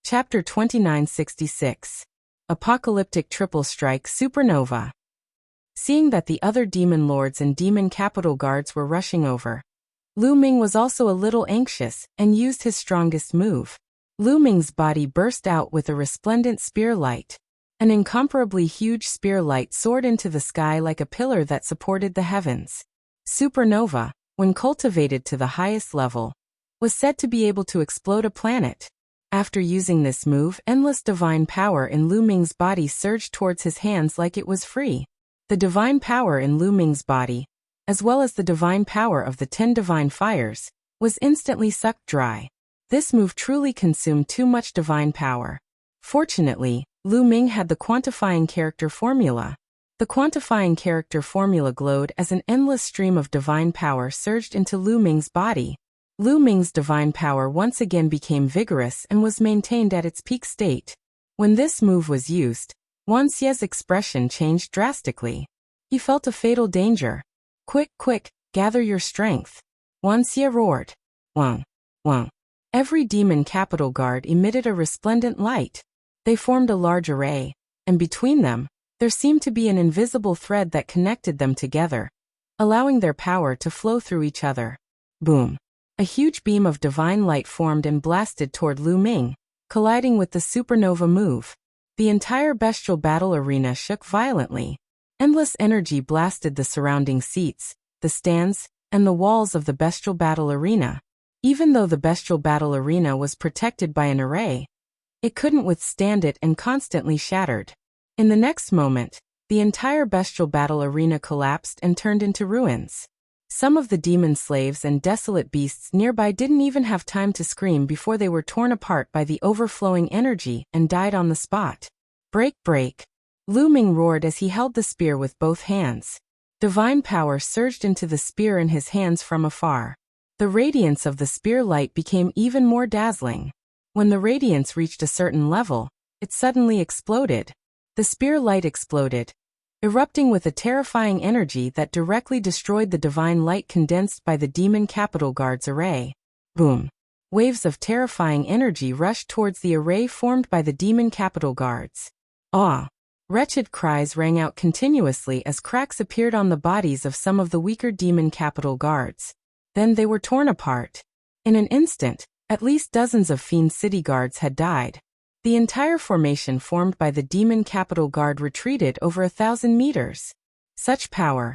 Chapter 2966. Apocalyptic Triple Strike Supernova. Seeing that the other demon lords and demon capital guards were rushing over, Lu Ming was also a little anxious and used his strongest move. Lu Ming's body burst out with a resplendent spear light. An incomparably huge spear light soared into the sky like a pillar that supported the heavens. Supernova, when cultivated to the highest level, was said to be able to explode a planet. After using this move, endless divine power in Lu Ming's body surged towards his hands like it was free. The divine power in Lu Ming's body, as well as the divine power of the 10 divine fires, was instantly sucked dry. This move truly consumed too much divine power. Fortunately, Lu Ming had the quantifying character formula. The quantifying character formula glowed as an endless stream of divine power surged into Lu Ming's body. Lu Ming's divine power once again became vigorous and was maintained at its peak state. When this move was used, Wan Xie's expression changed drastically. He felt a fatal danger. "Quick, quick, gather your strength!" Wan Xie roared. Wang, wang. Every demon capital guard emitted a resplendent light. They formed a large array, and between them, there seemed to be an invisible thread that connected them together, allowing their power to flow through each other. Boom! A huge beam of divine light formed and blasted toward Lu Ming, colliding with the supernova move. The entire bestial battle arena shook violently. Endless energy blasted the surrounding seats, the stands, and the walls of the bestial battle arena. Even though the bestial battle arena was protected by an array, it couldn't withstand it and constantly shattered. In the next moment, the entire bestial battle arena collapsed and turned into ruins. Some of the demon slaves and desolate beasts nearby didn't even have time to scream before they were torn apart by the overflowing energy and died on the spot. Break, break! Lu Ming roared as he held the spear with both hands. Divine power surged into the spear in his hands from afar. The radiance of the spear light became even more dazzling. When the radiance reached a certain level, it suddenly exploded. The spear light exploded, erupting with a terrifying energy that directly destroyed the divine light condensed by the demon capital guard's array. Boom! Waves of terrifying energy rushed towards the array formed by the demon capital guards. Ah! Wretched cries rang out continuously as cracks appeared on the bodies of some of the weaker demon capital guards. Then they were torn apart. In an instant, at least dozens of fiend city guards had died. The entire formation formed by the demon capital guard retreated over 1,000 meters. Such power!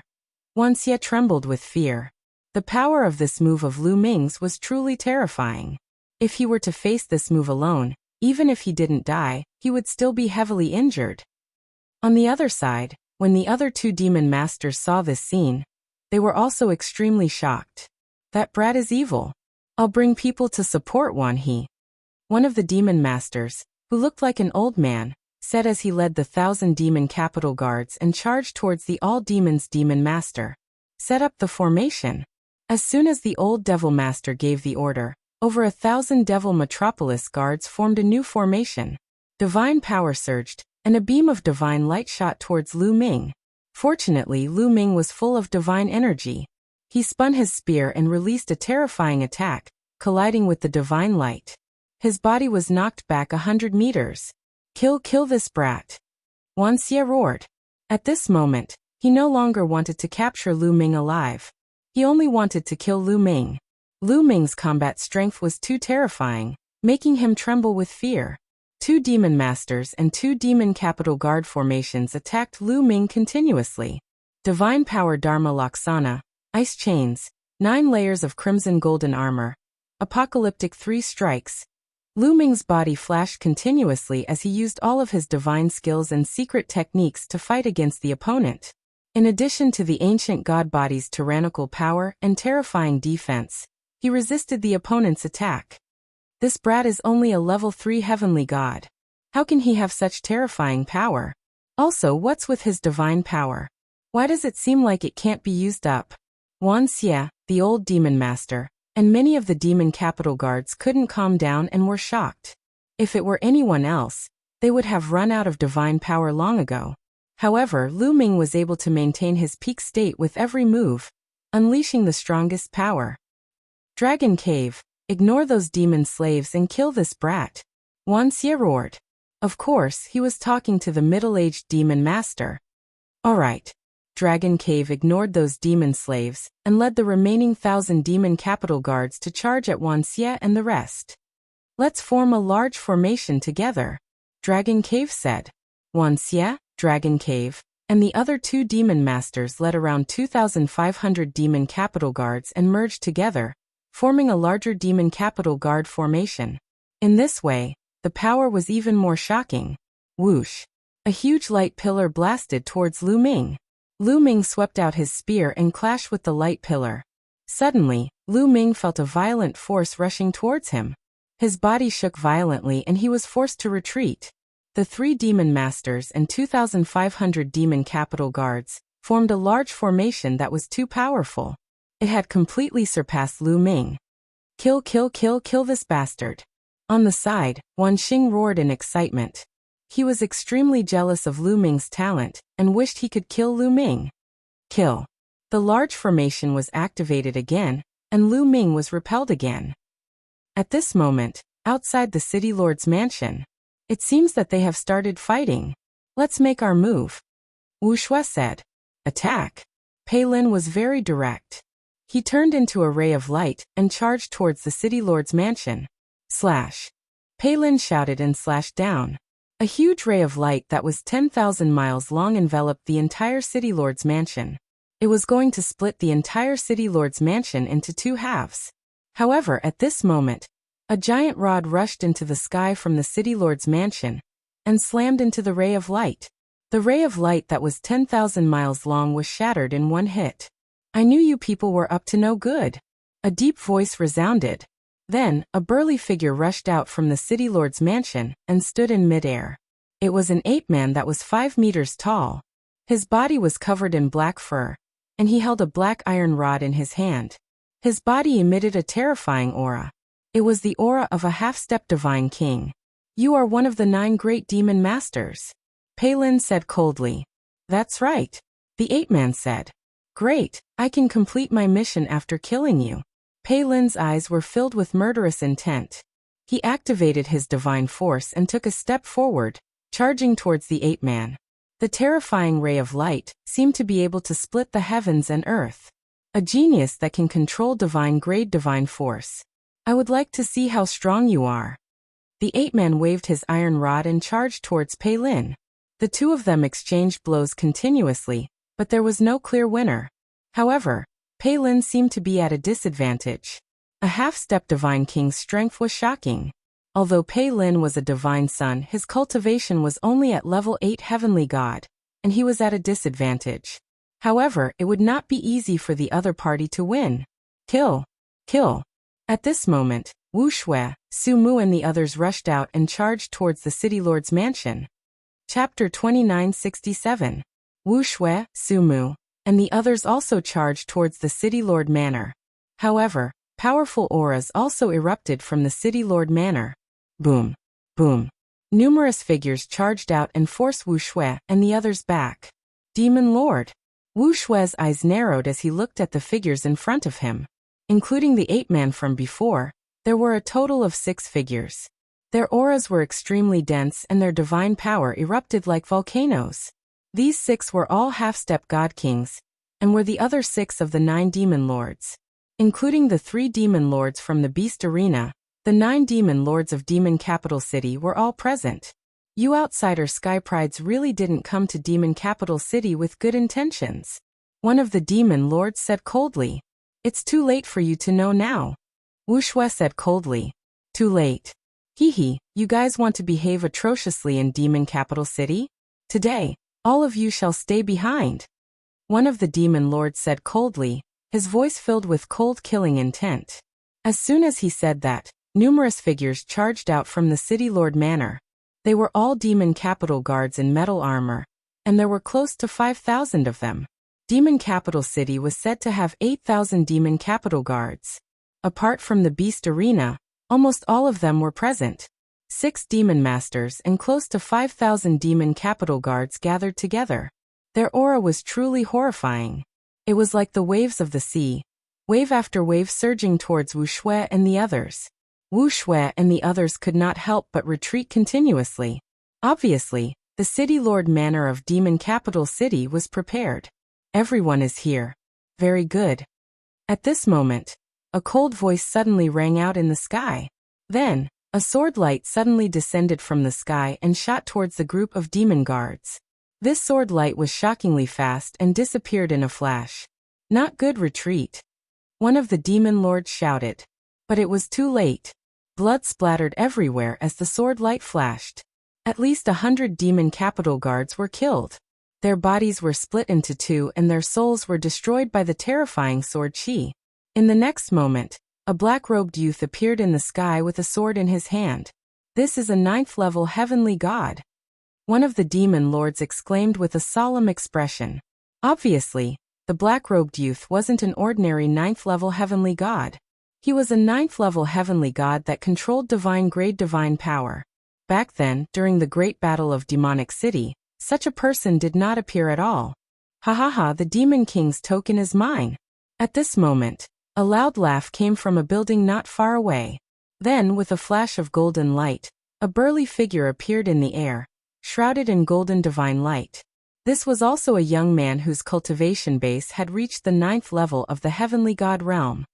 Wan Xie trembled with fear. The power of this move of Lu Ming's was truly terrifying. If he were to face this move alone, even if he didn't die, he would still be heavily injured. On the other side, when the other 2 demon masters saw this scene, they were also extremely shocked. "That brat is evil. I'll bring people to support Wan He." One of the demon masters, who looked like an old man, said as he led the 1,000 demon capital guards and charged towards the all-demons demon master. "Set up the formation." As soon as the old devil master gave the order, over 1,000 devil metropolis guards formed a new formation. Divine power surged, and a beam of divine light shot towards Lu Ming. Fortunately, Lu Ming was full of divine energy. He spun his spear and released a terrifying attack, colliding with the divine light. His body was knocked back 100 meters. Kill this brat!" Wan Xie roared. At this moment, he no longer wanted to capture Lu Ming alive. He only wanted to kill Lu Ming. Lu Ming's combat strength was too terrifying, making him tremble with fear. 2 demon masters and 2 demon capital guard formations attacked Lu Ming continuously. Divine power Dharma Laksana, ice chains, 9 layers of crimson golden armor, apocalyptic 3 strikes. Lu Ming's body flashed continuously as he used all of his divine skills and secret techniques to fight against the opponent. In addition to the ancient god body's tyrannical power and terrifying defense, he resisted the opponent's attack. This brat is only a level 3 heavenly god. How can he have such terrifying power? Also, what's with his divine power? Why does it seem like it can't be used up? Wan Xie, the old demon master, and many of the demon capital guards couldn't calm down and were shocked. If it were anyone else, they would have run out of divine power long ago. However, Lu Ming was able to maintain his peak state with every move, unleashing the strongest power. Dragon Cave, ignore those demon slaves and kill this brat. Wan Xie roared. Of course, he was talking to the middle-aged demon master. All right. Dragon Cave ignored those demon slaves and led the remaining 1,000 demon capital guards to charge at Wan Xie and the rest. Let's form a large formation together, Dragon Cave said. Wan Xie, Dragon Cave, and the other 2 demon masters led around 2,500 demon capital guards and merged together, forming a larger demon capital guard formation. In this way, the power was even more shocking. Whoosh! A huge light pillar blasted towards Lu Ming. Lu Ming swept out his spear and clashed with the light pillar. Suddenly, Lu Ming felt a violent force rushing towards him. His body shook violently and he was forced to retreat. The 3 demon masters and 2,500 demon capital guards formed a large formation that was too powerful. It had completely surpassed Lu Ming. Kill, kill, kill, kill this bastard. On the side, Wan Xing roared in excitement. He was extremely jealous of Lu Ming's talent and wished he could kill Lu Ming. Kill. The large formation was activated again, and Lu Ming was repelled again. At this moment, outside the city lord's mansion, it seems that they have started fighting. Let's make our move. Wu Shui said. Attack. Pei Lin was very direct. He turned into a ray of light and charged towards the city lord's mansion. Slash. Pei Lin shouted and slashed down. A huge ray of light that was 10,000 miles long enveloped the entire city lord's mansion. It was going to split the entire city lord's mansion into 2 halves. However, at this moment, a giant rod rushed into the sky from the city lord's mansion and slammed into the ray of light. The ray of light that was 10,000 miles long was shattered in one hit. I knew you people were up to no good. A deep voice resounded. Then, a burly figure rushed out from the city lord's mansion and stood in midair. It was an ape-man that was 5 meters tall. His body was covered in black fur, and he held a black iron rod in his hand. His body emitted a terrifying aura. It was the aura of a half-step divine king. You are one of the 9 great demon masters, Pei Lin said coldly. That's right, the ape-man said. Great, I can complete my mission after killing you. Pei Lin's eyes were filled with murderous intent. He activated his divine force and took a step forward, charging towards the ape-man. The terrifying ray of light seemed to be able to split the heavens and earth. A genius that can control divine-grade divine force. I would like to see how strong you are. The ape-man waved his iron rod and charged towards Pei Lin. The 2 of them exchanged blows continuously, but there was no clear winner. However, Pei Lin seemed to be at a disadvantage. A half-step divine king's strength was shocking. Although Pei Lin was a divine son, his cultivation was only at level 8 heavenly god, and he was at a disadvantage. However, it would not be easy for the other party to win. Kill. Kill. At this moment, Wu Shui, Su Mu and the others rushed out and charged towards the city lord's mansion. Chapter 2967. Wu Shui, Su Mu, and the others also charged towards the city lord manor. However, powerful auras also erupted from the city lord manor. Boom. Boom. Numerous figures charged out and forced Wu Shui and the others back. Demon Lord. Wu Shui's eyes narrowed as he looked at the figures in front of him. Including the ape-man from before, there were a total of 6 figures. Their auras were extremely dense and their divine power erupted like volcanoes. These 6 were all half-step god kings, and were the other 6 of the 9 demon lords. Including the 3 demon lords from the beast arena, the 9 demon lords of Demon Capital City were all present. You outsider sky prides really didn't come to Demon Capital City with good intentions. One of the demon lords said coldly. It's too late for you to know now. Wu Shui said coldly. Too late. Hee, you guys want to behave atrociously in Demon Capital City? Today, all of you shall stay behind. One of the demon lords said coldly, his voice filled with cold killing intent. As soon as he said that, numerous figures charged out from the city lord manor. They were all demon capital guards in metal armor, and there were close to 5,000 of them. Demon Capital City was said to have 8,000 demon capital guards. Apart from the beast arena, almost all of them were present. 6 demon masters and close to 5,000 demon capital guards gathered together. Their aura was truly horrifying. It was like the waves of the sea, wave after wave surging towards Wu Shui and the others. Wu Shui and the others could not help but retreat continuously. Obviously, the City Lord Manor of Demon Capital City was prepared. Everyone is here. Very good. At this moment, a cold voice suddenly rang out in the sky. Then, a sword light suddenly descended from the sky and shot towards the group of demon guards. This sword light was shockingly fast and disappeared in a flash. Not good, retreat. One of the demon lords shouted. But it was too late. Blood splattered everywhere as the sword light flashed. At least 100 demon capital guards were killed. Their bodies were split into two and their souls were destroyed by the terrifying sword chi. In the next moment, a black-robed youth appeared in the sky with a sword in his hand. This is a 9th-level heavenly god. One of the demon lords exclaimed with a solemn expression. Obviously, the black-robed youth wasn't an ordinary 9th-level heavenly god. He was a 9th-level heavenly god that controlled divine-grade divine power. Back then, during the Great Battle of Demonic City, such a person did not appear at all. Ha ha ha, the Demon King's token is mine. At this moment, a loud laugh came from a building not far away. Then, with a flash of golden light, a burly figure appeared in the air, shrouded in golden divine light. This was also a young man whose cultivation base had reached the 9th level of the heavenly god realm.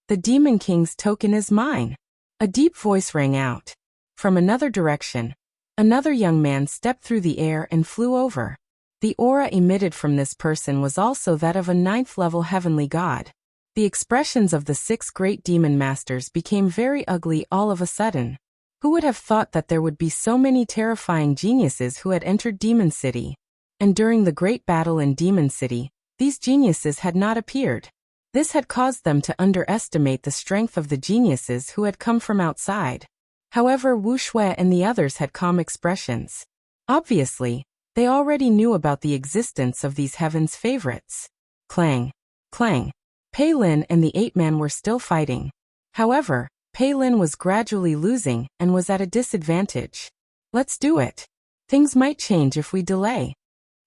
The Demon King's token is mine. A deep voice rang out. From another direction, another young man stepped through the air and flew over. The aura emitted from this person was also that of a 9th-level heavenly god. The expressions of the 6 great demon masters became very ugly all of a sudden. Who would have thought that there would be so many terrifying geniuses who had entered Demon City? And during the great battle in Demon City, these geniuses had not appeared. This had caused them to underestimate the strength of the geniuses who had come from outside. However, Wu Shui and the others had calm expressions. Obviously, they already knew about the existence of these heaven's favorites. Clang. Clang. Pei Lin and the 8-man were still fighting. However, Pei Lin was gradually losing and was at a disadvantage. Let's do it. Things might change if we delay.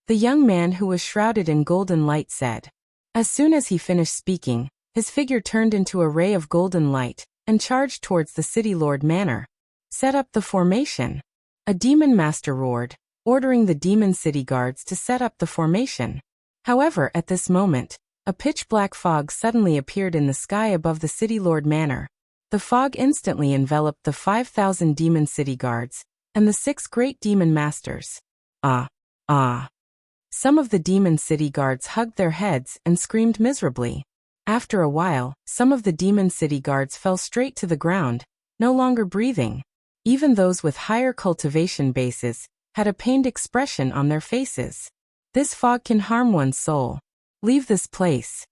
The young man who was shrouded in golden light said. As soon as he finished speaking, his figure turned into a ray of golden light and charged towards the City Lord Manor. Set up the formation. A demon master roared, ordering the demon city guards to set up the formation. However, at this moment, a pitch-black fog suddenly appeared in the sky above the City Lord Manor. The fog instantly enveloped the 5,000 demon city guards and the 6 great demon masters. Ah. Some of the demon city guards hugged their heads and screamed miserably. After a while, some of the demon city guards fell straight to the ground, no longer breathing. Even those with higher cultivation bases had a pained expression on their faces. This fog can harm one's soul. Leave this place.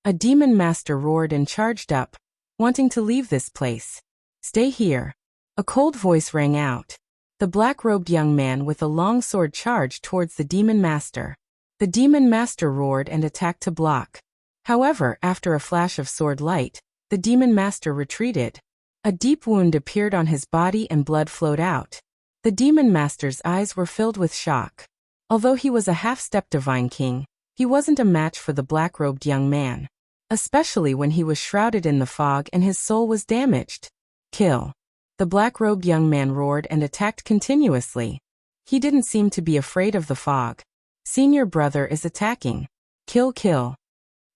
A demon master roared and charged up, wanting to leave this place. Stay here. A cold voice rang out. The black-robed young man with a long sword charged towards the demon master. The demon master roared and attacked to block. However, after a flash of sword light, the demon master retreated. A deep wound appeared on his body and blood flowed out. The demon master's eyes were filled with shock. Although he was a half-step divine king, he wasn't a match for the black-robed young man. Especially when he was shrouded in the fog and his soul was damaged. Kill. The black-robed young man roared and attacked continuously. He didn't seem to be afraid of the fog. Senior brother is attacking. Kill, kill.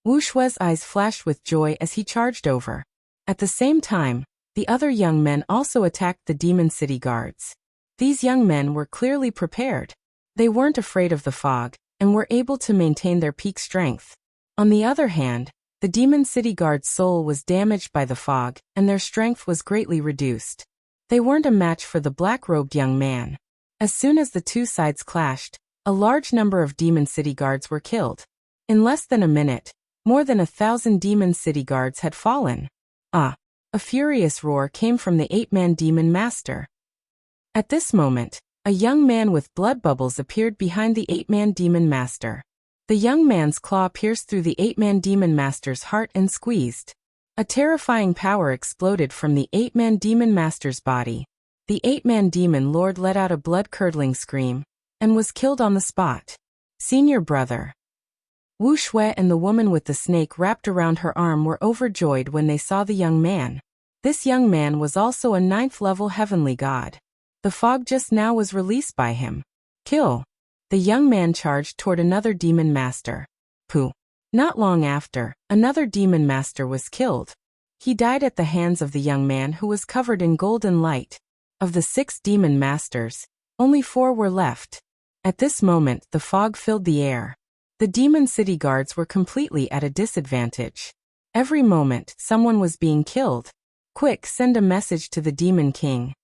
Wu Shui's eyes flashed with joy as he charged over. At the same time, the other young men also attacked the demon city guards. These young men were clearly prepared. They weren't afraid of the fog and were able to maintain their peak strength. On the other hand, the demon city guard's soul was damaged by the fog and their strength was greatly reduced. They weren't a match for the black-robed young man. As soon as the two sides clashed, a large number of demon city guards were killed. In less than a minute, more than 1,000 demon city guards had fallen. A furious roar came from the 8-man demon master. At this moment, a young man with blood bubbles appeared behind the 8-man demon master. The young man's claw pierced through the 8-man demon master's heart and squeezed. A terrifying power exploded from the 8-man demon master's body. The 8-man demon lord let out a blood-curdling scream and was killed on the spot. Senior brother. Wu Shui and the woman with the snake wrapped around her arm were overjoyed when they saw the young man. This young man was also a 9th-level heavenly god. The fog just now was released by him. Kill. The young man charged toward another demon master. Pooh. Not long after, another demon master was killed. He died at the hands of the young man who was covered in golden light. Of the 6 demon masters, only 4 were left. At this moment, the fog filled the air. The demon city guards were completely at a disadvantage. Every moment, someone was being killed. Quick, send a message to the demon king.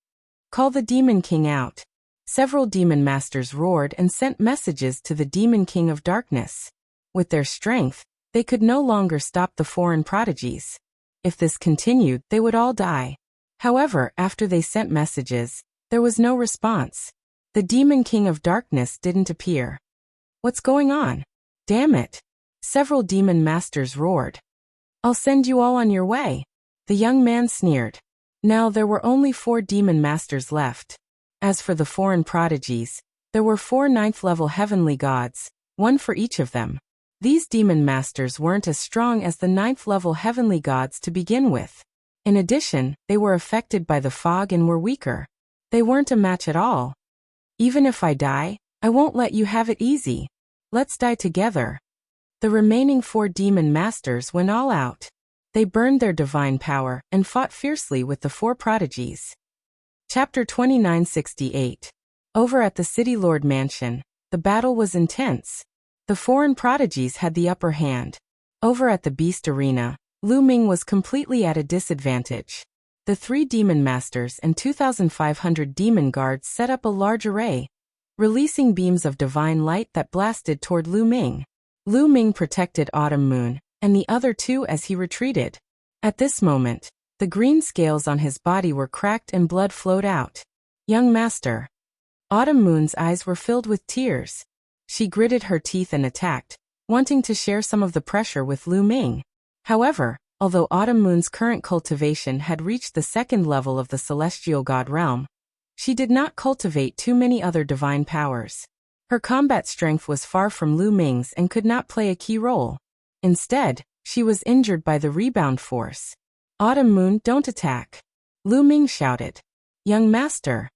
Call the demon king out. Several demon masters roared and sent messages to the demon king of darkness. With their strength, they could no longer stop the foreign prodigies. If this continued, they would all die. However, after they sent messages, there was no response. The demon king of darkness didn't appear. What's going on? Damn it! Several demon masters roared. I'll send you all on your way. The young man sneered. Now there were only 4 demon masters left. As for the foreign prodigies, there were 4 9th-level heavenly gods, 1 for each of them. These demon masters weren't as strong as the 9th-level heavenly gods to begin with. In addition, they were affected by the fog and were weaker. They weren't a match at all. Even if I die, I won't let you have it easy. Let's die together. The remaining 4 demon masters went all out. They burned their divine power and fought fiercely with the 4 prodigies. Chapter 2968. Over at the City Lord Mansion, the battle was intense. The foreign prodigies had the upper hand. Over at the Beast Arena, Lu Ming was completely at a disadvantage. The 3 demon masters and 2,500 demon guards set up a large array, releasing beams of divine light that blasted toward Lu Ming. Lu Ming protected Autumn Moon and the other 2 as he retreated. At this moment, the green scales on his body were cracked and blood flowed out. Young master. Autumn Moon's eyes were filled with tears. She gritted her teeth and attacked, wanting to share some of the pressure with Lu Ming. However, although Autumn Moon's current cultivation had reached the 2nd level of the celestial god realm, she did not cultivate too many other divine powers. Her combat strength was far from Lu Ming's and could not play a key role. Instead, she was injured by the rebound force. Autumn Moon, don't attack. Lu Ming shouted. Young master.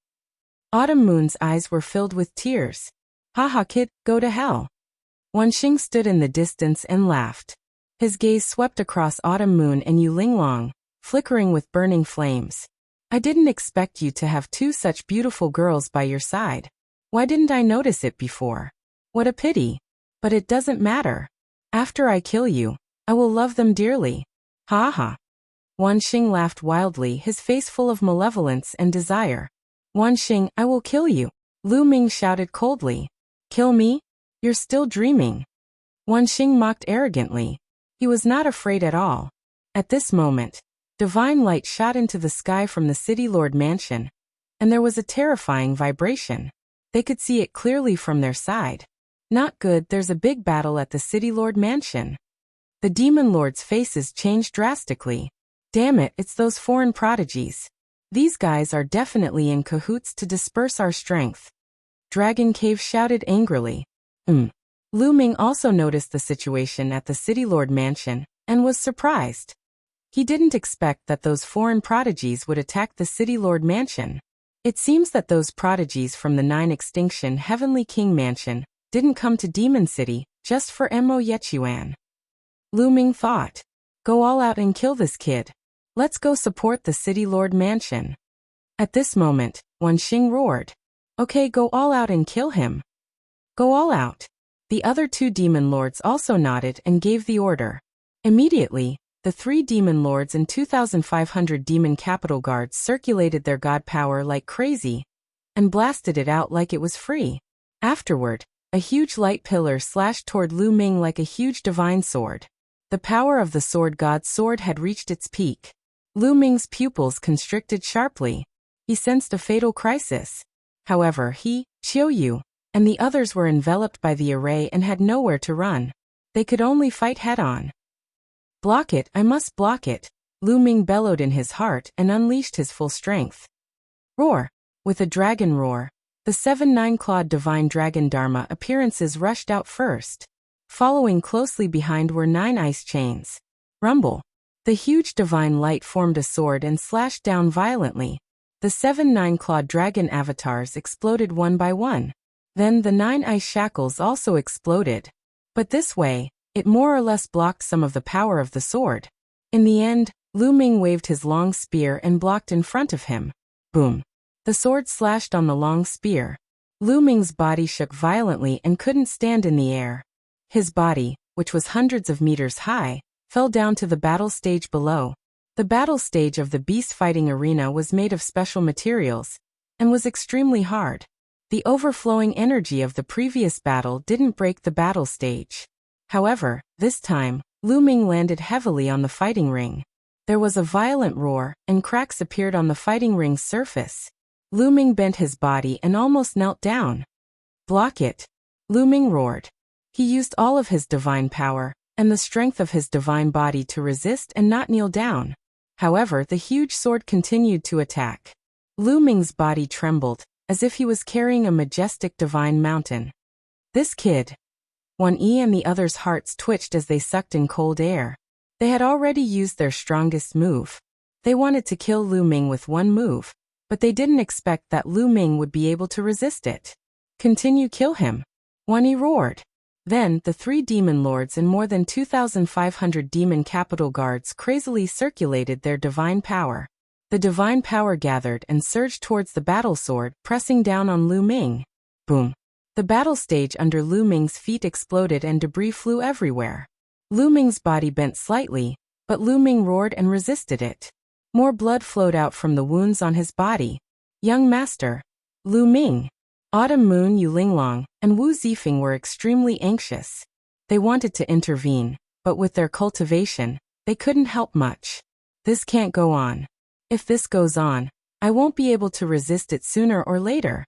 Autumn Moon's eyes were filled with tears. Haha kid, go to hell. Wanxing stood in the distance and laughed. His gaze swept across Autumn Moon and Yu Linglong, flickering with burning flames. I didn't expect you to have 2 such beautiful girls by your side. Why didn't I notice it before? What a pity. But it doesn't matter. After I kill you, I will love them dearly. Ha ha. Wanxing laughed wildly, his face full of malevolence and desire. Wanxing, I will kill you. Lu Ming shouted coldly. Kill me? You're still dreaming. Wanxing mocked arrogantly. He was not afraid at all. At this moment, divine light shot into the sky from the City Lord Mansion, and there was a terrifying vibration. They could see it clearly from their side. Not good, there's a big battle at the City Lord Mansion. The demon lords' faces changed drastically. Damn it, it's those foreign prodigies. These guys are definitely in cahoots to disperse our strength. Dragon Cave shouted angrily. Lu Ming also noticed the situation at the City Lord Mansion, and was surprised. He didn't expect that those foreign prodigies would attack the City Lord Mansion. It seems that those prodigies from the 9 Extinction Heavenly King Mansion didn't come to Demon City just for Mo Yechuan. Lu Ming thought. Go all out and kill this kid. Let's go support the City Lord Mansion. At this moment, Wanxing roared. Okay, go all out and kill him. Go all out. The other 2 demon lords also nodded and gave the order. Immediately, the 3 demon lords and 2,500 demon capital guards circulated their god power like crazy, and blasted it out like it was free. Afterward, a huge light pillar slashed toward Lu Ming like a huge divine sword. The power of the sword god's sword had reached its peak. Lu Ming's pupils constricted sharply. He sensed a fatal crisis. However, he, Qiu Yu, and the others were enveloped by the array and had nowhere to run. They could only fight head-on. Block it, I must block it. Lu Ming bellowed in his heart and unleashed his full strength. Roar! With a dragon roar, the 7 9-clawed divine dragon Dharma appearances rushed out first. Following closely behind were 9 ice chains. Rumble! The huge divine light formed a sword and slashed down violently. The 7 nine-clawed dragon avatars exploded one by one. Then the 9 ice shackles also exploded. But this way, it more or less blocked some of the power of the sword. In the end, Lu Ming waved his long spear and blocked in front of him. Boom. The sword slashed on the long spear. Lu Ming's body shook violently and couldn't stand in the air. His body, which was hundreds of meters high, fell down to the battle stage below. The battle stage of the beast fighting arena was made of special materials and was extremely hard. The overflowing energy of the previous battle didn't break the battle stage. However, this time, Lu Ming landed heavily on the fighting ring. There was a violent roar, and cracks appeared on the fighting ring's surface. Lu Ming bent his body and almost knelt down. "Block it!" Lu Ming roared. He used all of his divine power and the strength of his divine body to resist and not kneel down. However, the huge sword continued to attack. Lu Ming's body trembled, as if he was carrying a majestic divine mountain. This kid. One E and the other's hearts twitched as they sucked in cold air. They had already used their strongest move. They wanted to kill Lu Ming with one move, but they didn't expect that Lu Ming would be able to resist it. "Continue, kill him," One E roared. Then, the 3 demon lords and more than 2,500 demon capital guards crazily circulated their divine power. The divine power gathered and surged towards the battle sword, pressing down on Lu Ming. Boom. The battle stage under Lu Ming's feet exploded and debris flew everywhere. Lu Ming's body bent slightly, but Lu Ming roared and resisted it. More blood flowed out from the wounds on his body. "Young master, Lu Ming." Autumn Moon, Yu Linglong, and Wu Zifeng were extremely anxious. They wanted to intervene, but with their cultivation, they couldn't help much. "This can't go on. If this goes on, I won't be able to resist it sooner or later."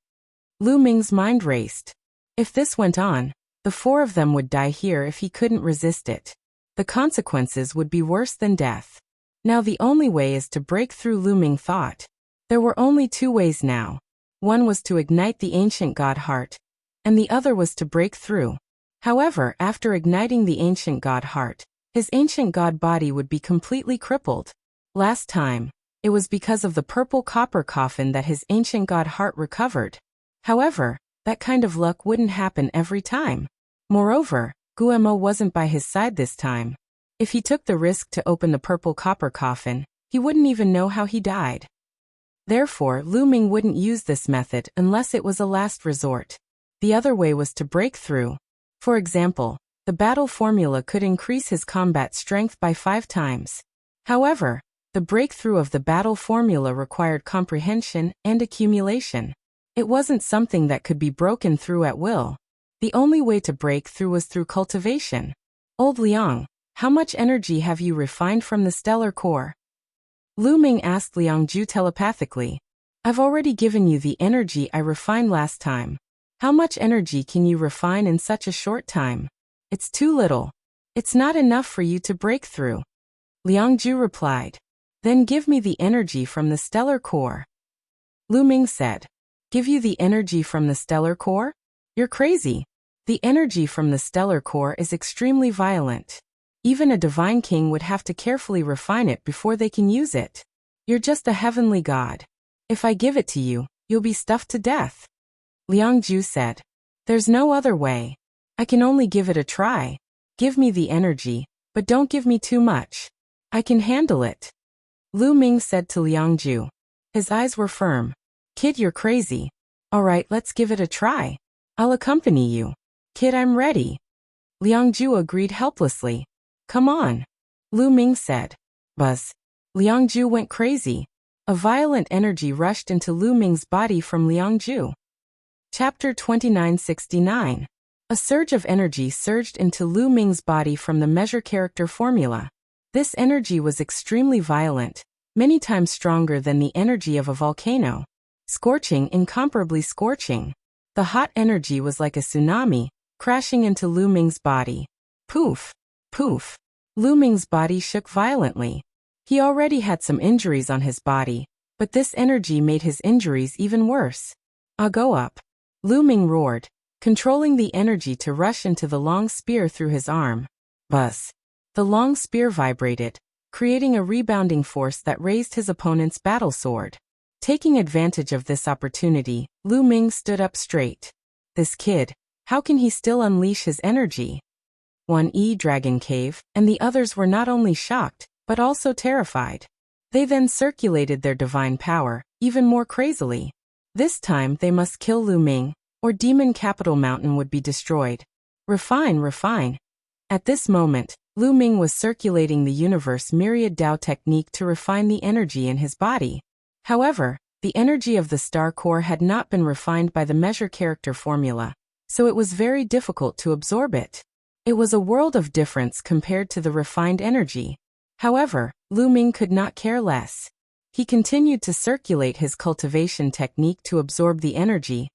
Lu Ming's mind raced. If this went on, the 4 of them would die here if he couldn't resist it. The consequences would be worse than death. Now the only way is to break through, Lu Ming thought. There were only 2 ways now. One was to ignite the ancient god heart, and the other was to break through. However, after igniting the ancient god heart, his ancient god body would be completely crippled. Last time, it was because of the purple copper coffin that his ancient god heart recovered. However, that kind of luck wouldn't happen every time. Moreover, Guemo wasn't by his side this time. If he took the risk to open the purple copper coffin, he wouldn't even know how he died. Therefore, Lu Ming wouldn't use this method unless it was a last resort. The other way was to break through. For example, the battle formula could increase his combat strength by 5 times. However, the breakthrough of the battle formula required comprehension and accumulation. It wasn't something that could be broken through at will. The only way to break through was through cultivation. "Old Liang, how much energy have you refined from the stellar core?" Lu Ming asked Liang Ju telepathically. "I've already given you the energy I refined last time. How much energy can you refine in such a short time?" "It's too little. It's not enough for you to break through." Liang Ju replied. "Then give me the energy from the stellar core." Lu Ming said. "Give you the energy from the stellar core? You're crazy. The energy from the stellar core is extremely violent. Even a divine king would have to carefully refine it before they can use it. You're just a heavenly god. If I give it to you, you'll be stuffed to death." Liang Ju said. "There's no other way. I can only give it a try. Give me the energy, but don't give me too much. I can handle it." Lu Ming said to Liang Ju. His eyes were firm. "Kid, you're crazy. All right, let's give it a try. I'll accompany you. Kid, I'm ready." Liang Ju agreed helplessly. "Come on," Lu Ming said. Buzz. Liang Ju went crazy. A violent energy rushed into Lu Ming's body from Liang Ju. Chapter 2969. A surge of energy surged into Lu Ming's body from the measure character formula. This energy was extremely violent, many times stronger than the energy of a volcano. Scorching, incomparably scorching. The hot energy was like a tsunami, crashing into Lu Ming's body. Poof! Poof! Lu Ming's body shook violently. He already had some injuries on his body, but this energy made his injuries even worse. "I'll go up," Lu Ming roared, controlling the energy to rush into the long spear through his arm. Buzz! The long spear vibrated, creating a rebounding force that raised his opponent's battle sword. Taking advantage of this opportunity, Lu Ming stood up straight. This kid, how can he still unleash his energy? 1E Dragon Cave, and the others were not only shocked, but also terrified. They then circulated their divine power, even more crazily. This time they must kill Lu Ming, or Demon Capital Mountain would be destroyed. Refine. At this moment, Lu Ming was circulating the universe myriad Dao technique to refine the energy in his body. However, the energy of the star core had not been refined by the measure character formula, so it was very difficult to absorb it. It was a world of difference compared to the refined energy. However, Lu Ming could not care less. He continued to circulate his cultivation technique to absorb the energy,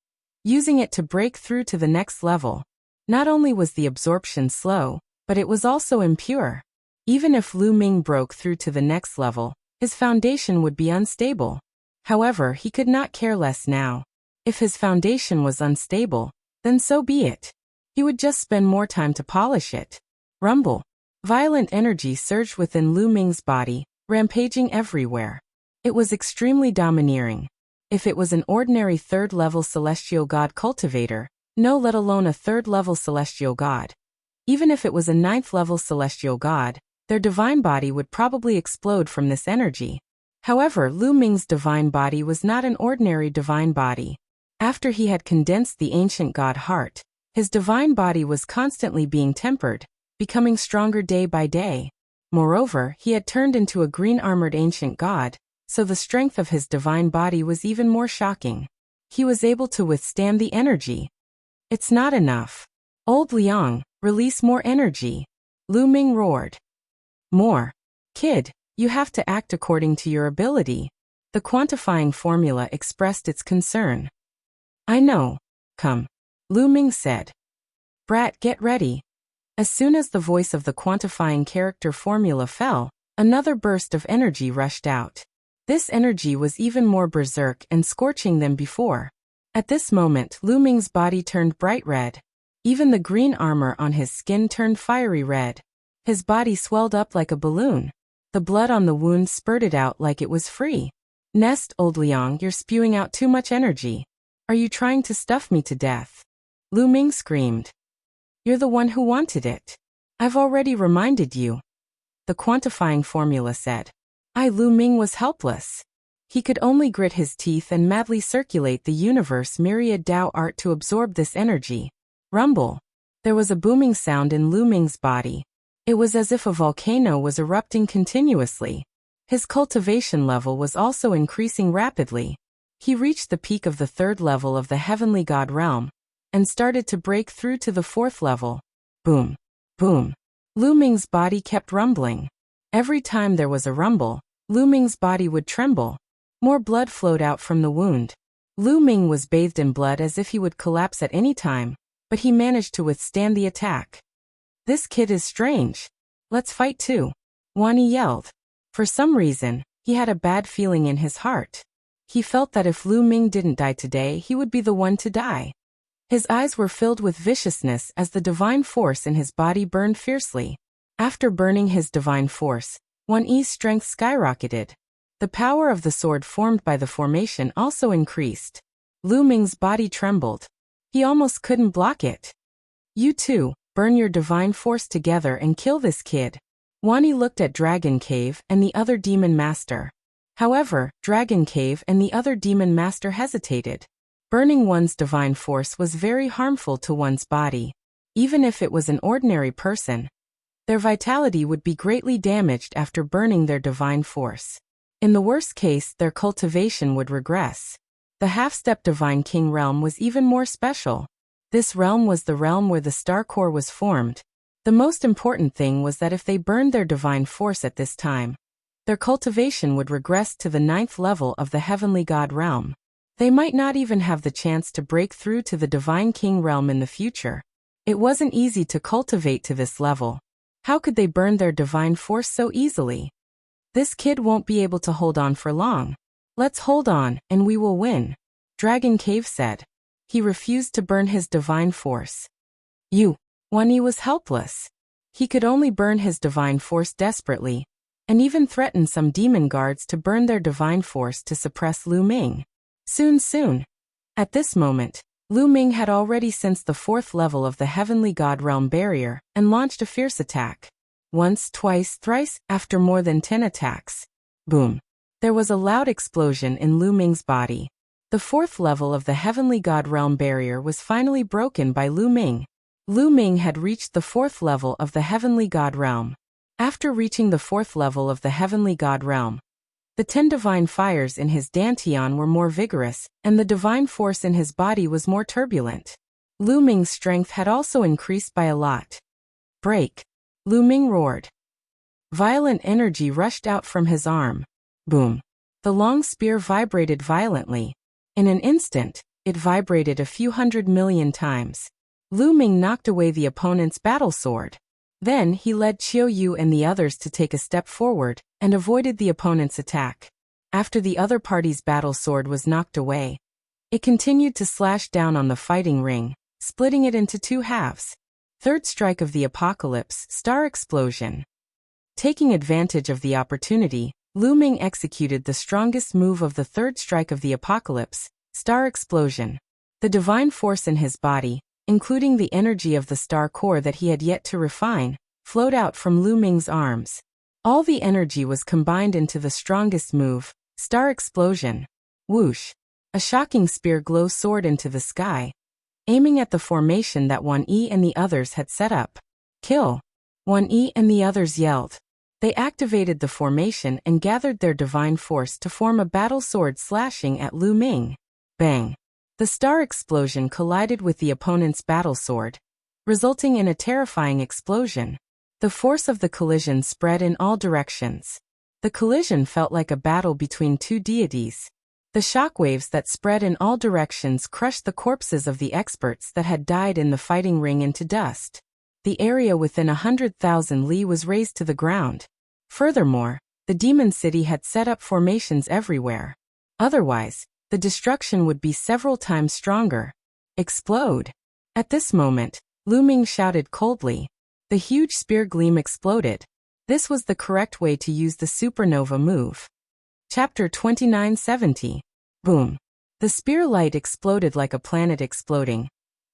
using it to break through to the next level. Not only was the absorption slow, but it was also impure. Even if Lu Ming broke through to the next level, his foundation would be unstable. However, he could not care less now. If his foundation was unstable, then so be it. He would just spend more time to polish it. Rumble. Violent energy surged within Lu Ming's body, rampaging everywhere. It was extremely domineering. If it was an ordinary third-level celestial god cultivator, no, let alone a third-level celestial god. Even if it was a ninth-level celestial god, their divine body would probably explode from this energy. However, Lu Ming's divine body was not an ordinary divine body. After he had condensed the ancient god heart, his divine body was constantly being tempered, becoming stronger day by day. Moreover, he had turned into a green-armored ancient god, so the strength of his divine body was even more shocking. He was able to withstand the energy. It's not enough. Old Liang, release more energy. Lu Ming roared. More. Kid, you have to act according to your ability. The quantifying formula expressed its concern. I know. Come. Lu Ming said. Brat, get ready. As soon as the voice of the quantifying character formula fell, another burst of energy rushed out. This energy was even more berserk and scorching than before. At this moment, Lu Ming's body turned bright red. Even the green armor on his skin turned fiery red. His body swelled up like a balloon. The blood on the wound spurted out like it was free. Nest, Old Liang, you're spewing out too much energy. Are you trying to stuff me to death? Lu Ming screamed. You're the one who wanted it. I've already reminded you. The quantifying formula said. Lu Ming was helpless. He could only grit his teeth and madly circulate the universe myriad Dao art to absorb this energy. Rumble. There was a booming sound in Lu Ming's body. It was as if a volcano was erupting continuously. His cultivation level was also increasing rapidly. He reached the peak of the third level of the heavenly god realm, and started to break through to the fourth level. Boom. Boom. Lu Ming's body kept rumbling. Every time there was a rumble, Lu Ming's body would tremble. More blood flowed out from the wound. Lu Ming was bathed in blood as if he would collapse at any time, but he managed to withstand the attack. This kid is strange. Let's fight too. Wani yelled. For some reason, he had a bad feeling in his heart. He felt that if Lu Ming didn't die today, he would be the one to die. His eyes were filled with viciousness as the divine force in his body burned fiercely. After burning his divine force, 1E's strength skyrocketed. The power of the sword formed by the formation also increased. Lu Ming's body trembled. He almost couldn't block it. You two, burn your divine force together and kill this kid. Wani looked at Dragon Cave and the other demon master. However, Dragon Cave and the other demon master hesitated. Burning one's divine force was very harmful to one's body. Even if it was an ordinary person, their vitality would be greatly damaged after burning their divine force. In the worst case, their cultivation would regress. The half-step divine king realm was even more special. This realm was the realm where the star core was formed. The most important thing was that if they burned their divine force at this time, their cultivation would regress to the 9th level of the heavenly god realm. They might not even have the chance to break through to the divine king realm in the future. It wasn't easy to cultivate to this level. How could they burn their divine force so easily? This kid won't be able to hold on for long. Let's hold on, and we will win, Dragon Cave said. He refused to burn his divine force. Wani was helpless. He could only burn his divine force desperately, and even threatened some demon guards to burn their divine force to suppress Lu Ming. Soon. At this moment, Lu Ming had already sensed the 4th level of the Heavenly God Realm barrier and launched a fierce attack. Once, twice, thrice, after more than 10 attacks. Boom. There was a loud explosion in Lu Ming's body. The 4th level of the Heavenly God Realm barrier was finally broken by Lu Ming. Lu Ming had reached the 4th level of the Heavenly God Realm. After reaching the 4th level of the Heavenly God Realm, the 10 divine fires in his dantian were more vigorous, and the divine force in his body was more turbulent. Lu Ming's strength had also increased by a lot. Break! Lu Ming roared. Violent energy rushed out from his arm. Boom! The long spear vibrated violently. In an instant, it vibrated a few 100 million times. Lu Ming knocked away the opponent's battle sword. Then he led Qiu Yu and the others to take a step forward and avoided the opponent's attack. After the other party's battle sword was knocked away, it continued to slash down on the fighting ring, splitting it into 2 halves. Third strike of the apocalypse, star explosion. Taking advantage of the opportunity, Lu Ming executed the strongest move of the third strike of the apocalypse, star explosion. The divine force in his body, including the energy of the star core that he had yet to refine, flowed out from Lu Ming's arms. All the energy was combined into the strongest move, star explosion. Whoosh! A shocking spear glow soared into the sky, aiming at the formation that Wan Yi and the others had set up. Kill! Wan Yi and the others yelled. They activated the formation and gathered their divine force to form a battle sword slashing at Lu Ming. Bang! The star explosion collided with the opponent's battle sword, resulting in a terrifying explosion. The force of the collision spread in all directions. The collision felt like a battle between 2 deities. The shockwaves that spread in all directions crushed the corpses of the experts that had died in the fighting ring into dust. The area within 100,000 li was razed to the ground. Furthermore, the demon city had set up formations everywhere. Otherwise, the destruction would be several times stronger. Explode! At this moment, Lu Ming shouted coldly. The huge spear gleam exploded. This was the correct way to use the supernova move. Chapter 2970. Boom! The spear light exploded like a planet exploding,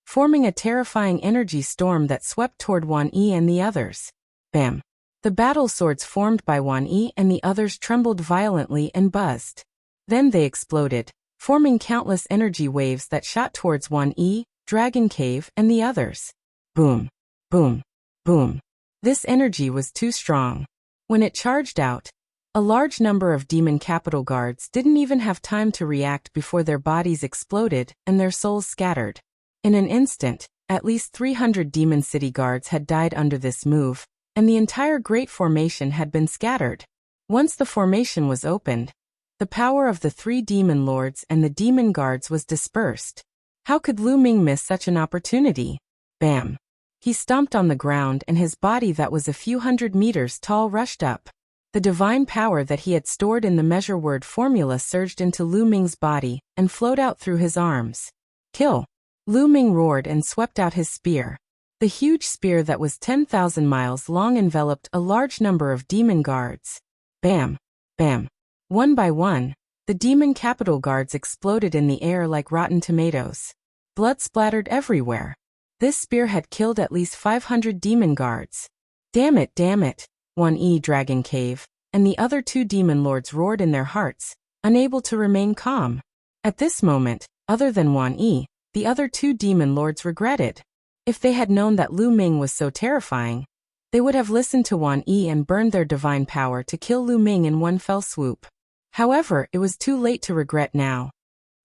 forming a terrifying energy storm that swept toward Wan Yi and the others. Bam! The battle swords formed by Wan Yi and the others trembled violently and buzzed. Then they exploded, forming countless energy waves that shot towards Wan Yi, Dragon Cave, and the others. Boom! Boom! Boom! This energy was too strong. When it charged out, a large number of demon capital guards didn't even have time to react before their bodies exploded and their souls scattered. In an instant, at least 300 demon city guards had died under this move, and the entire Great Formation had been scattered. Once the formation was opened, the power of the 3 demon lords and the demon guards was dispersed. How could Lu Ming miss such an opportunity? Bam! He stomped on the ground and his body that was a few 100 meters tall rushed up. The divine power that he had stored in the measure word formula surged into Lu Ming's body and flowed out through his arms. Kill! Lu Ming roared and swept out his spear. The huge spear that was 10,000 miles long enveloped a large number of demon guards. Bam! Bam! One by one, the demon capital guards exploded in the air like rotten tomatoes. Blood splattered everywhere. This spear had killed at least 500 demon guards. Damn it, Wan Yi Dragon Cave, and the other 2 demon lords roared in their hearts, unable to remain calm. At this moment, other than Wan Yi, the other 2 demon lords regretted. If they had known that Lu Ming was so terrifying, they would have listened to Wan Yi and burned their divine power to kill Lu Ming in one fell swoop. However, it was too late to regret now.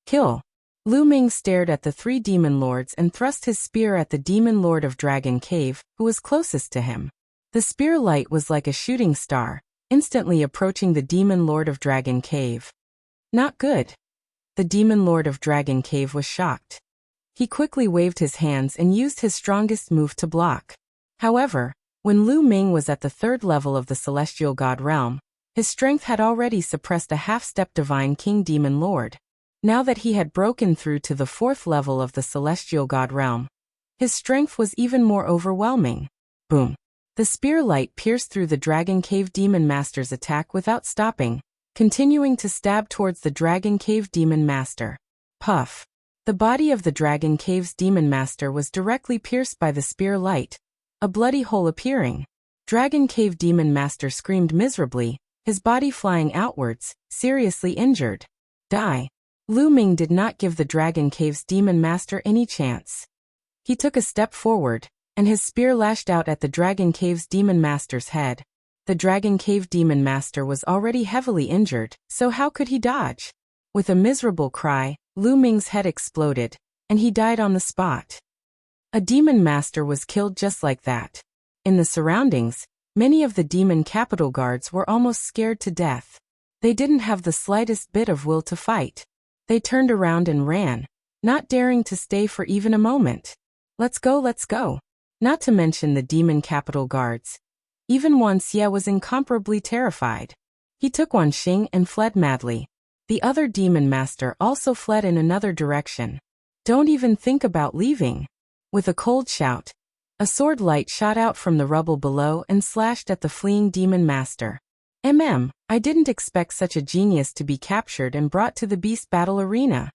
Kill! Lu Ming stared at the 3 demon lords and thrust his spear at the demon lord of Dragon Cave, who was closest to him. The spear light was like a shooting star, instantly approaching the demon lord of Dragon Cave. Not good. The demon lord of Dragon Cave was shocked. He quickly waved his hands and used his strongest move to block. However, when Lu Ming was at the 3rd level of the celestial god realm, his strength had already suppressed a half-step divine king demon lord. Now that he had broken through to the 4th level of the celestial god realm, his strength was even more overwhelming. Boom! The spear light pierced through the Dragon Cave Demon Master's attack without stopping, continuing to stab towards the Dragon Cave Demon Master. Puff. The body of the Dragon Cave's Demon Master was directly pierced by the spear light, a bloody hole appearing. Dragon Cave Demon Master screamed miserably, his body flying outwards, seriously injured. Die. Lu Ming did not give the Dragon Cave's Demon Master any chance. He took a step forward, and his spear lashed out at the Dragon Cave's Demon Master's head. The Dragon Cave Demon Master was already heavily injured, so how could he dodge? With a miserable cry, Lu Ming's head exploded, and he died on the spot. A Demon Master was killed just like that. In the surroundings, many of the demon capital guards were almost scared to death. They didn't have the slightest bit of will to fight. They turned around and ran, not daring to stay for even a moment. Let's go, let's go. Not to mention the demon capital guards. Even Wan Xie was incomparably terrified. He took Wan Xing and fled madly. The other demon master also fled in another direction. Don't even think about leaving. With a cold shout, a sword light shot out from the rubble below and slashed at the fleeing demon master. I didn't expect such a genius to be captured and brought to the beast battle arena.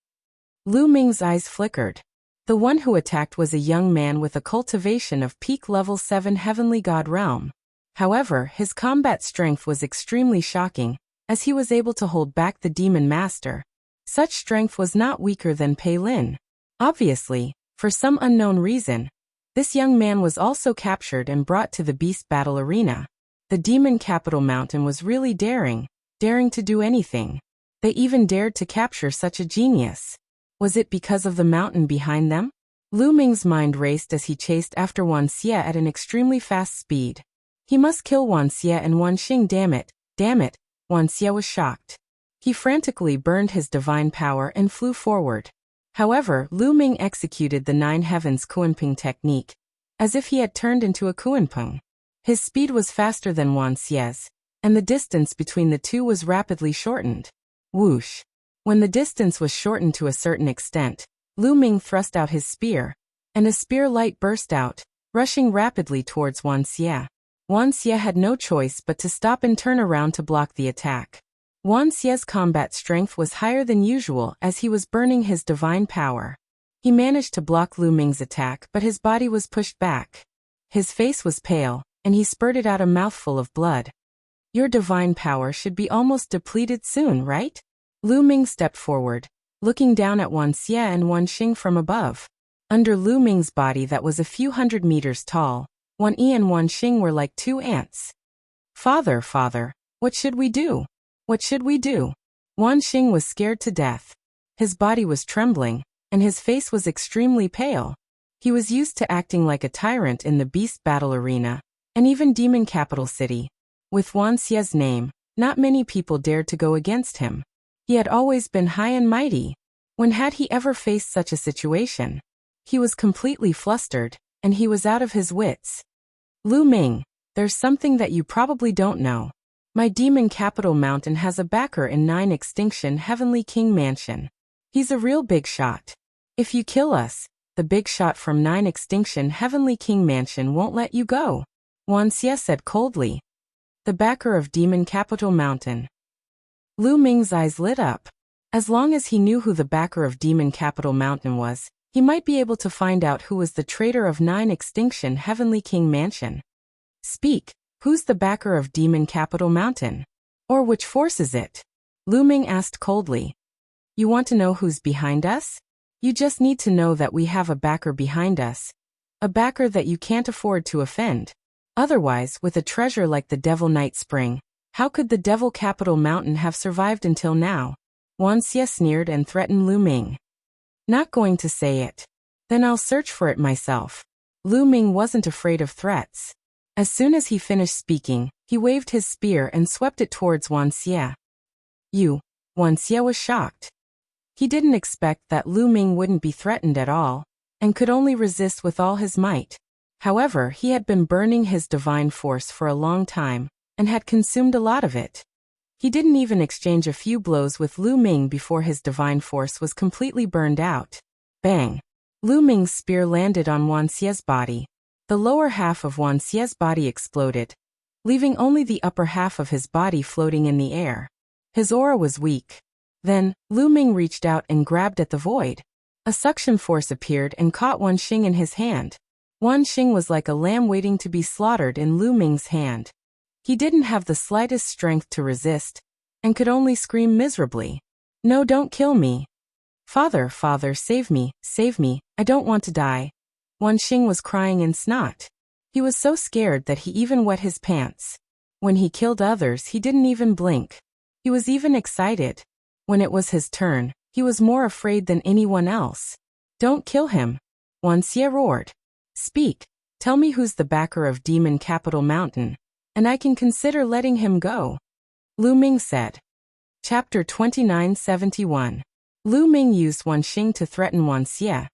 Lu Ming's eyes flickered. The one who attacked was a young man with a cultivation of peak level 7 heavenly god realm. However, his combat strength was extremely shocking, as he was able to hold back the demon master. Such strength was not weaker than Pei Lin. Obviously, for some unknown reason, this young man was also captured and brought to the beast battle arena. The demon capital mountain was really daring to do anything. They even dared to capture such a genius. Was it because of the mountain behind them? Lu Ming's mind raced as he chased after Wan Xie at an extremely fast speed. He must kill Wan Xie and Wan Xing, damn it. Wan Xie was shocked. He frantically burned his divine power and flew forward. However, Lu Ming executed the Nine Heavens Kuanping technique, as if he had turned into a Kuanping. His speed was faster than Wan Xie's, and the distance between the two was rapidly shortened. Whoosh! When the distance was shortened to a certain extent, Lu Ming thrust out his spear, and a spear light burst out, rushing rapidly towards Wan Xie. Wan Xie had no choice but to stop and turn around to block the attack. Wan Xie's combat strength was higher than usual as he was burning his divine power. He managed to block Lu Ming's attack, but his body was pushed back. His face was pale, and he spurted out a mouthful of blood. Your divine power should be almost depleted soon, right? Lu Ming stepped forward, looking down at Wan Xie and Wan Xing from above. Under Lu Ming's body that was a few hundred meters tall, Wan Yi and Wan Xing were like two ants. Father, what should we do? What should we do? Wan Xing was scared to death. His body was trembling, and his face was extremely pale. He was used to acting like a tyrant in the beast battle arena, and even demon capital city. With Wan Xie's name, not many people dared to go against him. He had always been high and mighty. When had he ever faced such a situation? He was completely flustered, and he was out of his wits. Lu Ming, there's something that you probably don't know. My demon capital mountain has a backer in 9 Extinction Heavenly King Mansion. He's a real big shot. If you kill us, the big shot from 9 Extinction Heavenly King Mansion won't let you go. Wan Xie said coldly. The backer of demon capital mountain. Lu Ming's eyes lit up. As long as he knew who the backer of demon capital mountain was, he might be able to find out who was the traitor of 9 Extinction Heavenly King Mansion. Speak, who's the backer of demon capital mountain? Or which force is it? Lu Ming asked coldly. You want to know who's behind us? You just need to know that we have a backer behind us. A backer that you can't afford to offend. Otherwise, with a treasure like the Devil Night Spring, how could the Devil Capital Mountain have survived until now? Wan Xie sneered and threatened Lu Ming. Not going to say it. Then I'll search for it myself. Lu Ming wasn't afraid of threats. As soon as he finished speaking, he waved his spear and swept it towards Wan Xie. Wan Xie was shocked. He didn't expect that Lu Ming wouldn't be threatened at all, and could only resist with all his might. However, he had been burning his divine force for a long time, and had consumed a lot of it. He didn't even exchange a few blows with Lu Ming before his divine force was completely burned out. Bang! Lu Ming's spear landed on Wan Xie's body. The lower half of Wan Xie's body exploded, leaving only the upper half of his body floating in the air. His aura was weak. Then, Lu Ming reached out and grabbed at the void. A suction force appeared and caught Wan Xing in his hand. Wan Xing was like a lamb waiting to be slaughtered in Lu Ming's hand. He didn't have the slightest strength to resist, and could only scream miserably. "No, don't kill me. Father, father, save me, I don't want to die." Wan Xing was crying in snot. He was so scared that he even wet his pants. When he killed others, he didn't even blink. He was even excited. When it was his turn, he was more afraid than anyone else. "Don't kill him," Wan Xie roared. "Speak, tell me who's the backer of Demon Capital Mountain, and I can consider letting him go," Lu Ming said. Chapter 2971. Lu Ming used Wan Xing to threaten Wan Xie,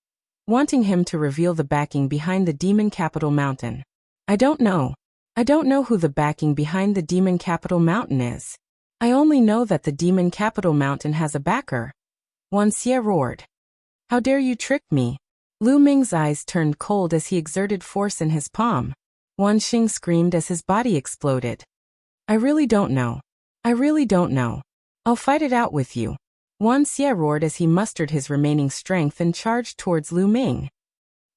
wanting him to reveal the backing behind the Demon Capital Mountain. I don't know who the backing behind the Demon Capital Mountain is. I only know that the Demon Capital Mountain has a backer," Wan Xie roared. "How dare you trick me?" Lu Ming's eyes turned cold as he exerted force in his palm. Wan Xing screamed as his body exploded. I really don't know. I'll fight it out with you," Wan Xie roared as he mustered his remaining strength and charged towards Lu Ming.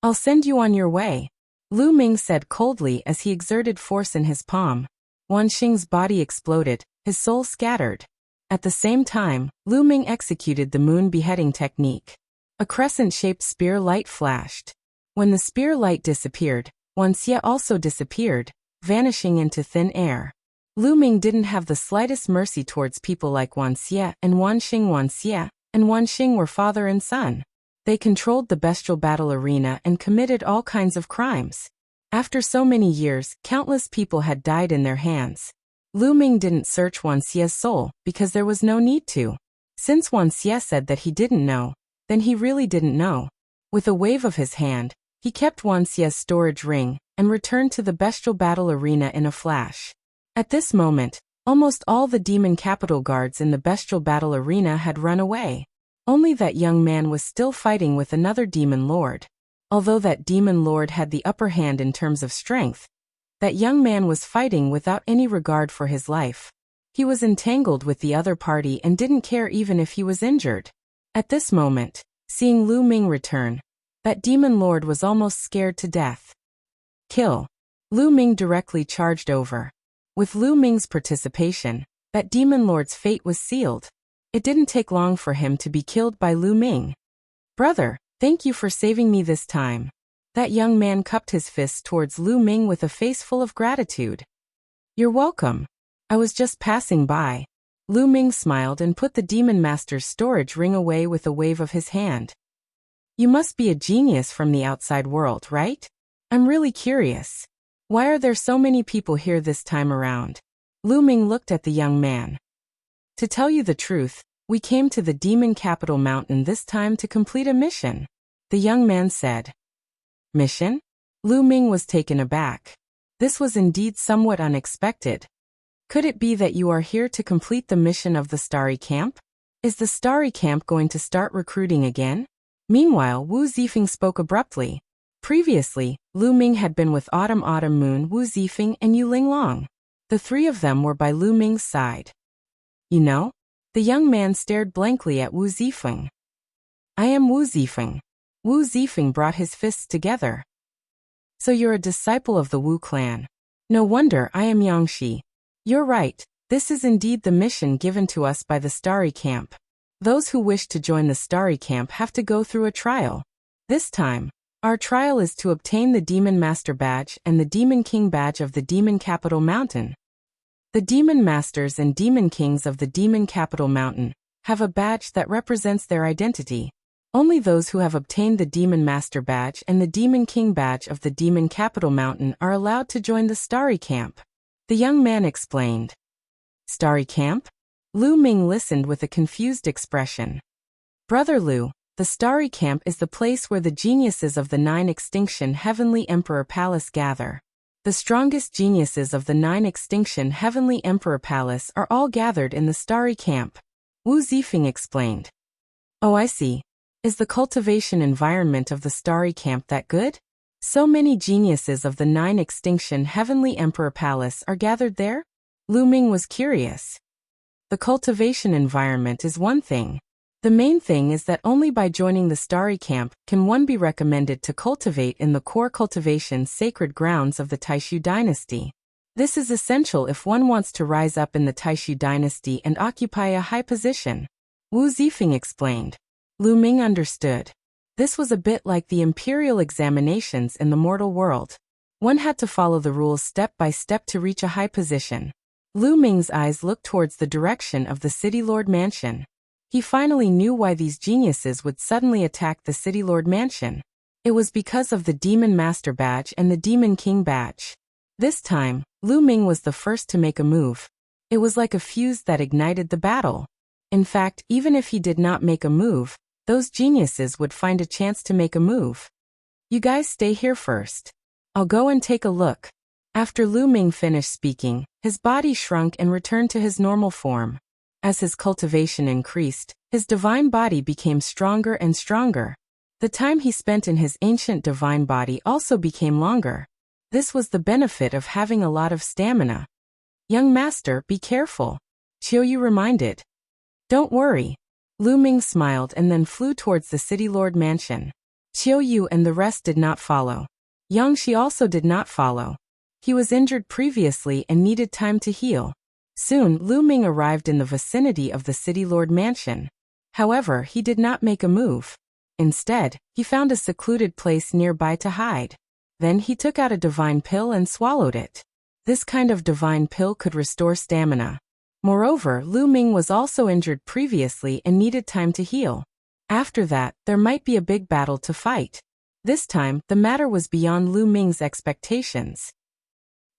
"I'll send you on your way," Lu Ming said coldly as he exerted force in his palm. Wan Xing's body exploded, his soul scattered. At the same time, Lu Ming executed the moon beheading technique. A crescent-shaped spear light flashed. When the spear light disappeared, Wan Xie also disappeared, vanishing into thin air. Lu Ming didn't have the slightest mercy towards people like Wan Xie and Wan Xing. Wan Xie and Wan Xing were father and son. They controlled the bestial battle arena and committed all kinds of crimes. After so many years, countless people had died in their hands. Lu Ming didn't search Wan Xie's soul because there was no need to. Since Wan Xie said that he didn't know, then he really didn't know. With a wave of his hand, he kept Wan Xie's storage ring and returned to the bestial battle arena in a flash. At this moment, almost all the demon capital guards in the bestial battle arena had run away. Only that young man was still fighting with another demon lord. Although that demon lord had the upper hand in terms of strength, that young man was fighting without any regard for his life. He was entangled with the other party and didn't care even if he was injured. At this moment, seeing Lu Ming return, that demon lord was almost scared to death. Kill. Lu Ming directly charged over. With Lu Ming's participation, that demon lord's fate was sealed. It didn't take long for him to be killed by Lu Ming. Brother, thank you for saving me this time. That young man cupped his fists towards Lu Ming with a face full of gratitude. You're welcome. I was just passing by. Lu Ming smiled and put the Demon Master's storage ring away with a wave of his hand. You must be a genius from the outside world, right? I'm really curious. Why are there so many people here this time around? Lu Ming looked at the young man. To tell you the truth, we came to the Demon Capital Mountain this time to complete a mission, the young man said. Mission? Lu Ming was taken aback. This was indeed somewhat unexpected. Could it be that you are here to complete the mission of the Starry Camp? Is the Starry Camp going to start recruiting again? Meanwhile, Wu Zifeng spoke abruptly. Previously, Lu Ming had been with Autumn Moon, Wu Zifeng, and Yu Linglong. The three of them were by Lu Ming's side. You know? The young man stared blankly at Wu Zifeng. I am Wu Zifeng. Wu Zifeng brought his fists together. So you're a disciple of the Wu clan. No wonder I am Yangshi. You're right, this is indeed the mission given to us by the Starry Camp. Those who wish to join the Starry Camp have to go through a trial. This time, our trial is to obtain the Demon Master Badge and the Demon King Badge of the Demon Capital Mountain. The Demon Masters and Demon Kings of the Demon Capital Mountain have a badge that represents their identity. Only those who have obtained the Demon Master Badge and the Demon King Badge of the Demon Capital Mountain are allowed to join the Starry Camp. The young man explained. Starry Camp? Lu Ming listened with a confused expression. Brother Lu, the Starry Camp is the place where the geniuses of the Nine Extinction Heavenly Emperor Palace gather. The strongest geniuses of the Nine Extinction Heavenly Emperor Palace are all gathered in the Starry Camp. Wu Zifeng explained. Oh, I see. Is the cultivation environment of the Starry Camp that good? So many geniuses of the 9 extinction Heavenly Emperor Palace are gathered there? Lu Ming was curious. The cultivation environment is one thing. The main thing is that only by joining the Starry Camp can one be recommended to cultivate in the core cultivation sacred grounds of the Taishu dynasty. This is essential if one wants to rise up in the Taishu dynasty and occupy a high position. Wu Zifeng explained. Lu Ming understood. This was a bit like the imperial examinations in the mortal world. One had to follow the rules step by step to reach a high position. Lu Ming's eyes looked towards the direction of the City Lord Mansion. He finally knew why these geniuses would suddenly attack the City Lord Mansion. It was because of the Demon Master Badge and the Demon King Badge. This time, Lu Ming was the first to make a move. It was like a fuse that ignited the battle. In fact, even if he did not make a move, those geniuses would find a chance to make a move. You guys stay here first. I'll go and take a look. After Lu Ming finished speaking, his body shrunk and returned to his normal form. As his cultivation increased, his divine body became stronger and stronger. The time he spent in his ancient divine body also became longer. This was the benefit of having a lot of stamina. Young master, be careful. Qiuyu reminded. Don't worry. Lu Ming smiled and then flew towards the City Lord Mansion. Qiuyu and the rest did not follow. Yang Shi also did not follow. He was injured previously and needed time to heal. Soon, Lu Ming arrived in the vicinity of the City Lord Mansion. However, he did not make a move. Instead, he found a secluded place nearby to hide. Then he took out a divine pill and swallowed it. This kind of divine pill could restore stamina. Moreover, Lu Ming was also injured previously and needed time to heal. After that, there might be a big battle to fight. This time, the matter was beyond Lu Ming's expectations.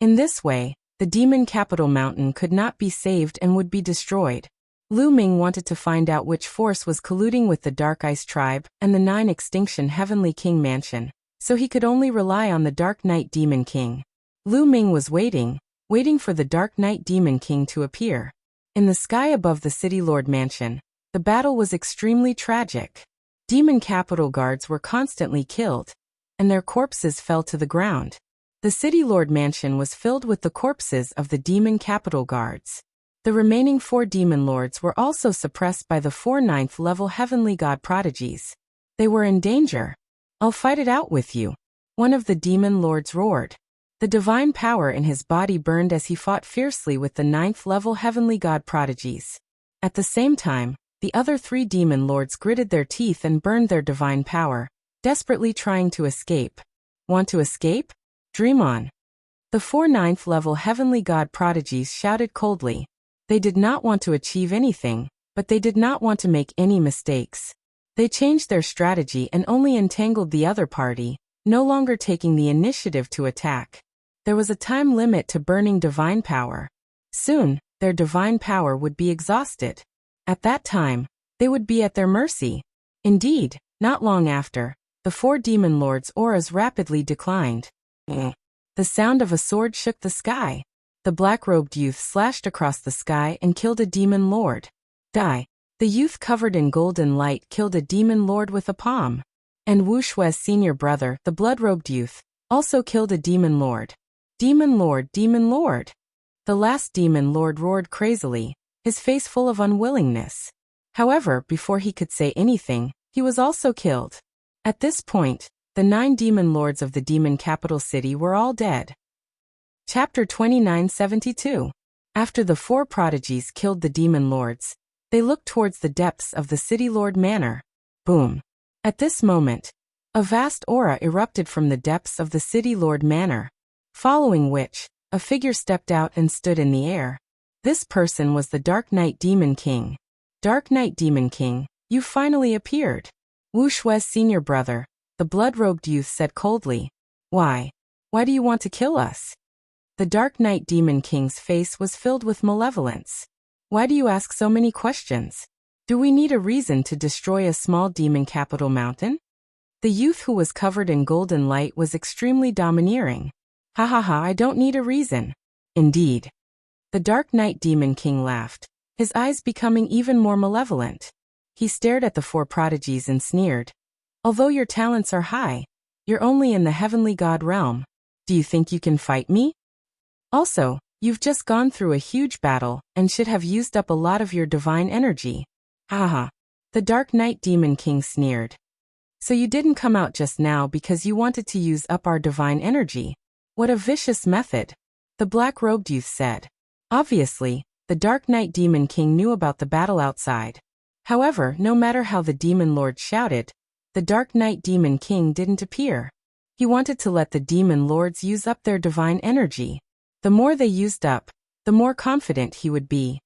In this way, the Demon Capital Mountain could not be saved and would be destroyed. Lu Ming wanted to find out which force was colluding with the Dark Ice Tribe and the 9 extinction Heavenly King Mansion, so he could only rely on the Dark Knight Demon King. Lu Ming was waiting for the Dark Knight Demon King to appear. In the sky above the City Lord Mansion, the battle was extremely tragic. Demon Capital guards were constantly killed, and their corpses fell to the ground. The City Lord Mansion was filled with the corpses of the Demon Capital guards. The remaining 4 Demon Lords were also suppressed by the 4 9th level Heavenly God prodigies. They were in danger. I'll fight it out with you. One of the Demon Lords roared. The divine power in his body burned as he fought fiercely with the 9th level Heavenly God prodigies. At the same time, the other 3 Demon Lords gritted their teeth and burned their divine power, desperately trying to escape. Want to escape? Dream on. The 4 9th level Heavenly God prodigies shouted coldly. They did not want to achieve anything, but they did not want to make any mistakes. They changed their strategy and only entangled the other party, no longer taking the initiative to attack. There was a time limit to burning divine power. Soon, their divine power would be exhausted. At that time, they would be at their mercy. Indeed, not long after, the 4 Demon Lords' auras rapidly declined. The sound of a sword shook the sky. The black-robed youth slashed across the sky and killed a Demon Lord. Die. The youth covered in golden light killed a Demon Lord with a palm. And Wu Shui's senior brother, the blood-robed youth, also killed a Demon Lord. Demon Lord, Demon Lord. The last Demon Lord roared crazily, his face full of unwillingness. However, before he could say anything, he was also killed. At this point, the 9 Demon Lords of the Demon Capital City were all dead. Chapter 2972. After the 4 prodigies killed the Demon Lords, they looked towards the depths of the City Lord Manor. Boom. At this moment, a vast aura erupted from the depths of the City Lord Manor, following which, a figure stepped out and stood in the air. This person was the Dark Knight Demon King. Dark Knight Demon King, you finally appeared. Wu Shui's senior brother, the blood-robed youth said coldly. Why? Why do you want to kill us? The Dark Knight Demon King's face was filled with malevolence. Why do you ask so many questions? Do we need a reason to destroy a small demon capital mountain? The youth who was covered in golden light was extremely domineering. Ha ha ha, I don't need a reason. Indeed. The Dark Knight Demon King laughed, his eyes becoming even more malevolent. He stared at the 4 prodigies and sneered. Although your talents are high, You're only in the heavenly god realm. Do you think you can fight me? Also, you've just gone through a huge battle and should have used up a lot of your divine energy. Haha. The Dark Knight Demon King sneered. So you didn't come out just now because you wanted to use up our divine energy. What a vicious method, the black-robed youth said. Obviously, the Dark Knight Demon King knew about the battle outside. However, no matter how the Demon Lord shouted, the Dark Knight Demon King didn't appear. He wanted to let the Demon Lords use up their divine energy. The more they used up, the more confident he would be.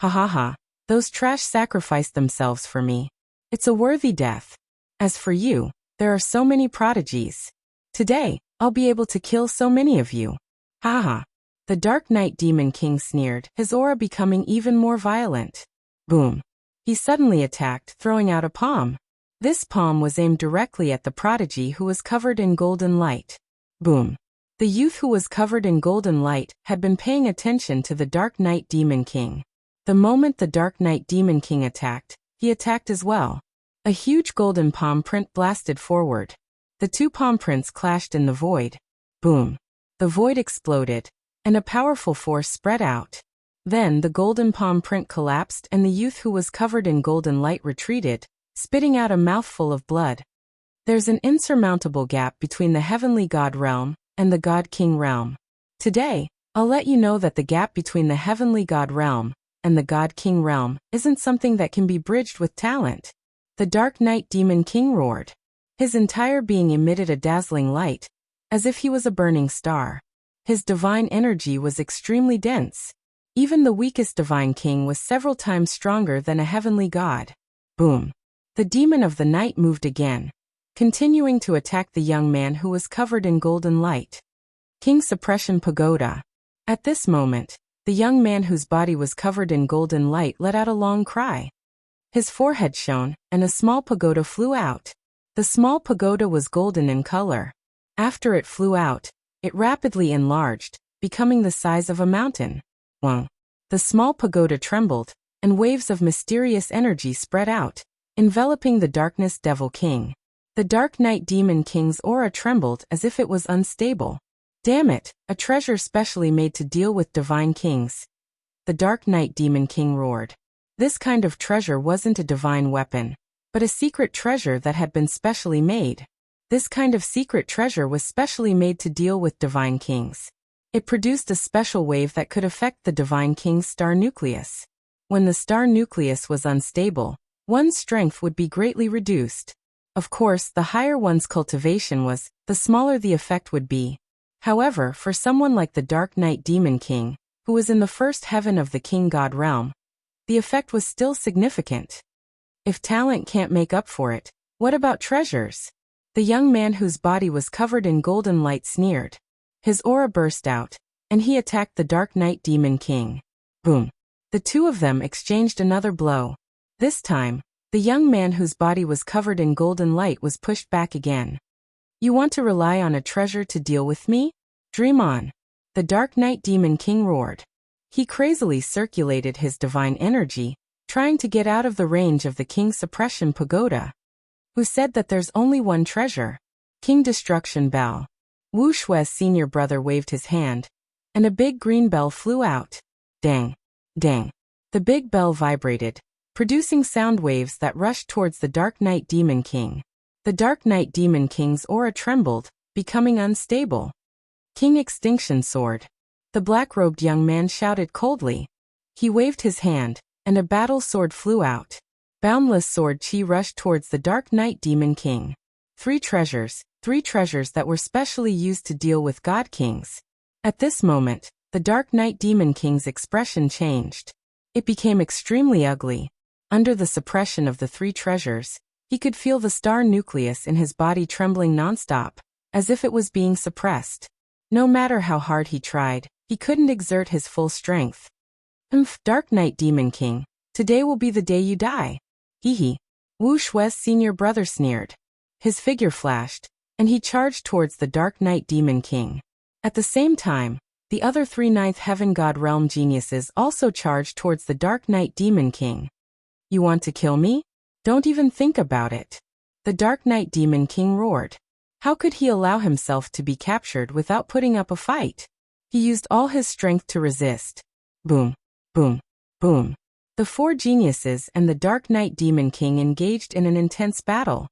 Ha ha ha, those trash sacrificed themselves for me. It's a worthy death. As for you, there are so many prodigies. Today, I'll be able to kill so many of you. Ha ha. The Dark Knight Demon King sneered, his aura becoming even more violent. Boom. He suddenly attacked, throwing out a palm. This palm was aimed directly at the prodigy who was covered in golden light. Boom. The youth who was covered in golden light had been paying attention to the Dark Knight Demon King. The moment the Dark Knight Demon King attacked, he attacked as well. A huge golden palm print blasted forward. The two palm prints clashed in the void. Boom. The void exploded, and a powerful force spread out. Then the golden palm print collapsed and the youth who was covered in golden light retreated, spitting out a mouthful of blood. There's an insurmountable gap between the heavenly god realm and the god king realm. Today, I'll let you know that the gap between the heavenly god realm and the god king realm isn't something that can be bridged with talent. The Dark Knight Demon King roared. His entire being emitted a dazzling light, as if he was a burning star. His divine energy was extremely dense. Even the weakest divine king was several times stronger than a heavenly god. Boom. The demon of the night moved again, continuing to attack the young man who was covered in golden light. King Suppression Pagoda. At this moment, the young man whose body was covered in golden light let out a long cry. His forehead shone, and a small pagoda flew out. The small pagoda was golden in color. After it flew out, it rapidly enlarged, becoming the size of a mountain. Wow. The small pagoda trembled, and waves of mysterious energy spread out, enveloping the Darkness Devil King. The Dark Knight Demon King's aura trembled as if it was unstable. Damn it, a treasure specially made to deal with divine kings. The Dark Knight Demon King roared. This kind of treasure wasn't a divine weapon, but a secret treasure that had been specially made. This kind of secret treasure was specially made to deal with divine kings. It produced a special wave that could affect the divine king's star nucleus. When the star nucleus was unstable, one's strength would be greatly reduced. Of course, the higher one's cultivation was, the smaller the effect would be. However, for someone like the Dark Knight Demon King, who was in the first heaven of the King God realm, the effect was still significant. If talent can't make up for it, what about treasures? The young man whose body was covered in golden light sneered. His aura burst out, and he attacked the Dark Knight Demon King. Boom. The two of them exchanged another blow. This time, the young man whose body was covered in golden light was pushed back again. You want to rely on a treasure to deal with me? Dream on. The Dark Knight Demon King roared. He crazily circulated his divine energy, trying to get out of the range of the King Suppression Pagoda. Who said that there's only one treasure? King Destruction Bell. Wu Shui's senior brother waved his hand, and a big green bell flew out. Dang. Dang. The big bell vibrated, producing sound waves that rushed towards the Dark Knight Demon King. The Dark Knight Demon King's aura trembled, becoming unstable. King Extinction Sword. The black-robed young man shouted coldly. He waved his hand, and a battle sword flew out. Boundless Sword Chi rushed towards the Dark Knight Demon King. Three treasures that were specially used to deal with God Kings. At this moment, the Dark Knight Demon King's expression changed. It became extremely ugly. Under the suppression of the three treasures, he could feel the star nucleus in his body trembling nonstop, as if it was being suppressed. No matter how hard he tried, he couldn't exert his full strength. Dark Knight Demon King, today will be the day you die. Hee hee. Wu Shui's senior brother sneered. His figure flashed, and he charged towards the Dark Knight Demon King. At the same time, the other three Ninth Heaven God Realm geniuses also charged towards the Dark Knight Demon King. You want to kill me? Don't even think about it. The Dark Knight Demon King roared. How could he allow himself to be captured without putting up a fight? He used all his strength to resist. Boom, boom, boom. The four geniuses and the Dark Knight Demon King engaged in an intense battle.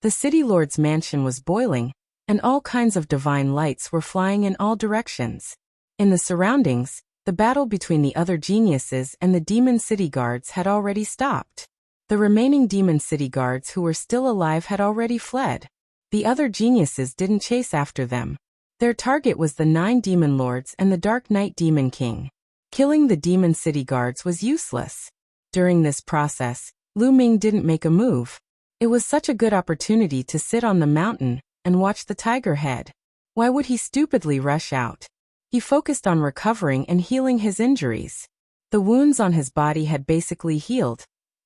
The City Lord's mansion was boiling, and all kinds of divine lights were flying in all directions. In the surroundings, the battle between the other geniuses and the Demon City Guards had already stopped. The remaining Demon City Guards who were still alive had already fled. The other geniuses didn't chase after them. Their target was the 9 Demon Lords and the Dark Knight Demon King. Killing the Demon City Guards was useless. During this process, Lu Ming didn't make a move. It was such a good opportunity to sit on the mountain and watch the tiger head. Why would he stupidly rush out? He focused on recovering and healing his injuries. The wounds on his body had basically healed,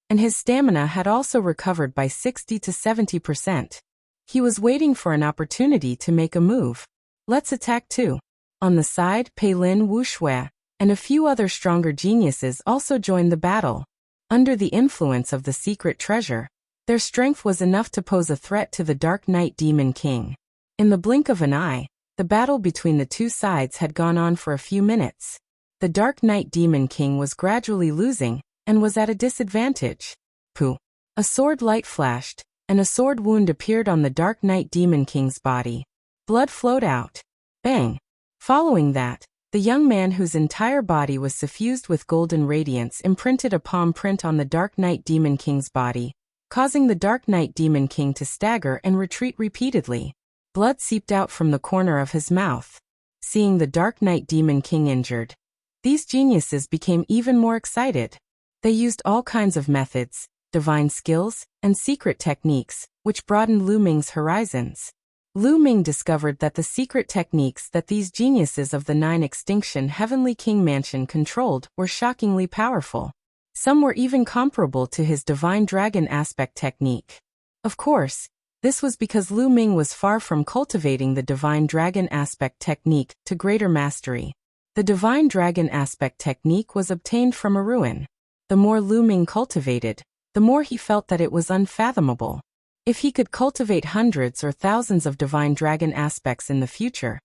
and his stamina had also recovered by 60 to 70%. He was waiting for an opportunity to make a move. Let's attack too. On the side, Pei Lin Wu Shui and a few other stronger geniuses also joined the battle. Under the influence of the secret treasure, their strength was enough to pose a threat to the Dark Knight Demon King. In the blink of an eye, the battle between the two sides had gone on for a few minutes. The Dark Knight Demon King was gradually losing and was at a disadvantage. Pooh! A sword light flashed, and a sword wound appeared on the Dark Knight Demon King's body. Blood flowed out. Bang! Following that, the young man whose entire body was suffused with golden radiance imprinted a palm print on the Dark Knight Demon King's body, causing the Dark Knight Demon King to stagger and retreat repeatedly. Blood seeped out from the corner of his mouth. Seeing the Dark Knight Demon King injured, these geniuses became even more excited. They used all kinds of methods, divine skills, and secret techniques, which broadened Lu Ming's horizons. Lu Ming discovered that the secret techniques that these geniuses of the 9 Extinction Heavenly King Mansion controlled were shockingly powerful. Some were even comparable to his Divine Dragon Aspect technique. Of course, this was because Lu Ming was far from cultivating the Divine Dragon Aspect technique to greater mastery. The Divine Dragon Aspect technique was obtained from a ruin. The more Lu Ming cultivated, the more he felt that it was unfathomable. If he could cultivate hundreds or thousands of Divine Dragon Aspects in the future,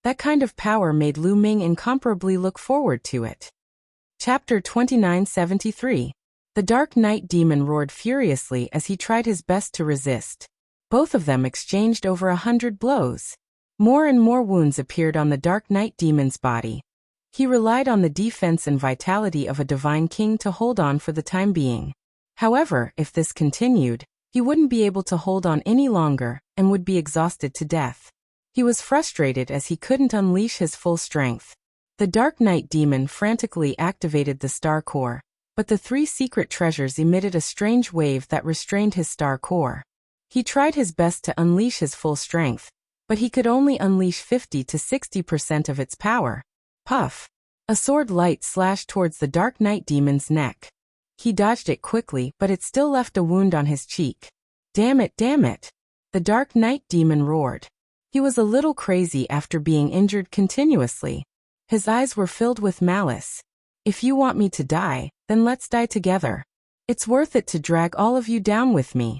that kind of power made Lu Ming incomparably look forward to it. Chapter 2973. The Dark Knight Demon roared furiously as he tried his best to resist. Both of them exchanged over 100 blows. More and more wounds appeared on the Dark Knight Demon's body. He relied on the defense and vitality of a Divine King to hold on for the time being. However, if this continued, he wouldn't be able to hold on any longer and would be exhausted to death. He was frustrated as he couldn't unleash his full strength. The Dark Knight Demon frantically activated the Star Core, but the 3 secret treasures emitted a strange wave that restrained his Star Core. He tried his best to unleash his full strength, but he could only unleash 50 to 60% of its power. Puff! A sword light slashed towards the Dark Knight Demon's neck. He dodged it quickly, but it still left a wound on his cheek. Damn it, damn it! The Dark Knight Demon roared. He was a little crazy after being injured continuously. His eyes were filled with malice. If you want me to die, then let's die together. It's worth it to drag all of you down with me.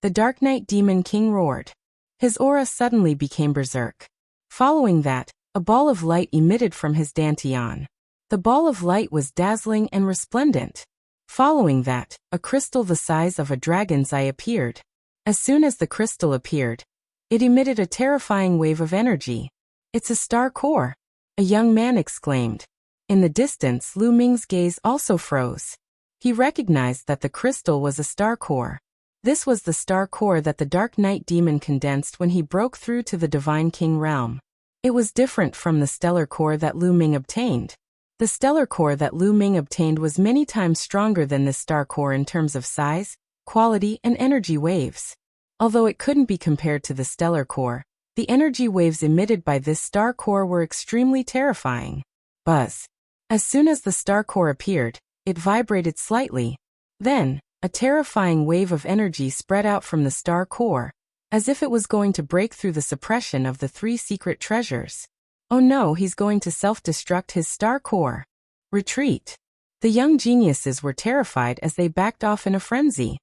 The Dark Knight Demon King roared. His aura suddenly became berserk. Following that, a ball of light emitted from his dantian. The ball of light was dazzling and resplendent. Following that, a crystal the size of a dragon's eye appeared. As soon as the crystal appeared, it emitted a terrifying wave of energy. It's a star core, a young man exclaimed. In the distance, Lu Ming's gaze also froze. He recognized that the crystal was a star core. This was the star core that the Dark Knight Demon condensed when he broke through to the Divine King realm. It was different from the stellar core that Lu Ming obtained. The stellar core that Lu Ming obtained was many times stronger than this star core in terms of size, quality, and energy waves. Although it couldn't be compared to the stellar core, the energy waves emitted by this star core were extremely terrifying. Buzz. As soon as the star core appeared, it vibrated slightly. Then, a terrifying wave of energy spread out from the star core, as if it was going to break through the suppression of the 3 secret treasures. Oh no, he's going to self-destruct his star core. Retreat. The young geniuses were terrified as they backed off in a frenzy.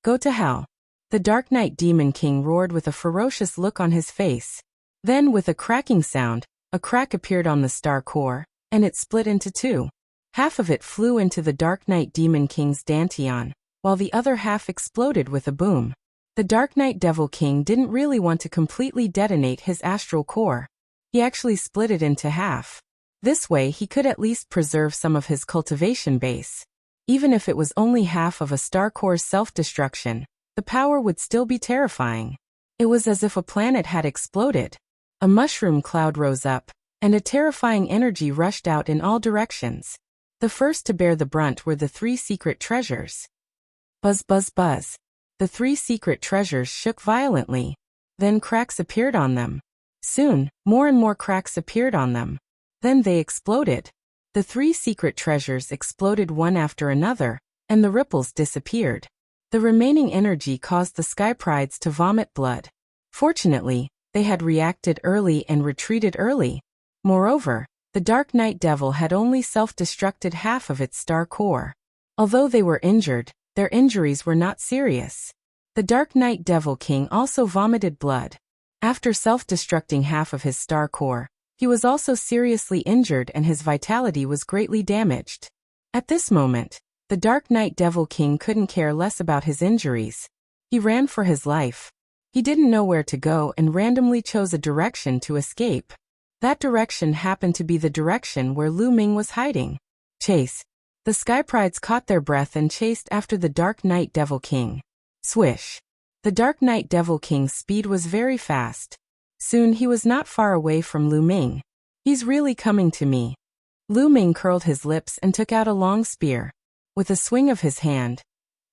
Go to hell. The Dark Knight Demon King roared with a ferocious look on his face. Then, with a cracking sound, a crack appeared on the star core, and it split into two. Half of it flew into the Dark Knight Demon King's dantian, while the other half exploded with a boom. The Dark Knight Devil King didn't really want to completely detonate his astral core. He actually split it into half. This way he could at least preserve some of his cultivation base. Even if it was only half of a star core's self-destruction, the power would still be terrifying. It was as if a planet had exploded. A mushroom cloud rose up, and a terrifying energy rushed out in all directions. The first to bear the brunt were the 3 secret treasures. Buzz, buzz, buzz. The 3 secret treasures shook violently. Then cracks appeared on them. Soon, more and more cracks appeared on them. Then they exploded. The 3 secret treasures exploded one after another, and the ripples disappeared. The remaining energy caused the Sky Prides to vomit blood. Fortunately, they had reacted early and retreated early. Moreover, the Dark Knight Devil had only self-destructed half of its star core. Although they were injured, their injuries were not serious. The Dark Knight Devil King also vomited blood. After self-destructing half of his star core, he was also seriously injured and his vitality was greatly damaged. At this moment, the Dark Knight Devil King couldn't care less about his injuries. He ran for his life. He didn't know where to go and randomly chose a direction to escape. That direction happened to be the direction where Lu Ming was hiding. Chase. The Sky Prides caught their breath and chased after the Dark Knight Devil King. Swish. The Dark Knight Devil King's speed was very fast. Soon he was not far away from Lu Ming. He's really coming to me. Lu Ming curled his lips and took out a long spear. With a swing of his hand,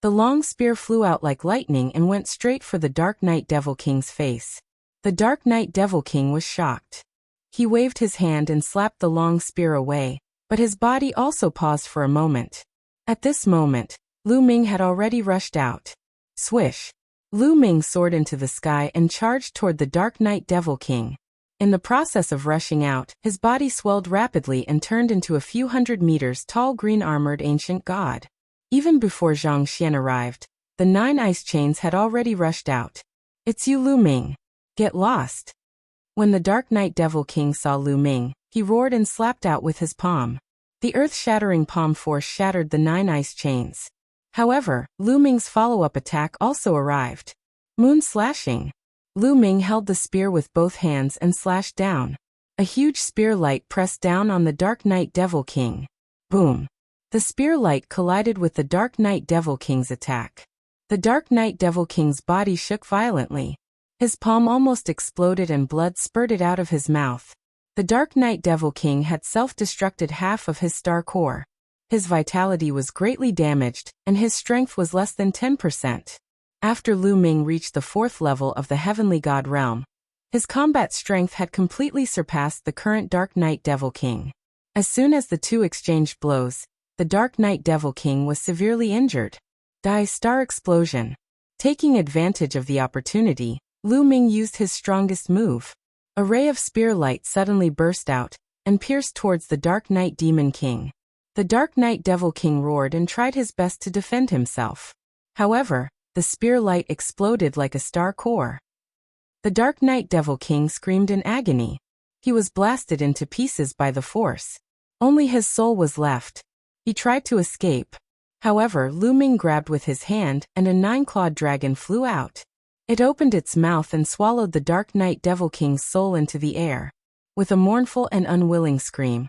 the long spear flew out like lightning and went straight for the Dark Knight Devil King's face. The Dark Knight Devil King was shocked. He waved his hand and slapped the long spear away, but his body also paused for a moment. At this moment, Lu Ming had already rushed out. Swish. Lu Ming soared into the sky and charged toward the Dark Knight Devil King. In the process of rushing out, his body swelled rapidly and turned into a few hundred meters tall green-armored ancient god. Even before Zhang Xian arrived, the 9 ice chains had already rushed out. It's you, Lu Ming. Get lost. When the Dark Knight Devil King saw Lu Ming, he roared and slapped out with his palm. The earth-shattering palm force shattered the 9 ice chains. However, Lu Ming's follow-up attack also arrived. Moon slashing. Lu Ming held the spear with both hands and slashed down. A huge spear light pressed down on the Dark Knight Devil King. Boom. The spear light collided with the Dark Knight Devil King's attack. The Dark Knight Devil King's body shook violently. His palm almost exploded and blood spurted out of his mouth. The Dark Knight Devil King had self-destructed half of his star core. His vitality was greatly damaged, and his strength was less than 10%. After Lu Ming reached the 4th level of the Heavenly God realm, his combat strength had completely surpassed the current Dark Knight Devil King. As soon as the two exchanged blows, the Dark Knight Devil King was severely injured. Star explosion. Taking advantage of the opportunity, Lu Ming used his strongest move. A ray of spear light suddenly burst out and pierced towards the Dark Knight Demon King. The Dark Knight Devil King roared and tried his best to defend himself. However, the spear light exploded like a star core. The Dark Knight Devil King screamed in agony. He was blasted into pieces by the force. Only his soul was left. He tried to escape. However, Lu Ming grabbed with his hand and a 9-clawed dragon flew out. It opened its mouth and swallowed the Dark Knight Devil King's soul into the air. With a mournful and unwilling scream,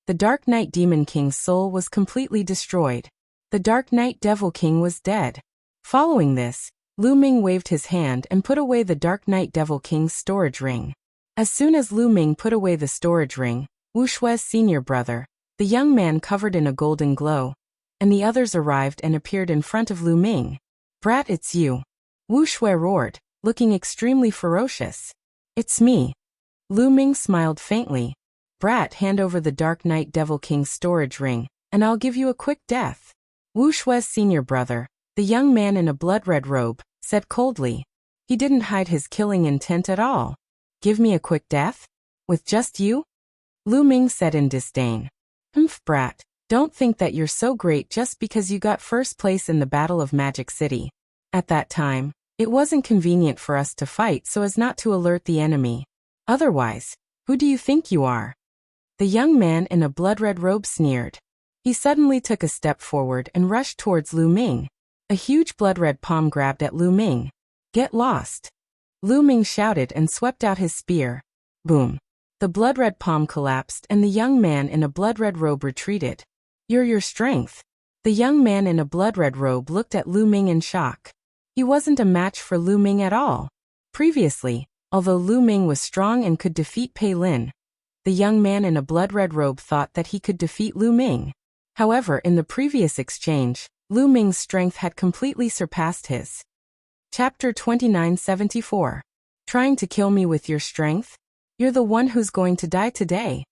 the Dark Knight Demon King's soul was completely destroyed. The Dark Knight Devil King was dead. Following this, Lu Ming waved his hand and put away the Dark Knight Devil King's storage ring. As soon as Lu Ming put away the storage ring, Wu Shui's senior brother, the young man covered in a golden glow, and the others arrived and appeared in front of Lu Ming. Brat, it's you. Wu Shui roared, looking extremely ferocious. It's me. Lu Ming smiled faintly. Brat, hand over the Dark Knight Devil King's storage ring, and I'll give you a quick death. Wu Shui's senior brother, the young man in a blood-red robe, said coldly. He didn't hide his killing intent at all. Give me a quick death? With just you? Lu Ming said in disdain. Brat, don't think that you're so great just because you got first place in the Battle of Magic City. At that time, It wasn't convenient for us to fight so as not to alert the enemy. Otherwise, who do you think you are? The young man in a blood-red robe sneered. He suddenly took a step forward and rushed towards Lu Ming. A huge blood-red palm grabbed at Lu Ming. Get lost! Lu Ming shouted and swept out his spear. Boom! The blood-red palm collapsed and the young man in a blood-red robe retreated. You're your strength. The young man in a blood-red robe looked at Lu Ming in shock. He wasn't a match for Lu Ming at all. Previously, although Lu Ming was strong and could defeat Pei Lin, the young man in a blood-red robe thought that he could defeat Lu Ming. However, in the previous exchange, Lu Ming's strength had completely surpassed his. Chapter 2974. Trying to kill me with your strength? You're the one who's going to die today.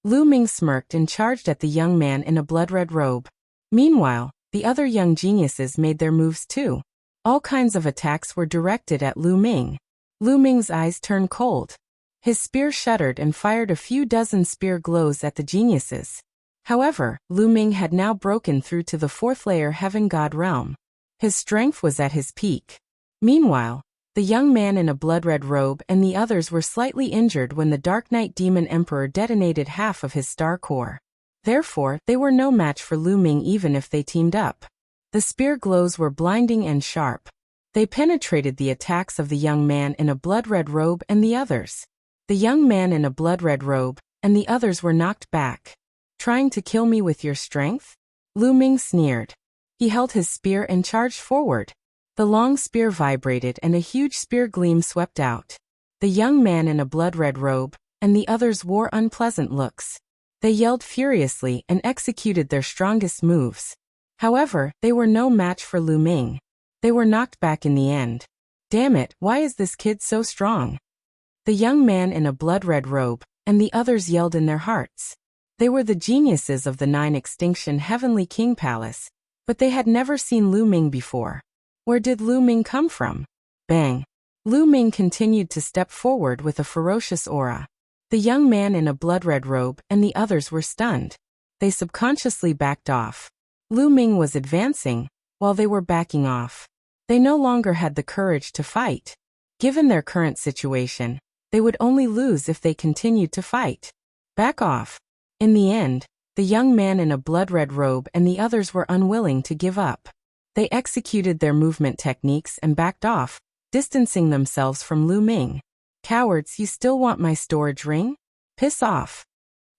Lu Ming smirked and charged at the young man in a blood-red robe. Meanwhile, the other young geniuses made their moves too. All kinds of attacks were directed at Lu Ming. Lu Ming's eyes turned cold. His spear shuddered and fired a few dozen spear glows at the geniuses. However, Lu Ming had now broken through to the fourth layer Heaven God realm. His strength was at his peak. Meanwhile, the young man in a blood-red robe and the others were slightly injured when the Dark Knight Demon Emperor detonated half of his star core. Therefore, they were no match for Lu Ming even if they teamed up. The spear glows were blinding and sharp. They penetrated the attacks of the young man in a blood-red robe and the others. The young man in a blood-red robe and the others were knocked back. Trying to kill me with your strength? Lu Ming sneered. He held his spear and charged forward. The long spear vibrated and a huge spear gleam swept out. The young man in a blood-red robe and the others wore unpleasant looks. They yelled furiously and executed their strongest moves. However, they were no match for Lu Ming. They were knocked back in the end. Damn it, why is this kid so strong? The young man in a blood-red robe and the others yelled in their hearts. They were the geniuses of the 9 Extinction Heavenly King Palace, but they had never seen Lu Ming before. Where did Lu Ming come from? Bang! Lu Ming continued to step forward with a ferocious aura. The young man in a blood-red robe and the others were stunned. They subconsciously backed off. Lu Ming was advancing, while they were backing off. They no longer had the courage to fight. Given their current situation, they would only lose if they continued to fight. Back off. In the end, the young man in a blood-red robe and the others were unwilling to give up. They executed their movement techniques and backed off, distancing themselves from Lu Ming. Cowards, you still want my storage ring? Piss off.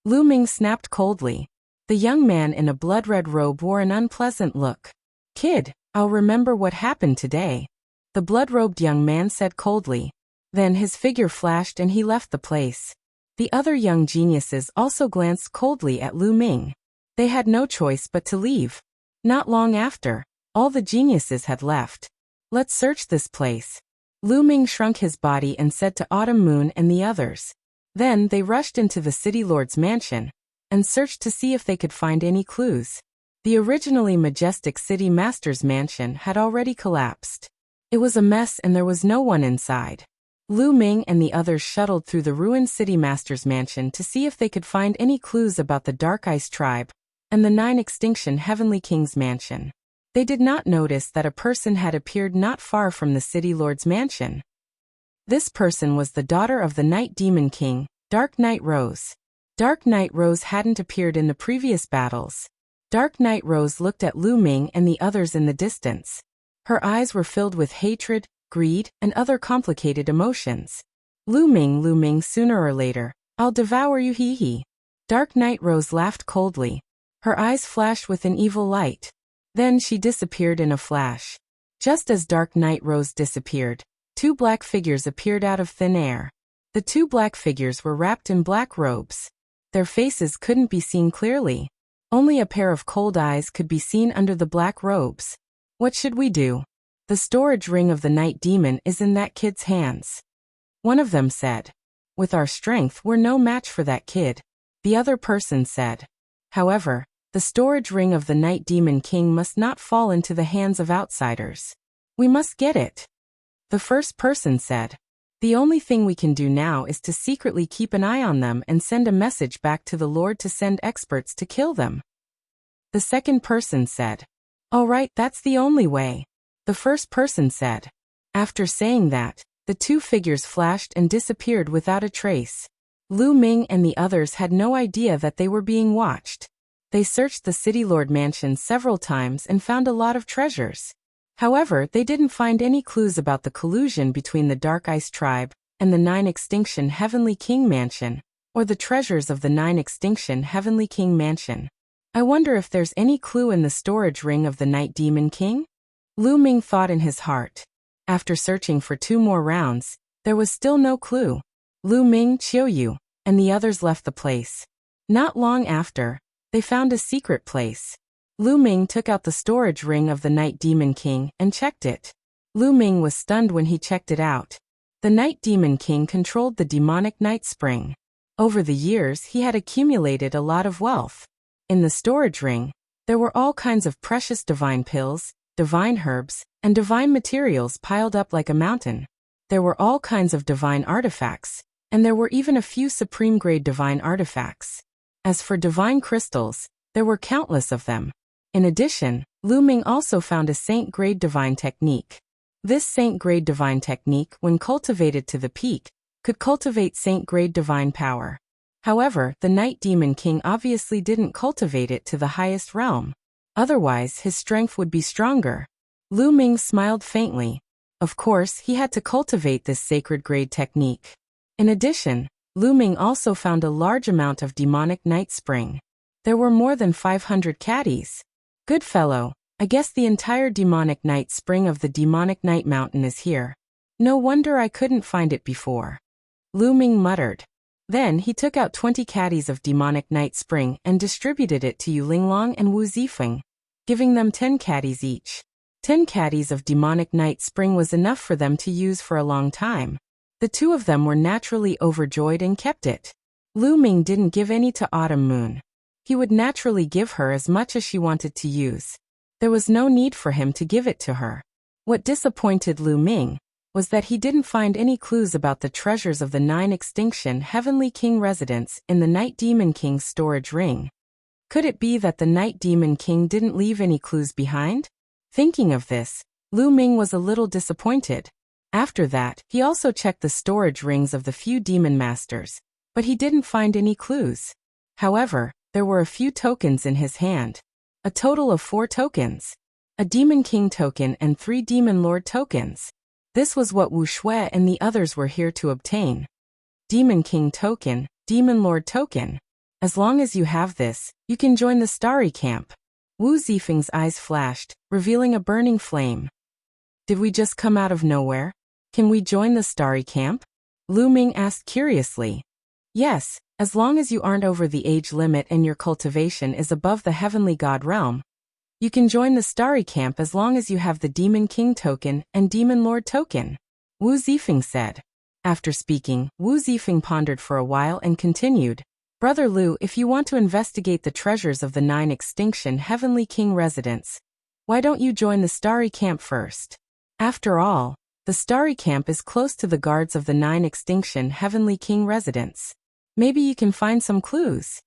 Lu Ming snapped coldly. The young man in a blood-red robe wore an unpleasant look. Kid, I'll remember what happened today. The blood-robed young man said coldly. Then his figure flashed and he left the place. The other young geniuses also glanced coldly at Lu Ming. They had no choice but to leave. Not long after, all the geniuses had left. Let's search this place. Lu Ming shrunk his body and said to Autumn Moon and the others. Then they rushed into the city lord's mansion and searched to see if they could find any clues. The originally majestic city master's mansion had already collapsed. It was a mess and there was no one inside. Lu Ming and the others shuttled through the ruined city master's mansion to see if they could find any clues about the Dark Ice tribe and the 9 Extinction Heavenly King's mansion. They did not notice that a person had appeared not far from the city lord's mansion. This person was the daughter of the Night Demon King, Dark Knight Rose. Dark Knight Rose hadn't appeared in the previous battles. Dark Knight Rose looked at Lu Ming and the others in the distance. Her eyes were filled with hatred, greed, and other complicated emotions. Lu Ming, sooner or later, I'll devour you, hee hee. Dark Knight Rose laughed coldly. Her eyes flashed with an evil light. Then she disappeared in a flash. Just as Dark Knight Rose disappeared, 2 black figures appeared out of thin air. The 2 black figures were wrapped in black robes. Their faces couldn't be seen clearly. Only a pair of cold eyes could be seen under the black robes. What should we do? The storage ring of the Night Demon is in that kid's hands. One of them said. With our strength, we're no match for that kid. The other person said. However, the storage ring of the Night Demon King must not fall into the hands of outsiders. We must get it. The first person said. The only thing we can do now is to secretly keep an eye on them and send a message back to the Lord to send experts to kill them. The second person said. All right, that's the only way. The first person said. After saying that, the two figures flashed and disappeared without a trace. Lu Ming and the others had no idea that they were being watched. They searched the City Lord mansion several times and found a lot of treasures. However, they didn't find any clues about the collusion between the Dark Ice Tribe and the Nine Extinction Heavenly King Mansion, or the treasures of the Nine Extinction Heavenly King Mansion. I wonder if there's any clue in the storage ring of the Night Demon King? Lu Ming thought in his heart. After searching for 2 more rounds, there was still no clue. Lu Ming, Qiuyu, and the others left the place. Not long after, they found a secret place. Lu Ming took out the storage ring of the Night Demon King and checked it. Lu Ming was stunned when he checked it out. The Night Demon King controlled the demonic night spring. Over the years, he had accumulated a lot of wealth. In the storage ring, there were all kinds of precious divine pills, divine herbs, and divine materials piled up like a mountain. There were all kinds of divine artifacts, and there were even a few supreme-grade divine artifacts. As for divine crystals, there were countless of them. In addition, Lu Ming also found a saint-grade divine technique. This saint-grade divine technique, when cultivated to the peak, could cultivate saint-grade divine power. However, the Night Demon King obviously didn't cultivate it to the highest realm. Otherwise, his strength would be stronger. Lu Ming smiled faintly. Of course, he had to cultivate this sacred grade technique. In addition, Lu Ming also found a large amount of demonic night spring. There were more than 500 caddies. Good fellow, I guess the entire demonic night spring of the demonic night mountain is here. No wonder I couldn't find it before. Lu Ming muttered. Then he took out 20 caddies of demonic night spring and distributed it to Yu Linglong and Wu Zifeng, giving them 10 caddies each. 10 caddies of demonic night spring was enough for them to use for a long time. The two of them were naturally overjoyed and kept it. Lu Ming didn't give any to Autumn Moon. He would naturally give her as much as she wanted to use. There was no need for him to give it to her. What disappointed Lu Ming was that he didn't find any clues about the treasures of the Nine Extinction Heavenly King residence in the Night Demon King's storage ring. Could it be that the Night Demon King didn't leave any clues behind? Thinking of this, Lu Ming was a little disappointed. After that, he also checked the storage rings of the few demon masters, but he didn't find any clues. However, there were a few tokens in his hand. A total of 4 tokens. A Demon King token and 3 Demon Lord tokens. This was what Wu Shui and the others were here to obtain. Demon King token, Demon Lord token. As long as you have this, you can join the Starry Camp. Wu Zifeng's eyes flashed, revealing a burning flame. Did we just come out of nowhere? Can we join the Starry Camp? Lu Ming asked curiously. Yes, as long as you aren't over the age limit and your cultivation is above the Heavenly God realm. You can join the Starry Camp as long as you have the Demon King token and Demon Lord token, Wu Zifeng said. After speaking, Wu Zifeng pondered for a while and continued. Brother Lu, if you want to investigate the treasures of the Nine Extinction Heavenly King residence, why don't you join the Starry Camp first? After all, the Starry Camp is close to the guards of the Nine Extinction Heavenly King residence. Maybe you can find some clues.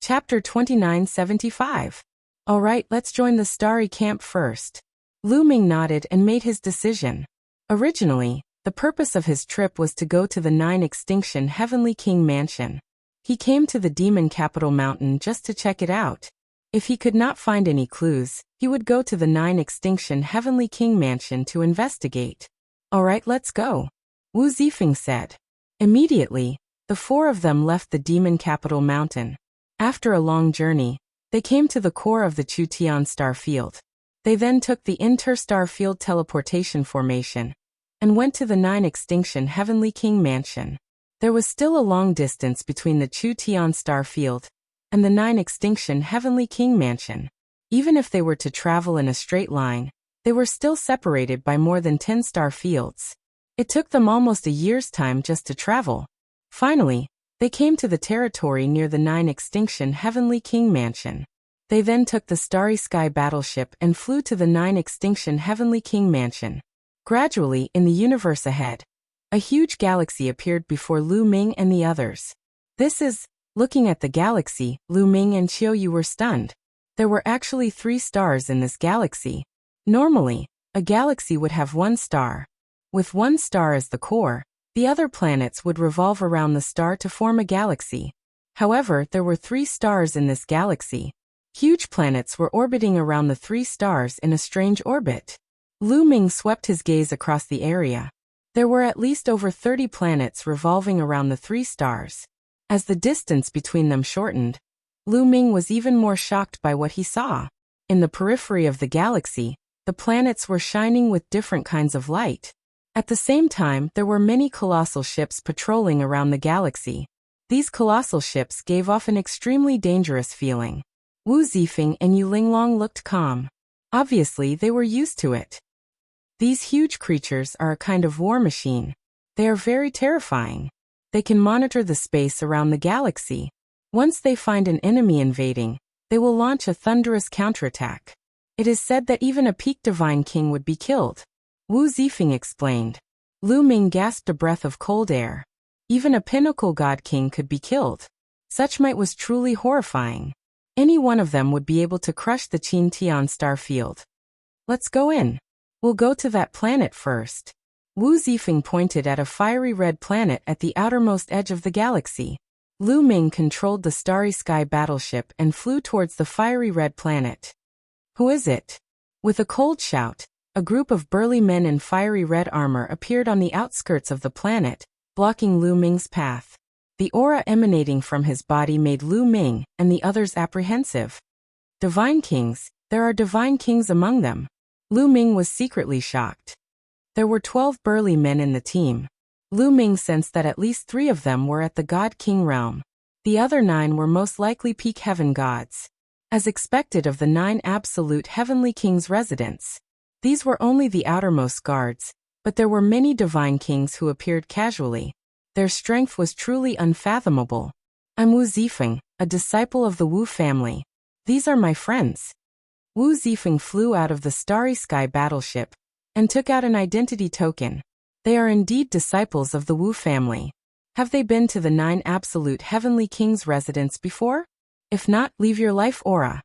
Chapter 2975. Alright, let's join the Starry Camp first. Lu Ming nodded and made his decision. Originally, the purpose of his trip was to go to the Nine Extinction Heavenly King Mansion. He came to the Demon Capital Mountain just to check it out. If he could not find any clues, he would go to the Nine Extinction Heavenly King Mansion to investigate. Alright, let's go, Wu Zifeng said. Immediately, the 4 of them left the Demon Capital Mountain. After a long journey, they came to the core of the Chutian star field. They then took the Interstar Field teleportation formation and went to the Nine Extinction Heavenly King Mansion. There was still a long distance between the Chutian star field and the Nine Extinction Heavenly King Mansion. Even if they were to travel in a straight line, they were still separated by more than 10 star fields. It took them almost a year's time just to travel. Finally, they came to the territory near the Nine Extinction Heavenly King Mansion. They then took the Starry Sky battleship and flew to the Nine Extinction Heavenly King Mansion. Gradually, in the universe ahead, a huge galaxy appeared before Lu Ming and the others. Looking at the galaxy, Lu Ming and Qiuyu were stunned. There were actually 3 stars in this galaxy. Normally, a galaxy would have 1 star. With one star as the core, the other planets would revolve around the star to form a galaxy. However, there were 3 stars in this galaxy. Huge planets were orbiting around the 3 stars in a strange orbit. Lu Ming swept his gaze across the area. There were at least over 30 planets revolving around the 3 stars. As the distance between them shortened, Lu Ming was even more shocked by what he saw. In the periphery of the galaxy, the planets were shining with different kinds of light. At the same time, there were many colossal ships patrolling around the galaxy. These colossal ships gave off an extremely dangerous feeling. Wu Zifeng and Yu Linglong looked calm. Obviously, they were used to it. These huge creatures are a kind of war machine. They are very terrifying. They can monitor the space around the galaxy. Once they find an enemy invading, they will launch a thunderous counterattack. It is said that even a peak divine king would be killed. Wu Zifeng explained. Lu Ming gasped a breath of cold air. Even a pinnacle god king could be killed. Such might was truly horrifying. Any one of them would be able to crush the Qin Tian star field. Let's go in. We'll go to that planet first. Wu Zifeng pointed at a fiery red planet at the outermost edge of the galaxy. Lu Ming controlled the Starry Sky battleship and flew towards the fiery red planet. Who is it? With a cold shout, a group of burly men in fiery red armor appeared on the outskirts of the planet, blocking Lu Ming's path. The aura emanating from his body made Lu Ming and the others apprehensive. Divine kings, there are divine kings among them. Lu Ming was secretly shocked. There were 12 burly men in the team. Lu Ming sensed that at least 3 of them were at the God King realm. The other 9 were most likely peak heaven gods. As expected of the 9 absolute heavenly kings' residents. These were only the outermost guards, but there were many divine kings who appeared casually. Their strength was truly unfathomable. I'm Wu Zifeng, a disciple of the Wu family. These are my friends. Wu Zifeng flew out of the Starry Sky battleship and took out an identity token. They are indeed disciples of the Wu family. Have they been to the 9 absolute heavenly kings' residence before? If not, leave your life aura.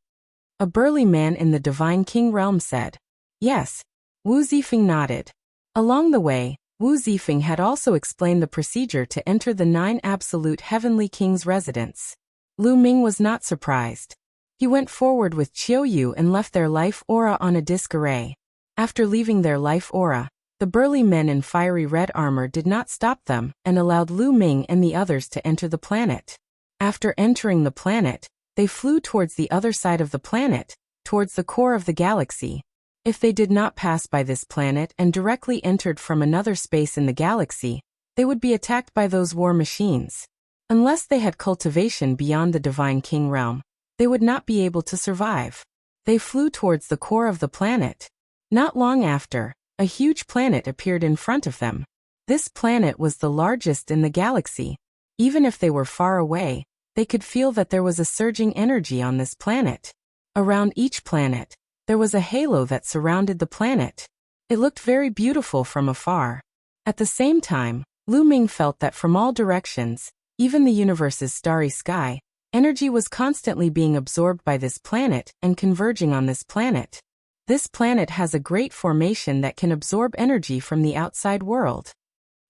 A burly man in the divine king realm said. Yes. Wu Zifeng nodded. Along the way, Wu Zifeng had also explained the procedure to enter the 9 absolute heavenly kings' residence. Lu Ming was not surprised. He went forward with Qiu Yu and left their life aura on a disc array. After leaving their life aura, the burly men in fiery red armor did not stop them and allowed Lu Ming and the others to enter the planet. After entering the planet, they flew towards the other side of the planet, towards the core of the galaxy. If they did not pass by this planet and directly entered from another space in the galaxy, they would be attacked by those war machines. Unless they had cultivation beyond the divine king realm, they would not be able to survive. They flew towards the core of the planet. Not long after, a huge planet appeared in front of them. This planet was the largest in the galaxy. Even if they were far away, they could feel that there was a surging energy on this planet. Around each planet, there was a halo that surrounded the planet. It looked very beautiful from afar. At the same time, Lu Ming felt that from all directions, even the universe's starry sky, energy was constantly being absorbed by this planet and converging on this planet. This planet has a great formation that can absorb energy from the outside world.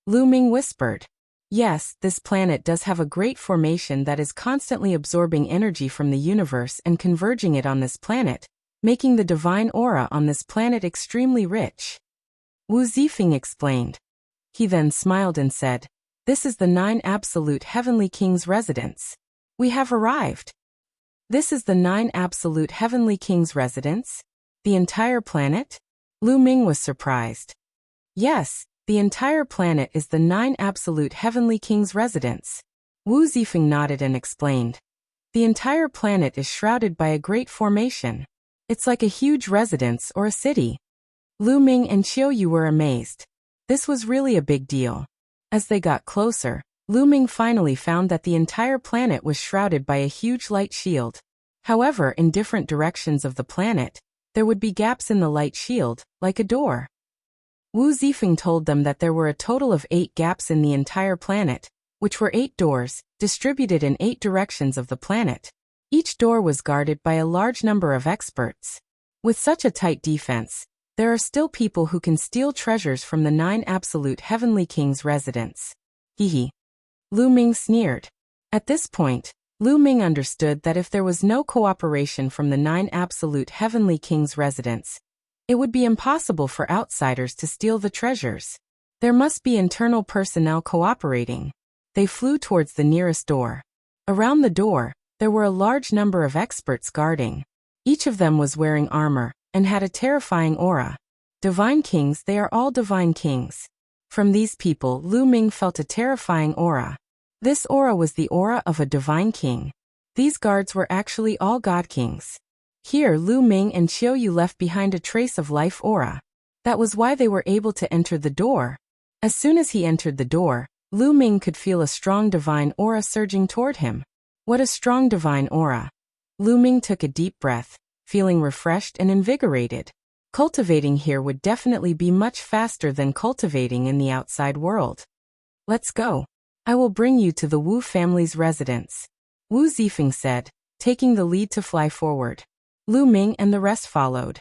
Lu Ming whispered. Yes, this planet does have a great formation that is constantly absorbing energy from the universe and converging it on this planet, making the divine aura on this planet extremely rich. Wu Zifeng explained. He then smiled and said, This is the 9 absolute heavenly kings' residence. We have arrived. This is the 9 absolute heavenly kings' residence? The entire planet? Lu Ming was surprised. Yes, the entire planet is the 9 absolute heavenly kings' residence. Wu Zifeng nodded and explained. The entire planet is shrouded by a great formation. It's like a huge residence or a city. Lu Ming and Qiu Yu were amazed. This was really a big deal. As they got closer, Lu Ming finally found that the entire planet was shrouded by a huge light shield. However, in different directions of the planet, there would be gaps in the light shield, like a door. Wu Zifeng told them that there were a total of 8 gaps in the entire planet, which were 8 doors, distributed in 8 directions of the planet. Each door was guarded by a large number of experts. With such a tight defense, there are still people who can steal treasures from the 9 absolute heavenly kings' residence. Hee. Lu Ming sneered. At this point, Lu Ming understood that if there was no cooperation from the 9 absolute heavenly kings' residence, it would be impossible for outsiders to steal the treasures. There must be internal personnel cooperating. They flew towards the nearest door. Around the door, there were a large number of experts guarding. Each of them was wearing armor and had a terrifying aura. Divine kings, they are all divine kings. From these people, Lu Ming felt a terrifying aura. This aura was the aura of a divine king. These guards were actually all god kings. Here Lu Ming and Qiu Yu left behind a trace of life aura. That was why they were able to enter the door. As soon as he entered the door, Lu Ming could feel a strong divine aura surging toward him. What a strong divine aura. Lu Ming took a deep breath, feeling refreshed and invigorated. Cultivating here would definitely be much faster than cultivating in the outside world. Let's go. I will bring you to the Wu family's residence, Wu Zifeng said, taking the lead to fly forward. Lu Ming and the rest followed.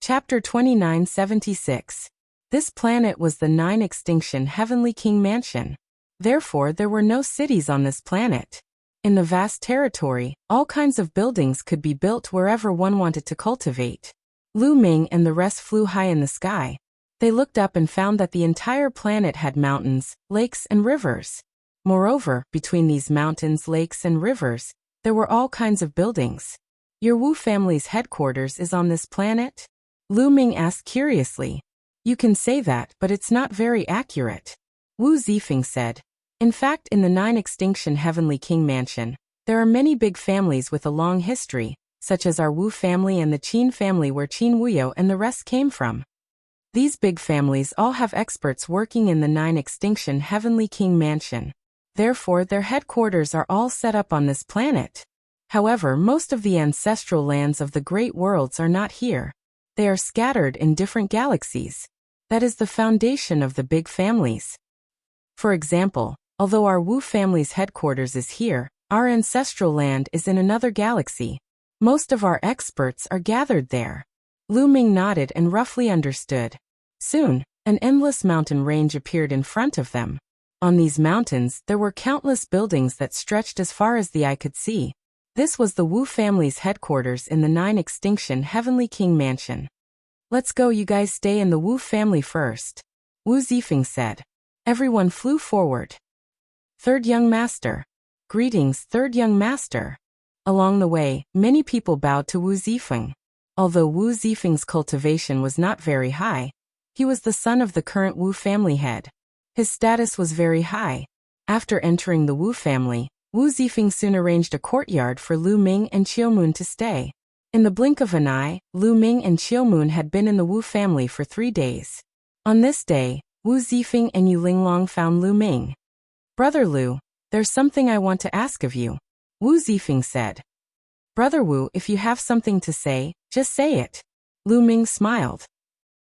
Chapter 2976. This planet was the 9 extinction heavenly king mansion. Therefore, there were no cities on this planet. In the vast territory, all kinds of buildings could be built wherever one wanted to cultivate. Lu Ming and the rest flew high in the sky. They looked up and found that the entire planet had mountains, lakes, and rivers. Moreover, between these mountains, lakes, and rivers, there were all kinds of buildings. Your Wu family's headquarters is on this planet? Lu Ming asked curiously. You can say that, but it's not very accurate, Wu Zifeng said. In fact, in the 9 extinction heavenly king mansion, there are many big families with a long history, such as our Wu family and the Qin family where Qin Wuyo and the rest came from. These big families all have experts working in the 9 extinction heavenly king mansion. Therefore, their headquarters are all set up on this planet. However, most of the ancestral lands of the great worlds are not here. They are scattered in different galaxies. That is the foundation of the big families. For example, although our Wu family's headquarters is here, our ancestral land is in another galaxy. Most of our experts are gathered there. Lu Ming nodded and roughly understood. Soon, an endless mountain range appeared in front of them. On these mountains, there were countless buildings that stretched as far as the eye could see. This was the Wu family's headquarters in the 9 extinction heavenly king mansion. Let's go, you guys stay in the Wu family first, Wu Zifeng said. Everyone flew forward. Third young master. Greetings, third young master. Along the way, many people bowed to Wu Zifeng. Although Wu Zifeng's cultivation was not very high, he was the son of the current Wu family head. His status was very high. After entering the Wu family, Wu Zifeng soon arranged a courtyard for Lu Ming and Qiumun to stay. In the blink of an eye, Lu Ming and Qiumun had been in the Wu family for 3 days. On this day, Wu Zifeng and Yu Linglong found Lu Ming. Brother Lu, there's something I want to ask of you, Wu Zifeng said. Brother Wu, if you have something to say, just say it. Lu Ming smiled.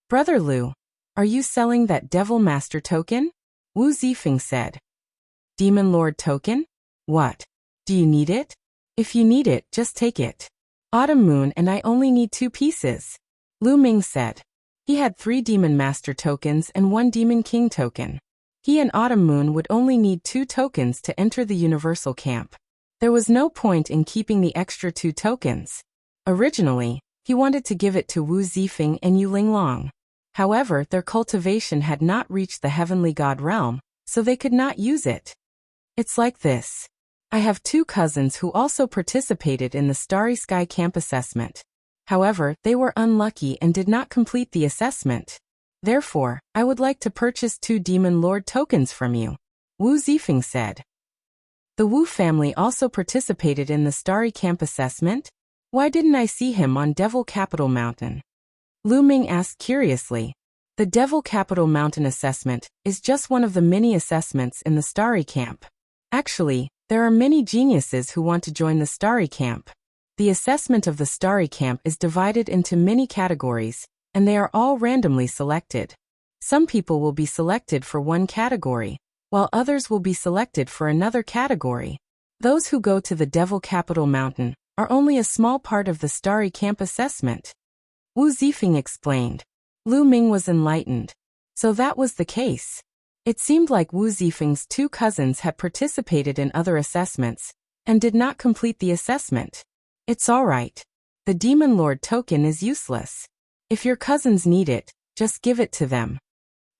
Brother Lu, are you selling that Devil Master token? Wu Zifeng said. Demon Lord token? What? Do you need it? If you need it, just take it. Autumn Moon and I only need 2 pieces, Lu Ming said. He had 3 Demon Master tokens and 1 Demon King token. He and Autumn Moon would only need 2 tokens to enter the Universal Camp. There was no point in keeping the extra 2 tokens. Originally, he wanted to give it to Wu Zifeng and Yu Linglong. However, their cultivation had not reached the heavenly god realm, so they could not use it. It's like this. I have 2 cousins who also participated in the Starry Sky Camp assessment. However, they were unlucky and did not complete the assessment. Therefore, I would like to purchase 2 Demon Lord tokens from you, Wu Zifeng said. The Wu family also participated in the Starry Camp assessment? Why didn't I see him on Devil Capital Mountain? Lu Ming asked curiously. The Devil Capital Mountain assessment is just one of the many assessments in the Starry Camp. Actually, there are many geniuses who want to join the Starry Camp. The assessment of the Starry Camp is divided into many categories, and they are all randomly selected. Some people will be selected for one category, while others will be selected for another category. Those who go to the Devil Capital Mountain are only a small part of the Starry Camp assessment, Wu Zifeng explained. Lu Ming was enlightened. So that was the case. It seemed like Wu Zifeng's two cousins had participated in other assessments and did not complete the assessment. It's all right. The Demon Lord token is useless. If your cousins need it, just give it to them.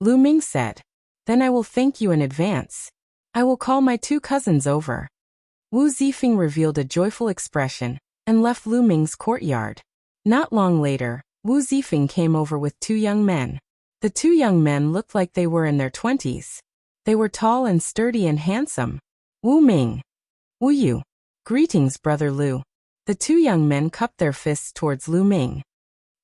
Lu Ming said. Then I will thank you in advance. I will call my two cousins over. Wu Zifeng revealed a joyful expression and left Lu Ming's courtyard. Not long later, Wu Zifeng came over with two young men. The two young men looked like they were in their 20s. They were tall and sturdy and handsome. Wu Ming. Wu Yu. Greetings, Brother Lu. The two young men cupped their fists towards Lu Ming.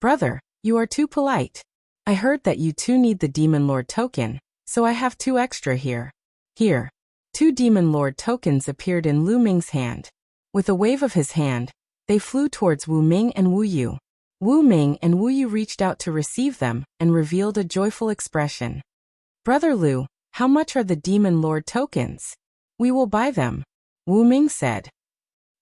Brother, you are too polite. I heard that you too need the Demon Lord token, so I have 2 extra here. Here. 2 Demon Lord tokens appeared in Lu Ming's hand. With a wave of his hand, they flew towards Wu Ming and Wu Yu. Wu Ming and Wu Yu reached out to receive them and revealed a joyful expression. Brother Lu, how much are the Demon Lord tokens? We will buy them. Wu Ming said.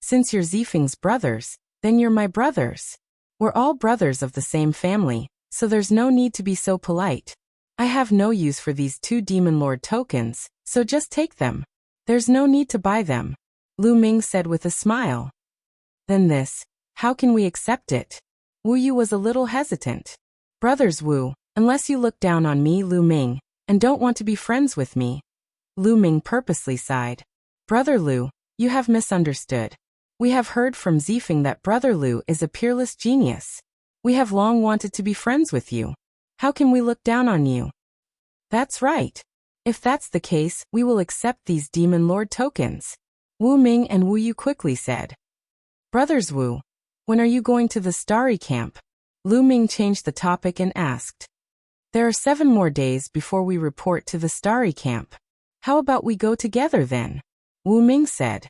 Since you're Zifeng's brothers, then you're my brothers. We're all brothers of the same family, so there's no need to be so polite. I have no use for these 2 Demon Lord tokens, so just take them. There's no need to buy them. Lu Ming said with a smile. Then this, how can we accept it? Wu Yu was a little hesitant. Brothers Wu, unless you look down on me, Lu Ming, and don't want to be friends with me. Lu Ming purposely sighed. Brother Lu, you have misunderstood. We have heard from Zifeng that Brother Lu is a peerless genius. We have long wanted to be friends with you. How can we look down on you? That's right. If that's the case, we will accept these Demon Lord tokens. Wu Ming and Wu Yu quickly said. Brothers Wu, when are you going to the Starry Camp? Lu Ming changed the topic and asked. There are 7 more days before we report to the Starry Camp. How about we go together then? Wu Ming said.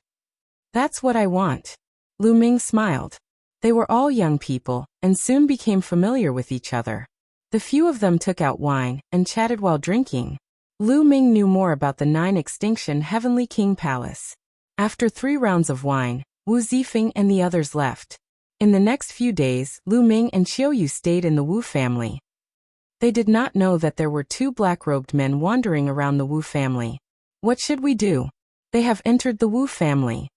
That's what I want. Lu Ming smiled. They were all young people and soon became familiar with each other. The few of them took out wine and chatted while drinking. Lu Ming knew more about the 9 Extinction Heavenly King Palace. After 3 rounds of wine, Wu Zifeng and the others left. In the next few days, Lu Ming and Qiu Yu stayed in the Wu family. They did not know that there were 2 black-robed men wandering around the Wu family. What should we do? They have entered the Wu family.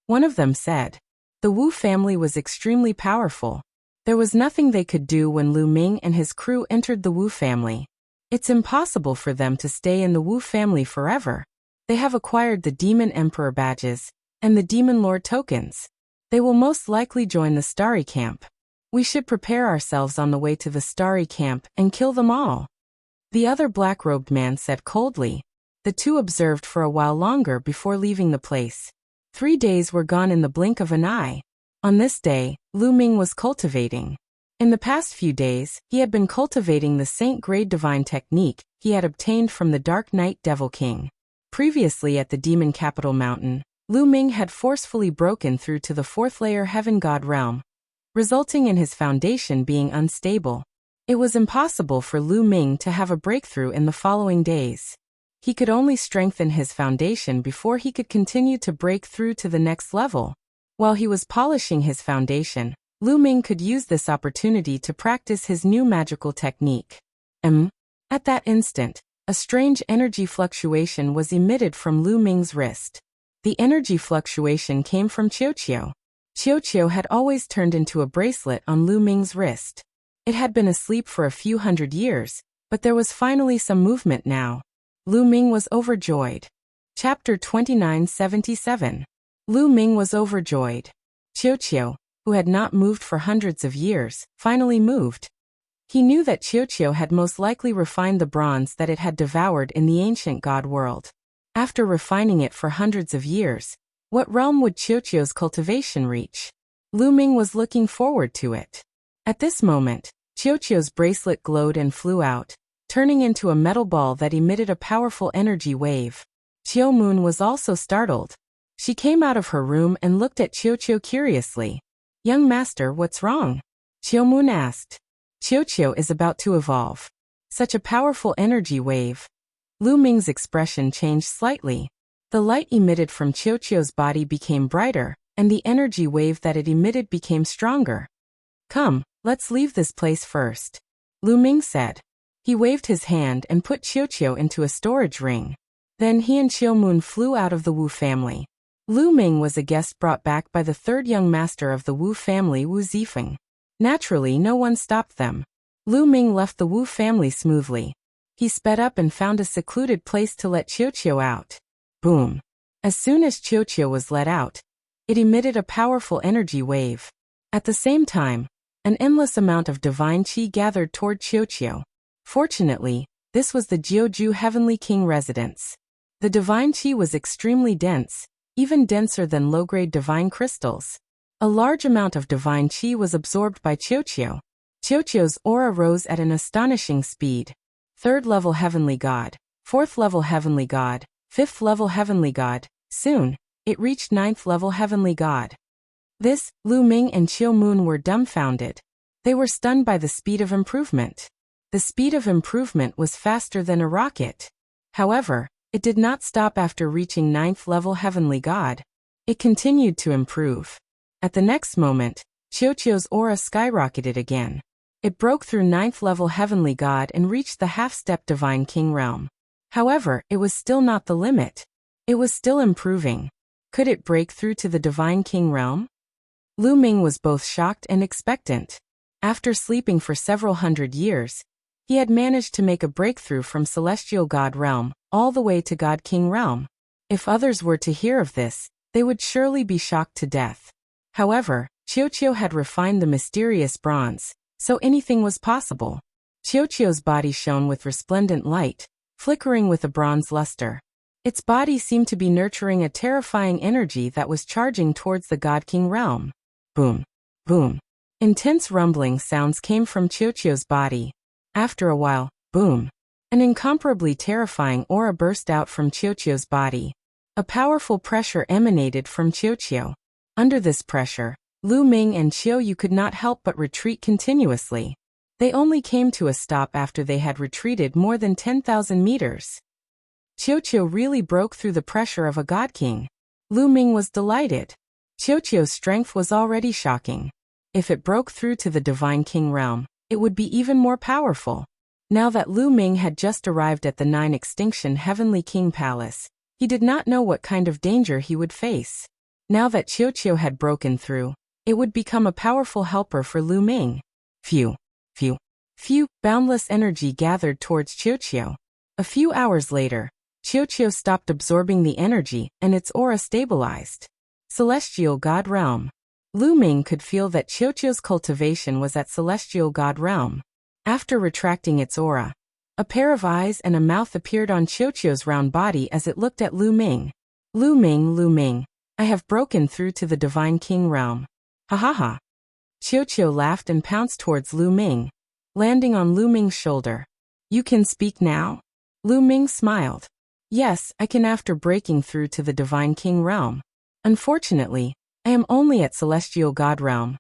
One of them said. The Wu family was extremely powerful. There was nothing they could do when Lu Ming and his crew entered the Wu family. It's impossible for them to stay in the Wu family forever. They have acquired the Demon Emperor badges and the Demon Lord tokens. They will most likely join the Starry Camp. We should prepare ourselves on the way to the Starry Camp and kill them all. The other black-robed man said coldly. The 2 observed for a while longer before leaving the place. 3 days were gone in the blink of an eye. On this day, Lu Ming was cultivating. In the past few days, he had been cultivating the Saint-Grade Divine technique he had obtained from the Dark Knight Devil King. Previously at the Demon Capital Mountain, Lu Ming had forcefully broken through to the 4th layer Heaven God realm, resulting in his foundation being unstable. It was impossible for Lu Ming to have a breakthrough in the following days. He could only strengthen his foundation before he could continue to break through to the next level. While he was polishing his foundation, Lu Ming could use this opportunity to practice his new magical technique. At that instant, a strange energy fluctuation was emitted from Lu Ming's wrist. The energy fluctuation came from Qiu. Qiu had always turned into a bracelet on Lu Ming's wrist. It had been asleep for a few hundred years, but there was finally some movement now. Lu Ming was overjoyed. Chapter 2977. Lu Ming was overjoyed. Qiu, who had not moved for hundreds of years, finally moved. He knew that Qiu had most likely refined the bronze that it had devoured in the ancient god world. After refining it for hundreds of years, what realm would Qiu's cultivation reach? Lu Ming was looking forward to it. At this moment, Qiu's bracelet glowed and flew out, turning into a metal ball that emitted a powerful energy wave. Qiu Moon was also startled. She came out of her room and looked at Qiu curiously. Young master, what's wrong? Qiu Moon asked. Qiu is about to evolve. Such a powerful energy wave. Lu Ming's expression changed slightly. The light emitted from Qiu's body became brighter, and the energy wave that it emitted became stronger. Come, let's leave this place first. Lu Ming said. He waved his hand and put Qiu into a storage ring. Then he and Qiu Mun flew out of the Wu family. Lu Ming was a guest brought back by the third young master of the Wu family, Wu Zifeng. Naturally, no one stopped them. Lu Ming left the Wu family smoothly. He sped up and found a secluded place to let Qiu out. Boom. As soon as Qiu was let out, it emitted a powerful energy wave. At the same time, an endless amount of divine qi gathered toward Qiu. Fortunately, this was the Jiuju Heavenly King residence. The divine qi was extremely dense, even denser than low-grade divine crystals. A large amount of divine qi was absorbed by Qiu. Qiu's aura rose at an astonishing speed. 3rd level Heavenly God, 4th level Heavenly God, 5th level Heavenly God. Soon, it reached 9th level Heavenly God. This, Lu Ming and Qiu Mun were dumbfounded. They were stunned by the speed of improvement. The speed of improvement was faster than a rocket. However, it did not stop after reaching 9th level Heavenly God. It continued to improve. At the next moment, Qiu's aura skyrocketed again. It broke through 9th level Heavenly God and reached the half-step Divine King realm. However, it was still not the limit. It was still improving. Could it break through to the Divine King realm? Lu Ming was both shocked and expectant. After sleeping for several hundred years, he had managed to make a breakthrough from Celestial God realm all the way to God King realm. If others were to hear of this, they would surely be shocked to death. However, Qiu had refined the mysterious bronze, so anything was possible. Qiu's body shone with resplendent light, flickering with a bronze luster. Its body seemed to be nurturing a terrifying energy that was charging towards the God King realm. Boom. Boom. Intense rumbling sounds came from Qiu's body. After a while, boom. An incomparably terrifying aura burst out from Qiu's body. A powerful pressure emanated from Qiu. Under this pressure, Lu Ming and Qiu could not help but retreat continuously. They only came to a stop after they had retreated more than 10,000 meters. Qiu really broke through the pressure of a God King. Lu Ming was delighted. Qiu's strength was already shocking. If it broke through to the Divine King realm, it would be even more powerful. Now that Lu Ming had just arrived at the 9 Extinction Heavenly King Palace, he did not know what kind of danger he would face. Now that Qiu had broken through, it would become a powerful helper for Lu Ming. Phew. Boundless energy gathered towards Qiu. A few hours later, Qiu stopped absorbing the energy and its aura stabilized. Celestial God Realm. Lu Ming could feel that Qiu's cultivation was at Celestial God Realm. After retracting its aura, a pair of eyes and a mouth appeared on Qiu's round body as it looked at Lu Ming. Lu Ming, I have broken through to the Divine King realm. Ha ha ha. Qiu laughed and pounced towards Lu Ming, landing on Lu Ming's shoulder. You can speak now? Lu Ming smiled. Yes, I can after breaking through to the Divine King realm. Unfortunately, I am only at Celestial God realm.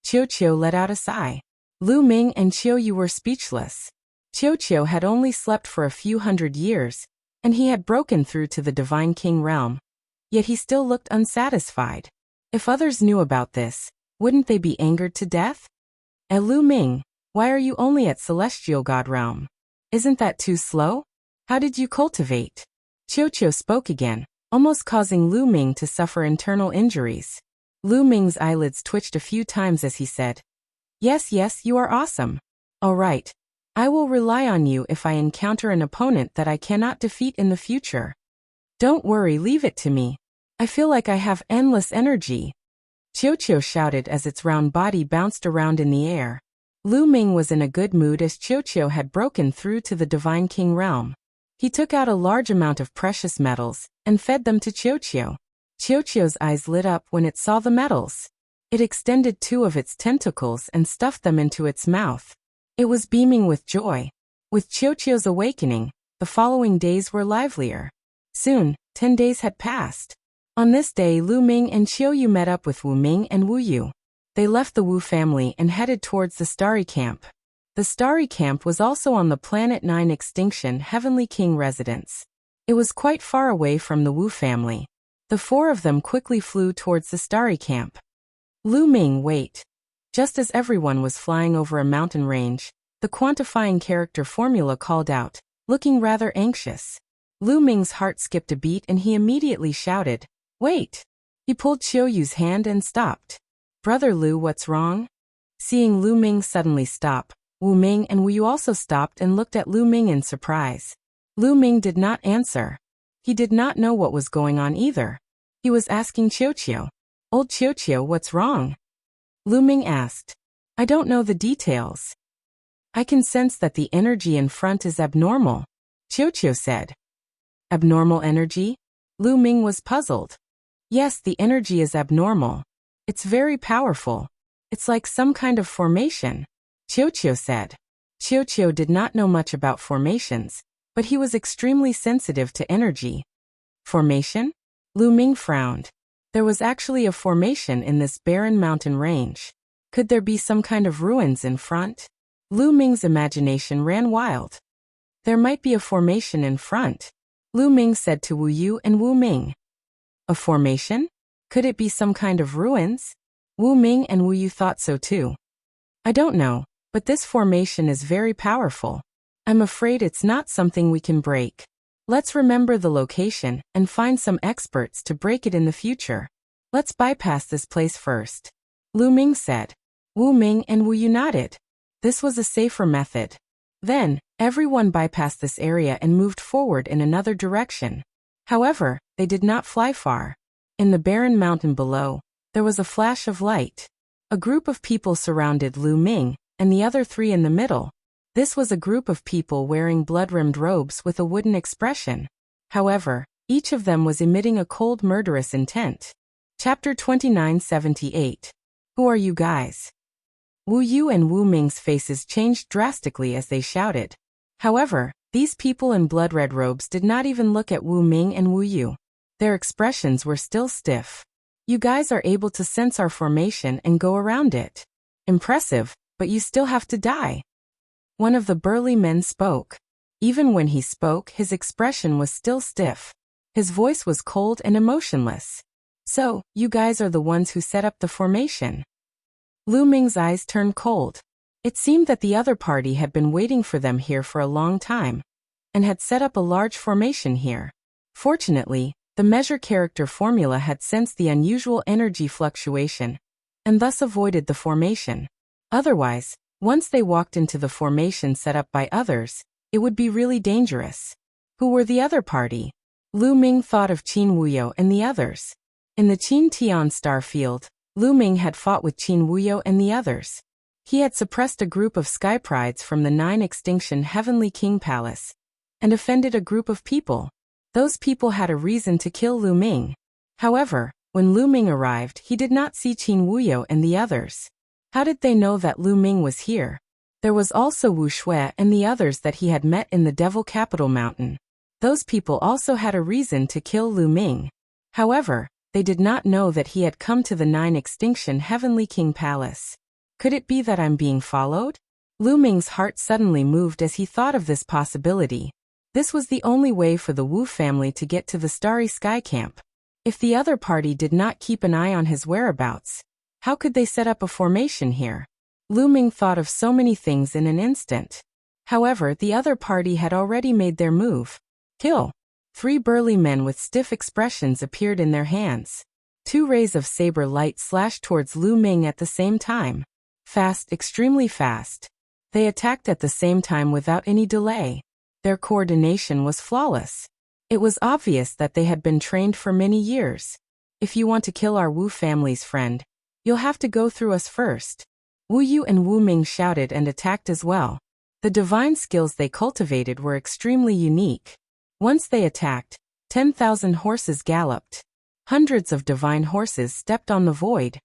Qiu let out a sigh. Lu Ming and Qiu were speechless. Qiu had only slept for a few hundred years, and he had broken through to the Divine King realm. Yet he still looked unsatisfied. If others knew about this, wouldn't they be angered to death? Lu Ming, why are you only at Celestial God realm? Isn't that too slow? How did you cultivate? Qiu spoke again, almost causing Lu Ming to suffer internal injuries. Lu Ming's eyelids twitched a few times as he said, Yes, you are awesome. All right. I will rely on you if I encounter an opponent that I cannot defeat in the future. Don't worry, leave it to me. I feel like I have endless energy. Qiu shouted as its round body bounced around in the air. Lu Ming was in a good mood as Qiu had broken through to the Divine King realm. He took out a large amount of precious metals and fed them to Qiu. Qiu's eyes lit up when it saw the metals. It extended 2 of its tentacles and stuffed them into its mouth. It was beaming with joy. With Qiu's awakening, the following days were livelier. Soon, 10 days had passed. On this day, Lu Ming and Qiu met up with Wu Ming and Wu Yu. They left the Wu family and headed towards the Starry Camp. The Starry Camp was also on the Planet 9 Extinction Heavenly King residence. It was quite far away from the Wu family. The 4 of them quickly flew towards the Starry Camp. Lu Ming, wait. Just as everyone was flying over a mountain range, The quantifying character formula called out, looking rather anxious. Lu Ming's heart skipped a beat and he immediately shouted, "Wait!" He pulled Qiuyu's hand and stopped. "Brother Lu, what's wrong?" Seeing Lu Ming suddenly stop, Wu Ming and Wu Yu also stopped and looked at Lu Ming in surprise. Lu Ming did not answer. He did not know what was going on either. He was asking Qiuqiu, "Old Qiuqiu, what's wrong?" Lu Ming asked, "I don't know the details. I can sense that the energy in front is abnormal," Qiuqiu said. "Abnormal energy?" Lu Ming was puzzled. "Yes, the energy is abnormal. It's very powerful. It's like some kind of formation," Qiuqiu said. Qiuqiu did not know much about formations, but he was extremely sensitive to energy. Formation? Lu Ming frowned. There was actually a formation in this barren mountain range. Could there be some kind of ruins in front? Lu Ming's imagination ran wild. There might be a formation in front, Lu Ming said to Wu Yu and Wu Ming. A formation? Could it be some kind of ruins? Wu Ming and Wu Yu thought so too. "I don't know, but this formation is very powerful. I'm afraid it's not something we can break. Let's remember the location and find some experts to break it in the future. Let's bypass this place first," Lu Ming said. Wu Ming and Wu Yu nodded. This was a safer method. Then, everyone bypassed this area and moved forward in another direction. However, they did not fly far. In the barren mountain below, there was a flash of light. A group of people surrounded Lu Ming, and the other three in the middle. This was a group of people wearing blood-rimmed robes with a wooden expression. However, each of them was emitting a cold murderous intent. Chapter 2978. Who are you guys? Wu Yu and Wu Ming's faces changed drastically as they shouted. However, these people in blood-red robes did not even look at Wu Ming and Wu Yu. Their expressions were still stiff. "You guys are able to sense our formation and go around it. Impressive, but you still have to die." One of the burly men spoke. Even when he spoke, his expression was still stiff. His voice was cold and emotionless. "So, you guys are the ones who set up the formation?" Lu Ming's eyes turned cold. It seemed that the other party had been waiting for them here for a long time, and had set up a large formation here. Fortunately, the measure character formula had sensed the unusual energy fluctuation, and thus avoided the formation. Otherwise, once they walked into the formation set up by others, it would be really dangerous. Who were the other party? Lu Ming thought of Qin Wuyo and the others. In the Qin Tian star field, Lu Ming had fought with Qin Wuyo and the others. He had suppressed a group of sky prides from the 9 Extinction Heavenly King Palace, and offended a group of people. Those people had a reason to kill Lu Ming. However, when Lu Ming arrived, he did not see Qin Wuyo and the others. How did they know that Lu Ming was here? There was also Wu Shui and the others that he had met in the Devil Capital Mountain. Those people also had a reason to kill Lu Ming. However, they did not know that he had come to the 9 Extinction Heavenly King Palace. Could it be that I'm being followed? Lu Ming's heart suddenly moved as he thought of this possibility. This was the only way for the Wu family to get to the Starry Sky Camp. If the other party did not keep an eye on his whereabouts, how could they set up a formation here? Lu Ming thought of so many things in an instant. However, the other party had already made their move. Kill. 3 burly men with stiff expressions appeared in their hands. 2 rays of saber light slashed towards Lu Ming at the same time. Fast, extremely fast. They attacked at the same time without any delay. Their coordination was flawless. It was obvious that they had been trained for many years. If you want to kill our Wu family's friend, you'll have to go through us first. Wu Yu and Wu Ming shouted and attacked as well. The divine skills they cultivated were extremely unique. Once they attacked, 10,000 horses galloped. Hundreds of divine horses stepped on the void,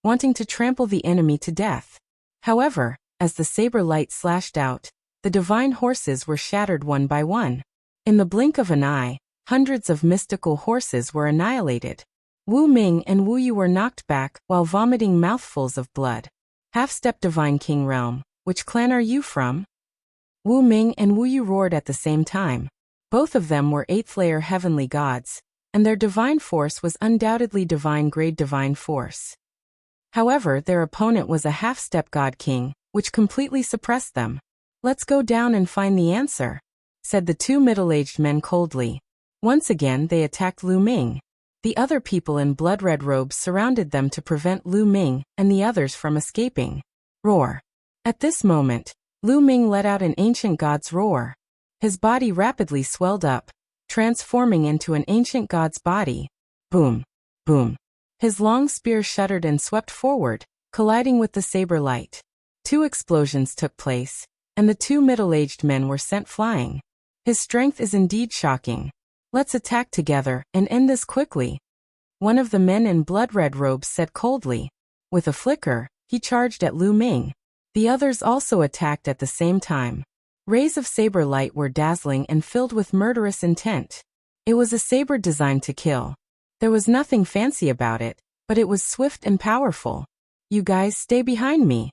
wanting to trample the enemy to death. However, as the saber light slashed out, the divine horses were shattered one by one. In the blink of an eye, hundreds of mystical horses were annihilated. Wu Ming and Wu Yu were knocked back while vomiting mouthfuls of blood. Half-step Divine King Realm, which clan are you from? Wu Ming and Wu Yu roared at the same time. Both of them were 8th-layer heavenly gods, and their divine force was undoubtedly divine-grade divine force. However, their opponent was a half-step god king, which completely suppressed them. Let's go down and find the answer, said the two middle-aged men coldly. Once again they attacked Lu Ming. The other people in blood-red robes surrounded them to prevent Lu Ming and the others from escaping. Roar. At this moment, Lu Ming let out an ancient god's roar. His body rapidly swelled up, transforming into an ancient god's body. Boom. Boom. His long spear shuddered and swept forward, colliding with the saber light. Two explosions took place, and the two middle-aged men were sent flying. His strength is indeed shocking. Let's attack together and end this quickly, one of the men in blood-red robes said coldly. With a flicker, he charged at Lu Ming. The others also attacked at the same time. Rays of saber light were dazzling and filled with murderous intent. It was a saber designed to kill. There was nothing fancy about it, but it was swift and powerful. You guys stay behind me.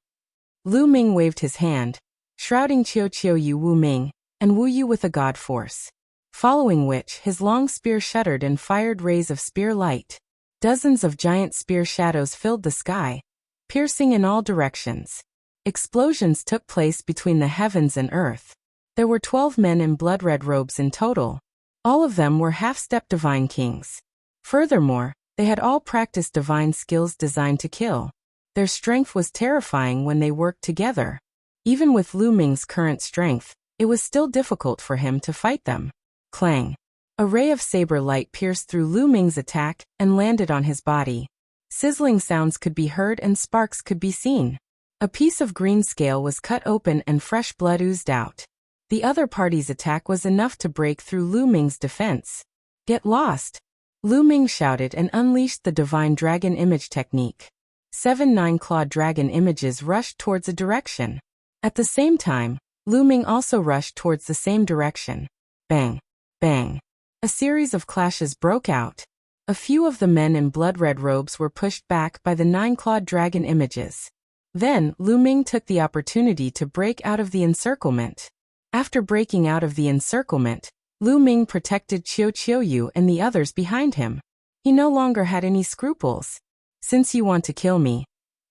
Lu Ming waved his hand, shrouding Qiu Yu Wu Ming and Wu Yu with a god force. Following which, his long spear shuddered and fired rays of spear light. Dozens of giant spear shadows filled the sky, piercing in all directions. Explosions took place between the heavens and earth. There were 12 men in blood-red robes in total. All of them were half-step divine kings. Furthermore, they had all practiced divine skills designed to kill. Their strength was terrifying when they worked together. Even with Lu Ming's current strength, it was still difficult for him to fight them. Clang. A ray of saber light pierced through Lu Ming's attack and landed on his body. Sizzling sounds could be heard and sparks could be seen. A piece of green scale was cut open and fresh blood oozed out. The other party's attack was enough to break through Lu Ming's defense. Get lost! Lu Ming shouted and unleashed the divine dragon image technique. 7 9-clawed dragon images rushed towards a direction. At the same time, Lu Ming also rushed towards the same direction. Bang! Bang! A series of clashes broke out. A few of the men in blood-red robes were pushed back by the 9-clawed dragon images. Then, Lu Ming took the opportunity to break out of the encirclement. After breaking out of the encirclement, Lu Ming protected Qiu Yu and the others behind him. He no longer had any scruples. Since you want to kill me,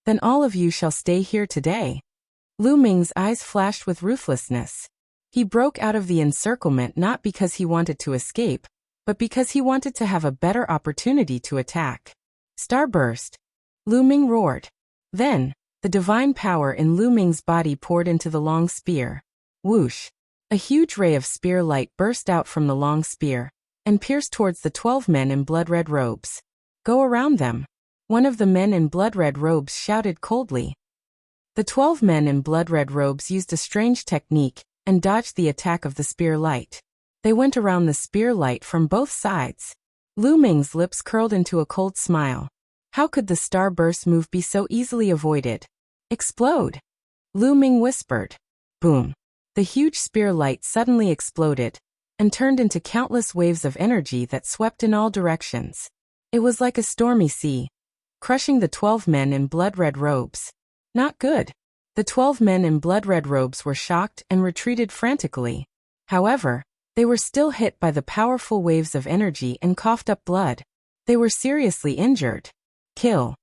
then all of you shall stay here today. Lu Ming's eyes flashed with ruthlessness. He broke out of the encirclement not because he wanted to escape, but because he wanted to have a better opportunity to attack. Starburst! Lu Ming roared. Then, the divine power in Lu Ming's body poured into the long spear. Whoosh! A huge ray of spear light burst out from the long spear and pierced towards the 12 men in blood-red robes. Go around them. One of the men in blood-red robes shouted coldly. The 12 men in blood-red robes used a strange technique and dodged the attack of the spear light. They went around the spear light from both sides. Lu Ming's lips curled into a cold smile. How could the starburst move be so easily avoided? Explode! Lu Ming whispered. Boom! The huge spear light suddenly exploded and turned into countless waves of energy that swept in all directions. It was like a stormy sea, crushing the 12 men in blood-red robes. Not good. The 12 men in blood-red robes were shocked and retreated frantically. However, they were still hit by the powerful waves of energy and coughed up blood. They were seriously injured. Kill.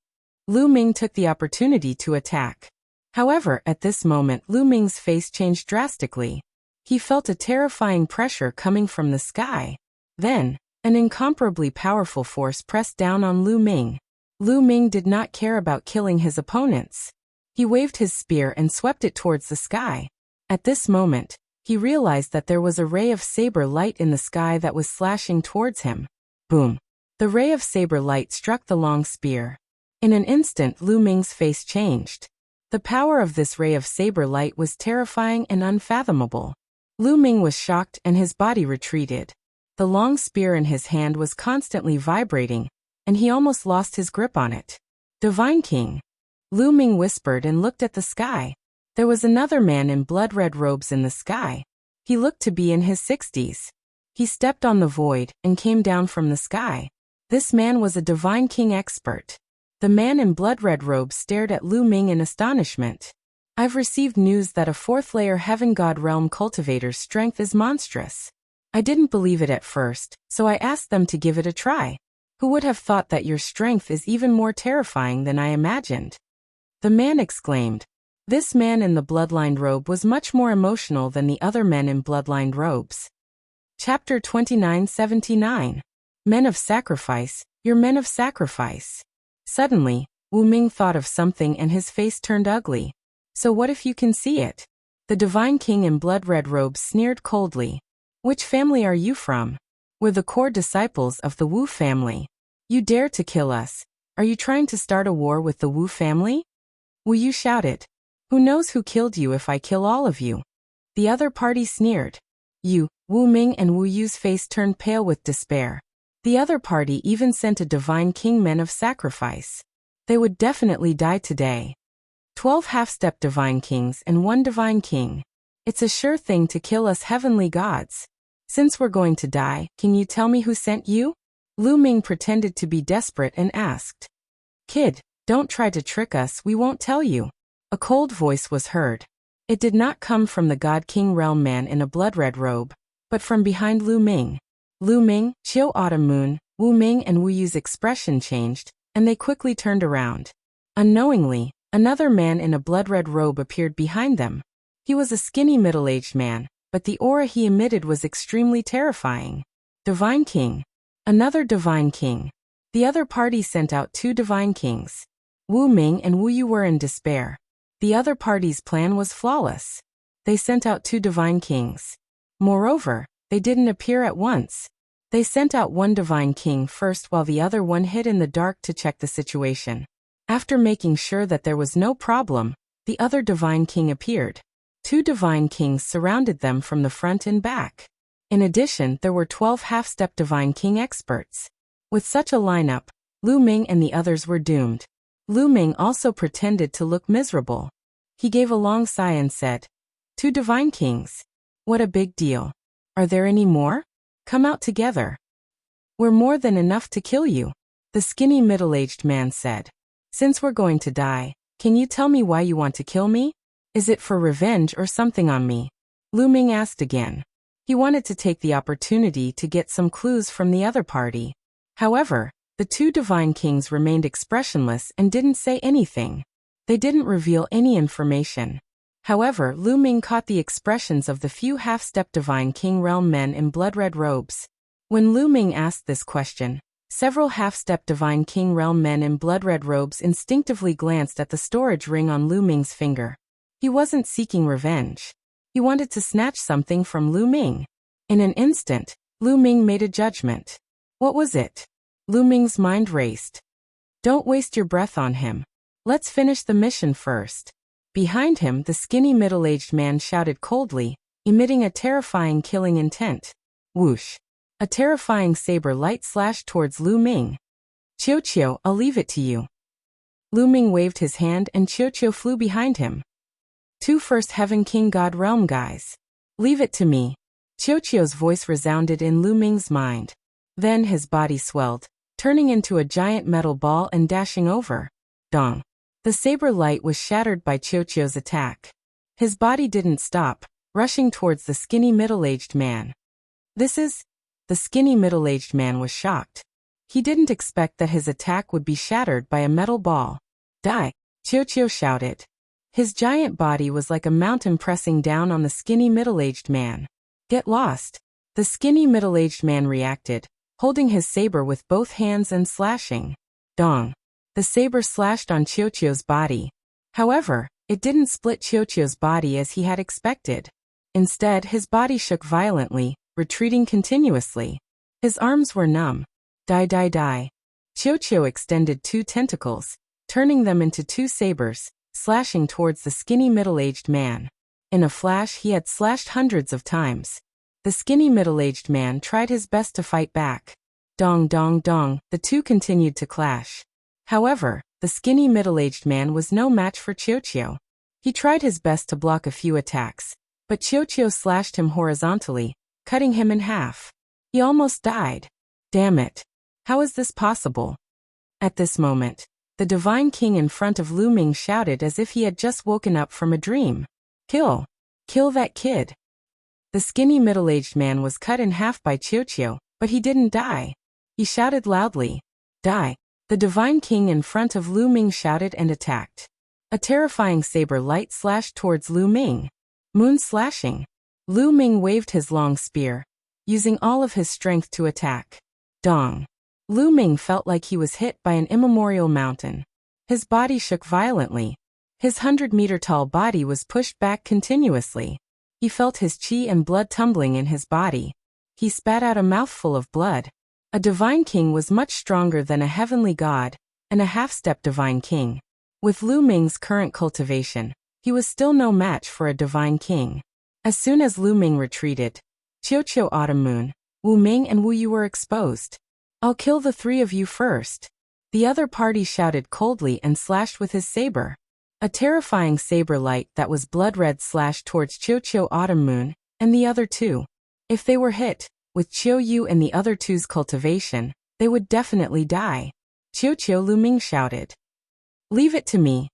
Lu Ming took the opportunity to attack. However, at this moment Lu Ming's face changed drastically. He felt a terrifying pressure coming from the sky. Then, an incomparably powerful force pressed down on Lu Ming. Lu Ming did not care about killing his opponents. He waved his spear and swept it towards the sky. At this moment, he realized that there was a ray of saber light in the sky that was slashing towards him. Boom! The ray of saber light struck the long spear. In an instant Lu Ming's face changed. The power of this ray of saber light was terrifying and unfathomable. Lu Ming was shocked and his body retreated. The long spear in his hand was constantly vibrating, and he almost lost his grip on it. Divine King! Lu Ming whispered and looked at the sky. There was another man in blood-red robes in the sky. He looked to be in his 60s. He stepped on the void and came down from the sky. This man was a Divine King expert. The man in blood-red robes stared at Lu Ming in astonishment. I've received news that a 4th-layer Heaven God Realm cultivator's strength is monstrous. I didn't believe it at first, so I asked them to give it a try. Who would have thought that your strength is even more terrifying than I imagined? The man exclaimed. This man in the bloodlined robe was much more emotional than the other men in bloodlined robes. Chapter 2979. Men of Sacrifice, you're men of sacrifice. Suddenly, Wu Ming thought of something and his face turned ugly. So what if you can see it? The divine king in blood-red robes sneered coldly. Which family are you from? We're the core disciples of the Wu family. You dare to kill us. Are you trying to start a war with the Wu family? Wu Yu shouted. Who knows who killed you if I kill all of you? The other party sneered. Wu Ming and Wu Yu's face turned pale with despair. The other party even sent a divine king men of sacrifice. They would definitely die today. 12 half-step divine kings and 1 divine king. It's a sure thing to kill us heavenly gods. Since we're going to die, can you tell me who sent you? Lu Ming pretended to be desperate and asked. Kid, don't try to trick us, we won't tell you. A cold voice was heard. It did not come from the God King realm man in a blood-red robe, but from behind Lu Ming. Lu Ming, Qiu Autumn Moon, Wu Ming and Wu Yu's expression changed, and they quickly turned around. Unknowingly, another man in a blood-red robe appeared behind them. He was a skinny middle-aged man, but the aura he emitted was extremely terrifying. Divine King. Another divine king. The other party sent out 2 divine kings. Wu Ming and Wu Yu were in despair. The other party's plan was flawless. They sent out 2 divine kings. Moreover, they didn't appear at once. They sent out 1 divine king first while the other one hid in the dark to check the situation. After making sure that there was no problem, the other divine king appeared. 2 divine kings surrounded them from the front and back. In addition, there were 12 half-step divine king experts. With such a lineup, Lu Ming and the others were doomed. Lu Ming also pretended to look miserable. He gave a long sigh and said, 2 divine kings. What a big deal. Are there any more? Come out together. We're more than enough to kill you, the skinny middle-aged man said. Since we're going to die, can you tell me why you want to kill me? Is it for revenge or something on me? Lu Ming asked again. He wanted to take the opportunity to get some clues from the other party. However, the 2 divine kings remained expressionless and didn't say anything. They didn't reveal any information. However, Lu Ming caught the expressions of the few half-step divine king realm men in blood-red robes. When Lu Ming asked this question, several half-step divine king realm men in blood-red robes instinctively glanced at the storage ring on Lu Ming's finger. He wasn't seeking revenge. He wanted to snatch something from Lu Ming. In an instant, Lu Ming made a judgment. What was it? Lu Ming's mind raced. Don't waste your breath on him. Let's finish the mission first. Behind him, the skinny middle-aged man shouted coldly, emitting a terrifying killing intent. Whoosh. A terrifying saber light slashed towards Lu Ming. Qiu, I'll leave it to you. Lu Ming waved his hand and Qiu flew behind him. 2 first Heaven King God Realm guys. Leave it to me. Qiu's voice resounded in Lu Ming's mind. Then his body swelled, turning into a giant metal ball and dashing over. Dong. The saber light was shattered by Qiu's attack. His body didn't stop, rushing towards the skinny middle-aged man. The skinny middle-aged man was shocked. He didn't expect that his attack would be shattered by a metal ball. Die! Qiu shouted. His giant body was like a mountain pressing down on the skinny middle-aged man. Get lost! The skinny middle-aged man reacted, holding his saber with both hands and slashing. Dong. The saber slashed on Qiu's body. However, it didn't split Qiu's body as he had expected. Instead, his body shook violently, retreating continuously. His arms were numb. Die. Qiu extended 2 tentacles, turning them into 2 sabers, slashing towards the skinny middle-aged man. In a flash, he had slashed hundreds of times. The skinny middle-aged man tried his best to fight back. Dong. The 2 continued to clash. However, the skinny middle-aged man was no match for Qiu. He tried his best to block a few attacks, but Qiu slashed him horizontally, cutting him in half. He almost died. Damn it. How is this possible? At this moment, the divine king in front of Lu Ming shouted as if he had just woken up from a dream. Kill that kid. The skinny middle-aged man was cut in half by Qiu, but he didn't die. He shouted loudly. Die. The divine king in front of Lu Ming shouted and attacked. A terrifying saber light slashed towards Lu Ming. Moon slashing. Lu Ming waved his long spear, using all of his strength to attack. Dong. Lu Ming felt like he was hit by an immemorial mountain. His body shook violently. His 100-meter-tall body was pushed back continuously. He felt his chi and blood tumbling in his body. He spat out a mouthful of blood. A divine king was much stronger than a heavenly god, and a half-step divine king. With Lu Ming's current cultivation, he was still no match for a divine king. As soon as Lu Ming retreated, Qiuqiu Autumn Moon, Wu Ming and Wu Yu were exposed. "I'll kill the three of you first." The other party shouted coldly and slashed with his saber. A terrifying saber light that was blood red slashed towards Qiuqiu Autumn Moon and the other two. If they were hit, with Qiu Yu and the other two's cultivation, they would definitely die. Qiuqiu Lu Ming shouted. "Leave it to me."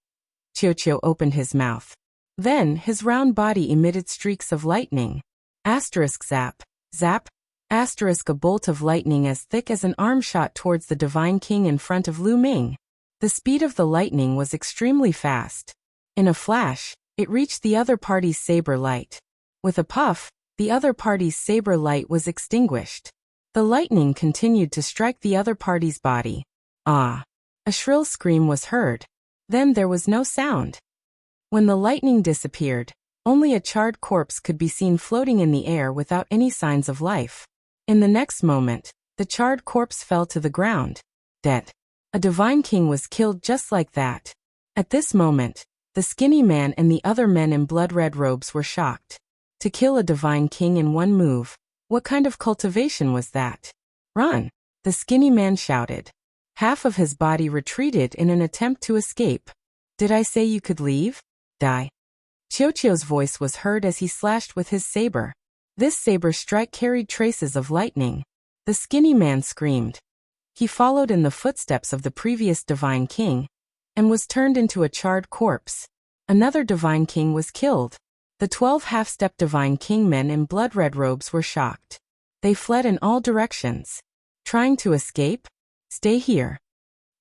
Qiuqiu opened his mouth. Then his round body emitted streaks of lightning. Asterisk zap, zap, asterisk a bolt of lightning as thick as an arm shot towards the divine king in front of Lu Ming. The speed of the lightning was extremely fast. In a flash, it reached the other party's saber light. With a puff, the other party's saber light was extinguished. The lightning continued to strike the other party's body. Ah! A shrill scream was heard. Then there was no sound. When the lightning disappeared, only a charred corpse could be seen floating in the air without any signs of life. In the next moment, the charred corpse fell to the ground. Dead. A divine king was killed just like that. At this moment, the skinny man and the other men in blood-red robes were shocked. To kill a divine king in one move, what kind of cultivation was that? "Run!" the skinny man shouted. Half of his body retreated in an attempt to escape. "Did I say you could leave? Die." Qiuqiu's voice was heard as he slashed with his saber. This saber strike carried traces of lightning. The skinny man screamed. He followed in the footsteps of the previous divine king, and was turned into a charred corpse. Another divine king was killed. The 12 half-step divine king men in blood-red robes were shocked. They fled in all directions. Trying to escape? "Stay here."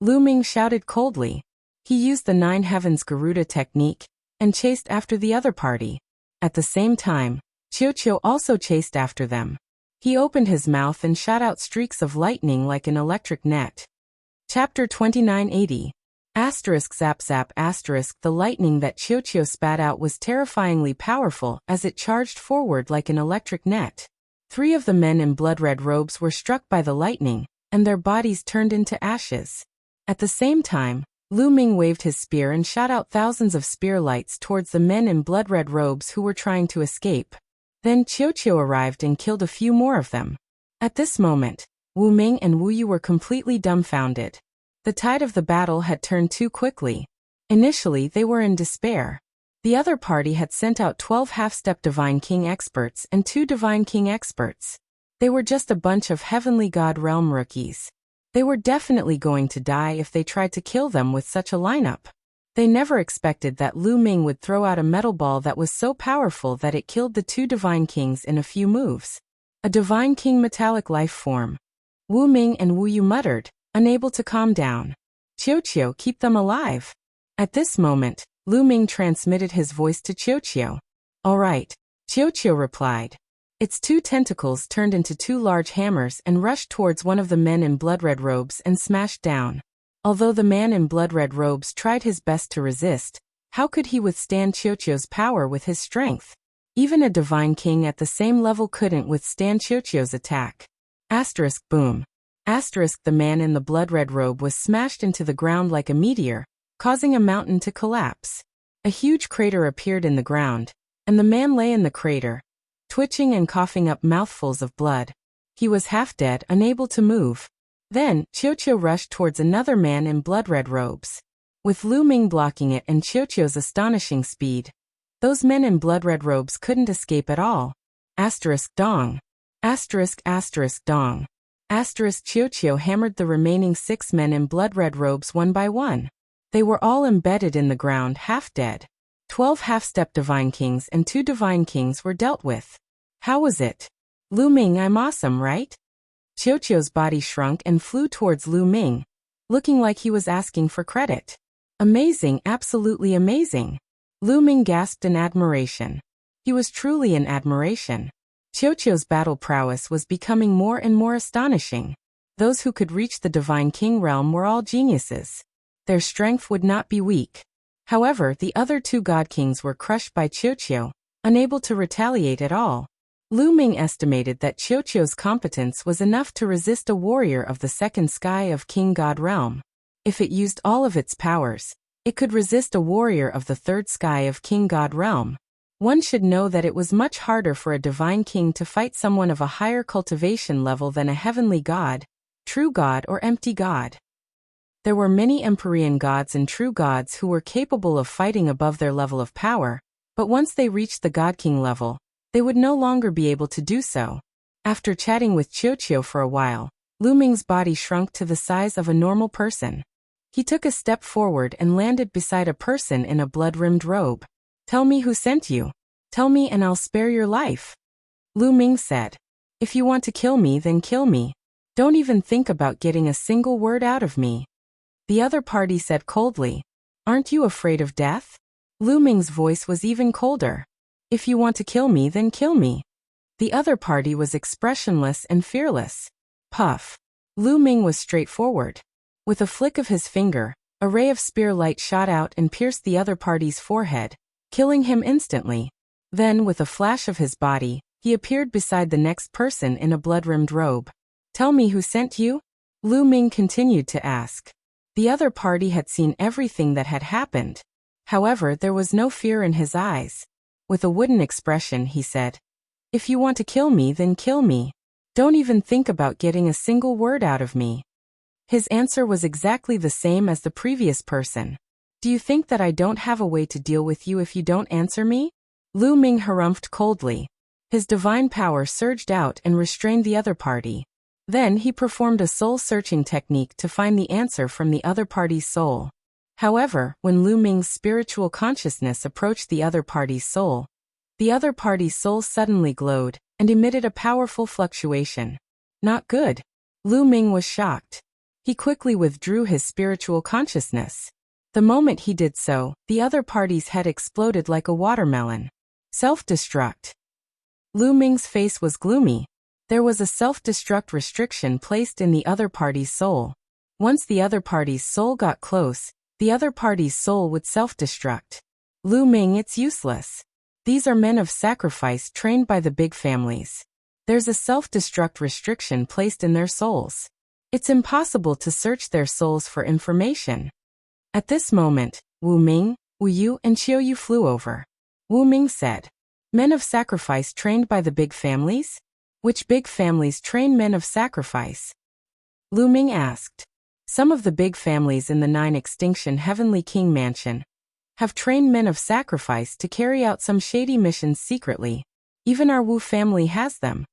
Lu Ming shouted coldly. He used the 9 Heavens Garuda technique, and chased after the other party. At the same time, Qiuqiu also chased after them. He opened his mouth and shot out streaks of lightning like an electric net. Chapter 2980. Asterisk zap zap asterisk The lightning that Qiuqiu spat out was terrifyingly powerful as it charged forward like an electric net. 3 of the men in blood-red robes were struck by the lightning, and their bodies turned into ashes. At the same time, Lu Ming waved his spear and shot out thousands of spear lights towards the men in blood-red robes who were trying to escape. Then Qiuqiu arrived and killed a few more of them. At this moment, Wu Ming and Wu Yu were completely dumbfounded. The tide of the battle had turned too quickly. Initially, they were in despair. The other party had sent out 12 half-step Divine King experts and 2 Divine King experts. They were just a bunch of Heavenly God Realm rookies. They were definitely going to die if they tried to kill them with such a lineup. They never expected that Lu Ming would throw out a metal ball that was so powerful that it killed the 2 Divine Kings in a few moves. A Divine King metallic life form. Wu Ming and Wu Yu muttered, unable to calm down. "Qiuqiu, keep them alive." At this moment, Lu Ming transmitted his voice to Qiuqiu. "All right," Qiuqiu replied. Its 2 tentacles turned into 2 large hammers and rushed towards one of the men in blood-red robes and smashed down. Although the man in blood-red robes tried his best to resist, how could he withstand Qiuqiu's power with his strength? Even a Divine King at the same level couldn't withstand Qiuqiu's attack. Asterisk boom. Asterisk The man in the blood-red robe was smashed into the ground like a meteor, causing a mountain to collapse. A huge crater appeared in the ground, and the man lay in the crater, twitching and coughing up mouthfuls of blood. He was half dead, unable to move. Then, Qiuqiu rushed towards another man in blood-red robes. With Lu Ming blocking it and Qiuqiu's astonishing speed, those men in blood-red robes couldn't escape at all. Asterisk dong. Asterisk dong. Asterisk Qiuqiu hammered the remaining 6 men in blood-red robes one by one. They were all embedded in the ground, half dead. 12 half-step Divine Kings and 2 Divine Kings were dealt with. How was it? "Lu Ming, I'm awesome, right?" Qiuqiu's body shrunk and flew towards Lu Ming, looking like he was asking for credit. Amazing, absolutely amazing. Lu Ming gasped in admiration. He was truly in admiration. Qiuqiu's battle prowess was becoming more and more astonishing. Those who could reach the Divine King realm were all geniuses. Their strength would not be weak. However, the other two God Kings were crushed by Qiuqiu, unable to retaliate at all. Lu Ming estimated that Qiuqiu's competence was enough to resist a warrior of the second sky of King God realm. If it used all of its powers, it could resist a warrior of the third sky of King God realm. One should know that it was much harder for a divine king to fight someone of a higher cultivation level than a heavenly god, true god or empty god. There were many Empyrean gods and true gods who were capable of fighting above their level of power, but once they reached the God King level, they would no longer be able to do so. After chatting with Qiuqiu for a while, Lu Ming's body shrunk to the size of a normal person. He took a step forward and landed beside a person in a blood-rimmed robe. "Tell me who sent you. Tell me and I'll spare your life." Lu Ming said. "If you want to kill me, then kill me. Don't even think about getting a single word out of me." The other party said coldly, "Aren't you afraid of death?" Lu Ming's voice was even colder. "If you want to kill me, then kill me." The other party was expressionless and fearless. Puff. Lu Ming was straightforward. With a flick of his finger, a ray of spear light shot out and pierced the other party's forehead, killing him instantly. Then, with a flash of his body, he appeared beside the next person in a blood-rimmed robe. "Tell me who sent you?" Lu Ming continued to ask. The other party had seen everything that had happened. However, there was no fear in his eyes. With a wooden expression, he said, "If you want to kill me, then kill me. Don't even think about getting a single word out of me." His answer was exactly the same as the previous person. "Do you think that I don't have a way to deal with you if you don't answer me?" Lu Ming harumphed coldly. His divine power surged out and restrained the other party. Then he performed a soul-searching technique to find the answer from the other party's soul. However, when Lu Ming's spiritual consciousness approached the other party's soul suddenly glowed and emitted a powerful fluctuation. Not good. Lu Ming was shocked. He quickly withdrew his spiritual consciousness. The moment he did so, the other party's head exploded like a watermelon. Self-destruct. Lu Ming's face was gloomy. There was a self-destruct restriction placed in the other party's soul. Once the other party's soul got close, the other party's soul would self-destruct. Lu Ming, it's useless. These are men of sacrifice trained by the big families. There's a self-destruct restriction placed in their souls. It's impossible to search their souls for information. At this moment, Wu Ming, Wu Yu and Qiuqiu flew over. Wu Ming said, "Men of sacrifice trained by the big families? Which big families train men of sacrifice?" Lu Ming asked. "Some of the big families in the 9 Extinction Heavenly King Mansion have trained men of sacrifice to carry out some shady missions secretly. Even our Wu family has them."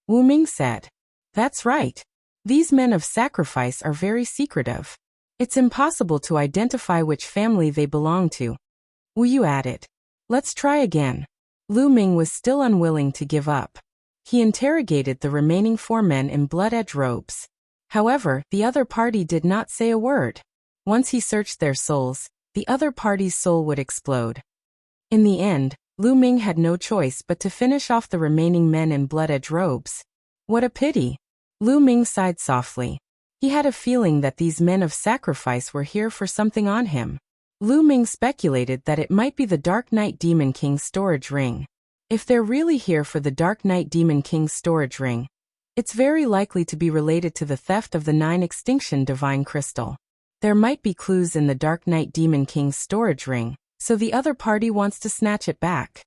Wu Ming said. "That's right. These men of sacrifice are very secretive. It's impossible to identify which family they belong to." Wu Yu added. "Let's try again." Lu Ming was still unwilling to give up. He interrogated the remaining 4 men in blood-edge robes. However, the other party did not say a word. Once he searched their souls, the other party's soul would explode. In the end, Lu Ming had no choice but to finish off the remaining men in blood-edge robes. What a pity. Lu Ming sighed softly. He had a feeling that these men of sacrifice were here for something on him. Lu Ming speculated that it might be the Dark Knight Demon King's storage ring. If they're really here for the Dark Knight Demon King's storage ring, it's very likely to be related to the theft of the 9 Extinction Divine Crystal. There might be clues in the Dark Knight Demon King's storage ring, so the other party wants to snatch it back.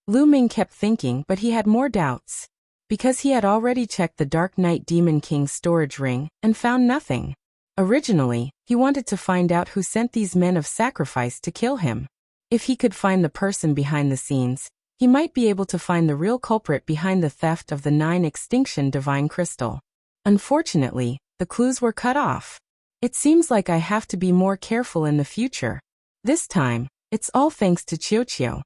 Lu Ming kept thinking, but he had more doubts. Because he had already checked the Dark Knight Demon King's storage ring and found nothing. Originally, he wanted to find out who sent these men of sacrifice to kill him. If he could find the person behind the scenes, he might be able to find the real culprit behind the theft of the 9 Extinction Divine Crystal. Unfortunately, the clues were cut off. It seems like I have to be more careful in the future. This time, it's all thanks to Qiuqiu.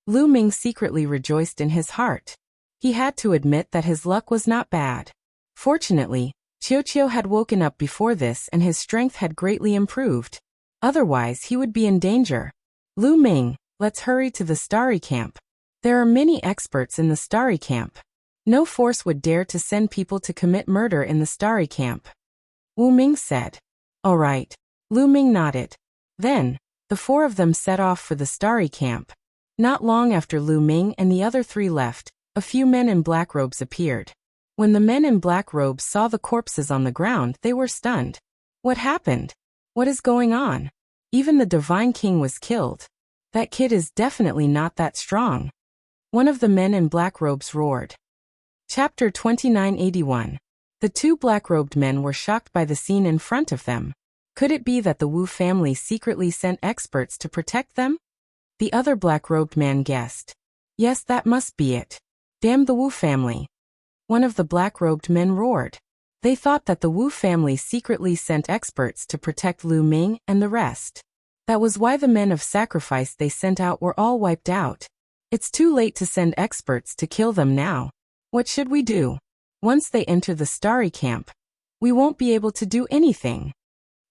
Lu Ming secretly rejoiced in his heart. He had to admit that his luck was not bad. Fortunately, Qiuqiu had woken up before this and his strength had greatly improved. Otherwise, he would be in danger. Lu Ming, let's hurry to the Starry Camp. There are many experts in the Starry Camp. No force would dare to send people to commit murder in the Starry Camp. Wu Ming said. All right. Lu Ming nodded. Then, the four of them set off for the Starry Camp. Not long after Lu Ming and the other three left, a few men in black robes appeared. When the men in black robes saw the corpses on the ground, they were stunned. What happened? What is going on? Even the Divine King was killed. That kid is definitely not that strong. One of the men in black robes roared. Chapter 2981. The two black-robed men were shocked by the scene in front of them. Could it be that the Wu family secretly sent experts to protect them? The other black-robed man guessed. Yes, that must be it. Damn the Wu family. One of the black-robed men roared. They thought that the Wu family secretly sent experts to protect Lu Ming and the rest. That was why the men of sacrifice they sent out were all wiped out. It's too late to send experts to kill them now. What should we do? Once they enter the Starry Camp, we won't be able to do anything.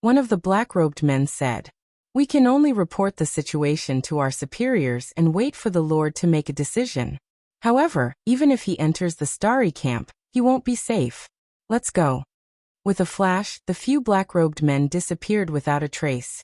One of the black-robed men said. We can only report the situation to our superiors and wait for the Lord to make a decision. However, even if he enters the Starry Camp, he won't be safe. Let's go. With a flash, the few black-robed men disappeared without a trace.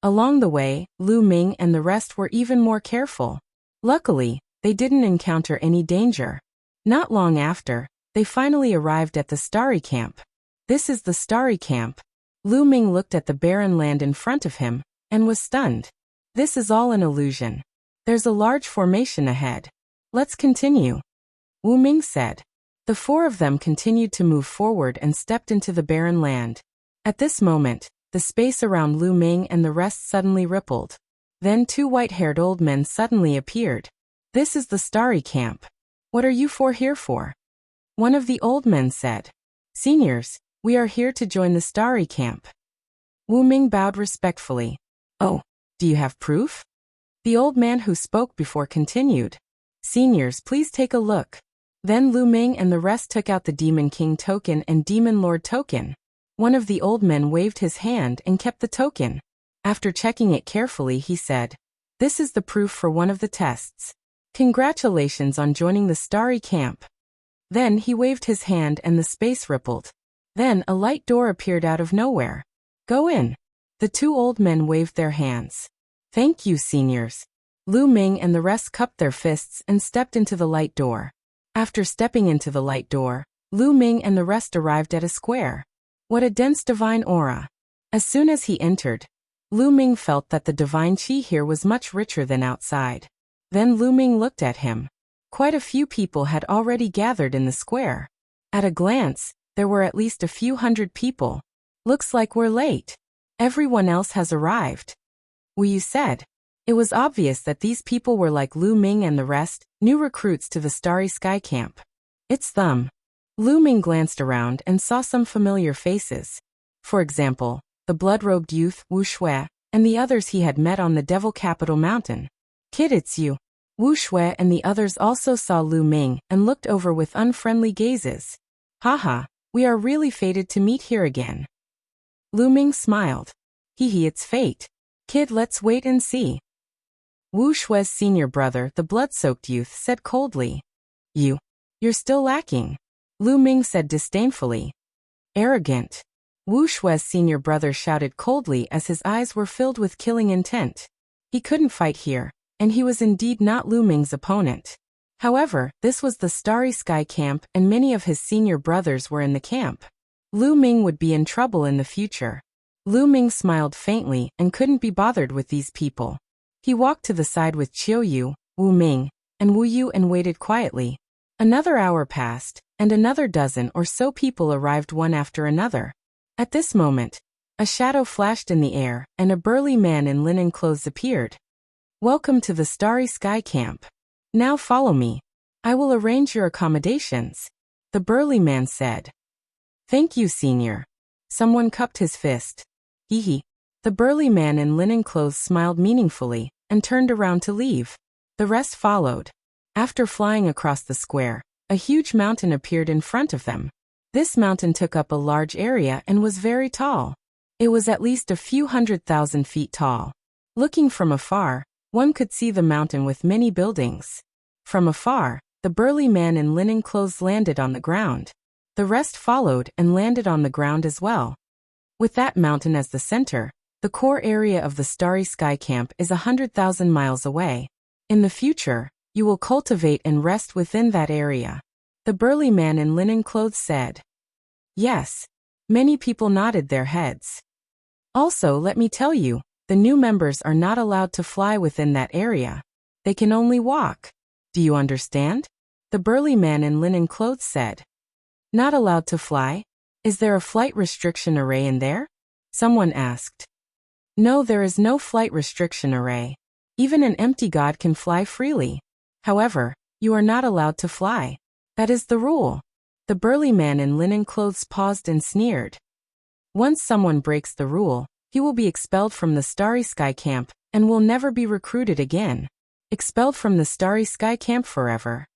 Along the way, Lu Ming and the rest were even more careful. Luckily, they didn't encounter any danger. Not long after, they finally arrived at the Starry Camp. This is the Starry Camp. Lu Ming looked at the barren land in front of him, and was stunned. This is all an illusion. There's a large formation ahead. Let's continue. Wu Ming said. The four of them continued to move forward and stepped into the barren land. At this moment, the space around Lu Ming and the rest suddenly rippled. Then two white-haired old men suddenly appeared. This is the Starry Camp. What are you four here for? One of the old men said. Seniors, we are here to join the Starry Camp. Wu Ming bowed respectfully. Oh, do you have proof? The old man who spoke before continued. Seniors, please take a look. Then Lu Ming and the rest took out the Demon King token and Demon Lord token. One of the old men waved his hand and kept the token. After checking it carefully, he said, This is the proof for one of the tests. Congratulations on joining the Starry Camp. Then he waved his hand and the space rippled. Then a light door appeared out of nowhere. Go in. The two old men waved their hands. Thank you, seniors. Lu Ming and the rest cupped their fists and stepped into the light door. After stepping into the light door, Lu Ming and the rest arrived at a square. What a dense divine aura. As soon as he entered, Lu Ming felt that the divine qi here was much richer than outside. Then Lu Ming looked at him. Quite a few people had already gathered in the square. At a glance, there were at least a few hundred people. Looks like we're late. Everyone else has arrived. Wu Yu said. It was obvious that these people were like Lu Ming and the rest, new recruits to the Starry Sky Camp. It's them. Lu Ming glanced around and saw some familiar faces. For example, the blood-robed youth, Wu Shui, and the others he had met on the Devil Capital Mountain. Kid, it's you. Wu Shui and the others also saw Lu Ming and looked over with unfriendly gazes. Haha, we are really fated to meet here again. Lu Ming smiled. Hee, it's fate. Kid, let's wait and see. Wu Shui's senior brother, the blood-soaked youth, said coldly. You're still lacking. Lu Ming said disdainfully. Arrogant. Wu Shui's senior brother shouted coldly as his eyes were filled with killing intent. He couldn't fight here, and he was indeed not Lu Ming's opponent. However, this was the Starry Sky Camp and many of his senior brothers were in the camp. Lu Ming would be in trouble in the future. Lu Ming smiled faintly and couldn't be bothered with these people. He walked to the side with Qiu Yu, Wu Ming, and Wu Yu and waited quietly. Another hour passed, and another dozen or so people arrived one after another. At this moment, a shadow flashed in the air, and a burly man in linen clothes appeared. Welcome to the Starry Sky Camp. Now follow me. I will arrange your accommodations, the burly man said. Thank you, senior. Someone cupped his fist. Hee. The burly man in linen clothes smiled meaningfully, and turned around to leave. The rest followed. After flying across the square, a huge mountain appeared in front of them. This mountain took up a large area and was very tall. It was at least a few 100,000 feet tall. Looking from afar, one could see the mountain with many buildings. From afar, the burly man in linen clothes landed on the ground. The rest followed and landed on the ground as well. With that mountain as the center, the core area of the Starry Sky Camp is 100,000 miles away. In the future, you will cultivate and rest within that area. The burly man in linen clothes said. Yes. Many people nodded their heads. Also, let me tell you, the new members are not allowed to fly within that area. They can only walk. Do you understand? The burly man in linen clothes said. Not allowed to fly? Is there a flight restriction array in there? Someone asked. No, there is no flight restriction array. Even an empty god can fly freely. However, you are not allowed to fly. That is the rule. The burly man in linen clothes paused and sneered. Once someone breaks the rule, he will be expelled from the Starry Sky Camp and will never be recruited again. Expelled from the Starry Sky Camp forever.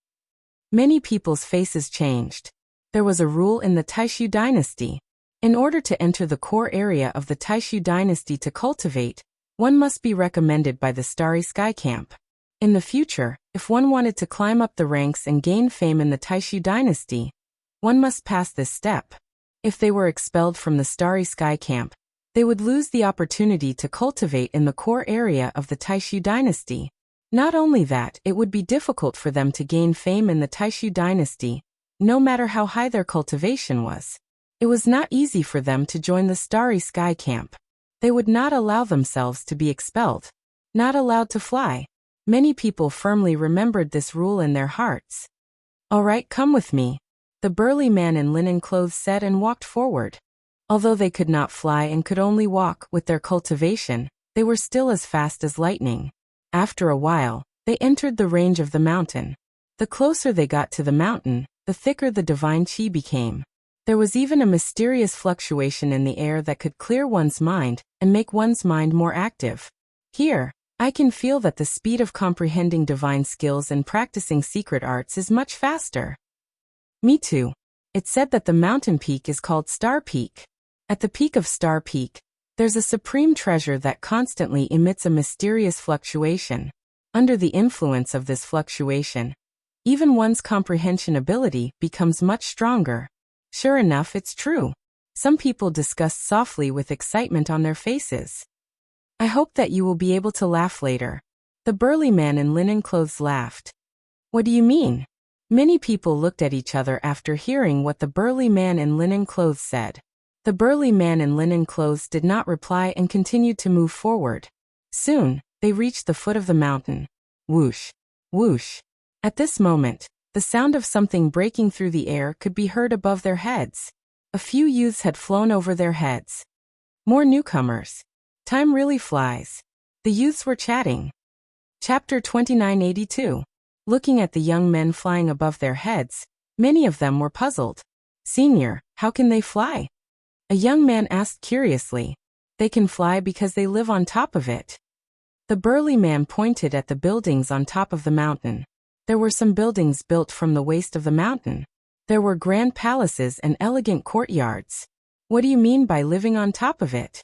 Many people's faces changed. There was a rule in the Taishu dynasty. In order to enter the core area of the Taishu dynasty to cultivate, one must be recommended by the Starry Sky Camp. In the future, if one wanted to climb up the ranks and gain fame in the Taishu dynasty, one must pass this step. If they were expelled from the Starry Sky Camp, they would lose the opportunity to cultivate in the core area of the Taishu dynasty. Not only that, it would be difficult for them to gain fame in the Taishu dynasty, no matter how high their cultivation was. It was not easy for them to join the Starry Sky Camp. They would not allow themselves to be expelled. Not allowed to fly. Many people firmly remembered this rule in their hearts. All right, come with me. The burly man in linen clothes said and walked forward. Although they could not fly and could only walk with their cultivation, they were still as fast as lightning. After a while, they entered the range of the mountain. The closer they got to the mountain, the thicker the divine chi became. There was even a mysterious fluctuation in the air that could clear one's mind and make one's mind more active. Here, I can feel that the speed of comprehending divine skills and practicing secret arts is much faster. Me too. It said that the mountain peak is called Star Peak. At the peak of Star Peak, there's a supreme treasure that constantly emits a mysterious fluctuation. Under the influence of this fluctuation, even one's comprehension ability becomes much stronger. Sure enough, it's true. Some people discussed softly with excitement on their faces. I hope that you will be able to laugh later. The burly man in linen clothes laughed. What do you mean? Many people looked at each other after hearing what the burly man in linen clothes said. The burly man in linen clothes did not reply and continued to move forward. Soon, they reached the foot of the mountain. Whoosh! Whoosh! At this moment, the sound of something breaking through the air could be heard above their heads. A few youths had flown over their heads. More newcomers. Time really flies. The youths were chatting. Chapter 2982. Looking at the young men flying above their heads, many of them were puzzled. Senior, how can they fly? A young man asked curiously. They can fly because they live on top of it. The burly man pointed at the buildings on top of the mountain. There were some buildings built from the waist of the mountain. There were grand palaces and elegant courtyards. What do you mean by living on top of it?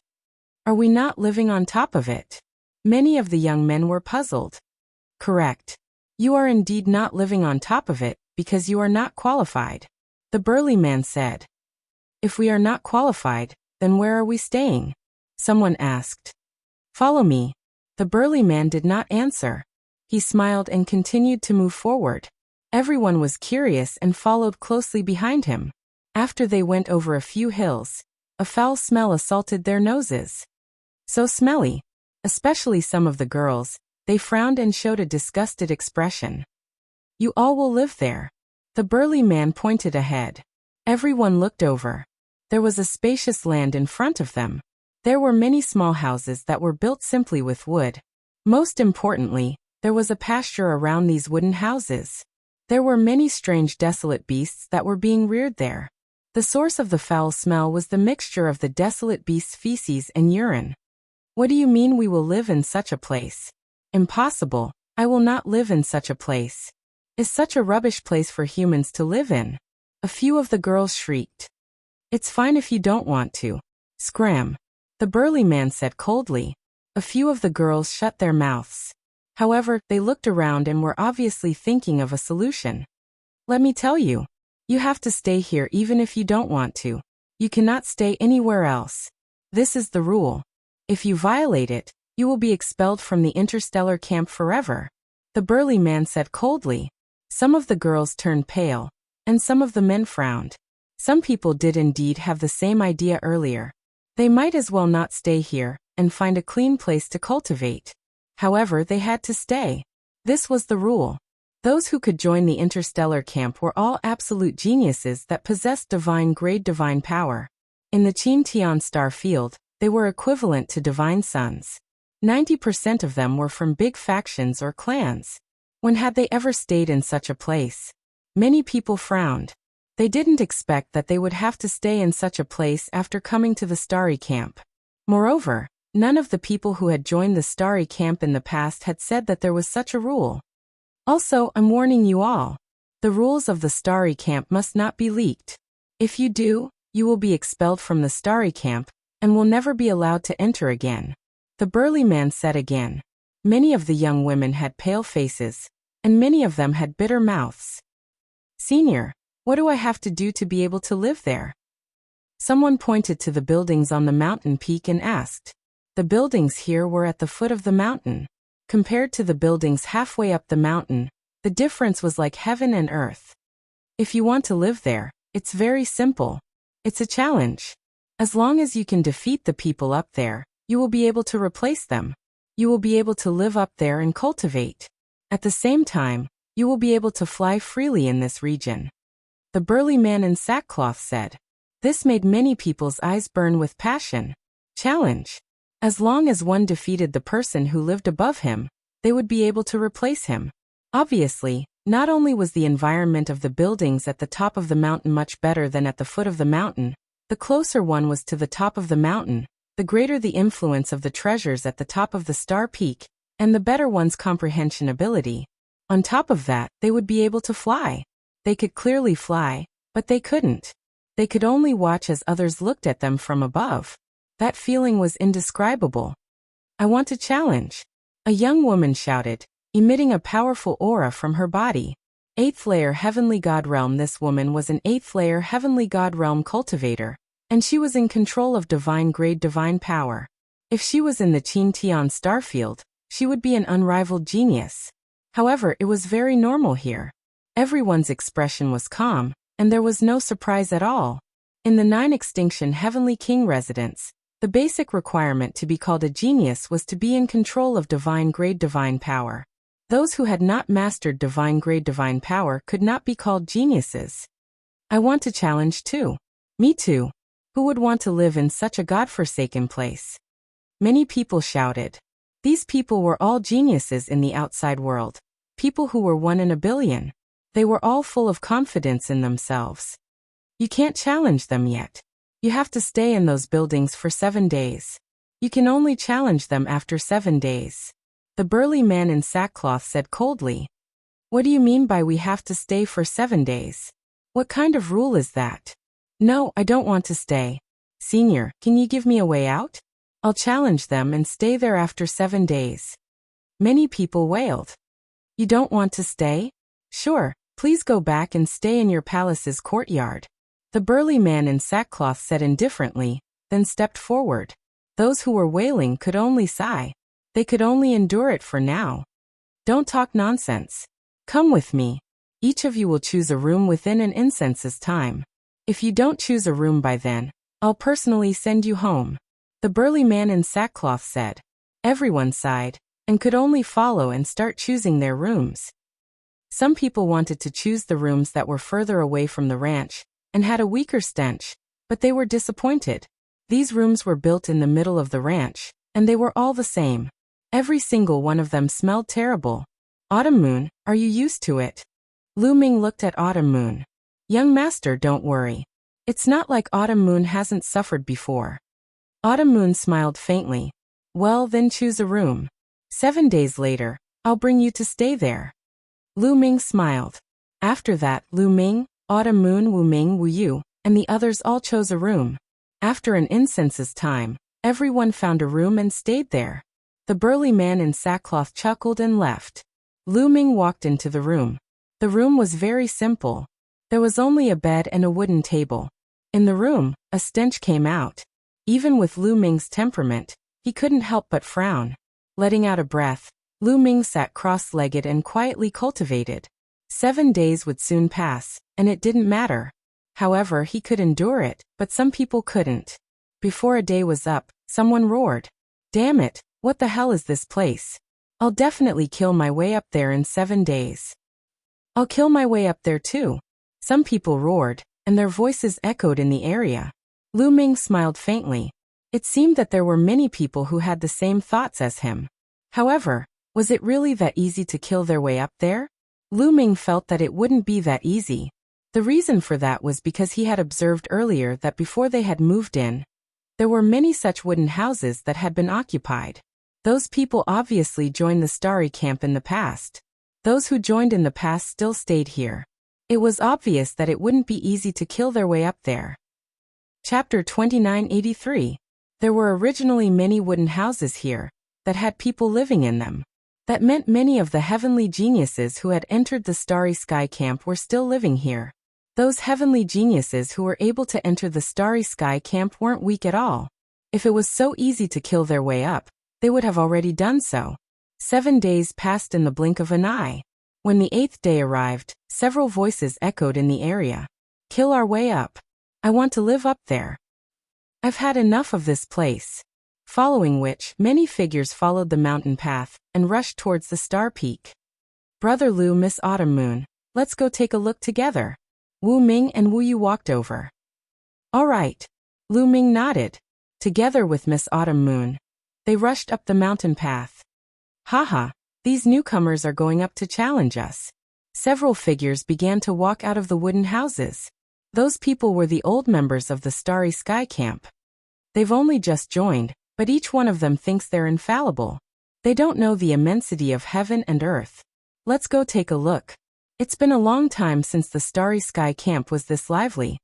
Are we not living on top of it? Many of the young men were puzzled. Correct. You are indeed not living on top of it, because you are not qualified. The burly man said. If we are not qualified, then where are we staying? Someone asked. Follow me. The burly man did not answer. He smiled and continued to move forward. Everyone was curious and followed closely behind him. After they went over a few hills, a foul smell assaulted their noses. So smelly. Especially some of the girls, they frowned and showed a disgusted expression. You all will live there. The burly man pointed ahead. Everyone looked over. There was a spacious land in front of them. There were many small houses that were built simply with wood. Most importantly, there was a pasture around these wooden houses. There were many strange desolate beasts that were being reared there. The source of the foul smell was the mixture of the desolate beasts' feces and urine. What do you mean we will live in such a place? Impossible. I will not live in such a place. Is such a rubbish place for humans to live in? A few of the girls shrieked. It's fine if you don't want to. Scram. the burly man said coldly. A few of the girls shut their mouths. However, they looked around and were obviously thinking of a solution. Let me tell you. You have to stay here even if you don't want to. You cannot stay anywhere else. This is the rule. If you violate it, you will be expelled from the interstellar camp forever, the burly man said coldly. Some of the girls turned pale, and some of the men frowned. Some people did indeed have the same idea earlier. They might as well not stay here and find a clean place to cultivate. However, they had to stay. This was the rule. Those who could join the interstellar camp were all absolute geniuses that possessed divine-grade divine power. In the Chintian star field, they were equivalent to divine sons. 90% of them were from big factions or clans. When had they ever stayed in such a place? Many people frowned. They didn't expect that they would have to stay in such a place after coming to the starry camp. Moreover, none of the people who had joined the starry camp in the past had said that there was such a rule. Also, I'm warning you all. The rules of the starry camp must not be leaked. If you do, you will be expelled from the starry camp and will never be allowed to enter again. The burly man said again. Many of the young women had pale faces, and many of them had bitter mouths. Senior, what do I have to do to be able to live there? Someone pointed to the buildings on the mountain peak and asked. The buildings here were at the foot of the mountain. Compared to the buildings halfway up the mountain, the difference was like heaven and earth. If you want to live there, it's very simple. It's a challenge. As long as you can defeat the people up there, you will be able to replace them. You will be able to live up there and cultivate. At the same time, you will be able to fly freely in this region. The burly man in sackcloth said. This made many people's eyes burn with passion. Challenge. As long as one defeated the person who lived above him, they would be able to replace him. Obviously, not only was the environment of the buildings at the top of the mountain much better than at the foot of the mountain, the closer one was to the top of the mountain, the greater the influence of the treasures at the top of the star peak, and the better one's comprehension ability. On top of that, they would be able to fly. They could clearly fly, but they couldn't. They could only watch as others looked at them from above. That feeling was indescribable. I want a challenge. A young woman shouted, emitting a powerful aura from her body. 8th layer Heavenly God Realm. This woman was an 8th layer Heavenly God Realm cultivator, and she was in control of divine-grade divine power. If she was in the Chintian starfield, she would be an unrivaled genius. However, it was very normal here. Everyone's expression was calm, and there was no surprise at all. In the 9 Extinction Heavenly King residence, the basic requirement to be called a genius was to be in control of divine-grade divine power. Those who had not mastered divine-grade divine power could not be called geniuses. I want to challenge too. Me too. Who would want to live in such a godforsaken place? Many people shouted. These people were all geniuses in the outside world. People who were 1 in a billion. They were all full of confidence in themselves. You can't challenge them yet. You have to stay in those buildings for 7 days. You can only challenge them after 7 days. The burly man in sackcloth said coldly. What do you mean by we have to stay for 7 days? What kind of rule is that? No, I don't want to stay. Senior, can you give me a way out? I'll challenge them and stay there after 7 days. Many people wailed. You don't want to stay? Sure, please go back and stay in your palace's courtyard. The burly man in sackcloth said indifferently, then stepped forward. Those who were wailing could only sigh. They could only endure it for now. Don't talk nonsense. Come with me. Each of you will choose a room within an incense's time. If you don't choose a room by then, I'll personally send you home. The burly man in sackcloth said. Everyone sighed, and could only follow and start choosing their rooms. Some people wanted to choose the rooms that were further away from the ranch, and had a weaker stench, but they were disappointed. These rooms were built in the middle of the ranch, and they were all the same. Every single one of them smelled terrible. Autumn Moon, are you used to it? Lu Ming looked at Autumn Moon. Young master, don't worry. It's not like Autumn Moon hasn't suffered before. Autumn Moon smiled faintly. Well, then choose a room. 7 days later, I'll bring you to stay there. Lu Ming smiled. After that, Lu Ming, Autumn Moon, Wu Ming, Wu Yu, and the others all chose a room. After an incense's time, Everyone found a room and stayed there. The burly man in sackcloth chuckled and left. Lu Ming walked into the room. The room was very simple. There was only a bed and a wooden table. In the room, a stench came out. Even with Lu Ming's temperament, he couldn't help but frown. Letting out a breath, Lu Ming sat cross-legged and quietly cultivated. 7 days would soon pass, and it didn't matter. However, he could endure it, but some people couldn't. Before a day was up, someone roared. "Damn it, what the hell is this place? I'll definitely kill my way up there in 7 days." "I'll kill my way up there too." Some people roared, and their voices echoed in the area. Lu Ming smiled faintly. It seemed that there were many people who had the same thoughts as him. However, was it really that easy to kill their way up there? Lu Ming felt that it wouldn't be that easy. The reason for that was because he had observed earlier that before they had moved in, there were many such wooden houses that had been occupied. Those people obviously joined the Starry Camp in the past. Those who joined in the past still stayed here. It was obvious that it wouldn't be easy to kill their way up there. Chapter 2983. There were originally many wooden houses here that had people living in them. That meant many of the heavenly geniuses who had entered the Starry Sky Camp were still living here. Those heavenly geniuses who were able to enter the Starry Sky Camp weren't weak at all. If it was so easy to kill their way up, they would have already done so. 7 days passed in the blink of an eye. When the 8th day arrived, several voices echoed in the area. "Kill our way up. I want to live up there. I've had enough of this place." Following which, many figures followed the mountain path and rushed towards the star peak. "Brother Lu, Miss Autumn Moon, let's go take a look together." Wu Ming and Wu Yu walked over. "All right." Lu Ming nodded. Together with Miss Autumn Moon, they rushed up the mountain path. "Haha, these newcomers are going up to challenge us." Several figures began to walk out of the wooden houses. Those people were the old members of the Starry Sky Camp. They've only just joined, but each one of them thinks they're infallible. They don't know the immensity of heaven and earth. Let's go take a look. It's been a long time since the Starry Sky Camp was this lively.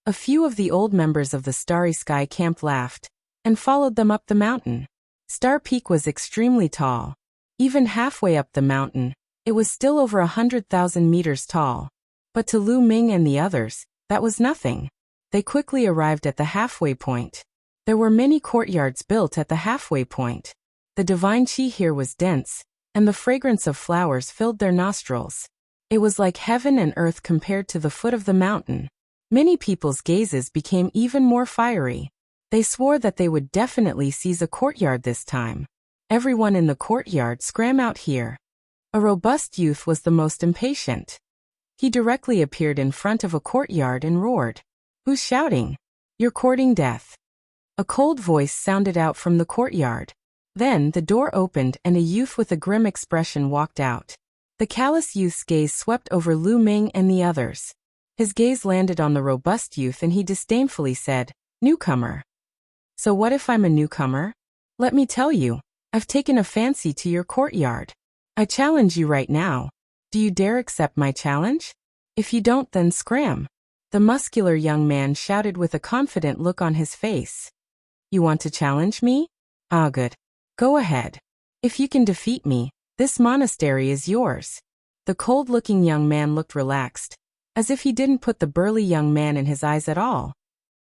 A few of the old members of the Starry Sky Camp laughed and followed them up the mountain. Star Peak was extremely tall. Even halfway up the mountain, it was still over 100,000 meters tall. But to Lu Ming and the others, that was nothing. They quickly arrived at the halfway point. There were many courtyards built at the halfway point. The divine qi here was dense, and the fragrance of flowers filled their nostrils. It was like heaven and earth compared to the foot of the mountain. Many people's gazes became even more fiery. They swore that they would definitely seize a courtyard this time. Everyone in the courtyard scram out here. A robust youth was the most impatient. He directly appeared in front of a courtyard and roared. "Who's shouting? You're courting death." A cold voice sounded out from the courtyard. Then the door opened and a youth with a grim expression walked out. The callous youth's gaze swept over Lu Ming and the others. His gaze landed on the robust youth and he disdainfully said, "Newcomer. So what if I'm a newcomer? Let me tell you, I've taken a fancy to your courtyard. I challenge you right now. Do you dare accept my challenge? If you don't, then scram." The muscular young man shouted with a confident look on his face. "You want to challenge me? Ah, good. Go ahead. If you can defeat me, this monastery is yours." The cold-looking young man looked relaxed, as if he didn't put the burly young man in his eyes at all.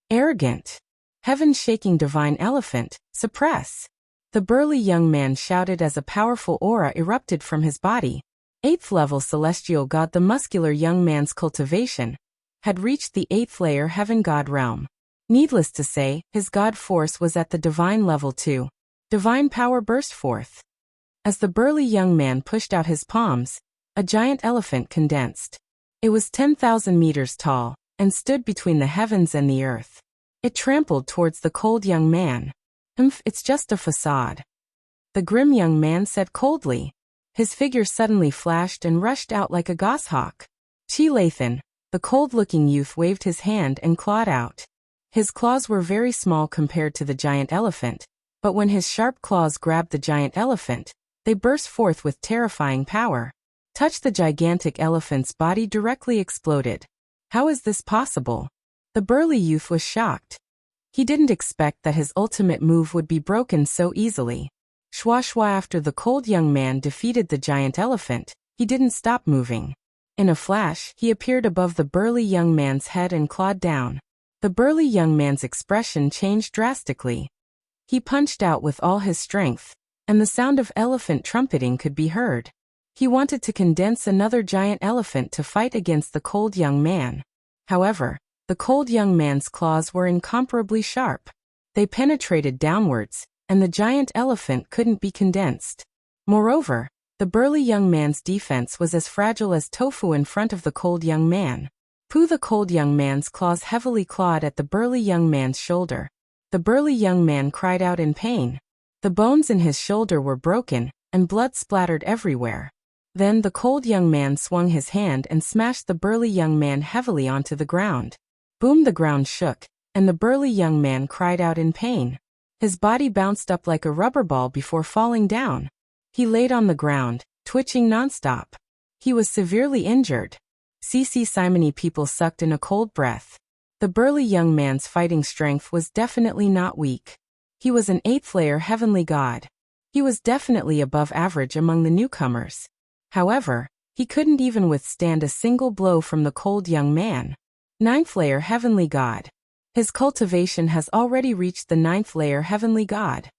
"Arrogant. Heaven-shaking divine elephant, suppress." The burly young man shouted as a powerful aura erupted from his body. 8th level celestial god. The muscular young man's cultivation had reached the 8th layer heaven god realm. Needless to say, his god force was at the divine level too. Divine power burst forth. As the burly young man pushed out his palms, a giant elephant condensed. It was 10,000 meters tall and stood between the heavens and the earth. It trampled towards the cold young man. It's just a facade," the grim young man said coldly. His figure suddenly flashed and rushed out like a goshawk. "Chi Lathan," the cold-looking youth waved his hand and clawed out. His claws were very small compared to the giant elephant, but when his sharp claws grabbed the giant elephant, they burst forth with terrifying power. Touch the gigantic elephant's body directly exploded. How is this possible? The burly youth was shocked. He didn't expect that his ultimate move would be broken so easily. Shwa shwa. After the cold young man defeated the giant elephant, he didn't stop moving. In a flash, he appeared above the burly young man's head and clawed down. The burly young man's expression changed drastically. He punched out with all his strength, and the sound of elephant trumpeting could be heard. He wanted to condense another giant elephant to fight against the cold young man. However, the cold young man's claws were incomparably sharp. They penetrated downwards, and the giant elephant couldn't be condensed. Moreover, the burly young man's defense was as fragile as tofu in front of the cold young man. The cold young man's claws heavily clawed at the burly young man's shoulder. The burly young man cried out in pain. The bones in his shoulder were broken, and blood splattered everywhere. Then the cold young man swung his hand and smashed the burly young man heavily onto the ground. Boom! The ground shook, and the burly young man cried out in pain. His body bounced up like a rubber ball before falling down. He laid on the ground, twitching nonstop. He was severely injured. Simony people sucked in a cold breath. The burly young man's fighting strength was definitely not weak. He was an 8th-layer heavenly god. He was definitely above average among the newcomers. However, he couldn't even withstand a single blow from the cold young man. 9th-layer heavenly god. His cultivation has already reached the 9th-layer heavenly god.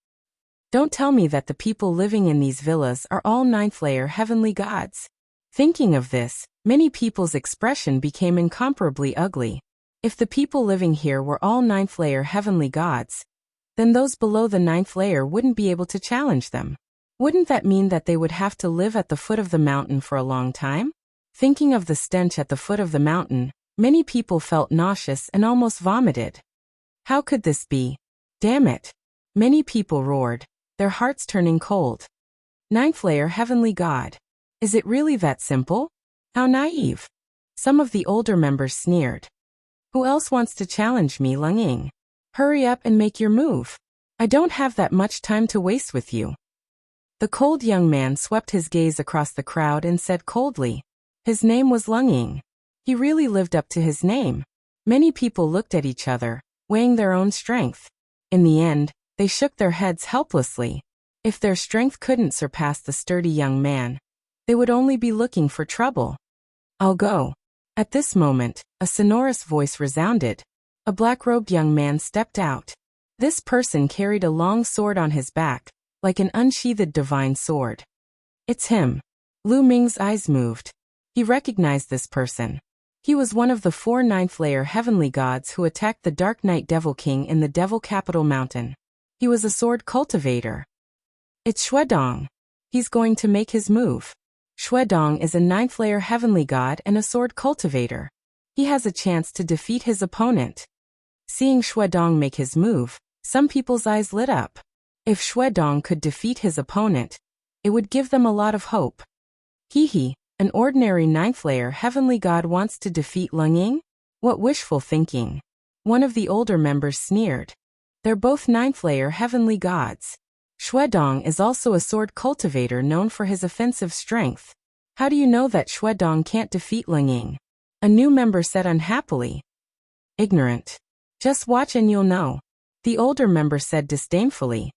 Don't tell me that the people living in these villas are all 9th-layer heavenly gods. Thinking of this, many people's expression became incomparably ugly. If the people living here were all 9th-layer heavenly gods, then those below the 9th layer wouldn't be able to challenge them. Wouldn't that mean that they would have to live at the foot of the mountain for a long time? Thinking of the stench at the foot of the mountain, many people felt nauseous and almost vomited. How could this be? Damn it! Many people roared, their hearts turning cold. 9th-layer heavenly god. Is it really that simple? How naive! Some of the older members sneered. Who else wants to challenge me, Lung Ying? Hurry up and make your move. I don't have that much time to waste with you. The cold young man swept his gaze across the crowd and said coldly. His name was Lung Ying. He really lived up to his name. Many people looked at each other, weighing their own strength. In the end, they shook their heads helplessly. If their strength couldn't surpass the sturdy young man, they would only be looking for trouble. I'll go. At this moment, a sonorous voice resounded. A black-robed young man stepped out. This person carried a long sword on his back, like an unsheathed divine sword. It's him. Lu Ming's eyes moved. He recognized this person. He was one of the 4 9th-layer heavenly gods who attacked the Dark Knight Devil King in the Devil Capital Mountain. He was a sword cultivator. It's Xuedong. He's going to make his move. Xuedong is a 9th-layer heavenly god and a sword cultivator. He has a chance to defeat his opponent. Seeing Xuedong make his move, some people's eyes lit up. If Xuedong could defeat his opponent, it would give them a lot of hope. Hee, an ordinary 9th-layer heavenly god wants to defeat Lung Ying? What wishful thinking. One of the older members sneered. They're both 9th-layer heavenly gods. Xuedong is also a sword cultivator known for his offensive strength. How do you know that Xuedong can't defeat Lung Ying? A new member said unhappily. Ignorant. Just watch and you'll know. The older member said disdainfully.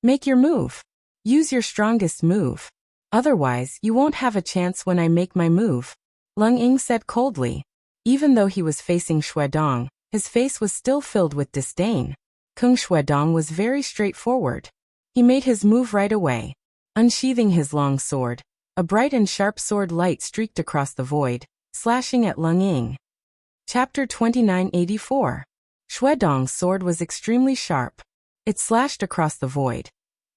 Make your move. Use your strongest move. Otherwise, you won't have a chance when I make my move. Lung Ying said coldly. Even though he was facing Xuedong, his face was still filled with disdain. Kung Xuedong was very straightforward. He made his move right away. Unsheathing his long sword, a bright and sharp sword light streaked across the void, slashing at Lung Ying. Chapter 2984. Xuedong's sword was extremely sharp. It slashed across the void,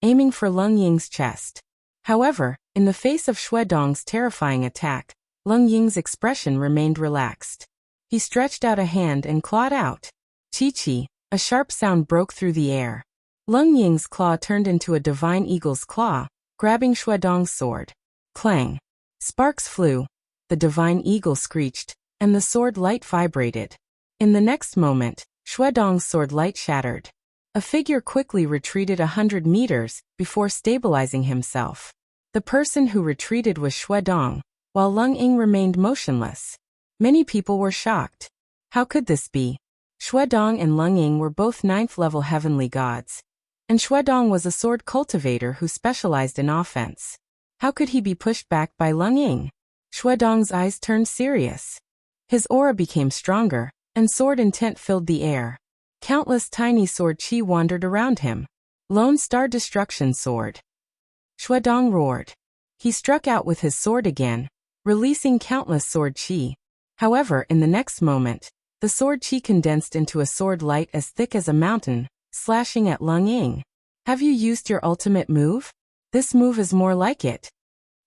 aiming for Lung Ying's chest. However, in the face of Xuedong's terrifying attack, Lung Ying's expression remained relaxed. He stretched out a hand and clawed out. Chi-chi, a sharp sound broke through the air. Lung Ying's claw turned into a divine eagle's claw, grabbing Xuedong's sword. Clang! Sparks flew. The divine eagle screeched, and the sword light vibrated. In the next moment, Xuedong's sword light shattered. A figure quickly retreated 100 meters, before stabilizing himself. The person who retreated was Xuedong, while Lung Ying remained motionless. Many people were shocked. How could this be? Xuedong and Leng were both ninth-level heavenly gods, and Xuedong was a sword cultivator who specialized in offense. How could he be pushed back by Leng? Xuedong's eyes turned serious. His aura became stronger, and sword intent filled the air. Countless tiny sword chi wandered around him. Lone Star Destruction Sword. Xuedong roared. He struck out with his sword again, releasing countless sword chi. However, in the next moment, the sword chi condensed into a sword light as thick as a mountain, slashing at Leng. Have you used your ultimate move? This move is more like it.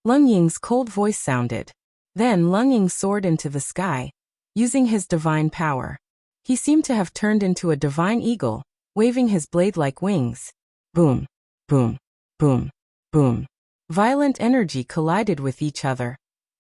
Leng cold voice sounded. Then Leng soared into the sky, using his divine power. He seemed to have turned into a divine eagle, waving his blade-like wings. Boom, boom, boom, boom. Violent energy collided with each other,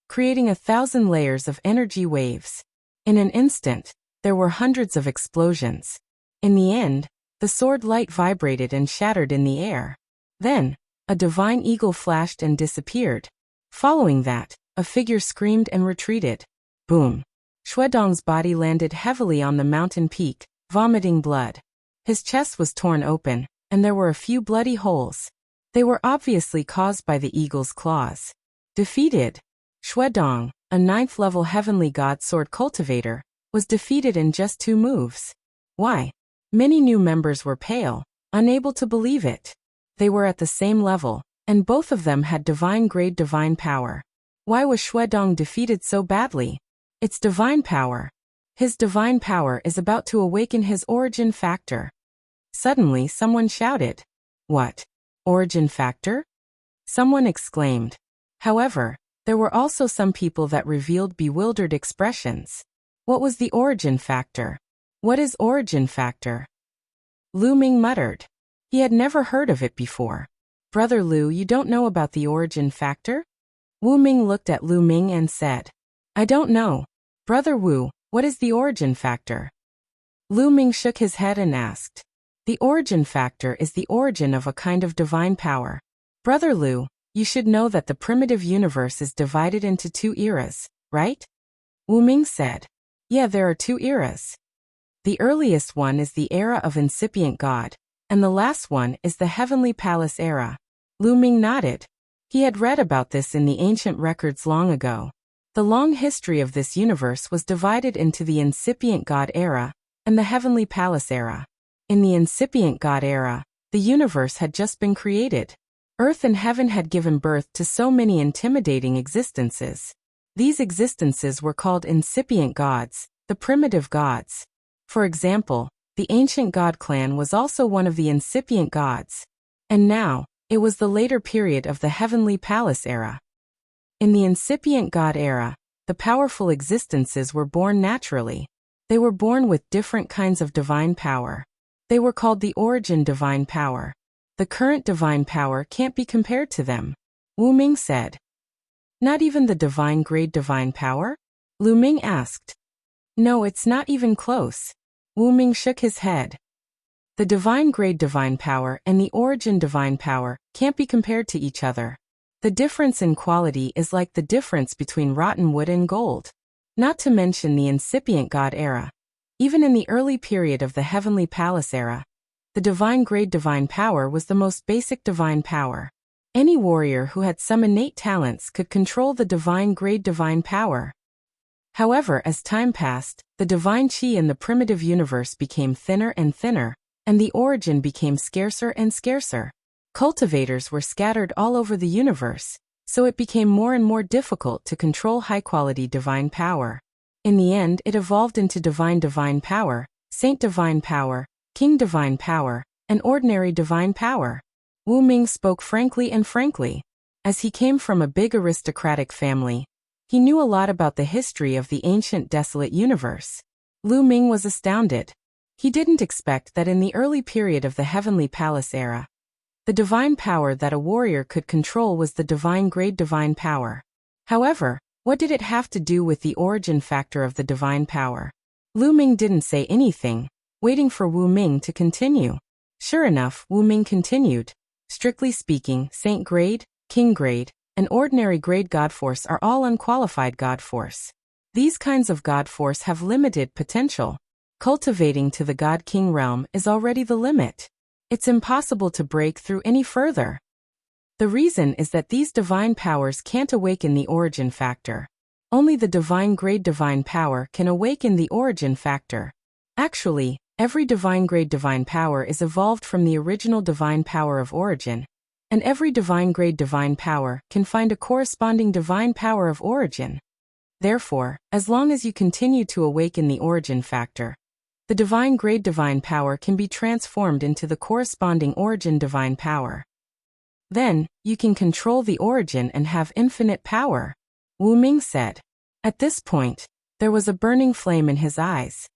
creating 1,000 layers of energy waves. In an instant, there were hundreds of explosions. In the end, the sword light vibrated and shattered in the air. Then, a divine eagle flashed and disappeared. Following that, a figure screamed and retreated. Boom. Xuedong's body landed heavily on the mountain peak, vomiting blood. His chest was torn open, and there were a few bloody holes. They were obviously caused by the eagle's claws. Defeated. Xuedong, a ninth-level heavenly god sword cultivator, was defeated in just 2 moves. Why? Many new members were pale, unable to believe it. They were at the same level, and both of them had divine-grade divine power. Why was Xuedong defeated so badly? It's divine power. His divine power is about to awaken his origin factor. Suddenly someone shouted. What? Origin factor? Someone exclaimed. However, there were also some people that revealed bewildered expressions. What was the origin factor? What is origin factor? Lu Ming muttered. He had never heard of it before. Brother Lu, you don't know about the origin factor? Wu Ming looked at Lu Ming and said. I don't know. Brother Wu, what is the origin factor? Lu Ming shook his head and asked. The origin factor is the origin of a kind of divine power. Brother Lu, you should know that the primitive universe is divided into 2 eras, right? Wu Ming said. Yeah, there are 2 eras. The earliest one is the era of incipient God, and the last one is the heavenly palace era. Lu Ming nodded. He had read about this in the ancient records long ago. The long history of this universe was divided into the incipient God era and the heavenly palace era. In the incipient God era, the universe had just been created. Earth and heaven had given birth to so many intimidating existences. These existences were called incipient gods, the primitive gods. For example, the ancient god clan was also one of the incipient gods. And now, it was the later period of the heavenly palace era. In the incipient god era, the powerful existences were born naturally. They were born with different kinds of divine power. They were called the origin divine power. The current divine power can't be compared to them. Wu Ming said. Not even the divine grade divine power? Lu Ming asked. No, it's not even close. Wu Ming shook his head. The divine grade divine power and the origin divine power can't be compared to each other. The difference in quality is like the difference between rotten wood and gold. Not to mention the incipient God era. Even in the early period of the heavenly palace era, the divine grade divine power was the most basic divine power. Any warrior who had some innate talents could control the divine grade divine power. However, as time passed, the divine chi in the primitive universe became thinner and thinner, and the origin became scarcer and scarcer. Cultivators were scattered all over the universe, so it became more and more difficult to control high-quality divine power. In the end, it evolved into divine power, saint divine power, king divine power, and ordinary divine power. Wu Ming spoke frankly and frankly. As he came from a big aristocratic family, he knew a lot about the history of the ancient desolate universe. Lu Ming was astounded. He didn't expect that in the early period of the heavenly palace era, the divine power that a warrior could control was the divine grade divine power. However, what did it have to do with the origin factor of the divine power? Lu Ming didn't say anything, waiting for Wu Ming to continue. Sure enough, Wu Ming continued. Strictly speaking, saint grade, king grade, and ordinary grade god force are all unqualified god force. These kinds of god force have limited potential. Cultivating to the God King realm is already the limit. It's impossible to break through any further. The reason is that these divine powers can't awaken the origin factor. Only the divine grade divine power can awaken the origin factor. Actually, every divine grade divine power is evolved from the original divine power of origin, and every divine grade divine power can find a corresponding divine power of origin. Therefore, as long as you continue to awaken the origin factor, the divine grade divine power can be transformed into the corresponding origin divine power. Then, you can control the origin and have infinite power, Wu Ming said. At this point, there was a burning flame in his eyes.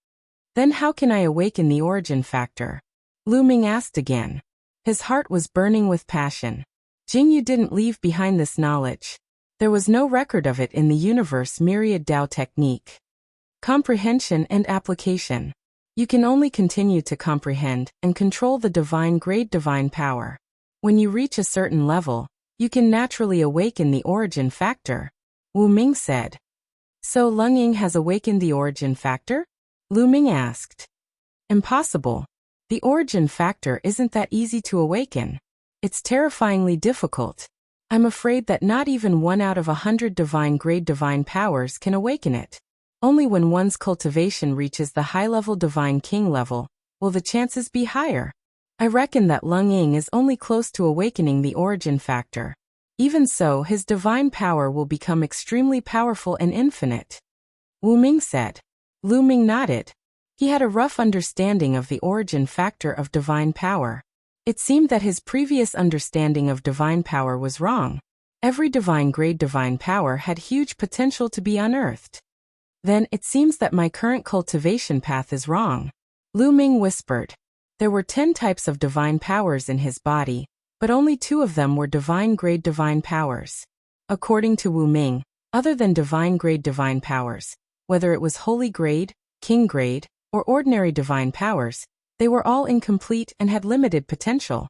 Then how can I awaken the origin factor? Lu Ming asked again. His heart was burning with passion. Jingyu didn't leave behind this knowledge. There was no record of it in the universe myriad Tao technique. Comprehension and application. You can only continue to comprehend and control the divine grade divine power. When you reach a certain level, you can naturally awaken the origin factor, Wu Ming said. So Lung Ying has awakened the origin factor? Lu Ming asked. Impossible. The origin factor isn't that easy to awaken. It's terrifyingly difficult. I'm afraid that not even 1 out of 100 divine grade divine powers can awaken it. Only when one's cultivation reaches the high-level divine king level will the chances be higher. I reckon that Lung Ying is only close to awakening the origin factor. Even so, his divine power will become extremely powerful and infinite, Wu Ming said. Lu Ming nodded. He had a rough understanding of the origin factor of divine power. It seemed that his previous understanding of divine power was wrong. Every divine grade divine power had huge potential to be unearthed. Then it seems that my current cultivation path is wrong, Lu Ming whispered. There were 10 types of divine powers in his body, but only 2 of them were divine grade divine powers. According to Wu Ming, other than divine grade divine powers, whether it was holy grade, king grade, or ordinary divine powers, they were all incomplete and had limited potential.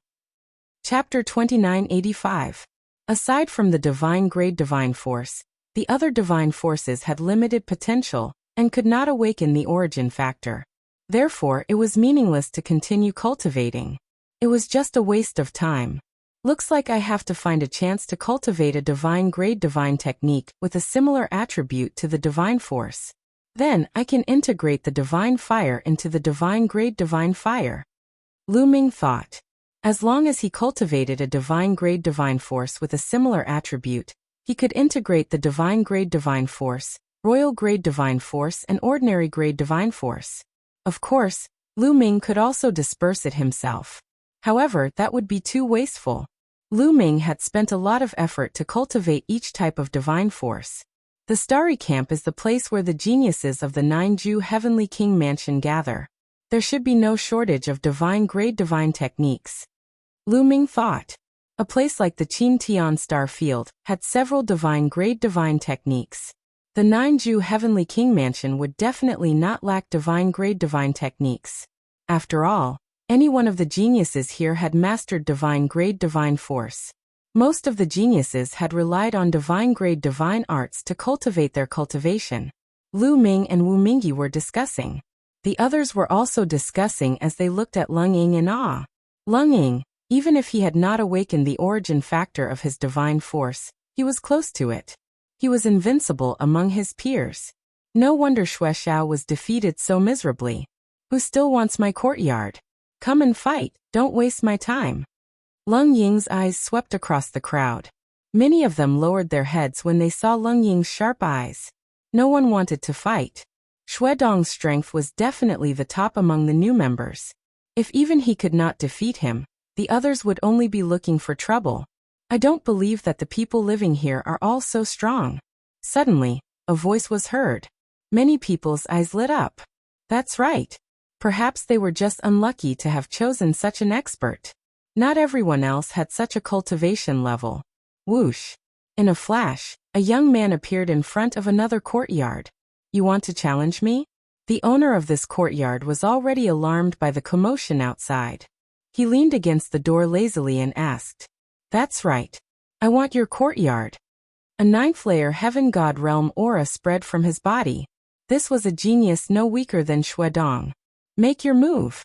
Chapter 2985. Aside from the divine grade divine force, the other divine forces had limited potential and could not awaken the origin factor. Therefore, it was meaningless to continue cultivating. It was just a waste of time. Looks like I have to find a chance to cultivate a divine grade divine technique with a similar attribute to the divine force. Then, I can integrate the divine fire into the divine grade divine fire. Lu Ming thought. As long as he cultivated a divine grade divine force with a similar attribute, he could integrate the divine grade divine force, royal grade divine force, and ordinary grade divine force. Of course, Lu Ming could also disperse it himself. However, that would be too wasteful. Lu Ming had spent a lot of effort to cultivate each type of divine force. The Starry Camp is the place where the geniuses of the 9-Ju Heavenly King Mansion gather. There should be no shortage of divine grade divine techniques, Lu Ming thought. A place like the Qin Tian Star Field had several divine grade divine techniques. The 9-Ju Heavenly King Mansion would definitely not lack divine grade divine techniques. After all, any one of the geniuses here had mastered divine grade divine force. Most of the geniuses had relied on divine grade divine arts to cultivate their cultivation. Lu Ming and Wu Mingyi were discussing. The others were also discussing as they looked at Lung Ying in awe. Lung Ying, even if he had not awakened the origin factor of his divine force, he was close to it. He was invincible among his peers. No wonder Xue Xiao was defeated so miserably. Who still wants my courtyard? Come and fight, don't waste my time. Lung Ying's eyes swept across the crowd. Many of them lowered their heads when they saw Lung Ying's sharp eyes. No one wanted to fight. Xue Dong's strength was definitely the top among the new members. If even he could not defeat him, the others would only be looking for trouble. I don't believe that the people living here are all so strong. Suddenly, a voice was heard. Many people's eyes lit up. That's right. Perhaps they were just unlucky to have chosen such an expert. Not everyone else had such a cultivation level. Whoosh! In a flash, a young man appeared in front of another courtyard. You want to challenge me? The owner of this courtyard was already alarmed by the commotion outside. He leaned against the door lazily and asked. That's right. I want your courtyard. A 9th-layer heaven god realm aura spread from his body. This was a genius no weaker than Xue Dong. Make your move.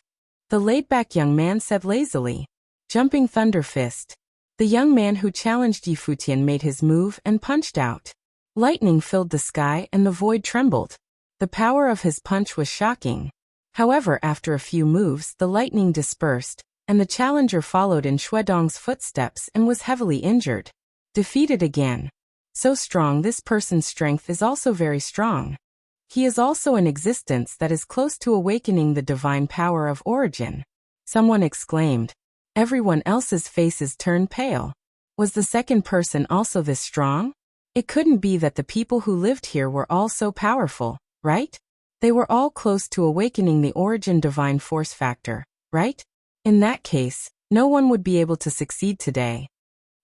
The laid-back young man said lazily. Jumping thunder fist. The young man who challenged Yi Futian made his move and punched out. Lightning filled the sky and the void trembled. The power of his punch was shocking. However, after a few moves, the lightning dispersed, and the challenger followed in Shuedong's footsteps and was heavily injured. Defeated again. So strong, this person's strength is also very strong. He is also an existence that is close to awakening the divine power of origin. Someone exclaimed. Everyone else's faces turned pale. Was the second person also this strong? It couldn't be that the people who lived here were all so powerful, right? They were all close to awakening the origin divine force factor, right? In that case, no one would be able to succeed today.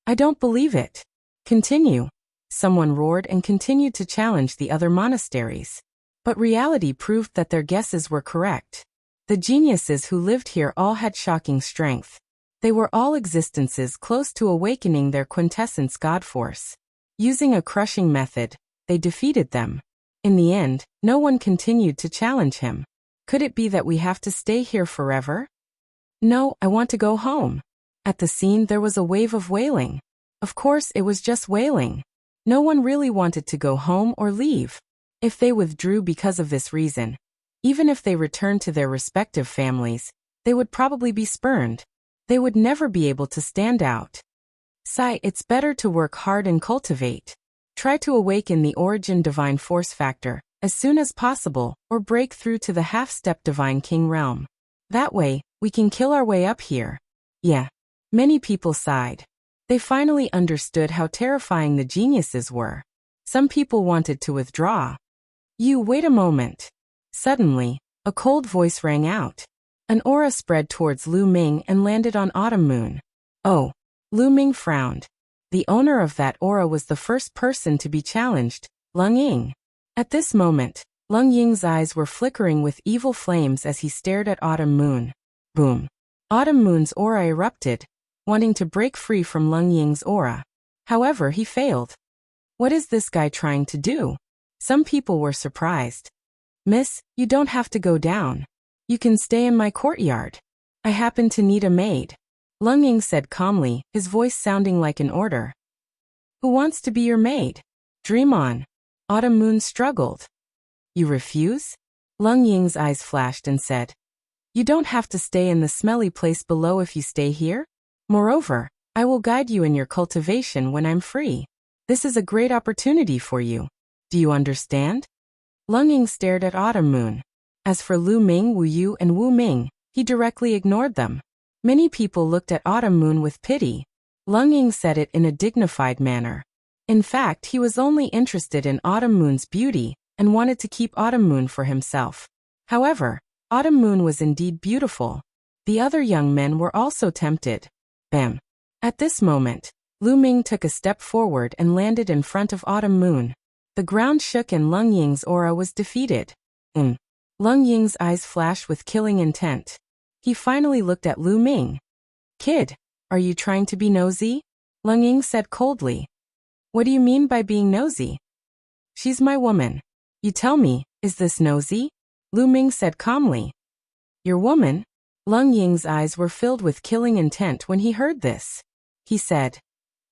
I don't believe it. Continue. Someone roared and continued to challenge the other monasteries. But reality proved that their guesses were correct. The geniuses who lived here all had shocking strength. They were all existences close to awakening their quintessence God force. Using a crushing method, they defeated them. In the end, no one continued to challenge him. Could it be that we have to stay here forever? No, I want to go home. At the scene there was a wave of wailing. Of course it was just wailing. No one really wanted to go home or leave. If they withdrew because of this reason, even if they returned to their respective families, they would probably be spurned. They would never be able to stand out. Sai, it's better to work hard and cultivate. Try to awaken the origin divine force factor as soon as possible or break through to the half-step divine king realm. That way, we can kill our way up here. Yeah. Many people sighed. They finally understood how terrifying the geniuses were. Some people wanted to withdraw. You wait a moment. Suddenly, a cold voice rang out. An aura spread towards Lu Ming and landed on Autumn Moon. Oh. Lu Ming frowned. The owner of that aura was the first person to be challenged, Lung Ying. At this moment, Lung Ying's eyes were flickering with evil flames as he stared at Autumn Moon. Boom. Autumn Moon's aura erupted, wanting to break free from Lung Ying's aura. However, he failed. What is this guy trying to do? Some people were surprised. Miss, you don't have to go down. You can stay in my courtyard. I happen to need a maid. Lung Ying said calmly, his voice sounding like an order. Who wants to be your maid? Dream on. Autumn Moon struggled. You refuse? Lung Ying's eyes flashed and said. You don't have to stay in the smelly place below if you stay here. Moreover, I will guide you in your cultivation when I'm free. This is a great opportunity for you. Do you understand? Lung Ying stared at Autumn Moon. As for Lu Ming, Wu Yu, and Wu Ming, he directly ignored them. Many people looked at Autumn Moon with pity. Lung Ying said it in a dignified manner. In fact, he was only interested in Autumn Moon's beauty and wanted to keep Autumn Moon for himself. However, Autumn Moon was indeed beautiful. The other young men were also tempted. Bam. At this moment, Lu Ming took a step forward and landed in front of Autumn Moon. The ground shook and Lung Ying's aura was defeated. Lung Ying's eyes flashed with killing intent. He finally looked at Lu Ming. Kid, are you trying to be nosy? Lung Ying said coldly. What do you mean by being nosy? She's my woman. You tell me, is this nosy? Lu Ming said calmly. Your woman? Lung Ying's eyes were filled with killing intent when he heard this. He said,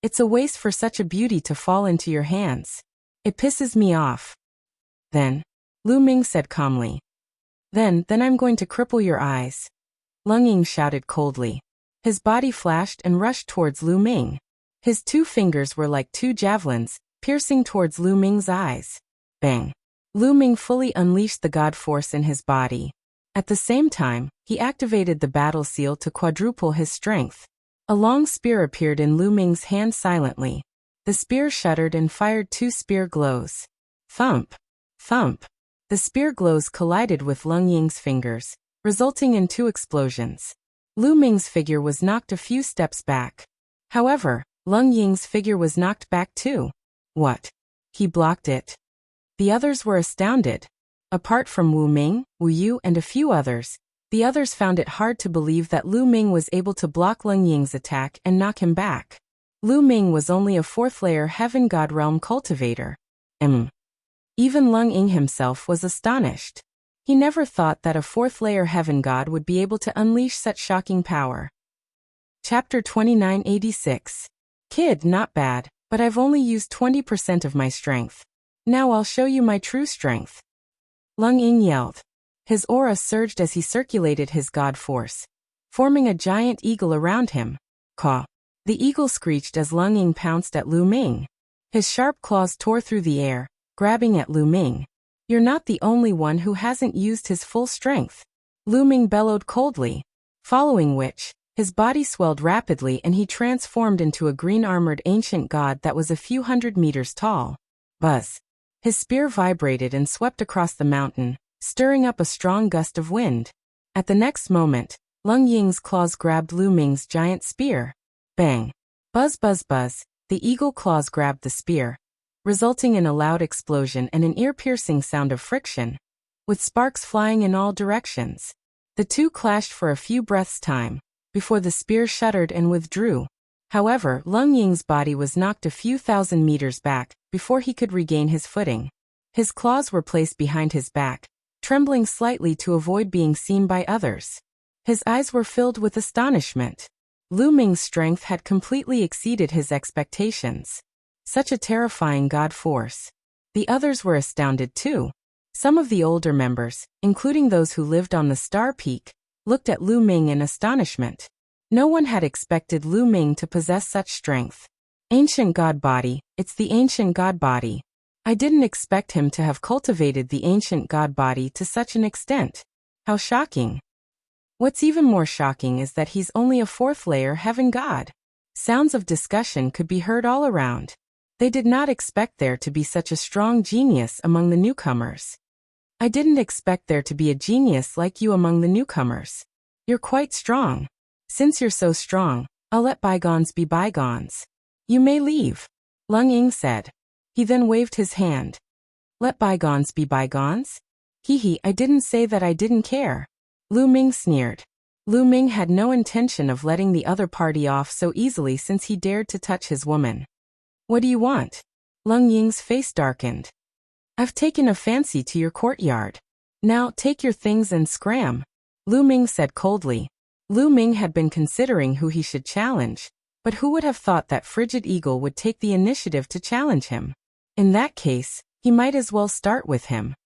it's a waste for such a beauty to fall into your hands. It pisses me off. Then, Lu Ming said calmly. Then I'm going to cripple your eyes. Lung Ying shouted coldly. His body flashed and rushed towards Lu Ming. His 2 fingers were like 2 javelins, piercing towards Lu Ming's eyes. Bang. Lu Ming fully unleashed the god force in his body. At the same time, he activated the battle seal to quadruple his strength. A long spear appeared in Lu Ming's hand silently. The spear shuddered and fired 2 spear glows. Thump. Thump. The spear glows collided with Lung Ying's fingers, resulting in 2 explosions. Lu Ming's figure was knocked a few steps back. However, Lung Ying's figure was knocked back too. What? He blocked it. The others were astounded. Apart from Wu Ming, Wu Yu, and a few others, the others found it hard to believe that Lu Ming was able to block Lung Ying's attack and knock him back. Lu Ming was only a 4th-layer Heaven God Realm cultivator. Even Lung Ying himself was astonished. He never thought that a fourth-layer heaven god would be able to unleash such shocking power. Chapter 2986. Kid, not bad, but I've only used 20% of my strength. Now I'll show you my true strength. Lung Ying yelled. His aura surged as he circulated his god force, forming a giant eagle around him. Caw. The eagle screeched as Lung Ying pounced at Lu Ming. His sharp claws tore through the air, grabbing at Lu Ming. You're not the only one who hasn't used his full strength. Lu Ming bellowed coldly, following which, his body swelled rapidly and he transformed into a green-armored ancient god that was a few hundred meters tall. Buzz. His spear vibrated and swept across the mountain, stirring up a strong gust of wind. At the next moment, Lung Ying's claws grabbed Lu Ming's giant spear. Bang. Buzz buzz buzz, the eagle claws grabbed the spear, resulting in a loud explosion and an ear-piercing sound of friction, with sparks flying in all directions. The two clashed for a few breaths' time, before the spear shuddered and withdrew. However, Lung Ying's body was knocked a few thousand meters back, before he could regain his footing. His claws were placed behind his back, trembling slightly to avoid being seen by others. His eyes were filled with astonishment. Lu Ming's strength had completely exceeded his expectations. Such a terrifying god force. The others were astounded too. Some of the older members, including those who lived on the Star Peak, looked at Lu Ming in astonishment. No one had expected Lu Ming to possess such strength. Ancient god body, it's the ancient god body. I didn't expect him to have cultivated the ancient god body to such an extent. How shocking. What's even more shocking is that he's only a fourth-layer heaven god. Sounds of discussion could be heard all around. They did not expect there to be such a strong genius among the newcomers. I didn't expect there to be a genius like you among the newcomers. You're quite strong. Since you're so strong, I'll let bygones be bygones. You may leave, Lung Ying said. He then waved his hand. Let bygones be bygones? Hee, I didn't say that I didn't care. Lu Ming sneered. Lu Ming had no intention of letting the other party off so easily since he dared to touch his woman. What do you want? Lung Ying's face darkened. I've taken a fancy to your courtyard. Now take your things and scram, Lu Ming said coldly. Lu Ming had been considering who he should challenge, but who would have thought that Frigid Eagle would take the initiative to challenge him? In that case, he might as well start with him.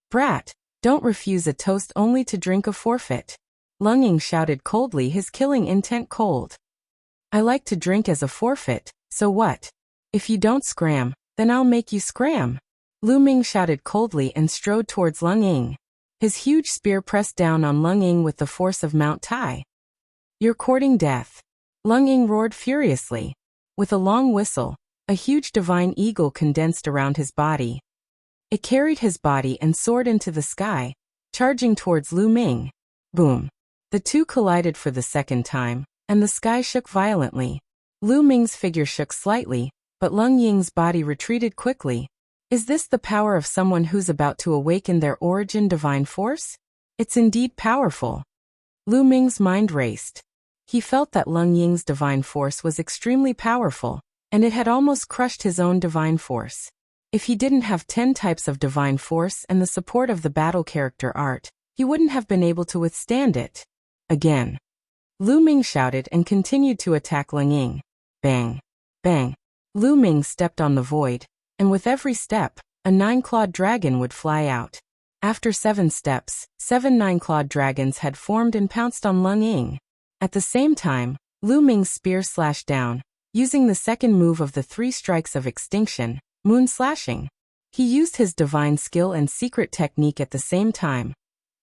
Brat, don't refuse a toast only to drink a forfeit. Lung Ying shouted coldly, his killing intent cold. I like to drink as a forfeit, so what? If you don't scram, then I'll make you scram. Lu Ming shouted coldly and strode towards Lung Ying. His huge spear pressed down on Lung Ying with the force of Mount Tai. You're courting death. Lung Ying roared furiously. With a long whistle, a huge divine eagle condensed around his body. It carried his body and soared into the sky, charging towards Lu Ming. Boom. The two collided for the second time, and the sky shook violently. Lu Ming's figure shook slightly, but Lung Ying's body retreated quickly. Is this the power of someone who's about to awaken their origin divine force? It's indeed powerful. Lu Ming's mind raced. He felt that Lung Ying's divine force was extremely powerful, and it had almost crushed his own divine force. If he didn't have 10 types of divine force and the support of the battle character art, he wouldn't have been able to withstand it. Again. Lu Ming shouted and continued to attack Lung Ying. Bang. Bang. Lu Ming stepped on the void, and with every step, a 9-clawed dragon would fly out. After 7 steps, 7 9-clawed dragons had formed and pounced on Lung Ying. At the same time, Lu Ming's spear slashed down, using the second move of the 3 strikes of extinction, moon slashing. He used his divine skill and secret technique at the same time,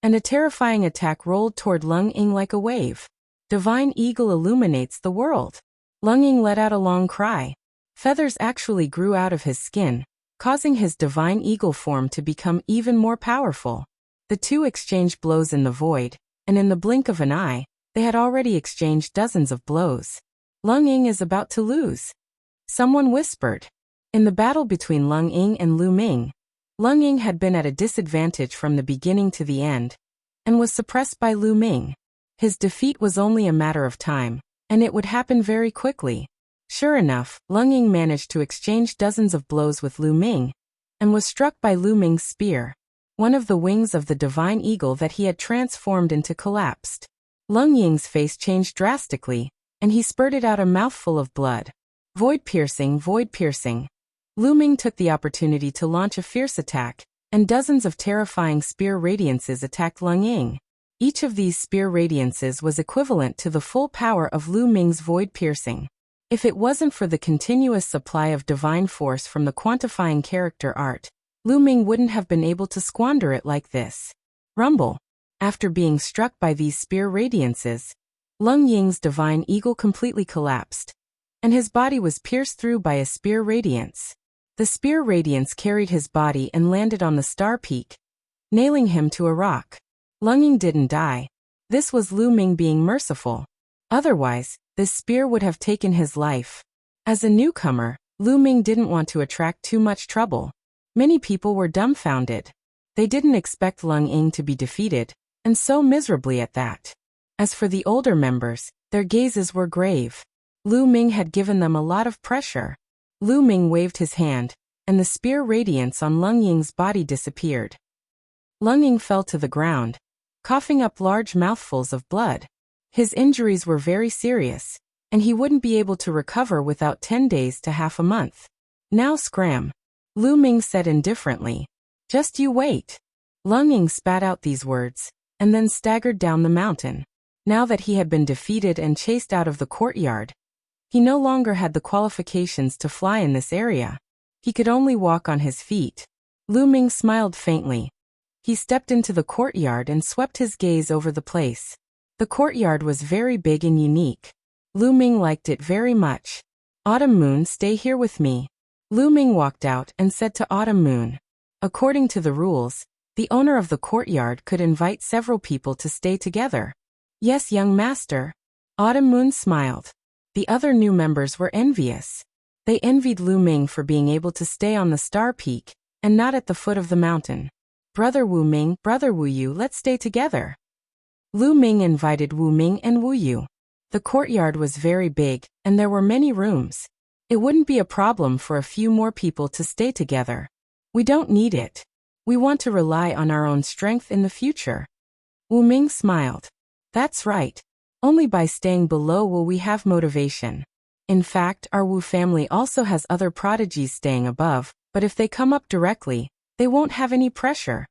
and a terrifying attack rolled toward Lung Ying like a wave. Divine Eagle illuminates the world. Lung Ying let out a long cry. Feathers actually grew out of his skin, causing his divine eagle form to become even more powerful. The two exchanged blows in the void, and in the blink of an eye, they had already exchanged dozens of blows. Lung Ying is about to lose. Someone whispered. In the battle between Lung Ying and Lu Ming, Lung Ying had been at a disadvantage from the beginning to the end, and was suppressed by Lu Ming. His defeat was only a matter of time, and it would happen very quickly. Sure enough, Lung Ying managed to exchange dozens of blows with Lu Ming, and was struck by Lu Ming's spear. One of the wings of the divine eagle that he had transformed into collapsed. Lung Ying's face changed drastically, and he spurted out a mouthful of blood. Void piercing, void piercing. Lu Ming took the opportunity to launch a fierce attack, and dozens of terrifying spear radiances attacked Lung Ying. Each of these spear radiances was equivalent to the full power of Lu Ming's void piercing. If it wasn't for the continuous supply of divine force from the quantifying character art, Lu Ming wouldn't have been able to squander it like this. Rumble. After being struck by these spear radiances, Lung Ying's divine eagle completely collapsed, and his body was pierced through by a spear radiance. The spear radiance carried his body and landed on the star peak, nailing him to a rock. Lung Ying didn't die. This was Lu Ming being merciful. Otherwise, this spear would have taken his life. As a newcomer, Lu Ming didn't want to attract too much trouble. Many people were dumbfounded. They didn't expect Lung Ying to be defeated, and so miserably at that. As for the older members, their gazes were grave. Lu Ming had given them a lot of pressure. Lu Ming waved his hand, and the spear radiance on Lung Ying's body disappeared. Lung Ying fell to the ground, coughing up large mouthfuls of blood. His injuries were very serious, and he wouldn't be able to recover without 10 days to half a month. Now scram. Lu Ming said indifferently. Just you wait. Lung Ying spat out these words, and then staggered down the mountain. Now that he had been defeated and chased out of the courtyard, he no longer had the qualifications to fly in this area. He could only walk on his feet. Lu Ming smiled faintly. He stepped into the courtyard and swept his gaze over the place. The courtyard was very big and unique. Lu Ming liked it very much. Autumn Moon, stay here with me. Lu Ming walked out and said to Autumn Moon. According to the rules, the owner of the courtyard could invite several people to stay together. Yes, young master. Autumn Moon smiled. The other new members were envious. They envied Lu Ming for being able to stay on the star peak, and not at the foot of the mountain. Brother Wu Ming, Brother Wu Yu, let's stay together. Lu Ming invited Wu Ming and Wu Yu. The courtyard was very big, and there were many rooms. It wouldn't be a problem for a few more people to stay together. We don't need it. We want to rely on our own strength in the future. Wu Ming smiled. That's right. Only by staying below will we have motivation. In fact, our Wu family also has other prodigies staying above, but if they come up directly, they won't have any pressure.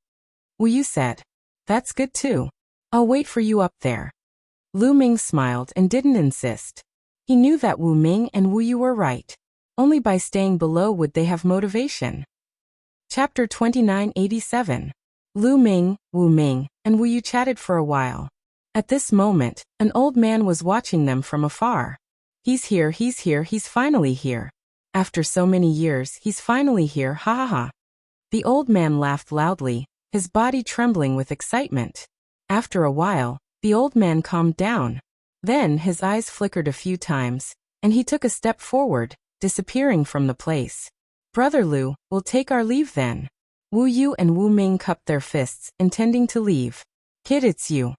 Wu Yu said. That's good too. I'll wait for you up there. Lu Ming smiled and didn't insist. He knew that Wu Ming and Wu Yu were right. Only by staying below would they have motivation. Chapter 2987. Lu Ming, Wu Ming, and Wu Yu chatted for a while. At this moment, an old man was watching them from afar. He's here, he's finally here. After so many years, he's finally here, ha ha ha. The old man laughed loudly, his body trembling with excitement. After a while, the old man calmed down. Then his eyes flickered a few times, and he took a step forward, disappearing from the place. Brother Lu, we'll take our leave then. Wu Yu and Wu Ming cupped their fists, intending to leave. Kid, it's you.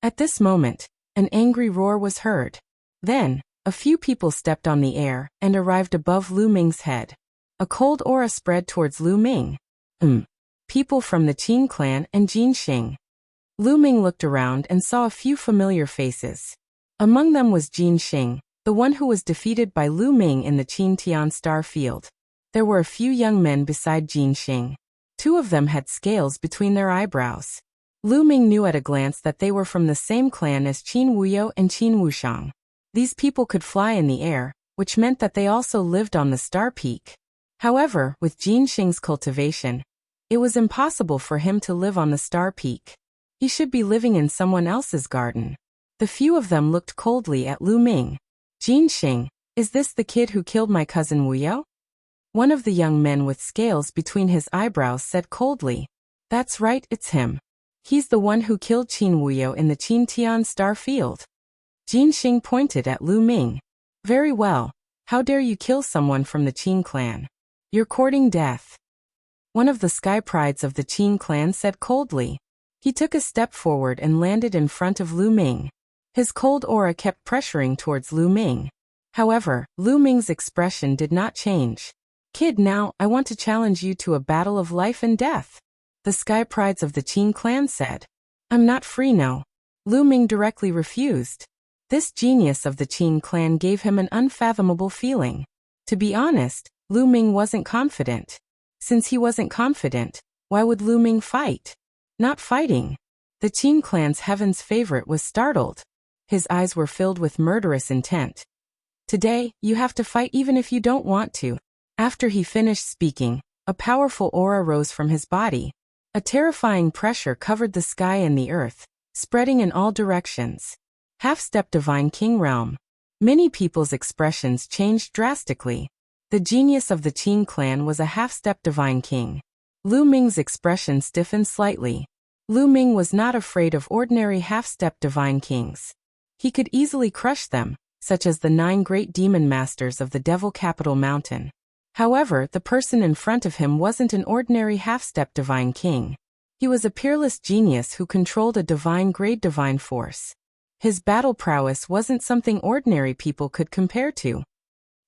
At this moment, an angry roar was heard. Then, a few people stepped on the air and arrived above Lu Ming's head. A cold aura spread towards Lu Ming. People from the Qin clan and Jin Xing. Lu Ming looked around and saw a few familiar faces. Among them was Jin Xing, the one who was defeated by Lu Ming in the Qin Tian Star Field. There were a few young men beside Jin Xing. Two of them had scales between their eyebrows. Lu Ming knew at a glance that they were from the same clan as Qin Wuyo and Qin Wushang. These people could fly in the air, which meant that they also lived on the star peak. However, with Jin Xing's cultivation, it was impossible for him to live on the star peak. He should be living in someone else's garden. The few of them looked coldly at Lu Ming. Jin Xing, is this the kid who killed my cousin Wuyo? One of the young men with scales between his eyebrows said coldly. That's right, it's him. He's the one who killed Qin Wuyo in the Qin Tian Star Field. Jin Xing pointed at Lu Ming. Very well. How dare you kill someone from the Qin clan? You're courting death. One of the sky prides of the Qin clan said coldly. He took a step forward and landed in front of Lu Ming. His cold aura kept pressuring towards Lu Ming. However, Lu Ming's expression did not change. Kid, now, I want to challenge you to a battle of life and death. The sky prides of the Qin clan said. I'm not free, no. Lu Ming directly refused. This genius of the Qin clan gave him an unfathomable feeling. To be honest, Lu Ming wasn't confident. Since he wasn't confident, why would Lu Ming fight? Not fighting. The Qin clan's heaven's favorite was startled. His eyes were filled with murderous intent. Today, you have to fight even if you don't want to. After he finished speaking, a powerful aura rose from his body. A terrifying pressure covered the sky and the earth, spreading in all directions. Half-step Divine King realm. Many people's expressions changed drastically. The genius of the Qin clan was a half-step Divine King. Lu Ming's expression stiffened slightly. Lu Ming was not afraid of ordinary half-step Divine Kings. He could easily crush them, such as the 9 great demon masters of the Devil Capital Mountain. However, the person in front of him wasn't an ordinary half-step Divine King. He was a peerless genius who controlled a divine-grade divine force. His battle prowess wasn't something ordinary people could compare to.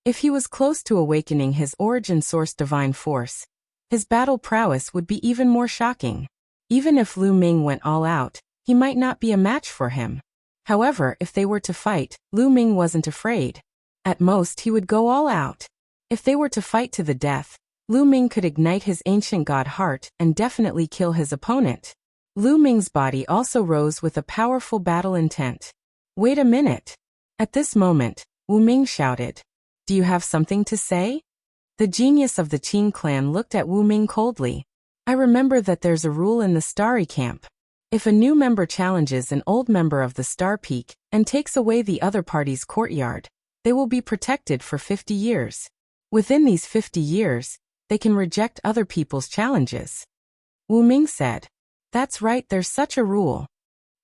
If he was close to awakening his origin source divine force, his battle prowess would be even more shocking. Even if Lu Ming went all out, he might not be a match for him. However, if they were to fight, Lu Ming wasn't afraid. At most, he would go all out. If they were to fight to the death, Lu Ming could ignite his ancient god heart and definitely kill his opponent. Lu Ming's body also rose with a powerful battle intent. Wait a minute. At this moment, Wu Ming shouted. Do you have something to say? The genius of the Qin clan looked at Wu Ming coldly. I remember that there's a rule in the Starry Camp. If a new member challenges an old member of the Star Peak and takes away the other party's courtyard, they will be protected for 50 years. Within these 50 years, they can reject other people's challenges. Wu Ming said. That's right, there's such a rule.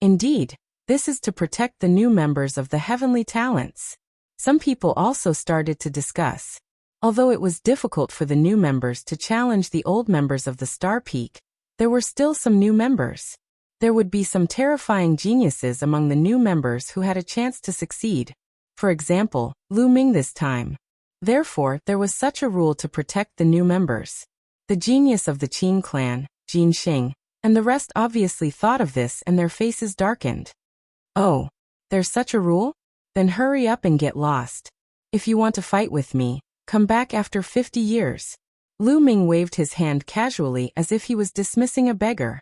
Indeed, this is to protect the new members of the heavenly talents. Some people also started to discuss. Although it was difficult for the new members to challenge the old members of the Star Peak, there were still some new members. There would be some terrifying geniuses among the new members who had a chance to succeed. For example, Lu Ming this time. Therefore, there was such a rule to protect the new members. The genius of the Qin clan, Jin Xing, and the rest obviously thought of this and their faces darkened. Oh, there's such a rule? Then hurry up and get lost. If you want to fight with me, come back after 50 years. Lu Ming waved his hand casually as if he was dismissing a beggar.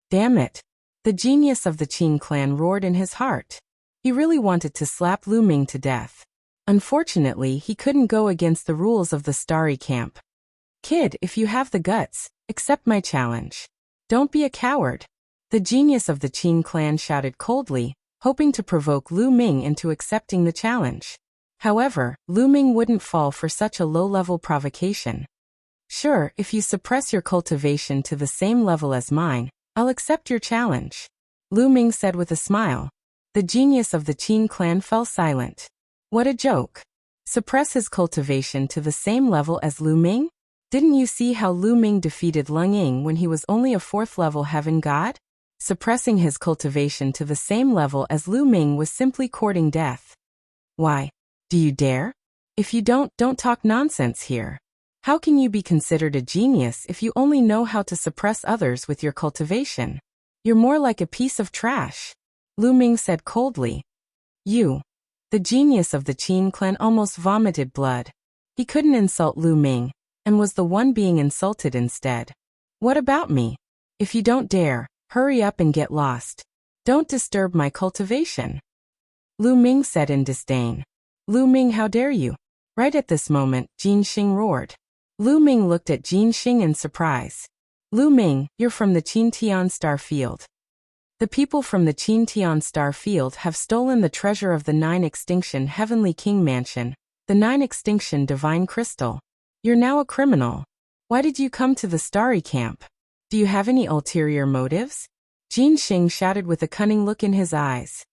Damn it. The genius of the Qin clan roared in his heart. He really wanted to slap Lu Ming to death. Unfortunately, he couldn't go against the rules of the Starry Camp. Kid, if you have the guts, accept my challenge. Don't be a coward. The genius of the Qin clan shouted coldly, hoping to provoke Lu Ming into accepting the challenge. However, Lu Ming wouldn't fall for such a low-level provocation. Sure, if you suppress your cultivation to the same level as mine, I'll accept your challenge. Lu Ming said with a smile. The genius of the Qin clan fell silent. What a joke. Suppress his cultivation to the same level as Lu Ming? Didn't you see how Lu Ming defeated Leng Ying when he was only a 4th-level heaven god? Suppressing his cultivation to the same level as Lu Ming was simply courting death. Why? Do you dare? If you don't talk nonsense here. How can you be considered a genius if you only know how to suppress others with your cultivation? You're more like a piece of trash. Lu Ming said coldly. You. The genius of the Qin clan almost vomited blood. He couldn't insult Lu Ming, and was the one being insulted instead. What about me? If you don't dare, hurry up and get lost. Don't disturb my cultivation. Lu Ming said in disdain. Lu Ming, how dare you? Right at this moment, Jin Xing roared. Lu Ming looked at Jin Xing in surprise. Lu Ming, you're from the Qintian Star Field. The people from the Qintian Star Field have stolen the treasure of the 9 Extinction Heavenly King Mansion, the 9 Extinction Divine Crystal. You're now a criminal. Why did you come to the Starry Camp? Do you have any ulterior motives? Jin Xing shouted with a cunning look in his eyes.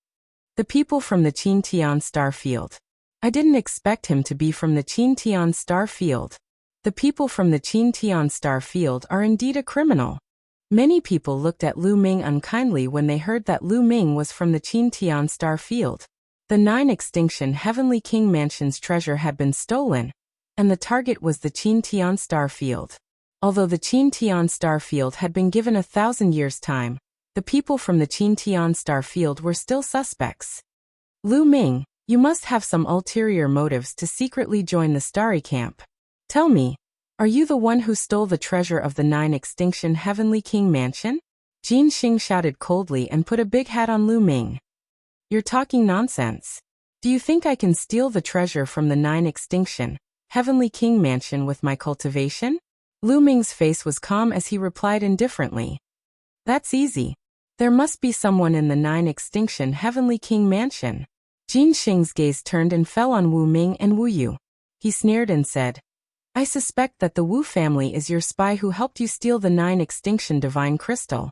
The people from the Qintian Star Field. I didn't expect him to be from the Qintian Star Field. The people from the Qintian Star Field are indeed a criminal. Many people looked at Lu Ming unkindly when they heard that Lu Ming was from the Qintian Star Field. The 9 Extinction Heavenly King Mansion's treasure had been stolen, and the target was the Qintian Star Field. Although the Qin-Tian star field had been given 1,000 years' time, the people from the Qin-Tian star field were still suspects. Lu Ming, you must have some ulterior motives to secretly join the starry camp. Tell me, are you the one who stole the treasure of the 9 extinction Heavenly King Mansion? Jin Xing shouted coldly and put a big hat on Lu Ming. You're talking nonsense. Do you think I can steal the treasure from the 9 extinction Heavenly King Mansion with my cultivation? Lu Ming's face was calm as he replied indifferently. That's easy. There must be someone in the 9 extinction Heavenly King Mansion. Jin Xing's gaze turned and fell on Wu Ming and Wu Yu. He sneered and said, I suspect that the Wu family is your spy who helped you steal the 9 extinction divine crystal.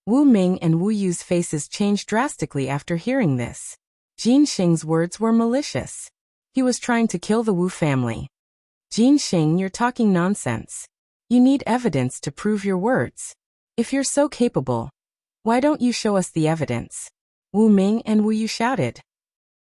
Wu Ming and Wu Yu's faces changed drastically after hearing this. Jin Xing's words were malicious. He was trying to kill the Wu family. Jin Xing, you're talking nonsense. You need evidence to prove your words. If you're so capable, why don't you show us the evidence? Wu Ming and Wu Yu shouted.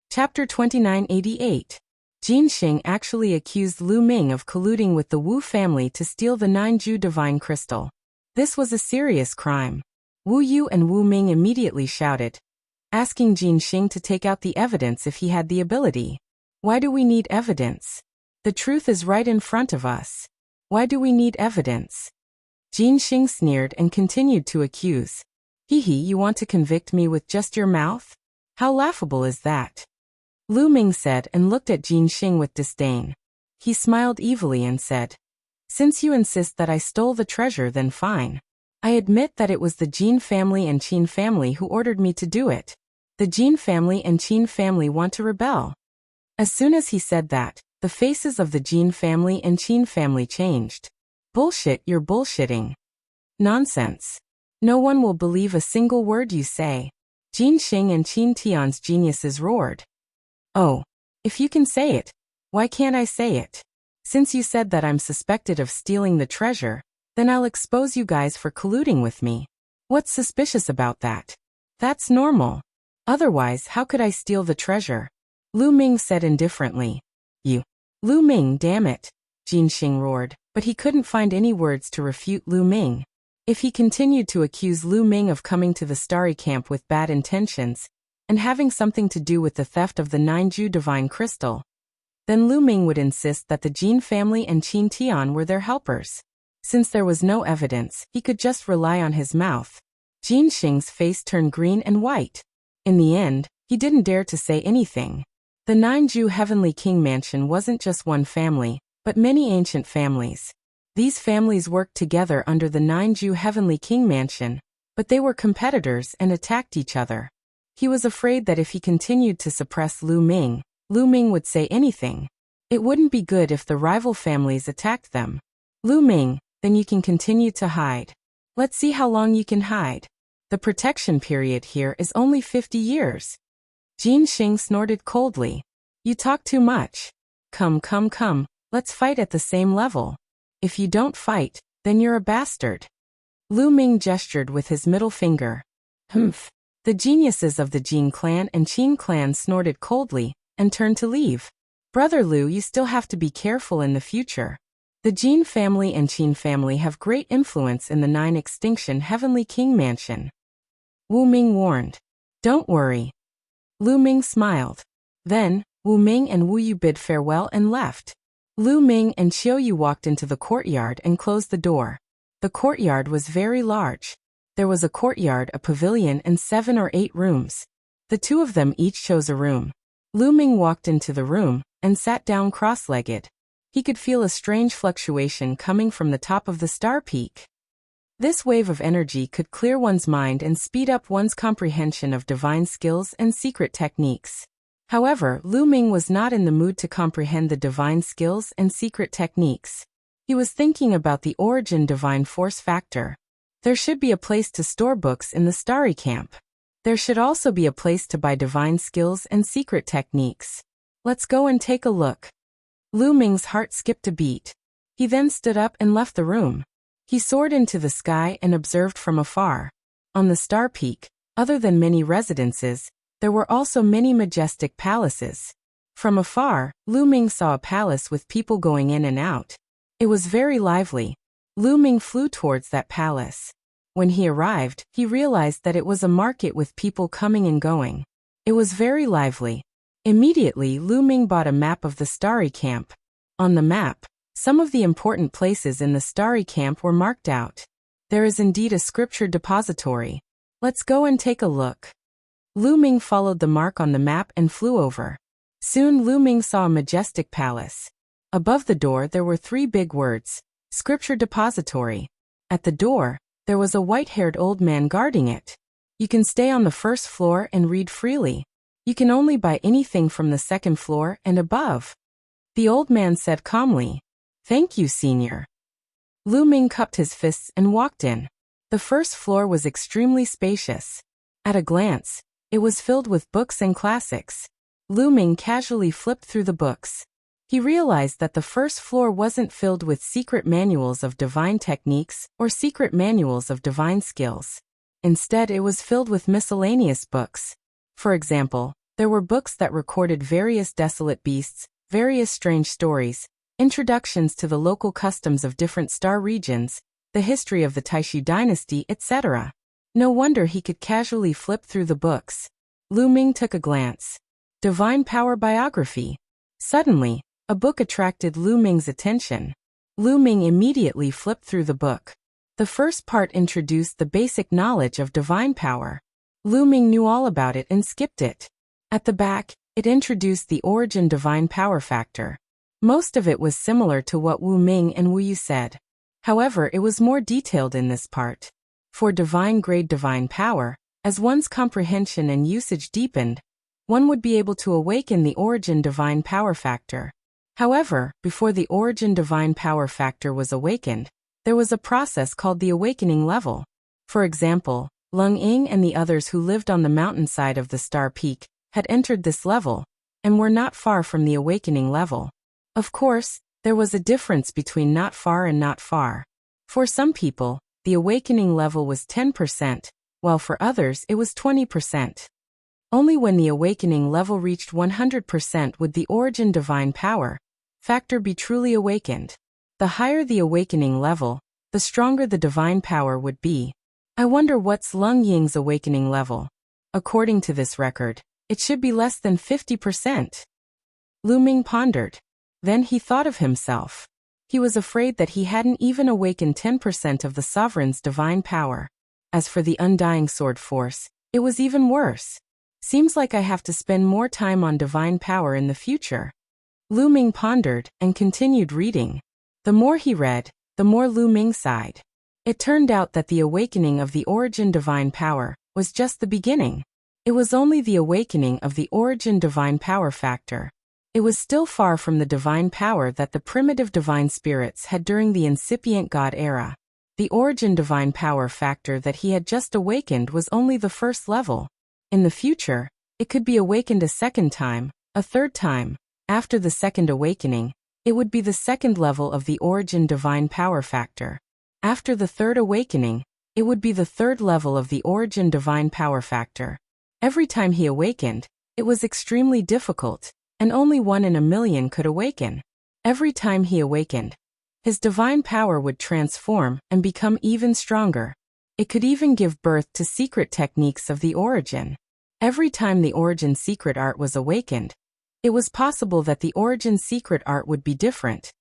Chapter 2988. Jin Xing actually accused Lu Ming of colluding with the Wu family to steal the 9-Ju divine crystal. This was a serious crime. Wu Yu and Wu Ming immediately shouted, asking Jin Xing to take out the evidence if he had the ability. Why do we need evidence? The truth is right in front of us. Why do we need evidence? Jin Xing sneered and continued to accuse. You want to convict me with just your mouth? How laughable is that? Lu Ming said and looked at Jin Xing with disdain. He smiled evilly and said, since you insist that I stole the treasure, then fine. I admit that it was the Jin family and Qin family who ordered me to do it. The Jin family and Qin family want to rebel. As soon as he said that, the faces of the Jin family and Qin family changed. Bullshit, you're bullshitting. Nonsense. No one will believe a single word you say. Jin Xing and Qin Tian's geniuses roared. Oh, if you can say it, why can't I say it? Since you said that I'm suspected of stealing the treasure, then I'll expose you guys for colluding with me. What's suspicious about that? That's normal. Otherwise, how could I steal the treasure? Lu Ming said indifferently. You. Lu Ming, damn it. Jin Xing roared, but he couldn't find any words to refute Lu Ming. If he continued to accuse Lu Ming of coming to the starry camp with bad intentions, and having something to do with the theft of the 9-Ju divine crystal, then Lu Ming would insist that the Jin family and Qin Tian were their helpers. Since there was no evidence, he could just rely on his mouth. Jin Xing's face turned green and white. In the end, he didn't dare to say anything. The 9-Ju Heavenly King Mansion wasn't just one family, but many ancient families. These families worked together under the 9-Ju Heavenly King Mansion, but they were competitors and attacked each other. He was afraid that if he continued to suppress Lu Ming would say anything. It wouldn't be good if the rival families attacked them. Lu Ming, then you can continue to hide. Let's see how long you can hide. The protection period here is only 50 years. Jin Xing snorted coldly. You talk too much. Come, let's fight at the same level. If you don't fight, then you're a bastard. Lu Ming gestured with his middle finger. Humph. The geniuses of the Jin clan and Qin clan snorted coldly and turned to leave. Brother Lu, you still have to be careful in the future. The Jin family and Qin family have great influence in the 9 extinction Heavenly King Mansion. Wu Ming warned. Don't worry. Lu Ming smiled. Then, Wu Ming and Wu Yu bid farewell and left. Lu Ming and Qiu Yu walked into the courtyard and closed the door. The courtyard was very large. There was a courtyard, a pavilion, and 7 or 8 rooms. The two of them each chose a room. Lu Ming walked into the room and sat down cross-legged. He could feel a strange fluctuation coming from the top of the star peak. This wave of energy could clear one's mind and speed up one's comprehension of divine skills and secret techniques. However, Lu Ming was not in the mood to comprehend the divine skills and secret techniques. He was thinking about the origin divine force factor. There should be a place to store books in the starry camp. There should also be a place to buy divine skills and secret techniques. Let's go and take a look. Lu Ming's heart skipped a beat. He then stood up and left the room. He soared into the sky and observed from afar. On the star peak, other than many residences, there were also many majestic palaces. From afar, Lu Ming saw a palace with people going in and out. It was very lively. Lu Ming flew towards that palace. When he arrived, he realized that it was a market with people coming and going. It was very lively. Immediately, Lu Ming bought a map of the starry camp. On the map, some of the important places in the starry camp were marked out. There is indeed a scripture depository. Let's go and take a look. Lu Ming followed the mark on the map and flew over. Soon Lu Ming saw a majestic palace. Above the door there were 3 big words, Scripture Depository. At the door, there was a white-haired old man guarding it. You can stay on the first floor and read freely. You can only buy anything from the second floor and above. The old man said calmly, "Thank you, Senior." Lu Ming cupped his fists and walked in. The first floor was extremely spacious. At a glance, it was filled with books and classics. Lu Ming casually flipped through the books. He realized that the first floor wasn't filled with secret manuals of divine techniques or secret manuals of divine skills. Instead, it was filled with miscellaneous books. For example, there were books that recorded various desolate beasts, various strange stories, introductions to the local customs of different star regions, the history of the Taishu dynasty, etc. No wonder he could casually flip through the books. Lu Ming took a glance. Divine Power Biography. Suddenly, a book attracted Lu Ming's attention. Lu Ming immediately flipped through the book. The first part introduced the basic knowledge of divine power. Lu Ming knew all about it and skipped it. At the back, it introduced the origin divine power factor. Most of it was similar to what Wu Ming and Wu Yu said. However, it was more detailed in this part. For divine grade divine power, as one's comprehension and usage deepened, one would be able to awaken the origin divine power factor. However, before the origin divine power factor was awakened, there was a process called the awakening level. For example, Lung Ying and the others who lived on the mountainside of the Star Peak had entered this level, and were not far from the awakening level. Of course, there was a difference between not far and not far. For some people, the awakening level was 10%, while for others it was 20%. Only when the awakening level reached 100% would the origin divine power factor be truly awakened. The higher the awakening level, the stronger the divine power would be. I wonder what's Lung Ying's awakening level. According to this record, it should be less than 50%. Lu Ming pondered. Then he thought of himself. He was afraid that he hadn't even awakened 10% of the sovereign's divine power. As for the undying sword force, it was even worse. Seems like I have to spend more time on divine power in the future. Lu Ming pondered and continued reading. The more he read, the more Lu Ming sighed. It turned out that the awakening of the origin divine power was just the beginning. It was only the awakening of the origin divine power factor. It was still far from the divine power that the primitive divine spirits had during the incipient God era. The origin divine power factor that he had just awakened was only the first level. In the future, it could be awakened a second time, a third time. After the second awakening, it would be the second level of the origin divine power factor. After the third awakening, it would be the third level of the origin divine power factor. Every time he awakened, it was extremely difficult, and only 1 in a million could awaken. Every time he awakened, his divine power would transform and become even stronger. It could even give birth to secret techniques of the origin. Every time the origin secret art was awakened, it was possible that the origin secret art would be different,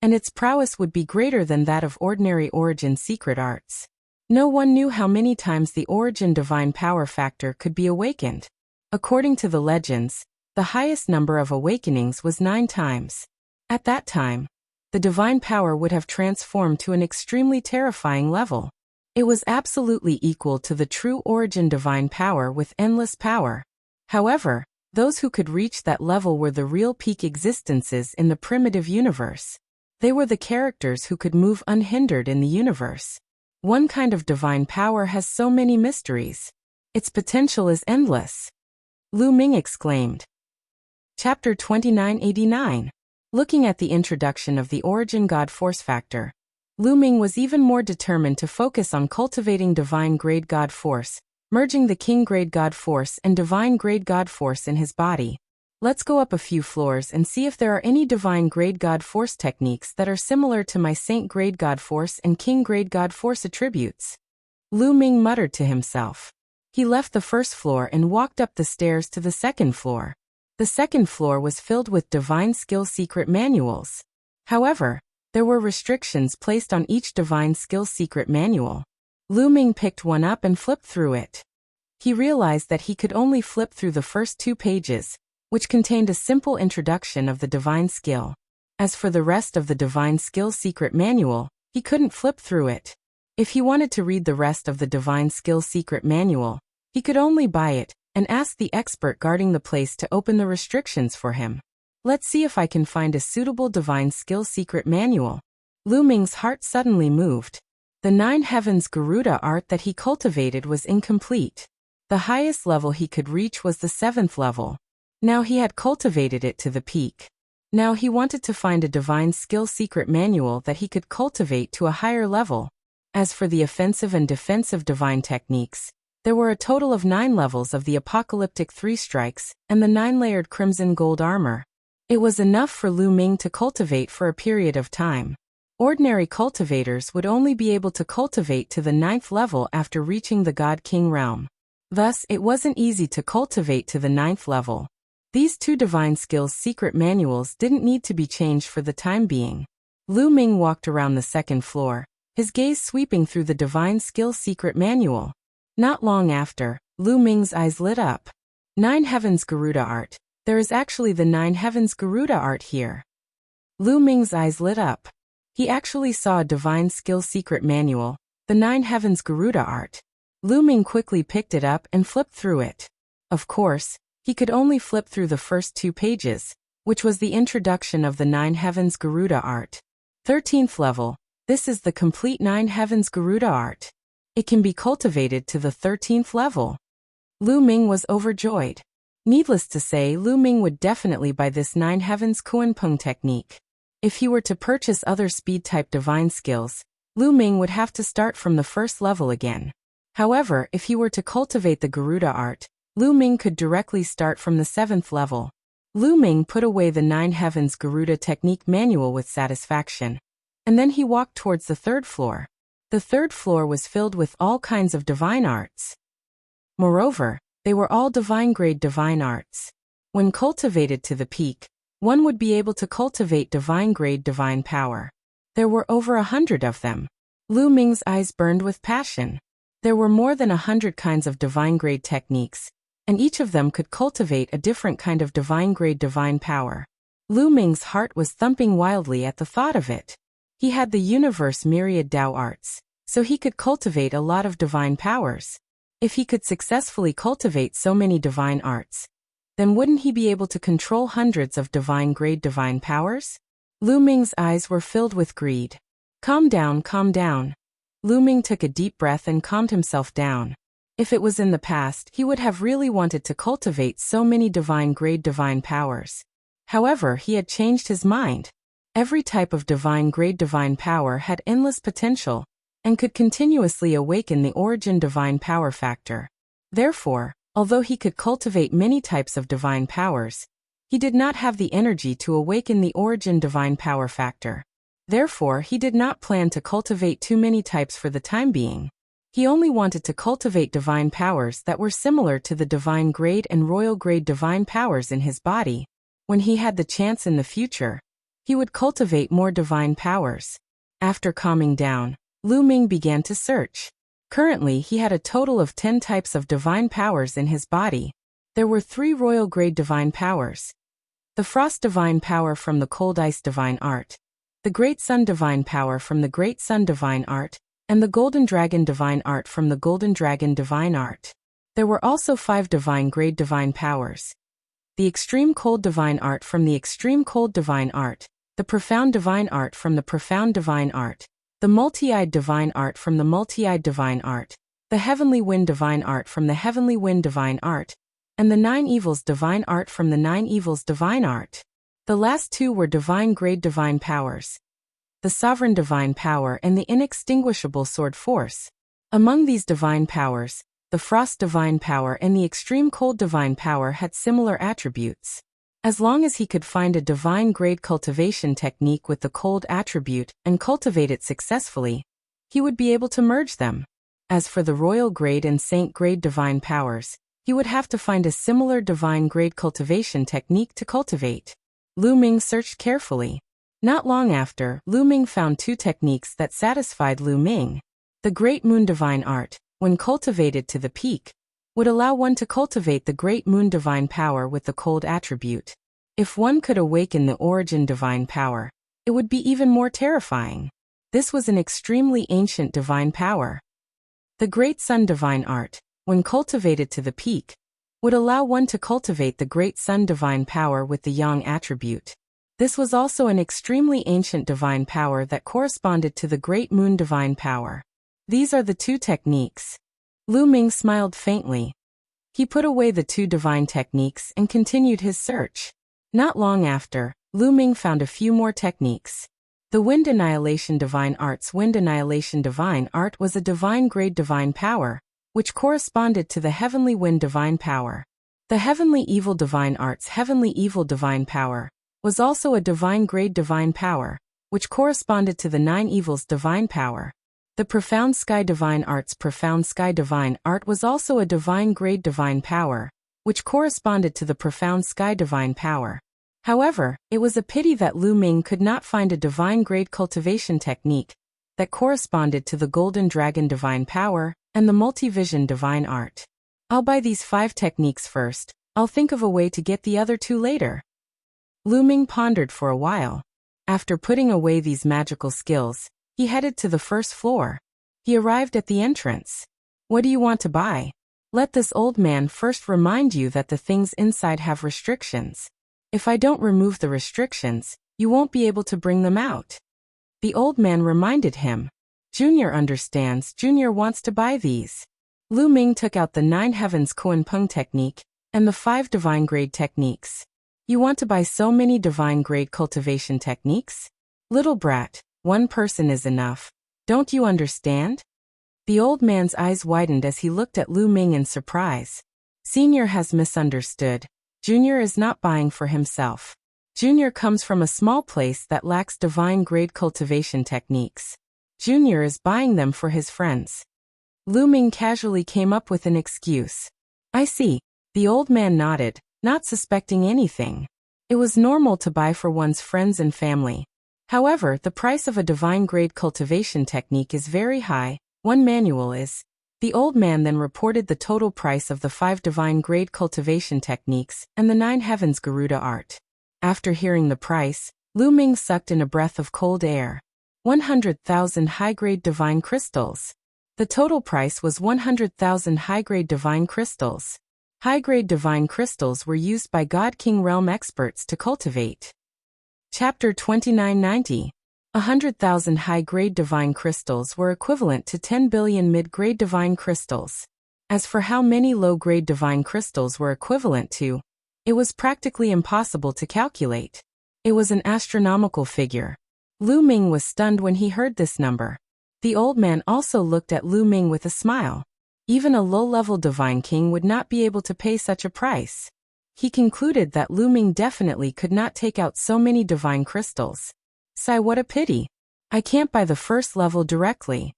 and its prowess would be greater than that of ordinary origin secret arts. No one knew how many times the origin divine power factor could be awakened. According to the legends, the highest number of awakenings was 9 times. At that time, the divine power would have transformed to an extremely terrifying level. It was absolutely equal to the true origin divine power with endless power. However, those who could reach that level were the real peak existences in the primitive universe. They were the characters who could move unhindered in the universe. One kind of divine power has so many mysteries. Its potential is endless. Lu Ming exclaimed. Chapter 2989. Looking at the introduction of the origin God force factor, Lu Ming was even more determined to focus on cultivating divine grade God force, merging the king grade God force and divine grade God force in his body. Let's go up a few floors and see if there are any divine grade God force techniques that are similar to my saint grade God force and king grade God force attributes. Lu Ming muttered to himself. He left the first floor and walked up the stairs to the second floor. The second floor was filled with divine skill secret manuals. However, there were restrictions placed on each divine skill secret manual. Lu Ming picked one up and flipped through it. He realized that he could only flip through the first 2 pages, which contained a simple introduction of the divine skill. As for the rest of the divine skill secret manual, he couldn't flip through it. If he wanted to read the rest of the divine skill secret manual, he could only buy it and ask the expert guarding the place to open the restrictions for him. Let's see if I can find a suitable divine skill secret manual. Lu Ming's heart suddenly moved. The 9 heavens Garuda art that he cultivated was incomplete. The highest level he could reach was the 7th level. Now he had cultivated it to the peak. Now he wanted to find a divine skill secret manual that he could cultivate to a higher level. As for the offensive and defensive divine techniques, there were a total of 9 levels of the apocalyptic 3 strikes and the 9-layered crimson gold armor. It was enough for Lu Ming to cultivate for a period of time. Ordinary cultivators would only be able to cultivate to the 9th level after reaching the God King realm. Thus, it wasn't easy to cultivate to the 9th level. These 2 divine skills secret manuals didn't need to be changed for the time being. Lu Ming walked around the second floor, his gaze sweeping through the divine skill secret manual. Not long after, Lu Ming's eyes lit up. 9 heavens Garuda art. There is actually the 9 heavens Garuda art here. Lu Ming's eyes lit up. He actually saw a divine skill secret manual, the 9 heavens Garuda art. Lu Ming quickly picked it up and flipped through it. Of course, he could only flip through the first 2 pages, which was the introduction of the 9 heavens Garuda art. 13th level, this is the complete 9 heavens Garuda art. It can be cultivated to the 13th level. Lu Ming was overjoyed. Needless to say, Lu Ming would definitely buy this 9 heavens Kuanpeng technique. If he were to purchase other speed-type divine skills, Lu Ming would have to start from the first level again. However, if he were to cultivate the Garuda art, Lu Ming could directly start from the 7th level. Lu Ming put away the 9 heavens Garuda technique manual with satisfaction. And then he walked towards the 3rd floor. The 3rd floor was filled with all kinds of divine arts. Moreover, they were all divine grade divine arts. When cultivated to the peak, one would be able to cultivate divine grade divine power. There were over 100 of them. Lu Ming's eyes burned with passion. There were more than 100 kinds of divine grade techniques, and each of them could cultivate a different kind of divine grade divine power. Lu Ming's heart was thumping wildly at the thought of it. He had the universe myriad Tao arts, so he could cultivate a lot of divine powers. If he could successfully cultivate so many divine arts, then wouldn't he be able to control hundreds of divine grade divine powers? Lu Ming's eyes were filled with greed. Calm down, calm down. Lu Ming took a deep breath and calmed himself down. If it was in the past, he would have really wanted to cultivate so many divine grade divine powers. However, he had changed his mind. Every type of divine grade divine power had endless potential, and could continuously awaken the origin divine power factor. Therefore, although he could cultivate many types of divine powers, he did not have the energy to awaken the origin divine power factor. Therefore, he did not plan to cultivate too many types for the time being. He only wanted to cultivate divine powers that were similar to the divine grade and royal grade divine powers in his body. When he had the chance in the future, he would cultivate more divine powers. After calming down, Lu Ming began to search. Currently, he had a total of 10 types of divine powers in his body. There were 3 royal grade divine powers. The frost divine power from the cold ice divine art, the great sun divine power from the great sun divine art, and the golden dragon divine art from the golden dragon divine art. There were also 5 divine grade divine powers. The extreme cold divine art from the extreme cold divine art, the profound divine art from the profound divine art, the multi-eyed divine art from the multi-eyed divine art, the heavenly wind divine art from the heavenly wind divine art, and the 9 evils divine art from the 9 evils divine art. The last 2 were divine grade divine powers, the sovereign divine power and the inextinguishable sword force. Among these divine powers, the frost divine power and the extreme cold divine power had similar attributes. As long as he could find a divine-grade cultivation technique with the cold attribute and cultivate it successfully, he would be able to merge them. As for the royal grade and saint grade divine powers, he would have to find a similar divine-grade cultivation technique to cultivate. Lu Ming searched carefully. Not long after, Lu Ming found two techniques that satisfied Lu Ming. The Great Moon Divine Art, when cultivated to the peak, would allow one to cultivate the Great Moon Divine Power with the cold attribute. If one could awaken the Origin Divine Power, it would be even more terrifying. This was an extremely ancient divine power. The Great Sun Divine Art, when cultivated to the peak, would allow one to cultivate the Great Sun Divine Power with the Yang attribute. This was also an extremely ancient divine power that corresponded to the Great Moon Divine Power. These are the two techniques. Lu Ming smiled faintly. He put away the two divine techniques and continued his search. Not long after, Lu Ming found a few more techniques. The Wind Annihilation Divine Art's Wind Annihilation Divine Art was a divine-grade divine power, which corresponded to the Heavenly Wind Divine Power. The Heavenly Evil Divine Art's Heavenly Evil Divine Power was also a divine-grade divine power, which corresponded to the Nine Evils Divine Power. The Profound Sky Divine Art's Profound Sky Divine Art was also a divine-grade divine power, which corresponded to the Profound Sky Divine Power. However, it was a pity that Lu Ming could not find a divine-grade cultivation technique that corresponded to the Golden Dragon Divine Power and the Multivision Divine Art. I'll buy these 5 techniques first. I'll think of a way to get the other 2 later. Lu Ming pondered for a while. After putting away these magical skills, he headed to the first floor. He arrived at the entrance. What do you want to buy? Let this old man first remind you that the things inside have restrictions. If I don't remove the restrictions, you won't be able to bring them out. The old man reminded him. Junior understands. Junior wants to buy these. Lu Ming took out the 9 Heavens Koan Peng technique and the 5 divine grade techniques. You want to buy so many divine grade cultivation techniques? Little brat, one person is enough. Don't you understand? The old man's eyes widened as he looked at Lu Ming in surprise. Senior has misunderstood. Junior is not buying for himself. Junior comes from a small place that lacks divine-grade cultivation techniques. Junior is buying them for his friends. Lu Ming casually came up with an excuse. I see. The old man nodded, not suspecting anything. It was normal to buy for one's friends and family. However, the price of a divine-grade cultivation technique is very high. One manual is. The old man then reported the total price of the 5 divine-grade cultivation techniques and the 9 Heavens Garuda art. After hearing the price, Lu Ming sucked in a breath of cold air. 100,000 high-grade divine crystals. The total price was 100,000 high-grade divine crystals. High-grade divine crystals were used by God King Realm experts to cultivate. Chapter 2990. 100,000 high-grade divine crystals were equivalent to 10 billion mid-grade divine crystals. As for how many low-grade divine crystals were equivalent to, it was practically impossible to calculate. It was an astronomical figure. Lu Ming was stunned when he heard this number. The old man also looked at Lu Ming with a smile. Even a low-level divine king would not be able to pay such a price. He concluded that Lu Ming definitely could not take out so many divine crystals. Sigh, what a pity. I can't buy the first level directly.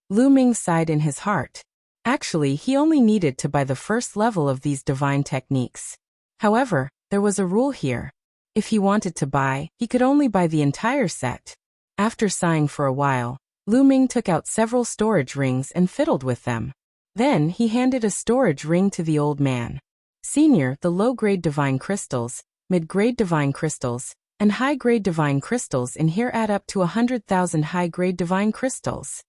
Lu Ming sighed in his heart. Actually, he only needed to buy the first level of these divine techniques. However, there was a rule here. If he wanted to buy, he could only buy the entire set. After sighing for a while, Lu Ming took out several storage rings and fiddled with them. Then he handed a storage ring to the old man. Senior, the low-grade divine crystals, mid-grade divine crystals, and high-grade divine crystals in here add up to 100,000 high-grade divine crystals.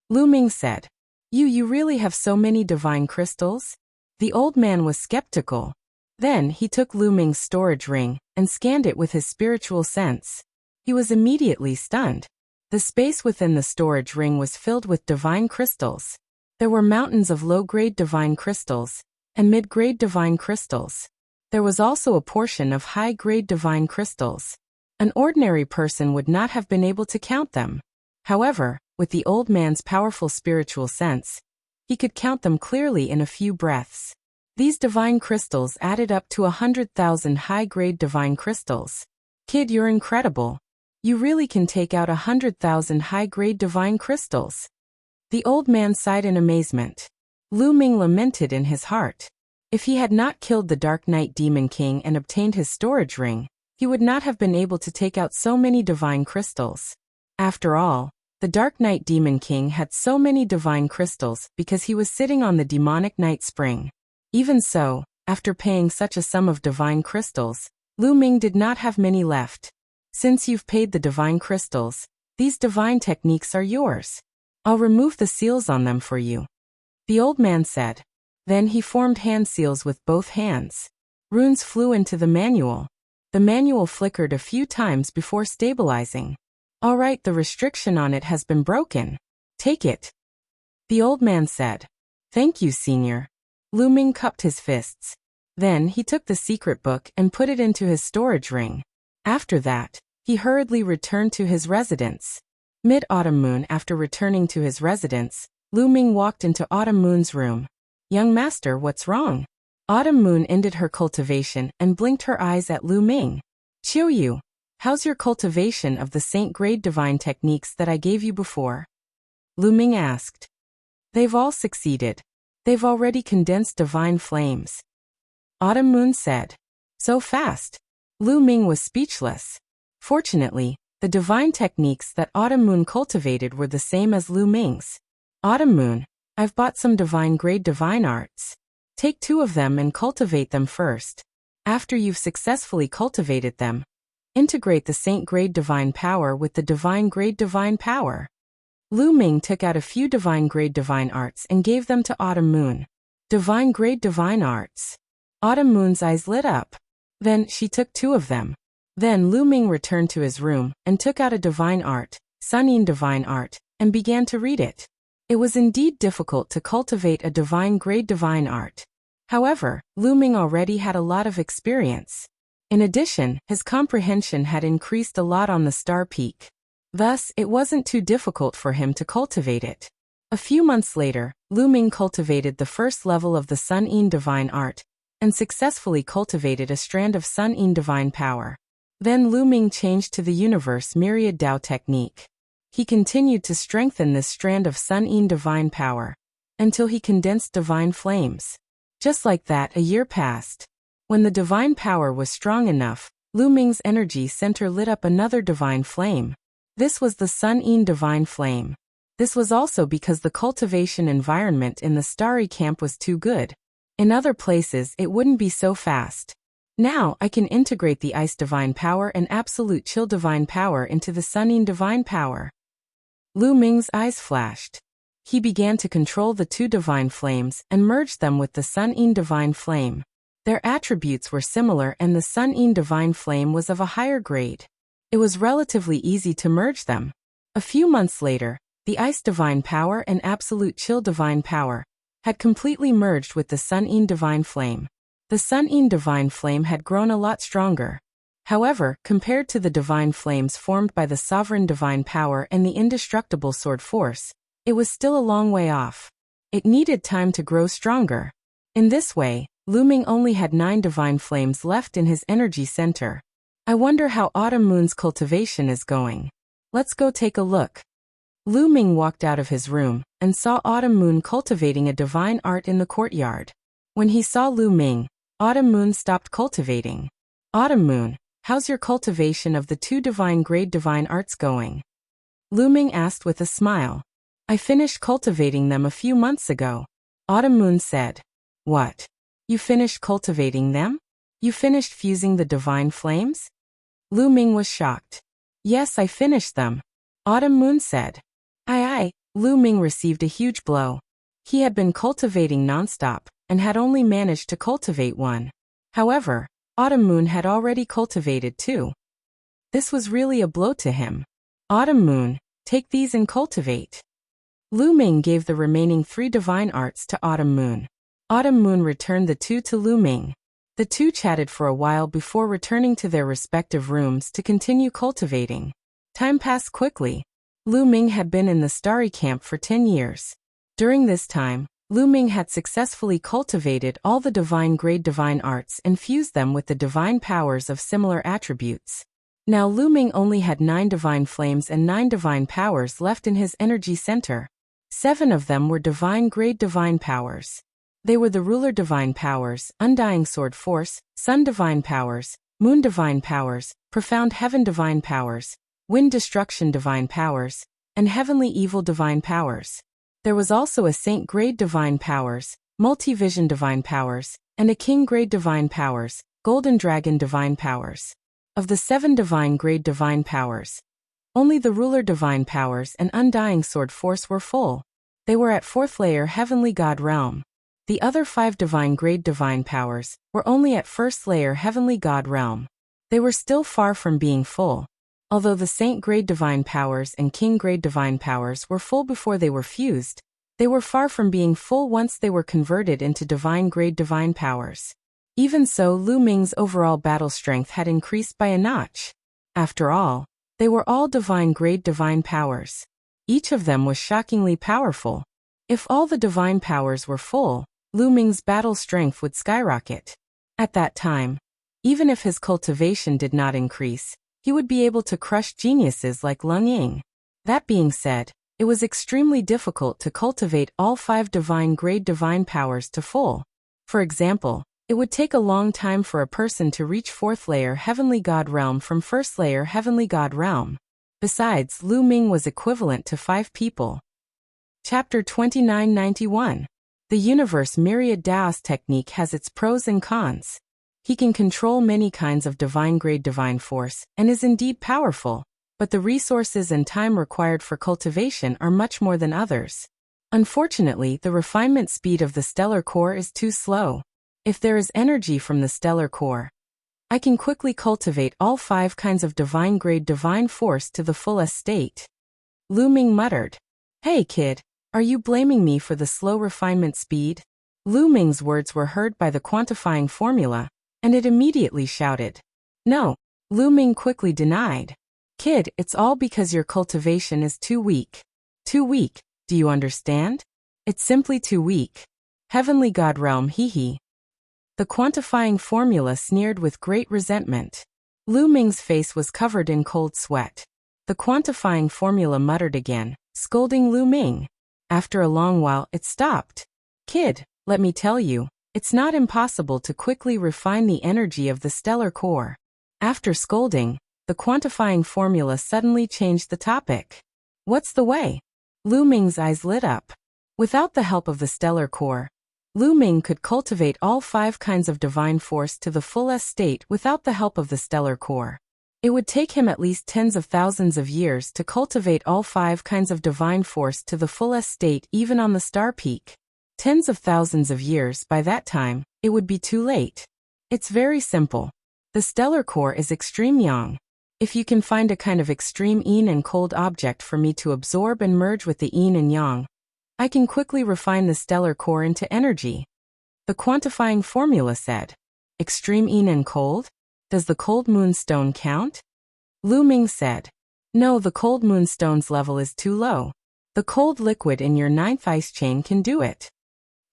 Lu Ming said, You really have so many divine crystals? The old man was skeptical. Then he took Lu Ming's storage ring and scanned it with his spiritual sense. He was immediately stunned. The space within the storage ring was filled with divine crystals. There were mountains of low-grade divine crystals and mid-grade divine crystals. There was also a portion of high-grade divine crystals. An ordinary person would not have been able to count them. However, with the old man's powerful spiritual sense, he could count them clearly in a few breaths. These divine crystals added up to 100,000 high-grade divine crystals. Kid, you're incredible. You really can take out 100,000 high-grade divine crystals. The old man sighed in amazement. Lu Ming lamented in his heart. If he had not killed the Dark Knight Demon King and obtained his storage ring, he would not have been able to take out so many divine crystals. After all, the Dark Knight Demon King had so many divine crystals because he was sitting on the demonic night spring. Even so, after paying such a sum of divine crystals, Lu Ming did not have many left. Since you've paid the divine crystals, these divine techniques are yours. I'll remove the seals on them for you, the old man said. Then he formed hand seals with both hands. Runes flew into the manual. The manual flickered a few times before stabilizing. All right, the restriction on it has been broken. Take it, the old man said. Thank you, Senior. Lu Ming cupped his fists. Then he took the secret book and put it into his storage ring. After that, he hurriedly returned to his residence. Mid-Autumn Moon. After returning to his residence, Lu Ming walked into Autumn Moon's room. Young master, what's wrong? Autumn Moon ended her cultivation and blinked her eyes at Lu Ming. Chiu Yu, how's your cultivation of the Saint-grade divine techniques that I gave you before? Lu Ming asked. They've all succeeded. They've already condensed divine flames. Autumn Moon said. So fast. Lu Ming was speechless. Fortunately, the divine techniques that Autumn Moon cultivated were the same as Lu Ming's. Autumn Moon, I've bought some divine-grade divine arts. Take 2 of them and cultivate them first. After you've successfully cultivated them, integrate the Saint-grade divine power with the divine-grade divine power. Lu Ming took out a few divine-grade divine arts and gave them to Autumn Moon. Divine-grade divine arts. Autumn Moon's eyes lit up. Then she took 2 of them. Then Lu Ming returned to his room and took out a divine art, Sunin divine art, and began to read it. It was indeed difficult to cultivate a divine-grade divine art. However, Lu Ming already had a lot of experience. In addition, his comprehension had increased a lot on the Star Peak. Thus, it wasn't too difficult for him to cultivate it. A few months later, Lu Ming cultivated the first level of the Sunin divine art, and successfully cultivated a strand of Sunin divine power. Then Lu Ming changed to the Universe Myriad Dao technique. He continued to strengthen this strand of Sunin divine power, until he condensed divine flames. Just like that, a year passed. When the divine power was strong enough, Lu Ming's energy center lit up another divine flame. This was the Sunin divine flame. This was also because the cultivation environment in the starry camp was too good. In other places it wouldn't be so fast. Now I can integrate the ice divine power and absolute chill divine power into the Sunin divine power. Lu Ming's eyes flashed. He began to control the 2 divine flames and merged them with the Sunin divine flame. Their attributes were similar and the Sunin divine flame was of a higher grade. It was relatively easy to merge them. A few months later, the ice divine power and absolute chill divine power had completely merged with the Sunin divine flame. The Sunin divine flame had grown a lot stronger. However, compared to the divine flames formed by the sovereign divine power and the indestructible sword force, it was still a long way off. It needed time to grow stronger. In this way, Lu Ming only had 9 divine flames left in his energy center. I wonder how Autumn Moon's cultivation is going. Let's go take a look. Lu Ming walked out of his room and saw Autumn Moon cultivating a divine art in the courtyard. When he saw Lu Ming, Autumn Moon stopped cultivating. Autumn Moon, how's your cultivation of the 2 divine-grade divine arts going? Lu Ming asked with a smile. I finished cultivating them a few months ago. Autumn Moon said. What? You finished cultivating them? You finished fusing the divine flames? Lu Ming was shocked. Yes, I finished them. Autumn Moon said. Aye. Lu Ming received a huge blow. He had been cultivating nonstop, and had only managed to cultivate 1. However, Autumn Moon had already cultivated 2. This was really a blow to him. Autumn Moon, take these and cultivate. Lu Ming gave the remaining 3 divine arts to Autumn Moon. Autumn Moon returned the 2 to Lu Ming. The 2 chatted for a while before returning to their respective rooms to continue cultivating. Time passed quickly. Lu Ming had been in the Starry Camp for 10 years. During this time, Lu Ming had successfully cultivated all the divine-grade divine arts and fused them with the divine powers of similar attributes. Now Lu Ming only had 9 divine flames and 9 divine powers left in his energy center. 7 of them were divine-grade divine powers. They were the ruler divine powers, undying sword force, sun divine powers, moon divine powers, profound heaven divine powers, wind destruction divine powers, and heavenly evil divine powers. There was also a saint-grade divine powers, multi-vision divine powers, and a king-grade divine powers, golden dragon divine powers. Of the 7 divine-grade divine powers, only the ruler divine powers and undying sword force were full. They were at 4th layer heavenly god realm. The other 5 divine-grade divine powers were only at 1st layer heavenly god realm. They were still far from being full. Although the saint-grade divine powers and king-grade divine powers were full before they were fused, they were far from being full once they were converted into divine-grade divine powers. Even so, Lu Ming's overall battle strength had increased by a notch. After all, they were all divine-grade divine powers. Each of them was shockingly powerful. If all the divine powers were full, Lu Ming's battle strength would skyrocket. At that time, even if his cultivation did not increase, he would be able to crush geniuses like Lung Ying. That being said, it was extremely difficult to cultivate all 5 divine-grade divine powers to full. For example, it would take a long time for a person to reach 4th layer heavenly god realm from 1st layer heavenly god realm. Besides, Lu Ming was equivalent to 5 people. Chapter 2991. The Universe Myriad Daoist technique has its pros and cons. He can control many kinds of divine-grade divine force, and is indeed powerful, but the resources and time required for cultivation are much more than others. Unfortunately, the refinement speed of the stellar core is too slow. If there is energy from the stellar core, I can quickly cultivate all 5 kinds of divine-grade divine force to the fullest state. Lu Ming muttered. Hey kid, are you blaming me for the slow refinement speed? Lu Ming's words were heard by the quantifying formula, and it immediately shouted. No, Lu Ming quickly denied. Kid, it's all because your cultivation is too weak. Too weak, do you understand? It's simply too weak. Heavenly God realm hee. The quantifying formula sneered with great resentment. Lu Ming's face was covered in cold sweat. The quantifying formula muttered again, scolding Lu Ming. After a long while, it stopped. Kid, let me tell you, it's not impossible to quickly refine the energy of the stellar core. After scolding, the quantifying formula suddenly changed the topic. What's the way? Lu Ming's eyes lit up. Without the help of the stellar core, Lu Ming could cultivate all 5 kinds of divine force to the fullest state without the help of the stellar core. It would take him at least tens of thousands of years to cultivate all 5 kinds of divine force to the fullest state even on the star peak. Tens of thousands of years, by that time, it would be too late. It's very simple. The stellar core is extreme yang. If you can find a kind of extreme yin and cold object for me to absorb and merge with the yin and yang, I can quickly refine the stellar core into energy. The quantifying formula said. Extreme yin and cold? Does the cold moonstone count? Lu Ming said. No, the cold moonstone's level is too low. The cold liquid in your 9th ice chain can do it.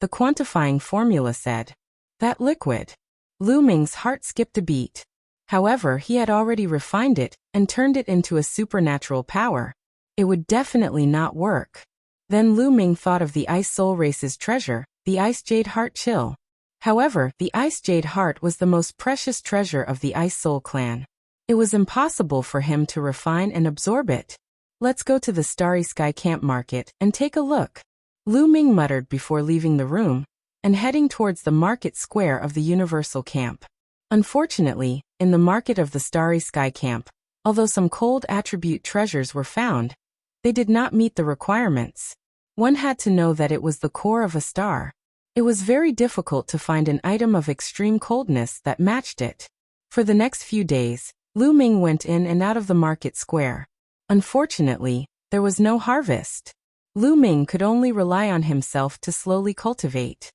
The quantifying formula said. That liquid. Lu Ming's heart skipped a beat. However, he had already refined it and turned it into a supernatural power. It would definitely not work. Then Lu Ming thought of the Ice Soul Race's treasure, the Ice Jade Heart Chill. However, the Ice Jade Heart was the most precious treasure of the Ice Soul clan. It was impossible for him to refine and absorb it. Let's go to the Starry Sky Camp Market and take a look. Lu Ming muttered before leaving the room and heading towards the market square of the Universal Camp. Unfortunately, in the market of the Starry Sky Camp, although some cold attribute treasures were found, they did not meet the requirements. One had to know that it was the core of a star. It was very difficult to find an item of extreme coldness that matched it. For the next few days, Lu Ming went in and out of the market square. Unfortunately, there was no harvest. Lu Ming could only rely on himself to slowly cultivate.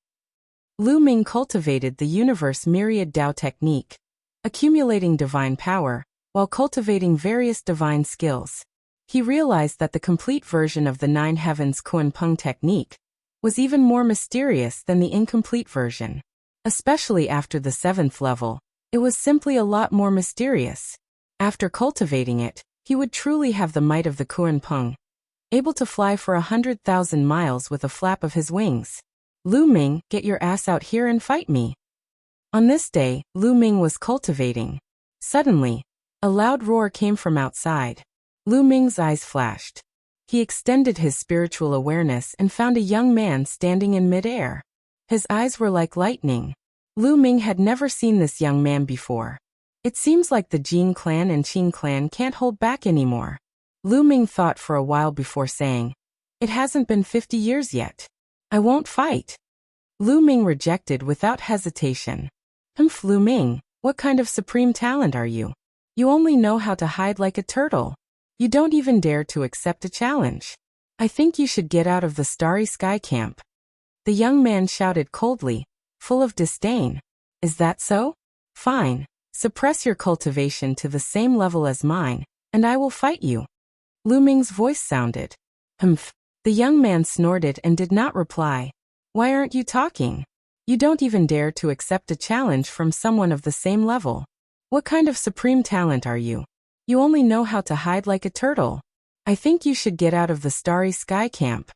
Lu Ming cultivated the Universe Myriad Dao technique, accumulating divine power, while cultivating various divine skills. He realized that the complete version of the 9 Heavens Kuan Peng technique, was even more mysterious than the incomplete version. Especially after the 7th level, it was simply a lot more mysterious. After cultivating it, he would truly have the might of the Kuan Peng, able to fly for 100,000 miles with a flap of his wings. Lu Ming, get your ass out here and fight me. On this day, Lu Ming was cultivating. Suddenly, a loud roar came from outside. Lu Ming's eyes flashed. He extended his spiritual awareness and found a young man standing in midair. His eyes were like lightning. Lu Ming had never seen this young man before. It seems like the Jin clan and Qin clan can't hold back anymore. Lu Ming thought for a while before saying, "It hasn't been 50 years yet. I won't fight." Lu Ming rejected without hesitation. Lu Ming, what kind of supreme talent are you? You only know how to hide like a turtle. You don't even dare to accept a challenge. I think you should get out of the Starry Sky camp. The young man shouted coldly, full of disdain. Is that so? Fine. Suppress your cultivation to the same level as mine, and I will fight you. Lu Ming's voice sounded. Humph. The young man snorted and did not reply. Why aren't you talking? You don't even dare to accept a challenge from someone of the same level. What kind of supreme talent are you? You only know how to hide like a turtle. I think you should get out of the Starry Sky camp.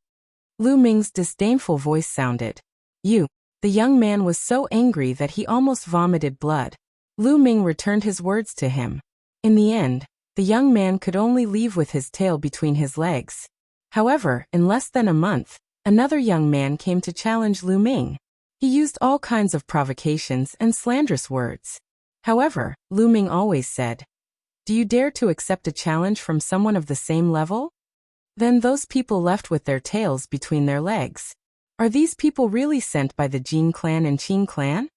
Lu Ming's disdainful voice sounded. You. The young man was so angry that he almost vomited blood. Lu Ming returned his words to him. In the end, the young man could only leave with his tail between his legs. However, in less than a month, another young man came to challenge Lu Ming. He used all kinds of provocations and slanderous words. However, Lu Ming always said, "Do you dare to accept a challenge from someone of the same level?" Then those people left with their tails between their legs. Are these people really sent by the Jin clan and Qin clan?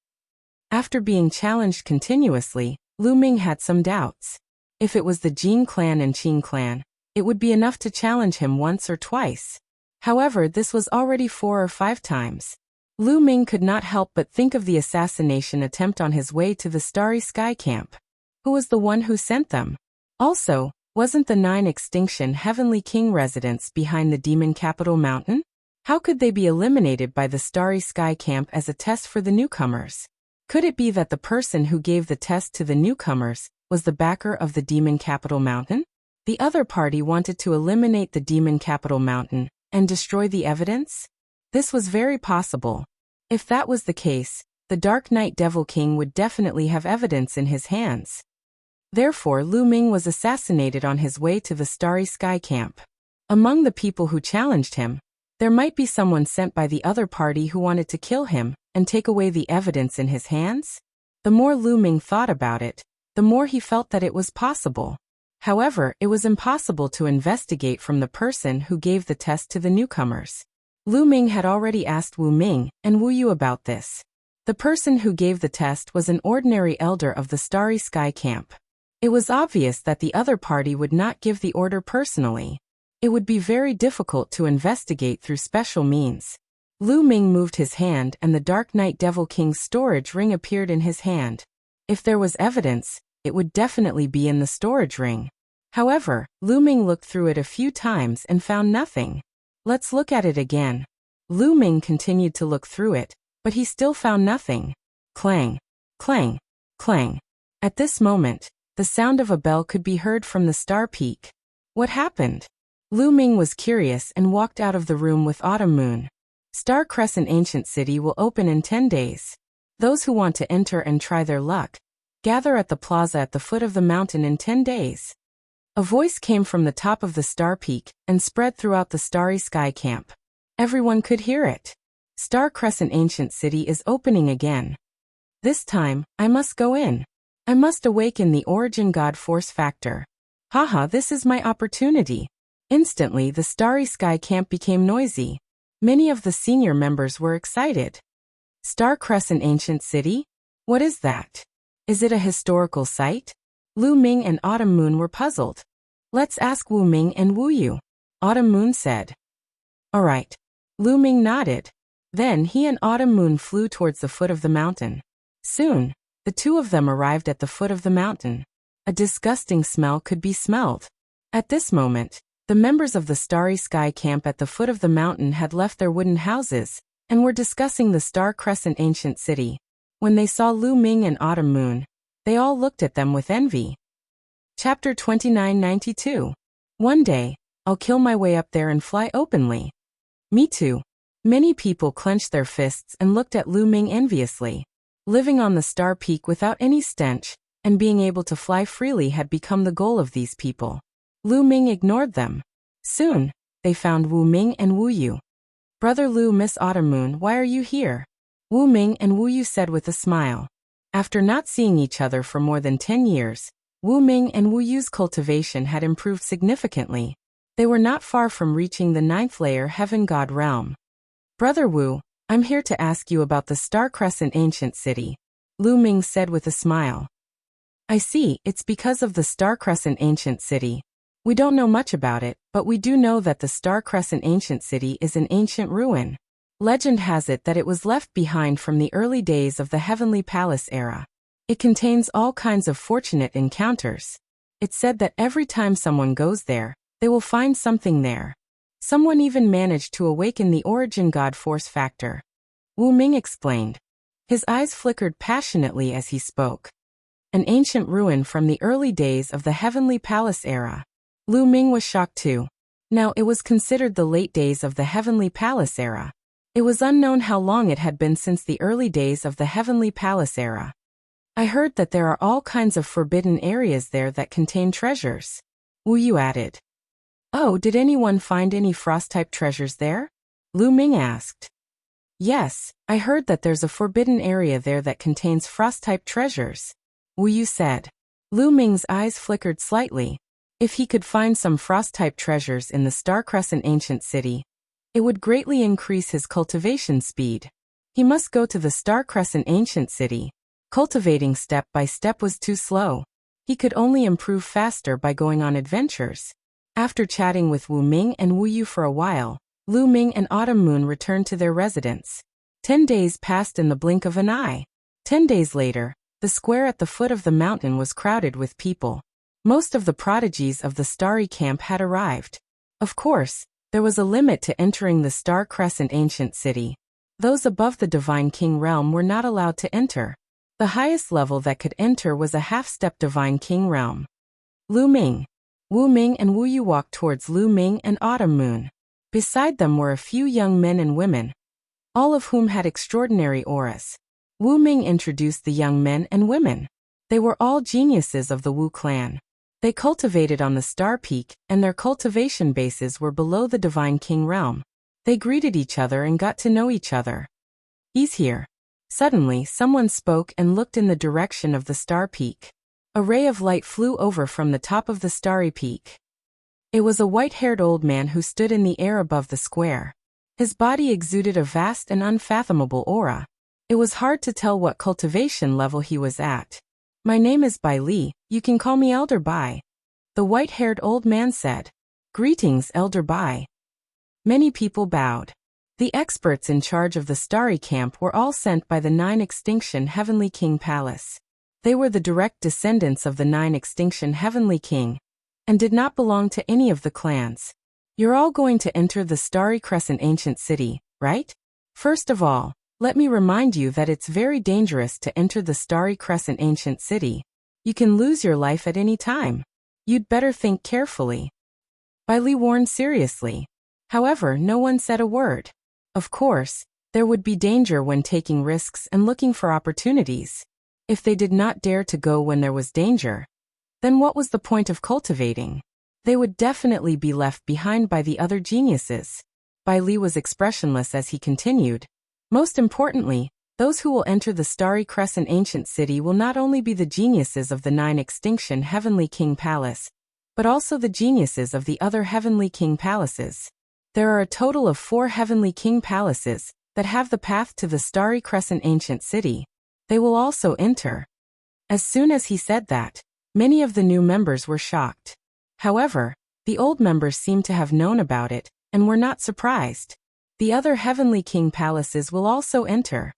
After being challenged continuously, Lu Ming had some doubts. If it was the Jin clan and Qin clan, it would be enough to challenge him once or twice. However, this was already 4 or 5 times. Lu Ming could not help but think of the assassination attempt on his way to the Starry Sky camp. Who was the one who sent them? Also, wasn't the 9 Extinction Heavenly King residents behind the demon capital mountain? How could they be eliminated by the Starry Sky camp as a test for the newcomers? Could it be that the person who gave the test to the newcomers was the backer of the demon capital mountain? The other party wanted to eliminate the demon capital mountain and destroy the evidence? This was very possible. If that was the case, the Dark Knight Devil King would definitely have evidence in his hands. Therefore, Lu Ming was assassinated on his way to the Starry Sky camp. Among the people who challenged him, there might be someone sent by the other party who wanted to kill him and take away the evidence in his hands? The more Lu Ming thought about it, the more he felt that it was possible. However, it was impossible to investigate from the person who gave the test to the newcomers. Lu Ming had already asked Wu Ming and Wu Yu about this. The person who gave the test was an ordinary elder of the Starry Sky camp. It was obvious that the other party would not give the order personally. It would be very difficult to investigate through special means. Lu Ming moved his hand and the Dark Knight Devil King's storage ring appeared in his hand. If there was evidence, it would definitely be in the storage ring. However, Lu Ming looked through it a few times and found nothing. Let's look at it again. Lu Ming continued to look through it, but he still found nothing. Clang, clang, clang. At this moment, the sound of a bell could be heard from the Star Peak. What happened? Lu Ming was curious and walked out of the room with Autumn Moon. Star Crescent Ancient City will open in 10 days. Those who want to enter and try their luck, gather at the plaza at the foot of the mountain in 10 days. A voice came from the top of the Star Peak and spread throughout the Starry Sky camp. Everyone could hear it. Star Crescent Ancient City is opening again. This time, I must go in. I must awaken the Origin God Force factor. Haha, this is my opportunity. Instantly, the Starry Sky camp became noisy. Many of the senior members were excited. Star Crescent Ancient City? What is that? Is it a historical site? Lu Ming and Autumn Moon were puzzled. Let's ask Wu Ming and Wu Yu, Autumn Moon said. Alright. Lu Ming nodded. Then he and Autumn Moon flew towards the foot of the mountain. Soon, the two of them arrived at the foot of the mountain. A disgusting smell could be smelled. At this moment, The members of the Starry Sky camp at the foot of the mountain had left their wooden houses and were discussing the Star Crescent ancient city. When they saw Lu Ming and Autumn Moon, they all looked at them with envy. Chapter 2992. One day, I'll kill my way up there and fly openly. Me too. Many people clenched their fists and looked at Lu Ming enviously. Living on the star peak without any stench and being able to fly freely had become the goal of these people. Lu Ming ignored them. Soon, they found Wu Ming and Wu Yu. Brother Lu, Miss Autumn Moon, why are you here? Wu Ming and Wu Yu said with a smile. After not seeing each other for more than 10 years, Wu Ming and Wu Yu's cultivation had improved significantly. They were not far from reaching the 9th layer Heaven God realm. Brother Wu, I'm here to ask you about the Star Crescent ancient city, Lu Ming said with a smile. I see, it's because of the Star Crescent ancient city. We don't know much about it, but we do know that the Star Crescent ancient city is an ancient ruin. Legend has it that it was left behind from the early days of the Heavenly Palace era. It contains all kinds of fortunate encounters. It's said that every time someone goes there, they will find something there. Someone even managed to awaken the origin god force factor. Wu Ming explained. His eyes flickered passionately as he spoke. An ancient ruin from the early days of the Heavenly Palace era. Lu Ming was shocked too. Now it was considered the late days of the Heavenly Palace era. It was unknown how long it had been since the early days of the Heavenly Palace era. I heard that there are all kinds of forbidden areas there that contain treasures. Wu Yu added. Oh, did anyone find any frost-type treasures there? Lu Ming asked. Yes, I heard that there's a forbidden area there that contains frost-type treasures. Wu Yu said. Lu Ming's eyes flickered slightly. If he could find some frost-type treasures in the Star Crescent ancient city, it would greatly increase his cultivation speed. He must go to the Star Crescent ancient city. Cultivating step by step was too slow. He could only improve faster by going on adventures. After chatting with Wu Ming and Wu Yu for a while, Lu Ming and Autumn Moon returned to their residence. 10 days passed in the blink of an eye. 10 days later, the square at the foot of the mountain was crowded with people. Most of the prodigies of the Starry Camp had arrived. Of course, there was a limit to entering the Star Crescent ancient city. Those above the Divine King realm were not allowed to enter. The highest level that could enter was a half-step Divine King realm. Lu Ming. Wu Ming and Wu Yu walked towards Lu Ming and Autumn Moon. Beside them were a few young men and women, all of whom had extraordinary auras. Wu Ming introduced the young men and women. They were all geniuses of the Wu clan. They cultivated on the Star Peak, and their cultivation bases were below the Divine King realm. They greeted each other and got to know each other. He's here. Suddenly, someone spoke and looked in the direction of the Star Peak. A ray of light flew over from the top of the Starry Peak. It was a white-haired old man who stood in the air above the square. His body exuded a vast and unfathomable aura. It was hard to tell what cultivation level he was at. My name is Bai Li, you can call me Elder Bai. The white-haired old man said. Greetings, Elder Bai. Many people bowed. The experts in charge of the Starry Camp were all sent by the 9 Extinction Heavenly King Palace. They were the direct descendants of the 9 Extinction Heavenly King, and did not belong to any of the clans. You're all going to enter the Starry Crescent ancient city, right? First of all, let me remind you that it's very dangerous to enter the Starry Crescent ancient city. You can lose your life at any time. You'd better think carefully. Bai Li warned seriously. However, no one said a word. Of course, there would be danger when taking risks and looking for opportunities. If they did not dare to go when there was danger, then what was the point of cultivating? They would definitely be left behind by the other geniuses. Bai Li was expressionless as he continued. Most importantly, those who will enter the Starry Crescent ancient city will not only be the geniuses of the 9 Extinction Heavenly King Palace, but also the geniuses of the other Heavenly King Palaces. There are a total of 4 Heavenly King Palaces that have the path to the Starry Crescent ancient city. They will also enter. As soon as he said that, many of the new members were shocked. However, the old members seemed to have known about it, and were not surprised. The other Heavenly King Palaces will also enter.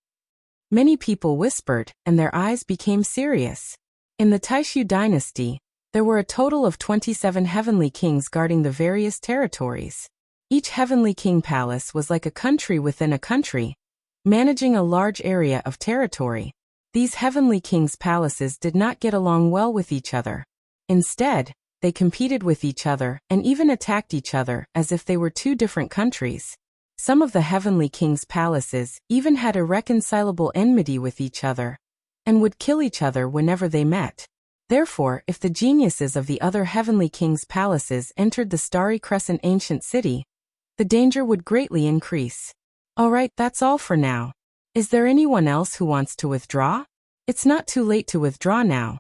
Many people whispered, and their eyes became serious. In the Taishu dynasty, There were a total of 27 heavenly kings guarding the various territories. Each heavenly king palace was like a country within a country, managing a large area of territory. These heavenly kings' palaces did not get along well with each other. Instead, they competed with each other and even attacked each other as if they were two different countries. Some of the heavenly kings' palaces even had irreconcilable enmity with each other and would kill each other whenever they met. Therefore, if the geniuses of the other heavenly kings' palaces entered the Starry Crescent ancient city, the danger would greatly increase. Alright, that's all for now. Is there anyone else who wants to withdraw? It's not too late to withdraw now,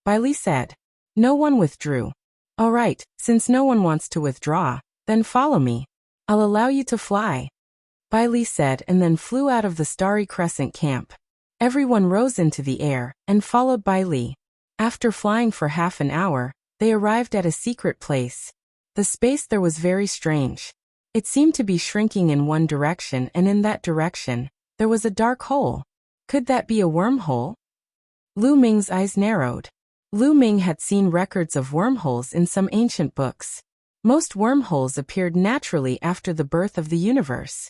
Bailey said. No one withdrew. Alright, since no one wants to withdraw, then follow me. I'll allow you to fly, Bailey said, and then flew out of the Starry Crescent camp. Everyone rose into the air and followed Bailey. After flying for half an hour, they arrived at a secret place. The space there was very strange. It seemed to be shrinking in one direction, and in that direction, there was a dark hole. Could that be a wormhole? Lu Ming's eyes narrowed. Lu Ming had seen records of wormholes in some ancient books. Most wormholes appeared naturally after the birth of the universe.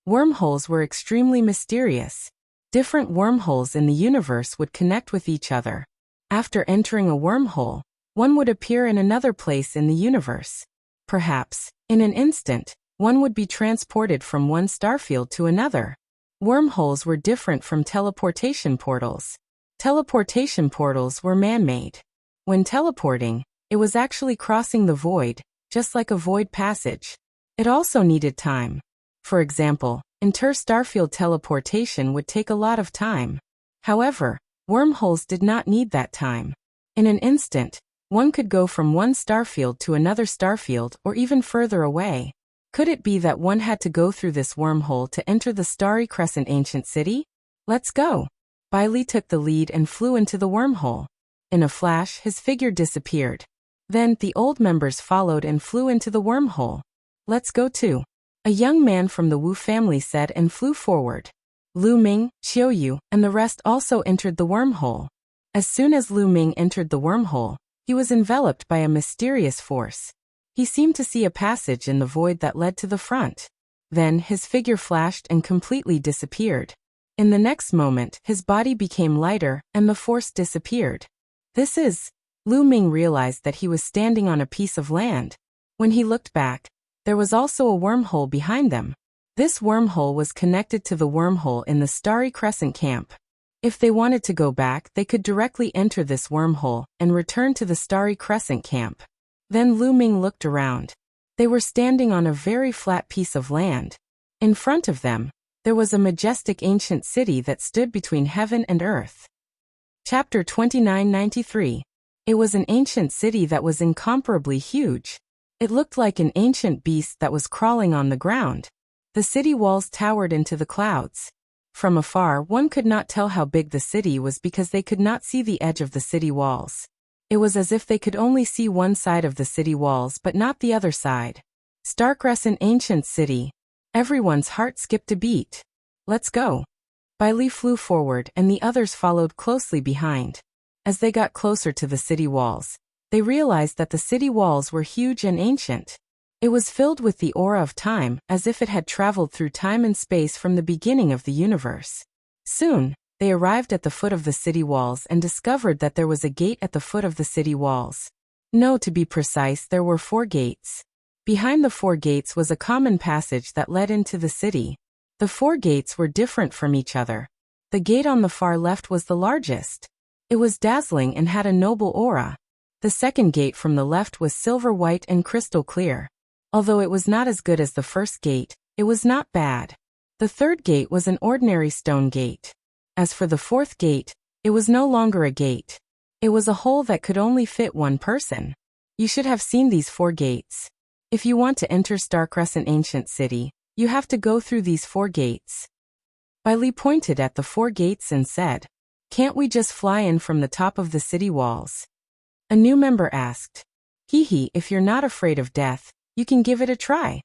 Wormholes were extremely mysterious. Different wormholes in the universe would connect with each other. After entering a wormhole, one would appear in another place in the universe. Perhaps, in an instant, one would be transported from one starfield to another. Wormholes were different from teleportation portals. Teleportation portals were man-made. When teleporting, it was actually crossing the void, just like a void passage. It also needed time. For example, inter-starfield teleportation would take a lot of time. However, wormholes did not need that time. In an instant, one could go from one starfield to another starfield or even further away. Could it be that one had to go through this wormhole to enter the Starry Crescent ancient city? Let's go. Bailey took the lead and flew into the wormhole. In a flash, his figure disappeared. Then, the old members followed and flew into the wormhole. Let's go too, a young man from the Wu family said and flew forward. Lu Ming, Qiuyu, and the rest also entered the wormhole. As soon as Lu Ming entered the wormhole, he was enveloped by a mysterious force. He seemed to see a passage in the void that led to the front. Then, his figure flashed and completely disappeared. In the next moment, his body became lighter and the force disappeared. Lu Ming realized that he was standing on a piece of land. When he looked back, there was also a wormhole behind them. This wormhole was connected to the wormhole in the Starry Crescent camp. If they wanted to go back, they could directly enter this wormhole and return to the Starry Crescent camp. Then Lu Ming looked around. They were standing on a very flat piece of land. In front of them, there was a majestic ancient city that stood between heaven and earth. Chapter 2993. It was an ancient city that was incomparably huge. It looked like an ancient beast that was crawling on the ground. The city walls towered into the clouds. From afar, one could not tell how big the city was because they could not see the edge of the city walls. It was as if they could only see one side of the city walls but not the other side. Starry Crescent ancient city. Everyone's heart skipped a beat. Let's go. Bailey flew forward and the others followed closely behind. As they got closer to the city walls, they realized that the city walls were huge and ancient. It was filled with the aura of time, as if it had traveled through time and space from the beginning of the universe. Soon, they arrived at the foot of the city walls and discovered that there was a gate at the foot of the city walls. No, to be precise, there were 4 gates. Behind the 4 gates was a common passage that led into the city. The 4 gates were different from each other. The gate on the far left was the largest. It was dazzling and had a noble aura. The second gate from the left was silver white and crystal clear. Although it was not as good as the first gate, it was not bad. The third gate was an ordinary stone gate. As for the 4th gate, it was no longer a gate. It was a hole that could only fit one person. You should have seen these 4 gates. If you want to enter Starry Crescent Ancient City, you have to go through these 4 gates. Bailey pointed at the 4 gates and said, "Can't we just fly in from the top of the city walls?" A new member asked. "Hee, if you're not afraid of death, you can give it a try."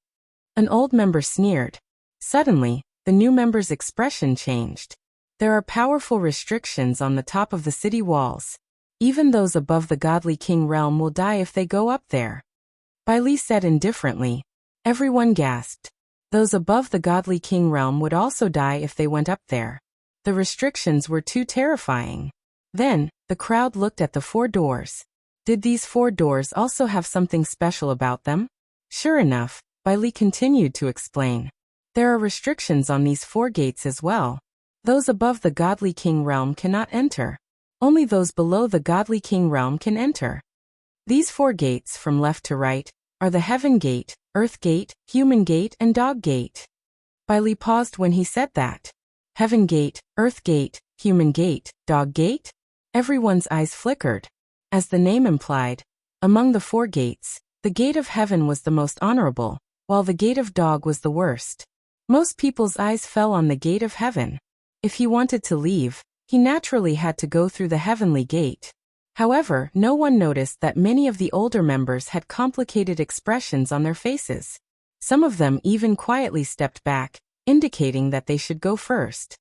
An old member sneered. Suddenly, the new member's expression changed. "There are powerful restrictions on the top of the city walls. Even those above the godly king realm will die if they go up there. Bailey said indifferently. Everyone gasped. Those above the godly king realm would also die if they went up there. The restrictions were too terrifying. Then, the crowd looked at the 4 doors. Did these 4 doors also have something special about them? Sure enough, Bailey continued to explain. There are restrictions on these 4 gates as well. Those above the godly king realm cannot enter. Only those below the godly king realm can enter. These 4 gates, from left to right, are the heaven gate, earth gate, human gate, and dog gate. Bailey paused when he said that. Heaven gate, earth gate, human gate, dog gate? Everyone's eyes flickered. As the name implied, among the 4 gates, the gate of heaven was the most honorable, while the gate of dog was the worst. Most people's eyes fell on the gate of heaven. If he wanted to leave, he naturally had to go through the heavenly gate. However, no one noticed that many of the older members had complicated expressions on their faces. Some of them even quietly stepped back, indicating that they should go first.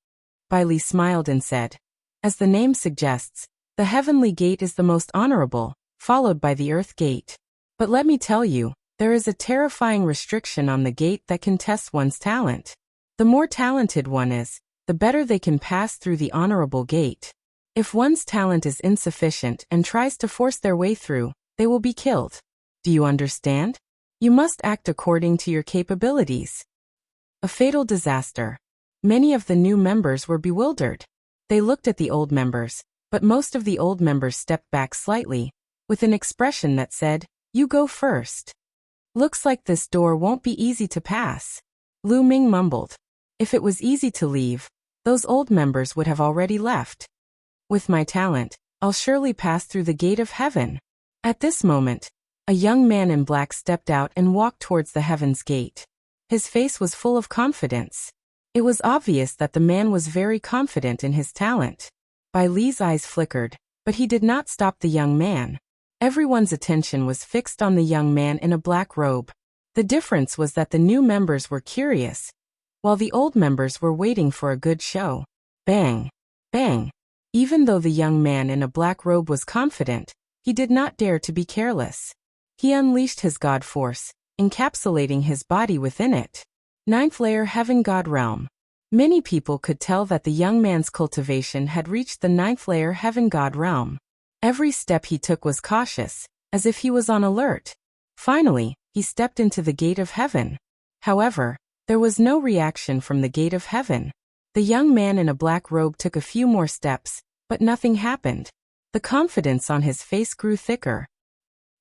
Bailey smiled and said, as the name suggests, the heavenly gate is the most honorable, followed by the earth gate. But let me tell you, there is a terrifying restriction on the gate that can test one's talent. The more talented one is, the better they can pass through the honorable gate. If one's talent is insufficient and tries to force their way through, they will be killed. Do you understand? You must act according to your capabilities. A fatal disaster. Many of the new members were bewildered. They looked at the old members, but most of the old members stepped back slightly, with an expression that said, "You go first." Looks like this door won't be easy to pass. Lu Ming mumbled. If it was easy to leave, those old members would have already left. With my talent, I'll surely pass through the gate of heaven. At this moment, a young man in black stepped out and walked towards the heaven's gate. His face was full of confidence. It was obvious that the man was very confident in his talent. Bai Li's eyes flickered, but he did not stop the young man. Everyone's attention was fixed on the young man in a black robe. The difference was that the new members were curious, while the old members were waiting for a good show. Bang! Bang! Even though the young man in a black robe was confident, he did not dare to be careless. He unleashed his God force, encapsulating his body within it. 9th layer Heaven God Realm. Many people could tell that the young man's cultivation had reached the 9th layer Heaven God Realm. Every step he took was cautious, as if he was on alert. Finally, he stepped into the gate of heaven. However, there was no reaction from the gate of heaven. The young man in a black robe took a few more steps, but nothing happened. The confidence on his face grew thicker.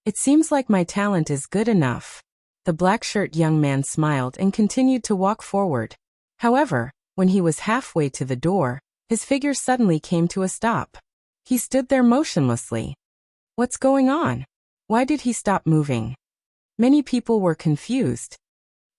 It seems like my talent is good enough. The black-shirt young man smiled and continued to walk forward. However, when he was halfway to the door, his figure suddenly came to a stop. He stood there motionlessly. What's going on? Why did he stop moving? Many people were confused.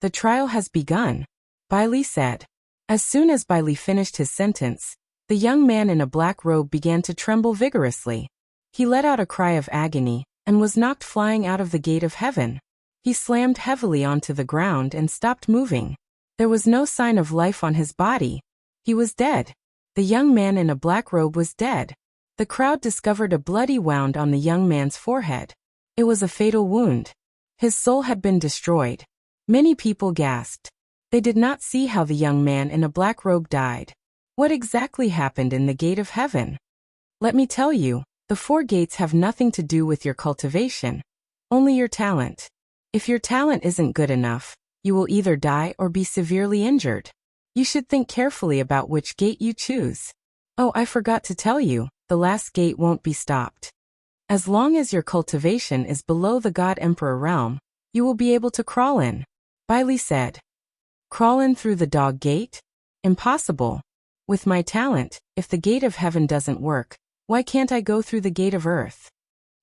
The trial has begun, Bailey said. As soon as Bailey finished his sentence, the young man in a black robe began to tremble vigorously. He let out a cry of agony and was knocked flying out of the gate of heaven. He slammed heavily onto the ground and stopped moving. There was no sign of life on his body. He was dead. The young man in a black robe was dead. The crowd discovered a bloody wound on the young man's forehead. It was a fatal wound. His soul had been destroyed. Many people gasped. They did not see how the young man in a black robe died. What exactly happened in the gate of heaven? Let me tell you, the 4 gates have nothing to do with your cultivation, only your talent. If your talent isn't good enough, you will either die or be severely injured. You should think carefully about which gate you choose. Oh, I forgot to tell you, the last gate won't be stopped. As long as your cultivation is below the God Emperor realm, you will be able to crawl in, Bailey said. Crawl in through the dog gate? Impossible. With my talent, if the gate of heaven doesn't work, why can't I go through the gate of earth?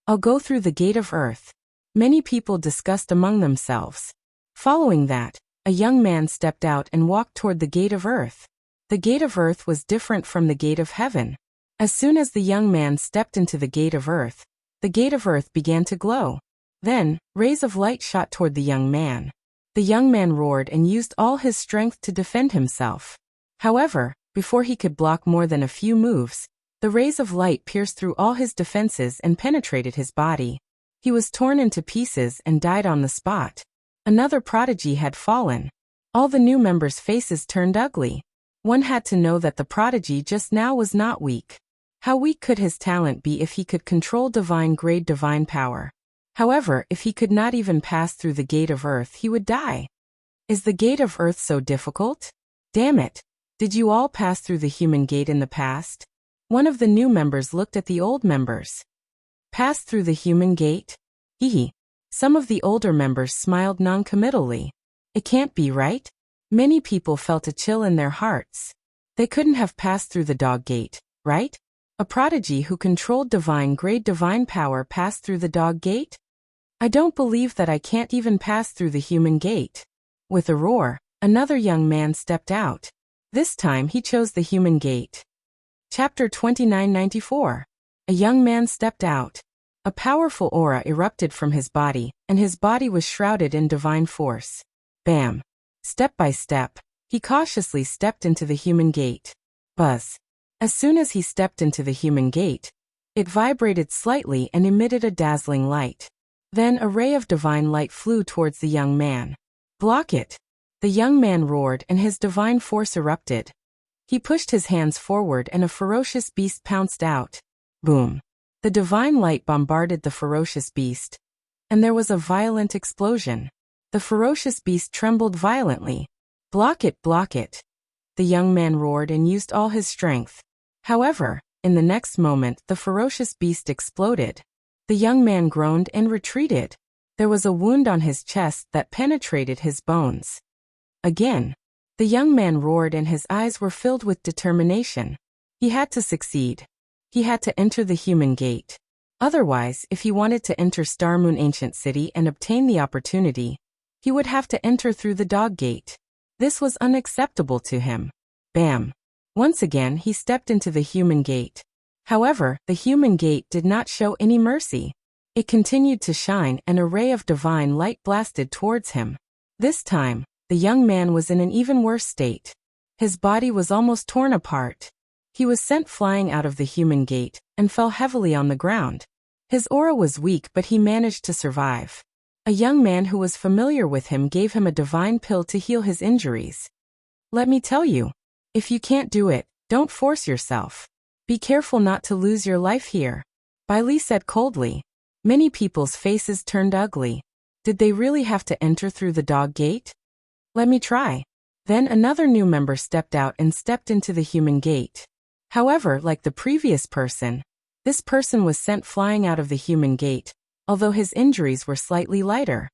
I'll go through the gate of earth. Many people discussed among themselves. Following that, a young man stepped out and walked toward the gate of earth. The gate of earth was different from the gate of heaven. As soon as the young man stepped into the gate of earth, the gate of earth began to glow. Then, rays of light shot toward the young man. The young man roared and used all his strength to defend himself. However, before he could block more than a few moves, The rays of light pierced through all his defenses and penetrated his body. He was torn into pieces and died on the spot. Another prodigy had fallen. All the new members' faces turned ugly. One had to know that the prodigy just now was not weak. How weak could his talent be if he could control divine-grade divine power? However, if he could not even pass through the gate of earth, he would die. Is the gate of earth so difficult? Damn it! Did you all pass through the human gate in the past? One of the new members looked at the old members. Pass through the human gate? Hee. Some of the older members smiled non-committally. It can't be right? Many people felt a chill in their hearts. They couldn't have passed through the dog gate, right? A prodigy who controlled divine-grade divine power passed through the dog gate? I don't believe that I can't even pass through the human gate. With a roar, another young man stepped out. This time he chose the human gate. Chapter 2994. A young man stepped out. A powerful aura erupted from his body, and his body was shrouded in divine force. Bam! Step by step, he cautiously stepped into the human gate. Buzz! As soon as he stepped into the human gate, it vibrated slightly and emitted a dazzling light. Then a ray of divine light flew towards the young man. Block it! The young man roared and his divine force erupted. He pushed his hands forward and a ferocious beast pounced out. Boom! The divine light bombarded the ferocious beast, and there was a violent explosion. The ferocious beast trembled violently. Block it, block it! The young man roared and used all his strength. However, in the next moment the ferocious beast exploded. The young man groaned and retreated. There was a wound on his chest that penetrated his bones. Again, the young man roared and his eyes were filled with determination. He had to succeed. He had to enter the human gate. Otherwise, if he wanted to enter Star Moon Ancient City and obtain the opportunity, he would have to enter through the dog gate. This was unacceptable to him. Bam! Once again he stepped into the human gate. However, the human gate did not show any mercy. It continued to shine and a ray of divine light blasted towards him. This time, the young man was in an even worse state. His body was almost torn apart. He was sent flying out of the human gate and fell heavily on the ground. His aura was weak but he managed to survive. A young man who was familiar with him gave him a divine pill to heal his injuries. Let me tell you, if you can't do it, don't force yourself. Be careful not to lose your life here. Bailey said coldly. Many people's faces turned ugly. Did they really have to enter through the dog gate? Let me try. Then another new member stepped out and stepped into the human gate. However, like the previous person, this person was sent flying out of the human gate, although his injuries were slightly lighter.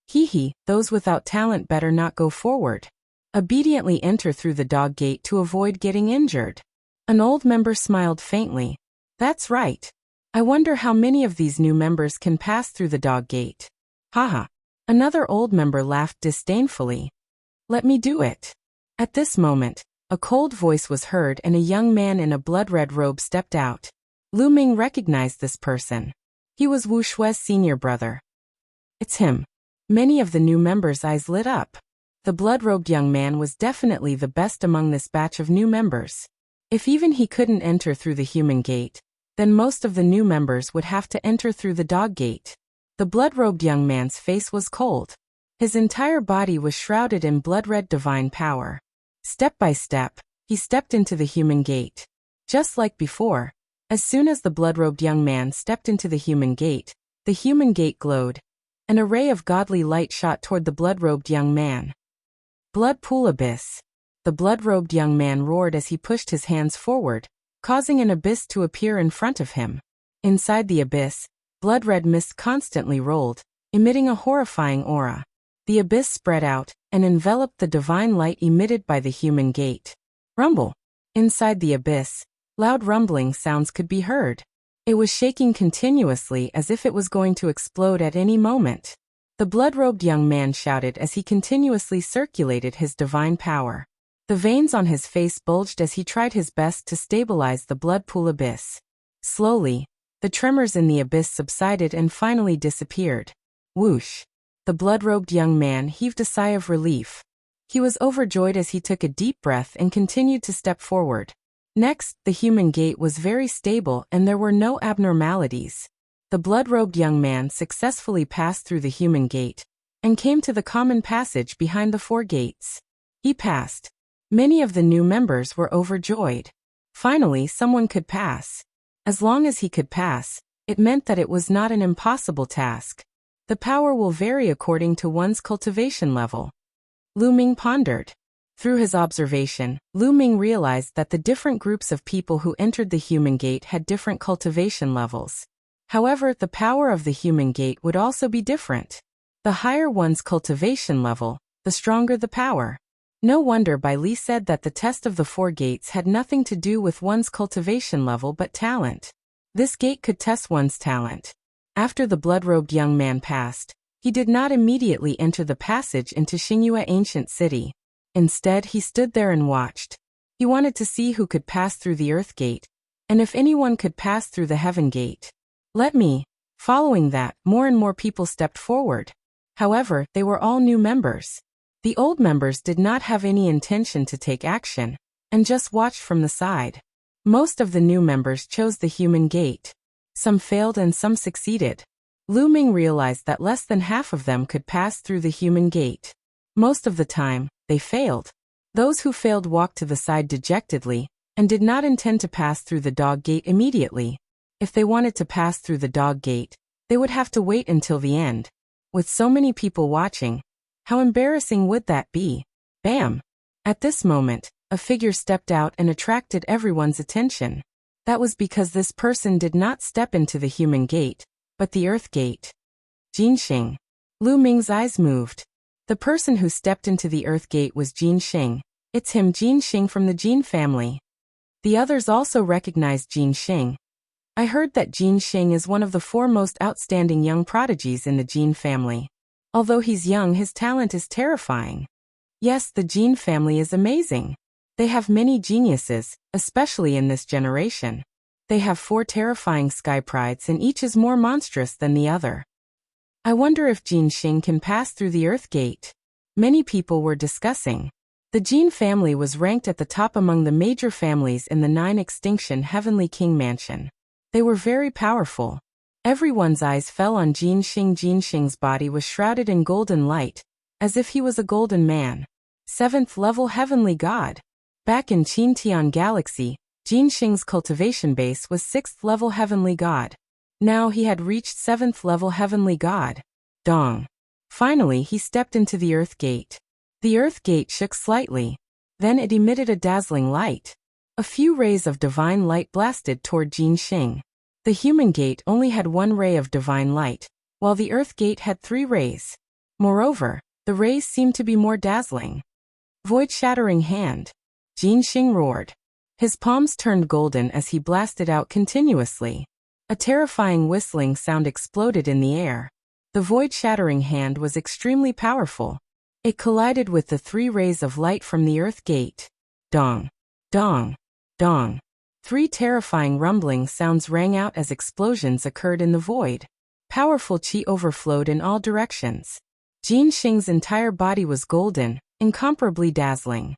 Hee, those without talent better not go forward. Obediently enter through the dog gate to avoid getting injured. An old member smiled faintly. That's right. I wonder how many of these new members can pass through the dog gate. Haha. Another old member laughed disdainfully. Let me do it. At this moment, a cold voice was heard and a young man in a blood-red robe stepped out. Lu Ming recognized this person. He was Wu Shui's senior brother. It's him. Many of the new members' eyes lit up. The blood-robed young man was definitely the best among this batch of new members. If even he couldn't enter through the human gate, then most of the new members would have to enter through the dog gate. The blood-robed young man's face was cold. His entire body was shrouded in blood-red divine power. Step by step, he stepped into the human gate. Just like before, as soon as the blood-robed young man stepped into the human gate glowed. An array of godly light shot toward the blood-robed young man. Blood pool abyss. The blood-robed young man roared as he pushed his hands forward, causing an abyss to appear in front of him. Inside the abyss, blood-red mist constantly rolled, emitting a horrifying aura. The abyss spread out and enveloped the divine light emitted by the human gate. Rumble. Inside the abyss, loud rumbling sounds could be heard. It was shaking continuously as if it was going to explode at any moment. The blood-robed young man shouted as he continuously circulated his divine power. The veins on his face bulged as he tried his best to stabilize the blood pool abyss. Slowly, the tremors in the abyss subsided and finally disappeared. Whoosh! The blood-robed young man heaved a sigh of relief. He was overjoyed as he took a deep breath and continued to step forward. Next, the human gate was very stable and there were no abnormalities. The blood-robed young man successfully passed through the human gate and came to the common passage behind the 4 gates. He passed. Many of the new members were overjoyed. Finally, someone could pass. As long as he could pass, it meant that it was not an impossible task. The power will vary according to one's cultivation level. Lu Ming pondered. Through his observation, Lu Ming realized that the different groups of people who entered the human gate had different cultivation levels. However, the power of the human gate would also be different. The higher one's cultivation level, the stronger the power. No wonder Bai Li said that the test of the 4 gates had nothing to do with one's cultivation level but talent. This gate could test one's talent. After the blood-robed young man passed, he did not immediately enter the passage into Xingyue Ancient City. Instead, he stood there and watched. He wanted to see who could pass through the Earth Gate, and if anyone could pass through the Heaven Gate. Let me. Following that, more and more people stepped forward. However, they were all new members. The old members did not have any intention to take action, and just watched from the side. Most of the new members chose the human gate. Some failed and some succeeded. Lu Ming realized that less than half of them could pass through the human gate. Most of the time, they failed. Those who failed walked to the side dejectedly, and did not intend to pass through the dog gate immediately. If they wanted to pass through the dog gate, they would have to wait until the end. With so many people watching, how embarrassing would that be? Bam! At this moment, a figure stepped out and attracted everyone's attention. That was because this person did not step into the human gate, but the Earth Gate. Jin Xing. Lu Ming's eyes moved. The person who stepped into the Earth Gate was Jin Xing. It's him, Jin Xing from the Jin family. The others also recognized Jin Xing. I heard that Jin Xing is one of the 4 most outstanding young prodigies in the Jin family. Although he's young, his talent is terrifying. Yes, the Jin family is amazing. They have many geniuses, especially in this generation. They have 4 terrifying sky prides and each is more monstrous than the other. I wonder if Jin Xing can pass through the Earth Gate. Many people were discussing. The Jin family was ranked at the top among the major families in the 9 extinction Heavenly King Mansion. They were very powerful. Everyone's eyes fell on Jin Xing. Jin Xing's body was shrouded in golden light, as if he was a golden man. 7th level Heavenly God. Back in Qintian Galaxy, Jin Xing's cultivation base was 6th level Heavenly God. Now he had reached 7th level Heavenly God. Dong. Finally, he stepped into the Earth Gate. The Earth Gate shook slightly. Then it emitted a dazzling light. A few rays of divine light blasted toward Jin Xing. The human gate only had 1 ray of divine light, while the Earth Gate had 3 rays. Moreover, the rays seemed to be more dazzling. Void-shattering hand. Jin Xing roared. His palms turned golden as he blasted out continuously. A terrifying whistling sound exploded in the air. The void-shattering hand was extremely powerful. It collided with the 3 rays of light from the Earth Gate. Dong. Dong. Dong. 3 terrifying rumbling sounds rang out as explosions occurred in the void. Powerful qi overflowed in all directions. Jin Xing's entire body was golden, incomparably dazzling.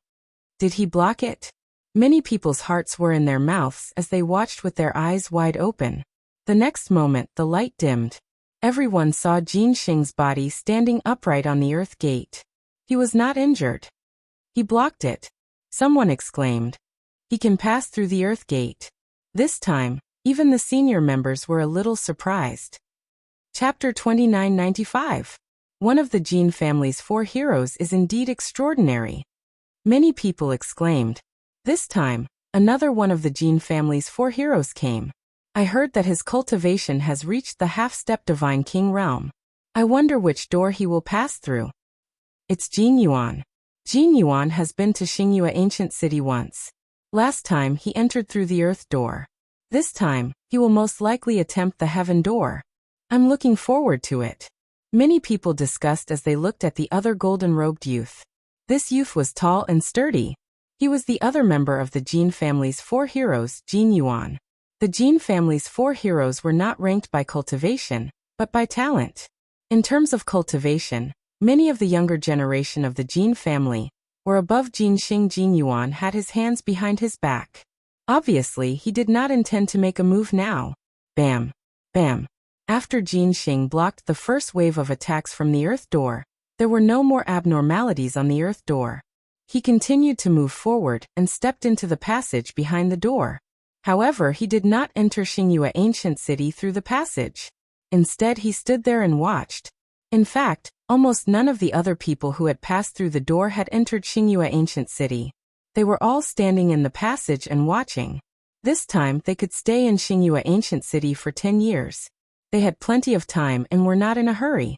Did he block it? Many people's hearts were in their mouths as they watched with their eyes wide open. The next moment, the light dimmed. Everyone saw Jin Xing's body standing upright on the Earth Gate. He was not injured. He blocked it. Someone exclaimed. He can pass through the Earth Gate. This time, even the senior members were a little surprised. Chapter 2995. One of the Jin family's 4 heroes is indeed extraordinary. Many people exclaimed. This time, another one of the Jin family's 4 heroes came. I heard that his cultivation has reached the half-step Divine King realm. I wonder which door he will pass through. It's Jin Yuan. Jin Yuan has been to Xingyue Ancient City once. Last time he entered through the Earth door. This time, he will most likely attempt the Heaven door. I'm looking forward to it. Many people discussed as they looked at the other golden-robed youth. This youth was tall and sturdy. He was the other member of the Jin family's 4 heroes, Jin Yuan. The Jin family's 4 heroes were not ranked by cultivation, but by talent. In terms of cultivation, many of the younger generation of the Jin family were above Jin Xing. Jin Yuan had his hands behind his back. Obviously, he did not intend to make a move now. Bam. Bam. After Jin Xing blocked the first wave of attacks from the Earth door, there were no more abnormalities on the Earth door. He continued to move forward and stepped into the passage behind the door. However, he did not enter Xingyue Ancient City through the passage. Instead, he stood there and watched. In fact, almost none of the other people who had passed through the door had entered Xingyue Ancient City. They were all standing in the passage and watching. This time, they could stay in Xingyue Ancient City for 10 years. They had plenty of time and were not in a hurry.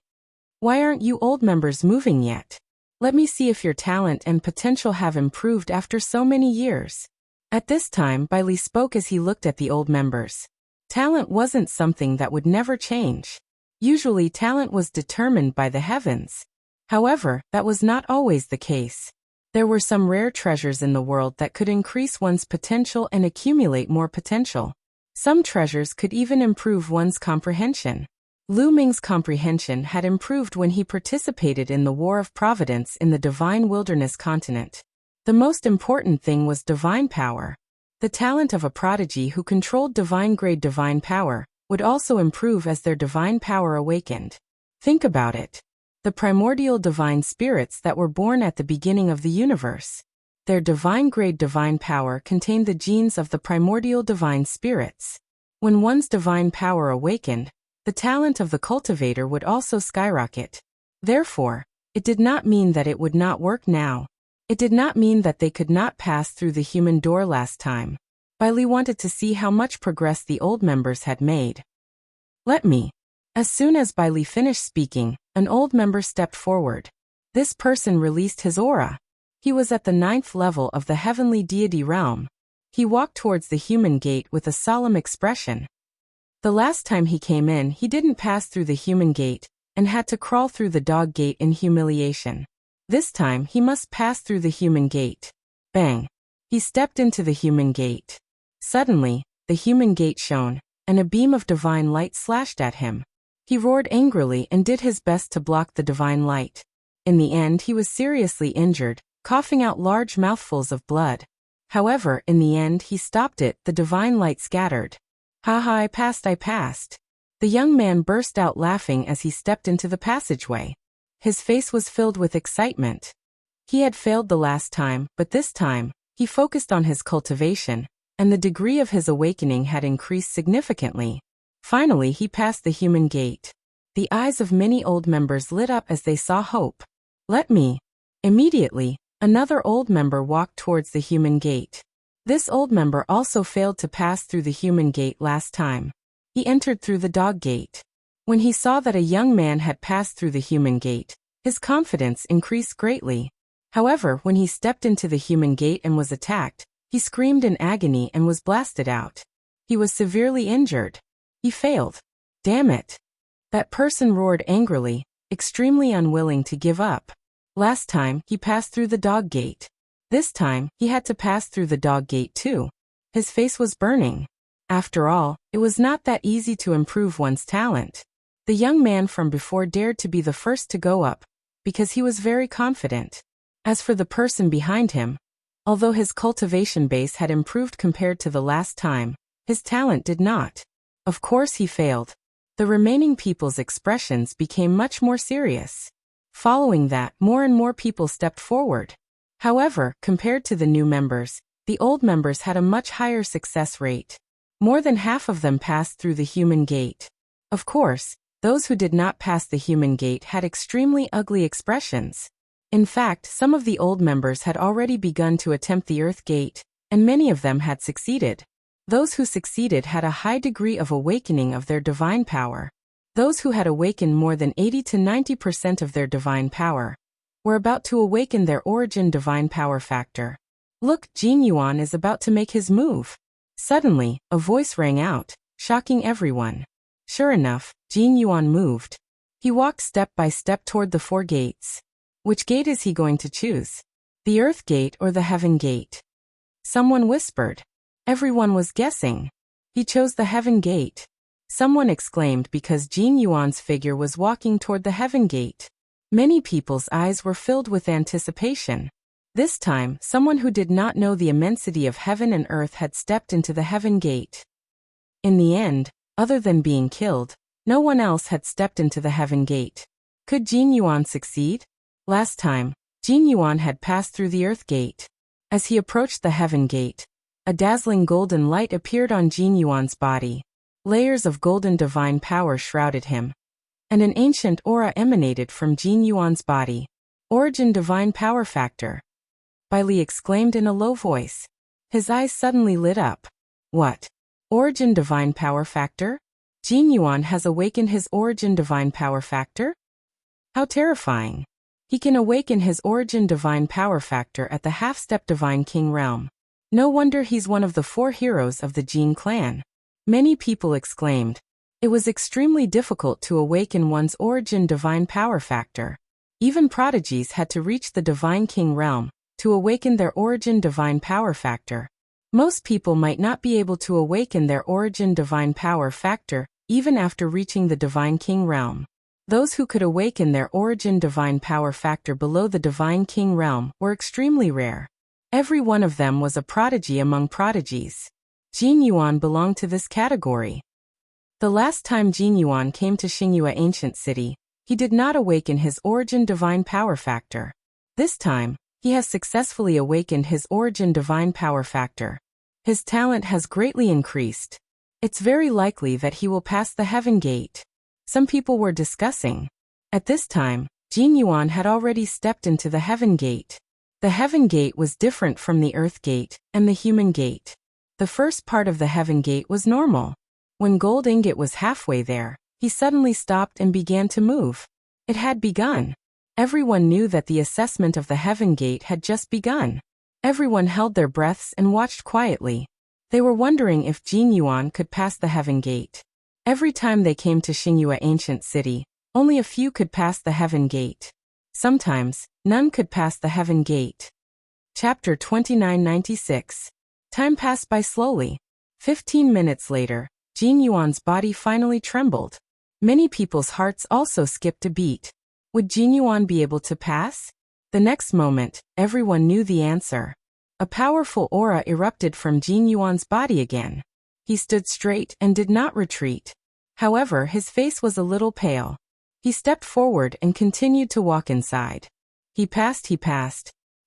Why aren't you old members moving yet? Let me see if your talent and potential have improved after so many years. At this time, Bailey spoke as he looked at the old members. Talent wasn't something that would never change. Usually, talent was determined by the heavens. However, that was not always the case. There were some rare treasures in the world that could increase one's potential and accumulate more potential. Some treasures could even improve one's comprehension. Lu Ming's comprehension had improved when he participated in the War of Providence in the Divine Wilderness continent. The most important thing was divine power. The talent of a prodigy who controlled divine-grade divine power would also improve as their divine power awakened. Think about it. The primordial divine spirits that were born at the beginning of the universe. Their divine-grade divine power contained the genes of the primordial divine spirits. When one's divine power awakened, the talent of the cultivator would also skyrocket. Therefore, it did not mean that it would not work now. It did not mean that they could not pass through the human door last time. Bailey wanted to see how much progress the old members had made. Let me. As soon as Bailey finished speaking, an old member stepped forward. This person released his aura. He was at the 9th level of the heavenly deity realm. He walked towards the human gate with a solemn expression. The last time he came in, he didn't pass through the human gate and had to crawl through the dog gate in humiliation. This time, he must pass through the human gate. Bang! He stepped into the human gate. Suddenly, the human gate shone, and a beam of divine light slashed at him. He roared angrily and did his best to block the divine light. In the end, he was seriously injured, coughing out large mouthfuls of blood. However, in the end, he stopped it. The divine light scattered. Haha, I passed. The young man burst out laughing as he stepped into the passageway. His face was filled with excitement. He had failed the last time, but this time, he focused on his cultivation, and the degree of his awakening had increased significantly. Finally, he passed the human gate. The eyes of many old members lit up as they saw hope. Let me. Immediately, another old member walked towards the human gate. This old member also failed to pass through the human gate last time. He entered through the dog gate. When he saw that a young man had passed through the human gate, his confidence increased greatly. However, when he stepped into the human gate and was attacked, he screamed in agony and was blasted out. He was severely injured. He failed. Damn it. That person roared angrily, extremely unwilling to give up. Last time, he passed through the dog gate. This time, he had to pass through the dog gate too. His face was burning. After all, it was not that easy to improve one's talent. The young man from before dared to be the first to go up, because he was very confident. As for the person behind him, although his cultivation base had improved compared to the last time, his talent did not. Of course he failed. The remaining people's expressions became much more serious. Following that, more and more people stepped forward. However, compared to the new members, the old members had a much higher success rate. More than half of them passed through the human gate. Of course, those who did not pass the human gate had extremely ugly expressions. In fact, some of the old members had already begun to attempt the Earth Gate, and many of them had succeeded. Those who succeeded had a high degree of awakening of their divine power. Those who had awakened more than 80 to 90% of their divine power were about to awaken their origin divine power factor. Look, Jin Yuan is about to make his move. Suddenly, a voice rang out, shocking everyone. Sure enough, Jin Yuan moved. He walked step by step toward the 4 gates. Which gate is he going to choose? The Earth Gate or the Heaven Gate? Someone whispered. Everyone was guessing. He chose the Heaven Gate. Someone exclaimed because Jin Yuan's figure was walking toward the Heaven Gate. Many people's eyes were filled with anticipation. This time, someone who did not know the immensity of heaven and earth had stepped into the heaven gate. In the end, other than being killed, no one else had stepped into the heaven gate. Could Jin Yuan succeed? Last time, Jin Yuan had passed through the earth gate. As he approached the heaven gate, a dazzling golden light appeared on Jin Yuan's body. Layers of golden divine power shrouded him, and an ancient aura emanated from Jin Yuan's body. Origin divine power factor. Bai Li exclaimed in a low voice. His eyes suddenly lit up. What? Origin divine power factor? Jin Yuan has awakened his origin divine power factor? How terrifying. He can awaken his origin divine power factor at the half-step divine king realm. No wonder he's one of the 4 heroes of the Jin clan. Many people exclaimed. It was extremely difficult to awaken one's origin divine power factor. Even prodigies had to reach the divine king realm to awaken their origin divine power factor. Most people might not be able to awaken their origin divine power factor even after reaching the divine king realm. Those who could awaken their origin divine power factor below the divine king realm were extremely rare. Every one of them was a prodigy among prodigies. Jin Yuan belonged to this category. The last time Jin Yuan came to Xingyue Ancient City, he did not awaken his origin divine power factor. This time, he has successfully awakened his origin divine power factor. His talent has greatly increased. It's very likely that he will pass the heaven gate. Some people were discussing. At this time, Jin Yuan had already stepped into the heaven gate. The heaven gate was different from the earth gate and the human gate. The first part of the heaven gate was normal. When Gold Ingot was halfway there, he suddenly stopped and began to move. It had begun. Everyone knew that the assessment of the heaven gate had just begun. Everyone held their breaths and watched quietly. They were wondering if Jin Yuan could pass the heaven gate. Every time they came to Xingyue Ancient City, only a few could pass the heaven gate. Sometimes, none could pass the heaven gate. Chapter 2996. Time passed by slowly. 15 minutes later, Jin Yuan's body finally trembled. Many people's hearts also skipped a beat. Would Jin Yuan be able to pass? The next moment, everyone knew the answer. A powerful aura erupted from Jin Yuan's body again. He stood straight and did not retreat. However, his face was a little pale. He stepped forward and continued to walk inside. He passed.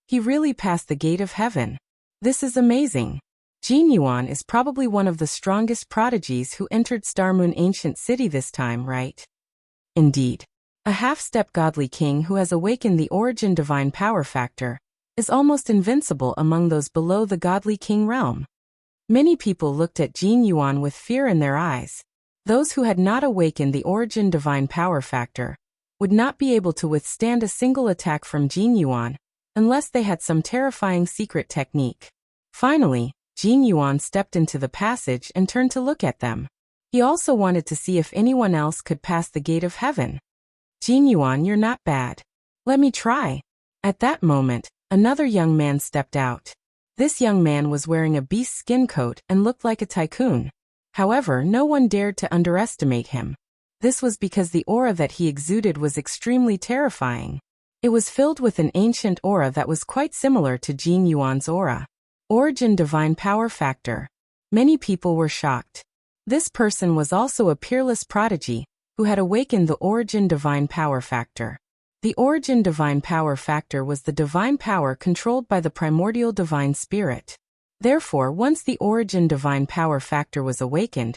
He really passed the gate of heaven. This is amazing. Jin Yuan is probably one of the strongest prodigies who entered Star Moon Ancient City this time, right? Indeed. A half-step godly king who has awakened the origin divine power factor is almost invincible among those below the godly king realm. Many people looked at Jin Yuan with fear in their eyes. Those who had not awakened the origin divine power factor would not be able to withstand a single attack from Jin Yuan unless they had some terrifying secret technique. Finally, Jin Yuan stepped into the passage and turned to look at them. He also wanted to see if anyone else could pass the gate of heaven. Jin Yuan, you're not bad. Let me try. At that moment, another young man stepped out. This young man was wearing a beast skin coat and looked like a tycoon. However, no one dared to underestimate him. This was because the aura that he exuded was extremely terrifying. It was filled with an ancient aura that was quite similar to Jin Yuan's aura. Origin divine power factor. Many people were shocked. This person was also a peerless prodigy who had awakened the origin divine power factor. The origin divine power factor was the divine power controlled by the primordial divine spirit. Therefore, once the origin divine power factor was awakened,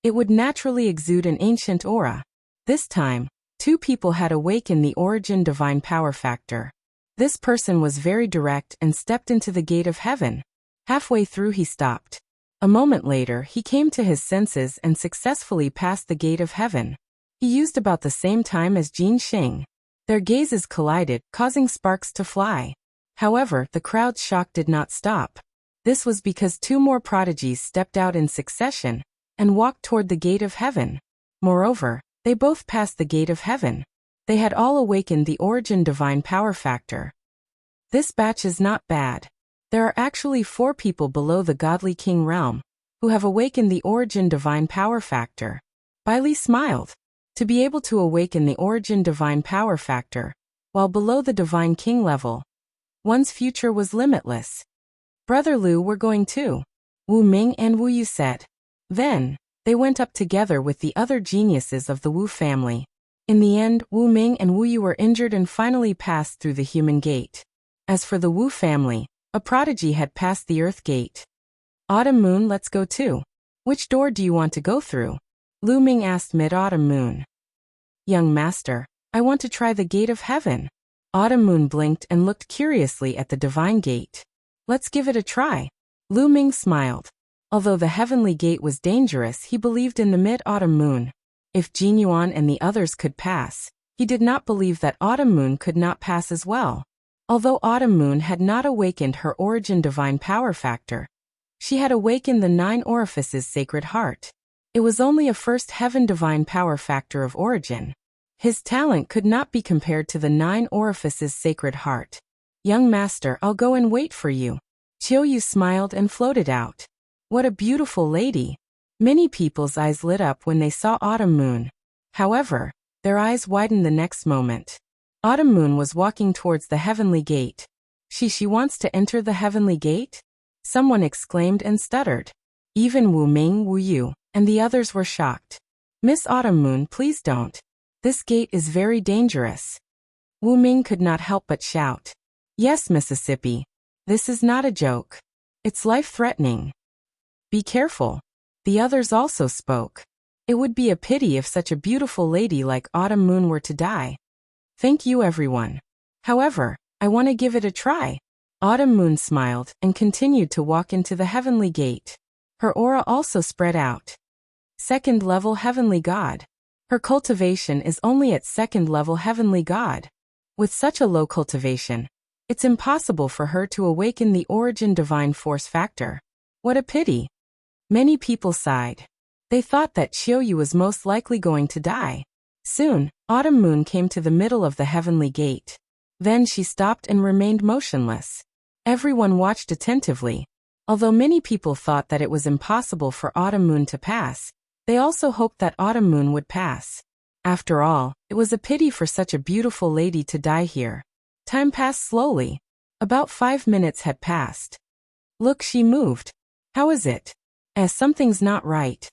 it would naturally exude an ancient aura. This time, 2 people had awakened the origin divine power factor. This person was very direct and stepped into the gate of heaven. Halfway through he stopped. A moment later he came to his senses and successfully passed the gate of heaven. He used about the same time as Jin Xing. Their gazes collided, causing sparks to fly. However, the crowd's shock did not stop. This was because 2 more prodigies stepped out in succession and walked toward the gate of heaven. Moreover, they both passed the gate of heaven. They had all awakened the origin divine power factor. This batch is not bad. There are actually 4 people below the godly king realm who have awakened the origin divine power factor. Bai Li smiled. To be able to awaken the origin divine power factor while below the divine king level One's future was limitless. Brother Lu were going too. Wu Ming and Wu Yu said. Then, they went up together with the other geniuses of the Wu family. In the end, Wu Ming and Wu Yu were injured and finally passed through the human gate. As for the Wu family, a prodigy had passed the earth gate. Autumn Moon, let's go too. Which door do you want to go through? Lu Ming asked Mid-Autumn Moon. Young master, I want to try the gate of heaven. Autumn Moon blinked and looked curiously at the divine gate. Let's give it a try. Lu Ming smiled. Although the heavenly gate was dangerous, he believed in the Mid-Autumn Moon. If Jin Yuan and the others could pass, he did not believe that Autumn Moon could not pass as well. Although Autumn Moon had not awakened her origin divine power factor, she had awakened the 9 orifices sacred heart. It was only a first heaven divine power factor of origin. His talent could not be compared to the 9 orifices sacred heart. Young master, I'll go and wait for you. Chiu Yu smiled and floated out. What a beautiful lady. Many people's eyes lit up when they saw Autumn Moon. However, their eyes widened the next moment. Autumn Moon was walking towards the heavenly gate. She wants to enter the heavenly gate? Someone exclaimed and stuttered. Even Wu Ming, Wu Yu, and the others were shocked. Miss Autumn Moon, please don't. This gate is very dangerous. Wu Ming could not help but shout. Yes, Mississippi. This is not a joke. It's life-threatening. Be careful. The others also spoke. It would be a pity if such a beautiful lady like Autumn Moon were to die. Thank you, everyone. However, I want to give it a try. Autumn Moon smiled and continued to walk into the heavenly gate. Her aura also spread out. 2nd level heavenly god. Her cultivation is only at 2nd level heavenly god. With such a low cultivation, it's impossible for her to awaken the origin divine force factor. What a pity. Many people sighed. They thought that Chiu Yu was most likely going to die. Soon, Autumn Moon came to the middle of the heavenly gate. Then she stopped and remained motionless. Everyone watched attentively. Although many people thought that it was impossible for Autumn Moon to pass, they also hoped that Autumn Moon would pass. After all, it was a pity for such a beautiful lady to die here. Time passed slowly. About 5 minutes had passed. Look, she moved. How is it? Something's not right.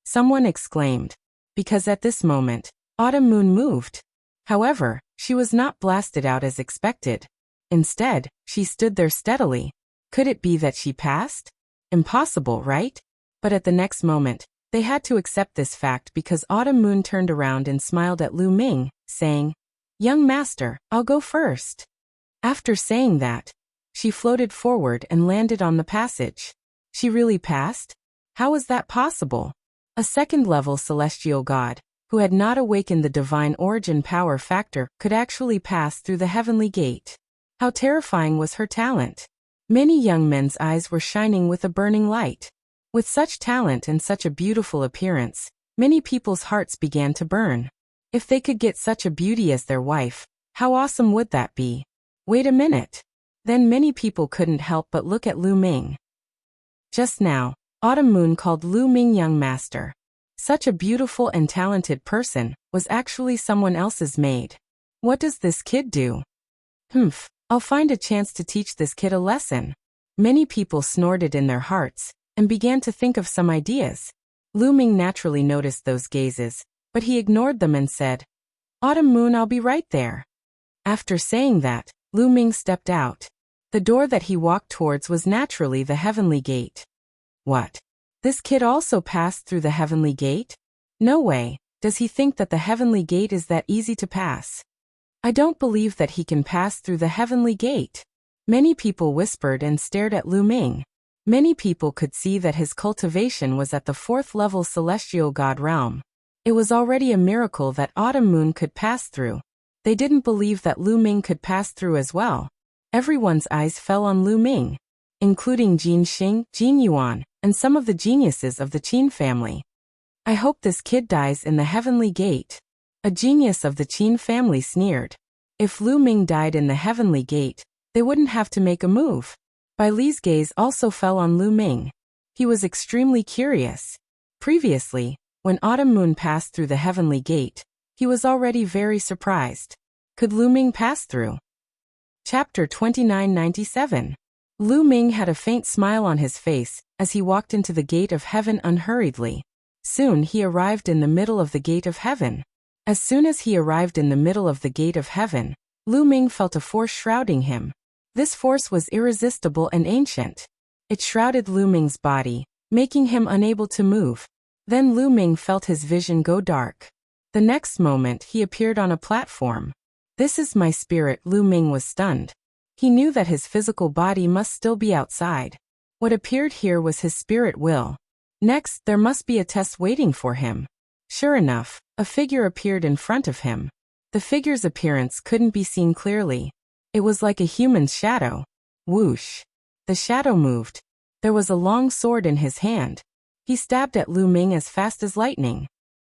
Someone exclaimed. Because at this moment, Autumn Moon moved. However, she was not blasted out as expected. Instead, she stood there steadily. Could it be that she passed? Impossible, right? But at the next moment, they had to accept this fact because Autumn Moon turned around and smiled at Lu Ming, saying, Young master, I'll go first. After saying that, she floated forward and landed on the passage. She really passed? How was that possible? A 2nd level celestial god, who had not awakened the divine origin power factor, could actually pass through the heavenly gate. How terrifying was her talent! Many young men's eyes were shining with a burning light. With such talent and such a beautiful appearance, many people's hearts began to burn. If they could get such a beauty as their wife, how awesome would that be? Wait a minute. Then many people couldn't help but look at Lu Ming. Just now, Autumn Moon called Lu Ming young master. Such a beautiful and talented person was actually someone else's maid. What does this kid do? I'll find a chance to teach this kid a lesson. Many people snorted in their hearts and began to think of some ideas. Lu Ming naturally noticed those gazes, but he ignored them and said, Autumn Moon, I'll be right there. After saying that, Lu Ming stepped out. The door that he walked towards was naturally the heavenly gate. What? This kid also passed through the heavenly gate? No way. Does he think that the heavenly gate is that easy to pass? I don't believe that he can pass through the heavenly gate. Many people whispered and stared at Lu Ming. Many people could see that his cultivation was at the 4th level celestial god realm. It was already a miracle that Autumn Moon could pass through. They didn't believe that Lu Ming could pass through as well. Everyone's eyes fell on Lu Ming, including Jin Xing, Jin Yuan, and some of the geniuses of the Qin family. I hope this kid dies in the heavenly gate. A genius of the Qin family sneered. If Lu Ming died in the heavenly gate, they wouldn't have to make a move. Bai Li's gaze also fell on Lu Ming. He was extremely curious. Previously, when Autumn Moon passed through the heavenly gate, he was already very surprised. Could Lu Ming pass through? Chapter 2997. Lu Ming had a faint smile on his face as he walked into the gate of heaven unhurriedly. Soon he arrived in the middle of the gate of heaven. As soon as he arrived in the middle of the gate of heaven, Lu Ming felt a force shrouding him. This force was irresistible and ancient. It shrouded Lu Ming's body, making him unable to move. Then Lu Ming felt his vision go dark. The next moment he appeared on a platform. "This is my spirit." Lu Ming was stunned. He knew that his physical body must still be outside. What appeared here was his spirit will. Next, there must be a test waiting for him. Sure enough, a figure appeared in front of him. The figure's appearance couldn't be seen clearly. It was like a human's shadow. Whoosh. The shadow moved. There was a long sword in his hand. He stabbed at Lu Ming as fast as lightning.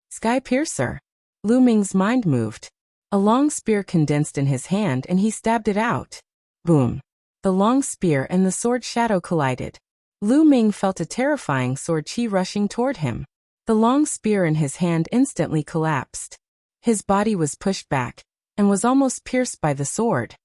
Sky Piercer. Lu Ming's mind moved. A long spear condensed in his hand and he stabbed it out. Boom. The long spear and the sword shadow collided. Lu Ming felt a terrifying sword chi rushing toward him. The long spear in his hand instantly collapsed. His body was pushed back and was almost pierced by the sword.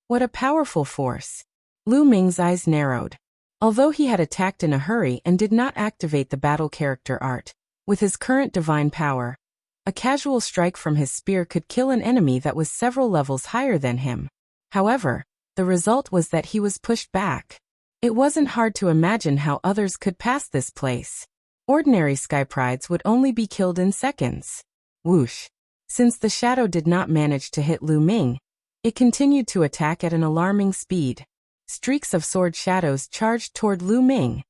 What a powerful force. Lu Ming's eyes narrowed. Although he had attacked in a hurry and did not activate the battle character art, with his current divine power, a casual strike from his spear could kill an enemy that was several levels higher than him. However, the result was that he was pushed back. It wasn't hard to imagine how others could pass this place. Ordinary sky prides would only be killed in seconds. Whoosh. Since the shadow did not manage to hit Lu Ming, it continued to attack at an alarming speed. Streaks of sword shadows charged toward Lu Ming.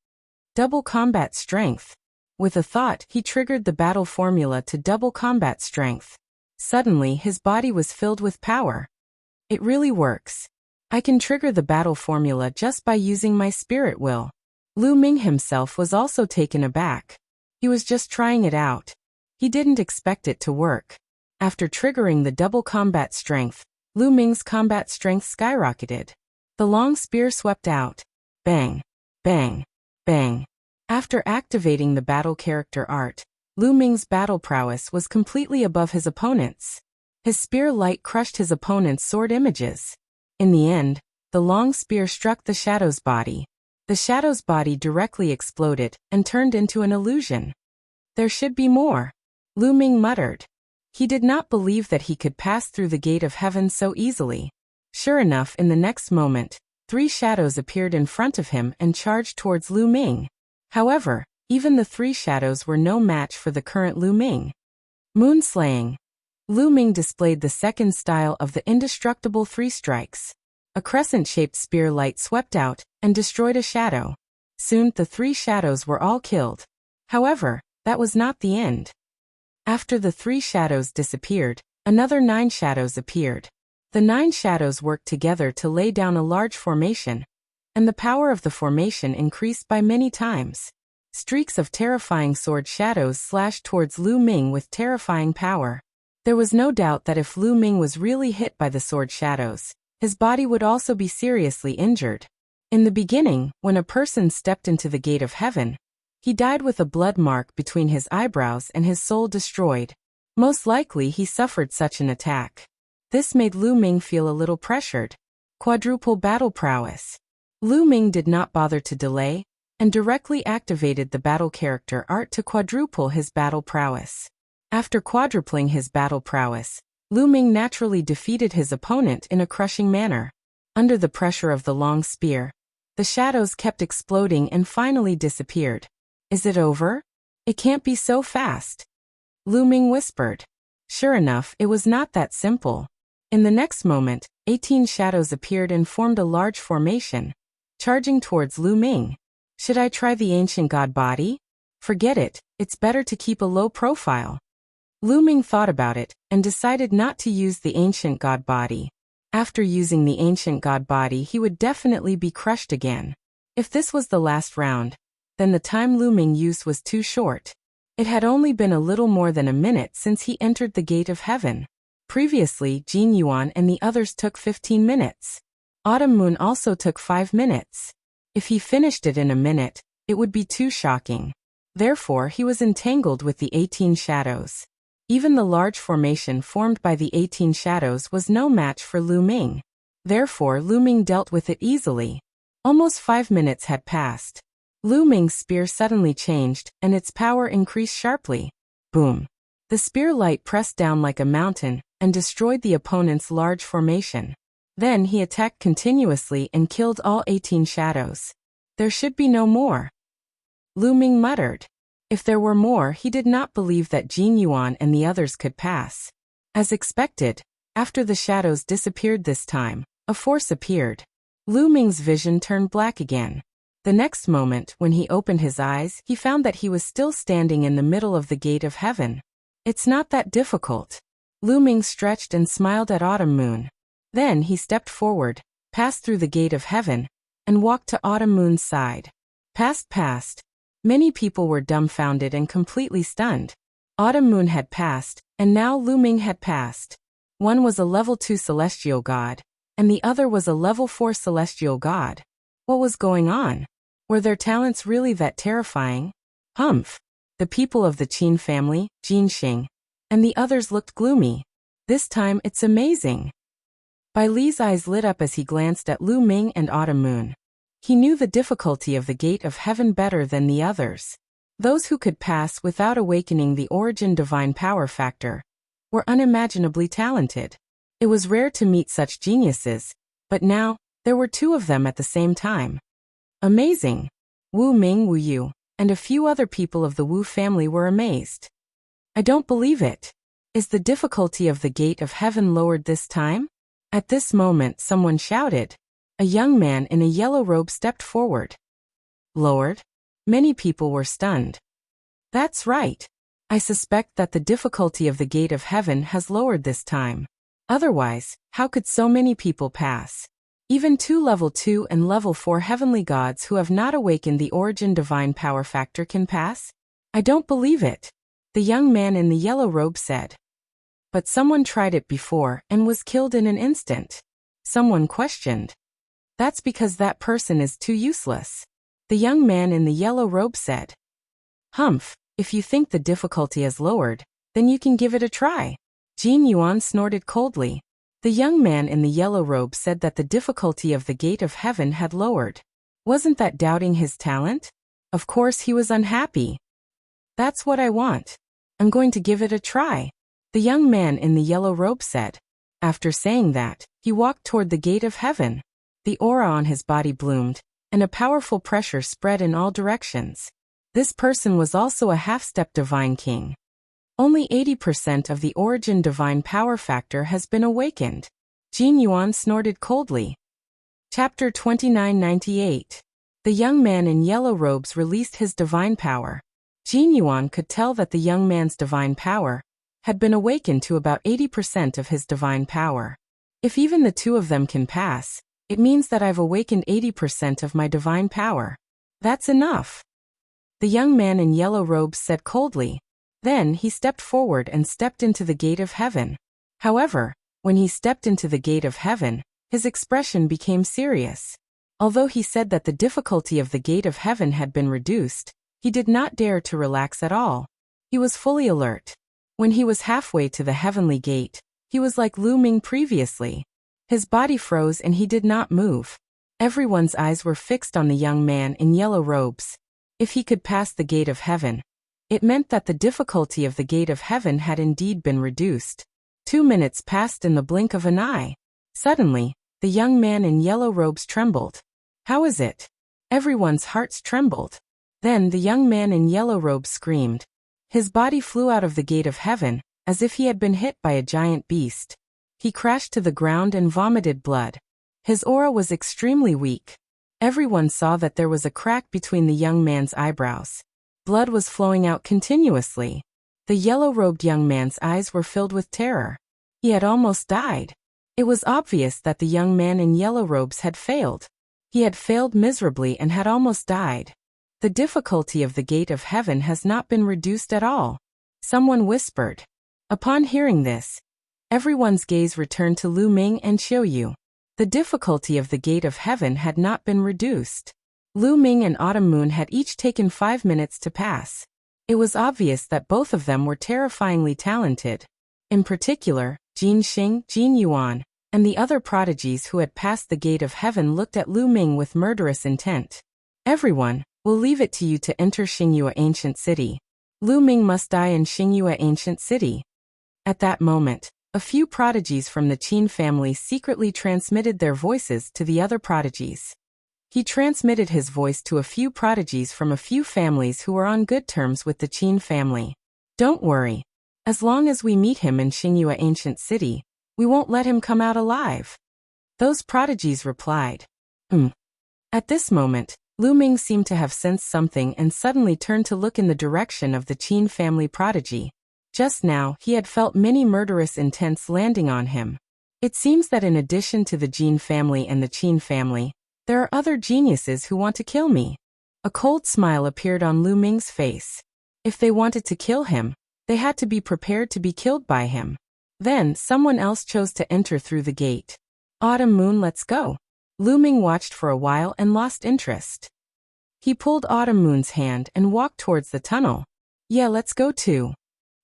Double combat strength. With a thought, he triggered the battle formula to double combat strength. Suddenly, his body was filled with power. It really works. I can trigger the battle formula just by using my spirit will. Lu Ming himself was also taken aback. He was just trying it out. He didn't expect it to work. After triggering the double combat strength, Lu Ming's combat strength skyrocketed. The long spear swept out. Bang, bang, bang. After activating the battle character art, Lu Ming's battle prowess was completely above his opponent's. His spear light crushed his opponent's sword images. In the end, the long spear struck the shadow's body. The shadow's body directly exploded and turned into an illusion. There should be more, Lu Ming muttered. He did not believe that he could pass through the gate of heaven so easily. Sure enough, in the next moment, 3 shadows appeared in front of him and charged towards Lu Ming. However, even the 3 shadows were no match for the current Lu Ming. Moonslaying. Lu Ming displayed the second style of the indestructible 3 strikes. A crescent-shaped spear light swept out and destroyed a shadow. Soon the 3 shadows were all killed. However, that was not the end. After the 3 shadows disappeared, another 9 shadows appeared. The 9 shadows worked together to lay down a large formation, and the power of the formation increased by many times. Streaks of terrifying sword shadows slashed towards Lu Ming with terrifying power. There was no doubt that if Lu Ming was really hit by the sword shadows, his body would also be seriously injured. In the beginning, when a person stepped into the gate of heaven, he died with a blood mark between his eyebrows and his soul destroyed. Most likely he suffered such an attack. This made Lu Ming feel a little pressured. Quadruple battle prowess. Lu Ming did not bother to delay, and directly activated the battle character art to quadruple his battle prowess. After quadrupling his battle prowess, Lu Ming naturally defeated his opponent in a crushing manner. Under the pressure of the long spear, the shadows kept exploding and finally disappeared. Is it over? It can't be so fast, Lu Ming whispered. Sure enough, it was not that simple. In the next moment, 18 shadows appeared and formed a large formation, charging towards Lu Ming. Should I try the ancient god body? Forget it, it's better to keep a low profile. Lu Ming thought about it and decided not to use the ancient god body. After using the ancient god body, he would definitely be crushed again. If this was the last round, then the time Lu Ming used was too short. It had only been a little more than a minute since he entered the gate of heaven. Previously, Jin Yuan and the others took 15 minutes. Autumn Moon also took 5 minutes. If he finished it in a minute, it would be too shocking. Therefore, he was entangled with the 18 shadows. Even the large formation formed by the 18 shadows was no match for Lu Ming. Therefore Lu Ming dealt with it easily. Almost 5 minutes had passed. Lu Ming's spear suddenly changed, and its power increased sharply. Boom! The spear light pressed down like a mountain, and destroyed the opponent's large formation. Then he attacked continuously and killed all 18 shadows. There should be no more. Lu Ming muttered. If there were more, he did not believe that Jin Yuan and the others could pass. As expected, after the shadows disappeared this time, a force appeared. Lu Ming's vision turned black again. The next moment, when he opened his eyes, he found that he was still standing in the middle of the gate of heaven. It's not that difficult. Lu Ming stretched and smiled at Autumn Moon. Then he stepped forward, passed through the gate of heaven, and walked to Autumn Moon's side. Past. Many people were dumbfounded and completely stunned. Autumn Moon had passed, and now Lu Ming had passed. One was a level 2 celestial god, and the other was a level 4 celestial god. What was going on? Were their talents really that terrifying? Humph! The people of the Qin family, Jin Xing, and the others looked gloomy. This time it's amazing. Bai Li's eyes lit up as he glanced at Lu Ming and Autumn Moon. He knew the difficulty of the gate of heaven better than the others. Those who could pass without awakening the origin divine power factor were unimaginably talented. It was rare to meet such geniuses, but now, there were 2 of them at the same time. Amazing! Wu Ming, Wu Yu, and a few other people of the Wu family were amazed. I don't believe it. Is the difficulty of the gate of heaven lowered this time? At this moment someone shouted. A young man in a yellow robe stepped forward. Lowered? Many people were stunned. That's right. I suspect that the difficulty of the gate of heaven has lowered this time. Otherwise, how could so many people pass? Even 2 level 2 and level 4 heavenly gods who have not awakened the origin divine power factor can pass? I don't believe it. The young man in the yellow robe said. But someone tried it before and was killed in an instant. Someone questioned. That's because that person is too useless. The young man in the yellow robe said. Humph, if you think the difficulty has lowered, then you can give it a try. Jin Yuan snorted coldly. The young man in the yellow robe said that the difficulty of the gate of heaven had lowered. Wasn't that doubting his talent? Of course he was unhappy. That's what I want. I'm going to give it a try. The young man in the yellow robe said. After saying that, he walked toward the gate of heaven. The aura on his body bloomed, and a powerful pressure spread in all directions. This person was also a half-step divine king. Only 80% of the origin divine power factor has been awakened. Jin Yuan snorted coldly. Chapter 2998. The young man in yellow robes released his divine power. Jin Yuan could tell that the young man's divine power had been awakened to about 80% of his divine power. If even the 2 of them can pass, it means that I've awakened 80% of my divine power. That's enough. The young man in yellow robes said coldly. Then he stepped forward and stepped into the gate of heaven. However, when he stepped into the gate of heaven, his expression became serious. Although he said that the difficulty of the gate of heaven had been reduced, he did not dare to relax at all. He was fully alert. When he was halfway to the heavenly gate, he was like Lu Ming previously. His body froze and he did not move. Everyone's eyes were fixed on the young man in yellow robes. If he could pass the gate of heaven, it meant that the difficulty of the gate of heaven had indeed been reduced. 2 minutes passed in the blink of an eye. Suddenly, the young man in yellow robes trembled. How is it? Everyone's hearts trembled. Then the young man in yellow robes screamed. His body flew out of the gate of heaven, as if he had been hit by a giant beast. He crashed to the ground and vomited blood. His aura was extremely weak. Everyone saw that there was a crack between the young man's eyebrows. Blood was flowing out continuously. The yellow-robed young man's eyes were filled with terror. He had almost died. It was obvious that the young man in yellow robes had failed. He had failed miserably and had almost died. The difficulty of the gate of heaven has not been reduced at all. Someone whispered. Upon hearing this, everyone's gaze returned to Lu Ming and Xiu Yu. The difficulty of the gate of heaven had not been reduced. Lu Ming and Autumn Moon had each taken 5 minutes to pass. It was obvious that both of them were terrifyingly talented. In particular, Jin Xing, Jin Yuan, and the other prodigies who had passed the gate of heaven looked at Lu Ming with murderous intent. Everyone, we'll leave it to you to enter Xingyue Ancient City. Lu Ming must die in Xingyue Ancient City. At that moment, a few prodigies from the Qin family secretly transmitted their voices to the other prodigies. He transmitted his voice to a few prodigies from a few families who were on good terms with the Qin family. Don't worry. As long as we meet him in Xingyue Ancient City, we won't let him come out alive. Those prodigies replied. At this moment, Lu Ming seemed to have sensed something and suddenly turned to look in the direction of the Qin family prodigy. Just now, he had felt many murderous intents landing on him. It seems that in addition to the Jin family and the Qin family, there are other geniuses who want to kill me. A cold smile appeared on Lu Ming's face. If they wanted to kill him, they had to be prepared to be killed by him. Then, someone else chose to enter through the gate. Autumn Moon, let's go. Lu Ming watched for a while and lost interest. He pulled Autumn Moon's hand and walked towards the tunnel. Yeah, let's go too.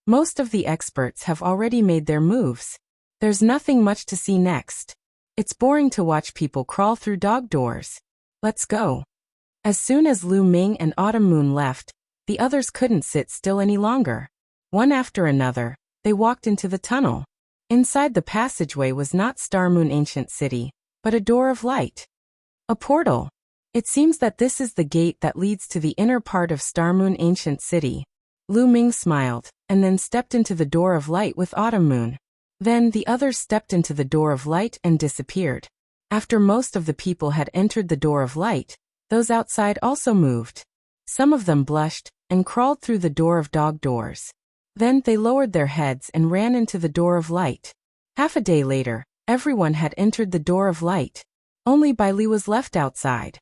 Most of the experts have already made their moves. There's nothing much to see next. It's boring to watch people crawl through dog doors. Let's go. As soon as Lu Ming and Autumn Moon left, the others couldn't sit still any longer. One after another, they walked into the tunnel. Inside the passageway was not Star Moon Ancient City, but a door of light. A portal. It seems that this is the gate that leads to the inner part of Star Moon Ancient City. Lu Ming smiled, and then stepped into the door of light with Autumn Moon. Then the others stepped into the door of light and disappeared. After most of the people had entered the door of light, those outside also moved. Some of them blushed and crawled through the door of dog doors. Then they lowered their heads and ran into the door of light. Half a day later, everyone had entered the door of light. Only Bai Li was left outside.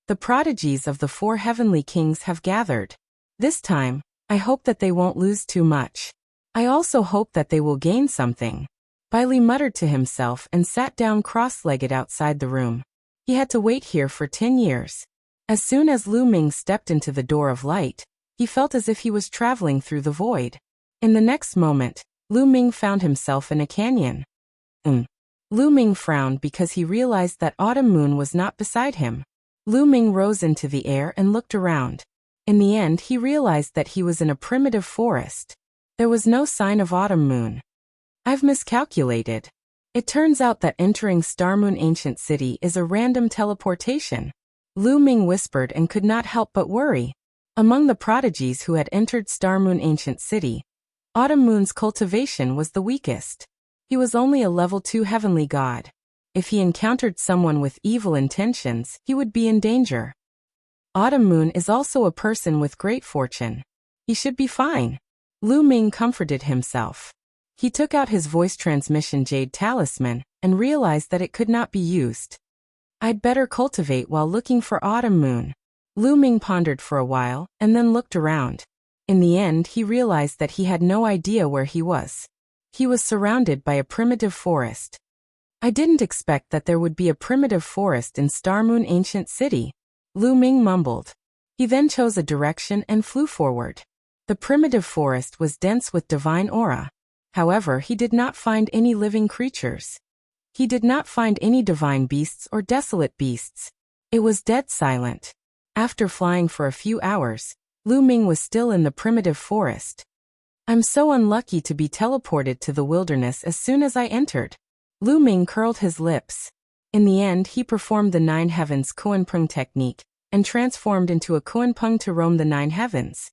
The prodigies of the 4 heavenly kings have gathered. This time, I hope that they won't lose too much. I also hope that they will gain something. Bai Li muttered to himself and sat down cross-legged outside the room. He had to wait here for 10 years. As soon as Lu Ming stepped into the door of light, he felt as if he was traveling through the void. In the next moment, Lu Ming found himself in a canyon. Lu Ming frowned because he realized that Autumn Moon was not beside him. Lu Ming rose into the air and looked around. In the end, he realized that he was in a primitive forest. There was no sign of Autumn Moon. I've miscalculated. It turns out that entering Star Moon Ancient City is a random teleportation. Lu Ming whispered and could not help but worry. Among the prodigies who had entered Star Moon Ancient City, Autumn Moon's cultivation was the weakest. He was only a level 2 heavenly god. If he encountered someone with evil intentions, he would be in danger. Autumn Moon is also a person with great fortune. He should be fine. Lu Ming comforted himself. He took out his voice transmission jade talisman and realized that it could not be used. I'd better cultivate while looking for Autumn Moon. Lu Ming pondered for a while and then looked around. In the end, he realized that he had no idea where he was. He was surrounded by a primitive forest. I didn't expect that there would be a primitive forest in Star Moon Ancient City, Lu Ming mumbled. He then chose a direction and flew forward. The primitive forest was dense with divine aura. However, he did not find any living creatures. He did not find any divine beasts or desolate beasts. It was dead silent. After flying for a few hours, Lu Ming was still in the primitive forest. I'm so unlucky to be teleported to the wilderness as soon as I entered. Lu Ming curled his lips. In the end, he performed the 9 heavens Kuanpeng technique and transformed into a Kuanpeng to roam the 9 heavens.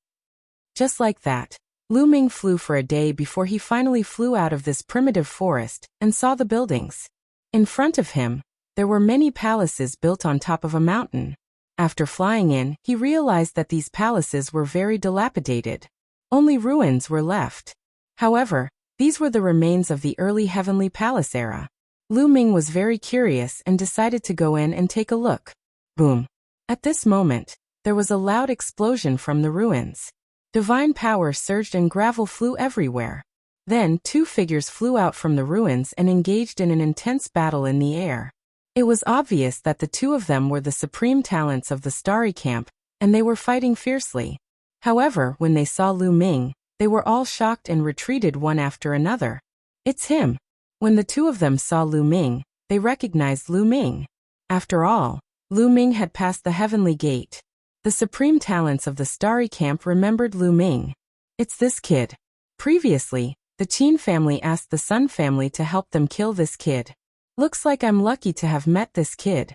Just like that, Lu Ming flew for a day before he finally flew out of this primitive forest and saw the buildings. In front of him, there were many palaces built on top of a mountain. After flying in, he realized that these palaces were very dilapidated. Only ruins were left. However, these were the remains of the early Heavenly Palace era. Lu Ming was very curious and decided to go in and take a look. Boom. At this moment, there was a loud explosion from the ruins. Divine power surged and gravel flew everywhere. Then 2 figures flew out from the ruins and engaged in an intense battle in the air. It was obvious that the 2 of them were the supreme talents of the Starry Camp, and they were fighting fiercely. However, when they saw Lu Ming, they were all shocked and retreated one after another. It's him. When the two of them saw Lu Ming, they recognized Lu Ming. After all, Lu Ming had passed the heavenly gate. The supreme talents of the starry camp remembered Lu Ming. It's this kid. Previously, the Qin family asked the Sun family to help them kill this kid. Looks like I'm lucky to have met this kid.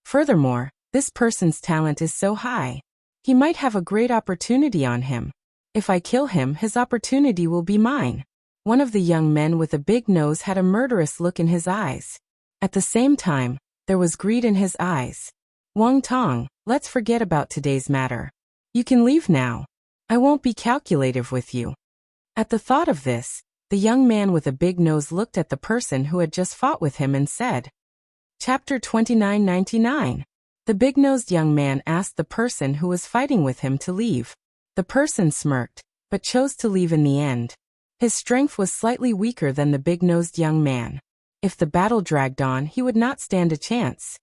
Furthermore, this person's talent is so high. He might have a great opportunity on him. If I kill him, his opportunity will be mine. One of the young men with a big nose had a murderous look in his eyes. At the same time, there was greed in his eyes. Wang Tong, let's forget about today's matter. You can leave now. I won't be calculative with you. At the thought of this, the young man with a big nose looked at the person who had just fought with him and said, Chapter 2999. The big-nosed young man asked the person who was fighting with him to leave. The person smirked, but chose to leave in the end. His strength was slightly weaker than the big-nosed young man. If the battle dragged on, he would not stand a chance.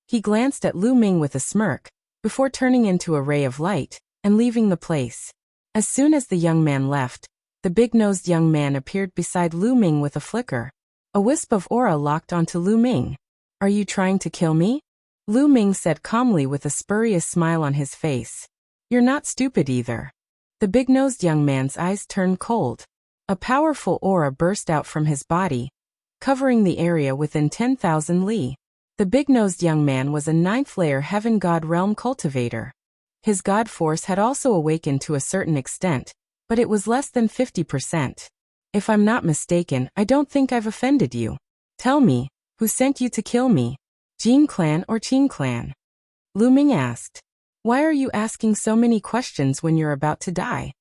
He glanced at Lu Ming with a smirk, before turning into a ray of light, and leaving the place. As soon as the young man left, the big-nosed young man appeared beside Lu Ming with a flicker. A wisp of aura locked onto Lu Ming. Are you trying to kill me? Lu Ming said calmly with a spurious smile on his face. You're not stupid either. The big-nosed young man's eyes turned cold. A powerful aura burst out from his body, covering the area within 10,000 li. The big-nosed young man was a 9th-layer heaven god realm cultivator. His god force had also awakened to a certain extent, but it was less than 50%. If I'm not mistaken, I don't think I've offended you. Tell me, who sent you to kill me? Jin clan or Qin clan? Lu Ming asked. Why are you asking so many questions when you're about to die?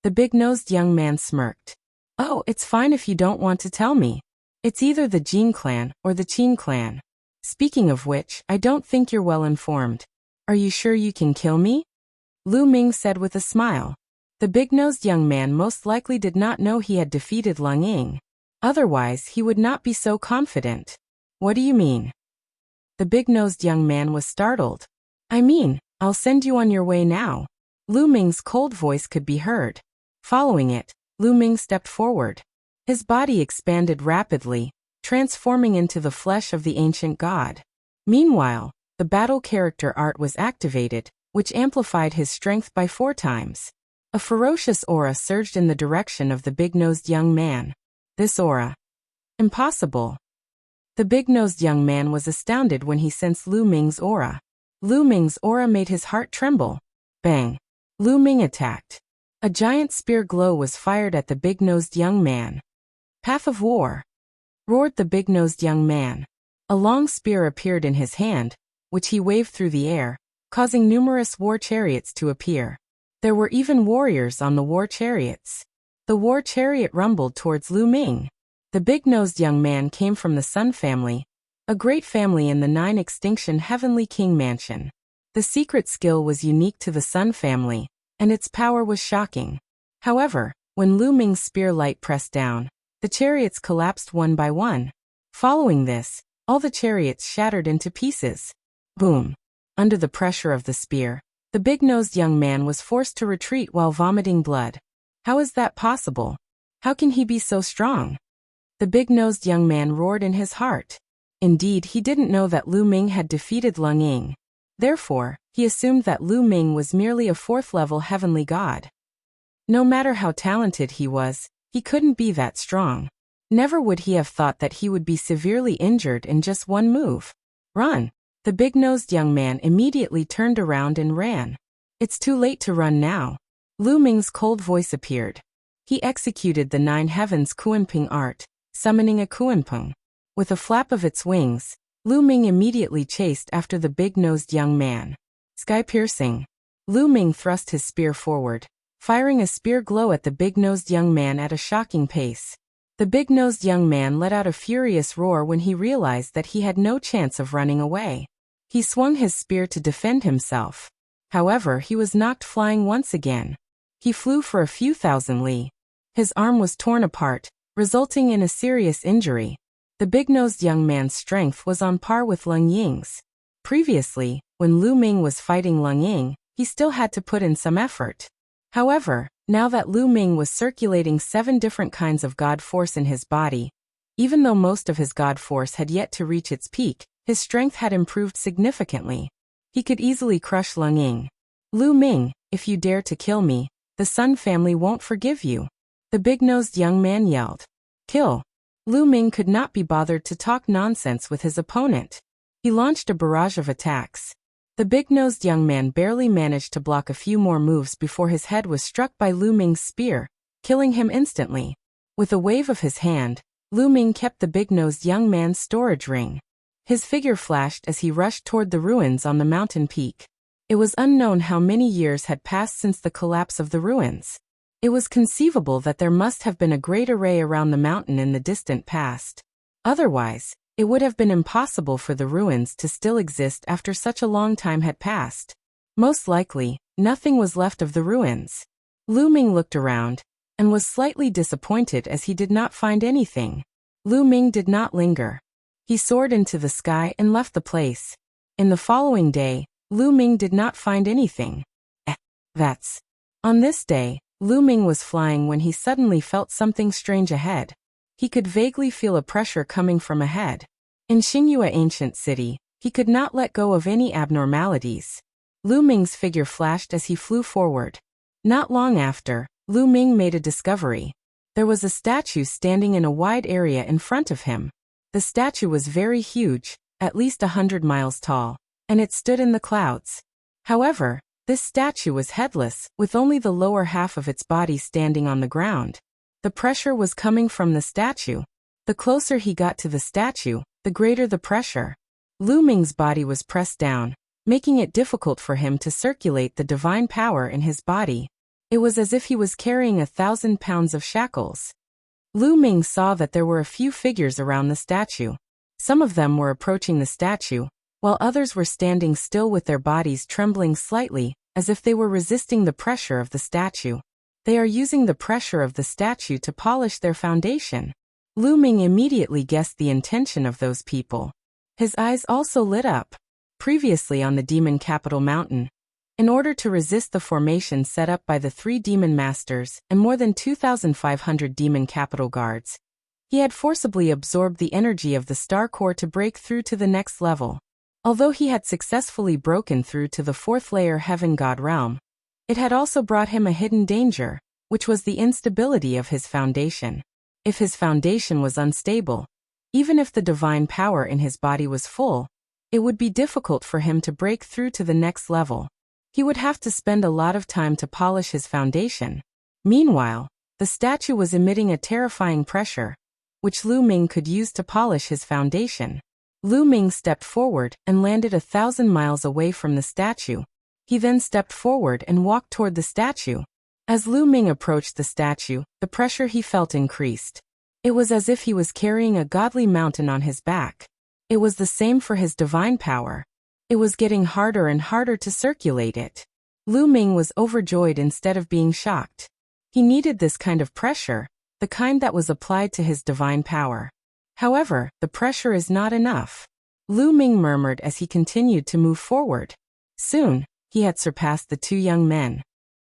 The big-nosed young man smirked. Oh, it's fine if you don't want to tell me. It's either the Jin clan or the Qin clan. Speaking of which, I don't think you're well informed. Are you sure you can kill me? Lu Ming said with a smile. The big-nosed young man most likely did not know he had defeated Lung Ying. Otherwise, he would not be so confident. What do you mean? The big-nosed young man was startled. I mean, I'll send you on your way now. Lu Ming's cold voice could be heard. Following it, Lu Ming stepped forward. His body expanded rapidly, transforming into the flesh of the ancient god. Meanwhile, the battle character art was activated, which amplified his strength by 4 times. A ferocious aura surged in the direction of the big-nosed young man. This aura. Impossible. The big-nosed young man was astounded when he sensed Lu Ming's aura. Lu Ming's aura made his heart tremble. Bang. Lu Ming attacked. A giant spear glow was fired at the big-nosed young man. Path of War. Roared the big-nosed young man. A long spear appeared in his hand, which he waved through the air, causing numerous war chariots to appear. There were even warriors on the war chariots. The war chariot rumbled towards Lu Ming. The big-nosed young man came from the Sun family, a great family in the 9 Extinction Heavenly King Mansion. The secret skill was unique to the Sun family, and its power was shocking. However, when Lu Ming's spear light pressed down, the chariots collapsed one by one. Following this, all the chariots shattered into pieces. Boom! Under the pressure of the spear, the big-nosed young man was forced to retreat while vomiting blood. How is that possible? How can he be so strong? The big-nosed young man roared in his heart. Indeed, he didn't know that Lu Ming had defeated Lung Ying. Therefore, he assumed that Lu Ming was merely a 4th-level heavenly god. No matter how talented he was, he couldn't be that strong. Never would he have thought that he would be severely injured in just one move. Run! The big-nosed young man immediately turned around and ran. It's too late to run now. Lu Ming's cold voice appeared. He executed the 9 Heavens Kuanping art, summoning a Kuanping. With a flap of its wings, Lu Ming immediately chased after the big-nosed young man. Sky-piercing. Lu Ming thrust his spear forward, firing a spear glow at the big-nosed young man at a shocking pace. The big-nosed young man let out a furious roar when he realized that he had no chance of running away. He swung his spear to defend himself. However, he was knocked flying once again. He flew for a few thousand li. His arm was torn apart, resulting in a serious injury. The big-nosed young man's strength was on par with Lung Ying's. Previously, when Lu Ming was fighting Lung Ying, he still had to put in some effort. However, now that Lu Ming was circulating 7 different kinds of god force in his body, Even though most of his god force had yet to reach its peak, his strength had improved significantly. He could easily crush Lung Ying. Lu Ming, if you dare to kill me, the Sun family won't forgive you. The big-nosed young man yelled. Kill. Lu Ming could not be bothered to talk nonsense with his opponent. He launched a barrage of attacks. The big-nosed young man barely managed to block a few more moves before his head was struck by Lu Ming's spear, killing him instantly. With a wave of his hand, Lu Ming kept the big-nosed young man's storage ring. His figure flashed as he rushed toward the ruins on the mountain peak. It was unknown how many years had passed since the collapse of the ruins. It was conceivable that there must have been a great array around the mountain in the distant past. Otherwise, it would have been impossible for the ruins to still exist after such a long time had passed. Most likely, nothing was left of the ruins. Lu Ming looked around, and was slightly disappointed as he did not find anything. Lu Ming did not linger. He soared into the sky and left the place. In the following day, Lu Ming did not find anything. That's. On this day, Lu Ming was flying when he suddenly felt something strange ahead. He could vaguely feel a pressure coming from ahead. In Xingyue Ancient City, he could not let go of any abnormalities. Lu Ming's figure flashed as he flew forward. Not long after, Lu Ming made a discovery. There was a statue standing in a wide area in front of him. The statue was very huge, at least 100 miles tall, and it stood in the clouds. However, this statue was headless, with only the lower half of its body standing on the ground. The pressure was coming from the statue. The closer he got to the statue, the greater the pressure. Lu Ming's body was pressed down, making it difficult for him to circulate the divine power in his body. It was as if he was carrying 1,000 pounds of shackles. Lu Ming saw that there were a few figures around the statue. Some of them were approaching the statue, while others were standing still with their bodies trembling slightly, as if they were resisting the pressure of the statue. They are using the pressure of the statue to polish their foundation. Lu Ming immediately guessed the intention of those people. His eyes also lit up. Previously on the demon capital mountain, in order to resist the formation set up by the 3 demon masters and more than 2,500 demon capital guards, he had forcibly absorbed the energy of the star core to break through to the next level. Although he had successfully broken through to the 4th layer heaven god realm, it had also brought him a hidden danger, which was the instability of his foundation. If his foundation was unstable, even if the divine power in his body was full, it would be difficult for him to break through to the next level. He would have to spend a lot of time to polish his foundation. Meanwhile, the statue was emitting a terrifying pressure, which Lu Ming could use to polish his foundation. Lu Ming stepped forward and landed 1,000 miles away from the statue. He then stepped forward and walked toward the statue. As Lu Ming approached the statue, the pressure he felt increased. It was as if he was carrying a godly mountain on his back. It was the same for his divine power. It was getting harder and harder to circulate it. Lu Ming was overjoyed instead of being shocked. He needed this kind of pressure, the kind that was applied to his divine power. However, the pressure is not enough. Lu Ming murmured as he continued to move forward. Soon, he had surpassed the 2 young men.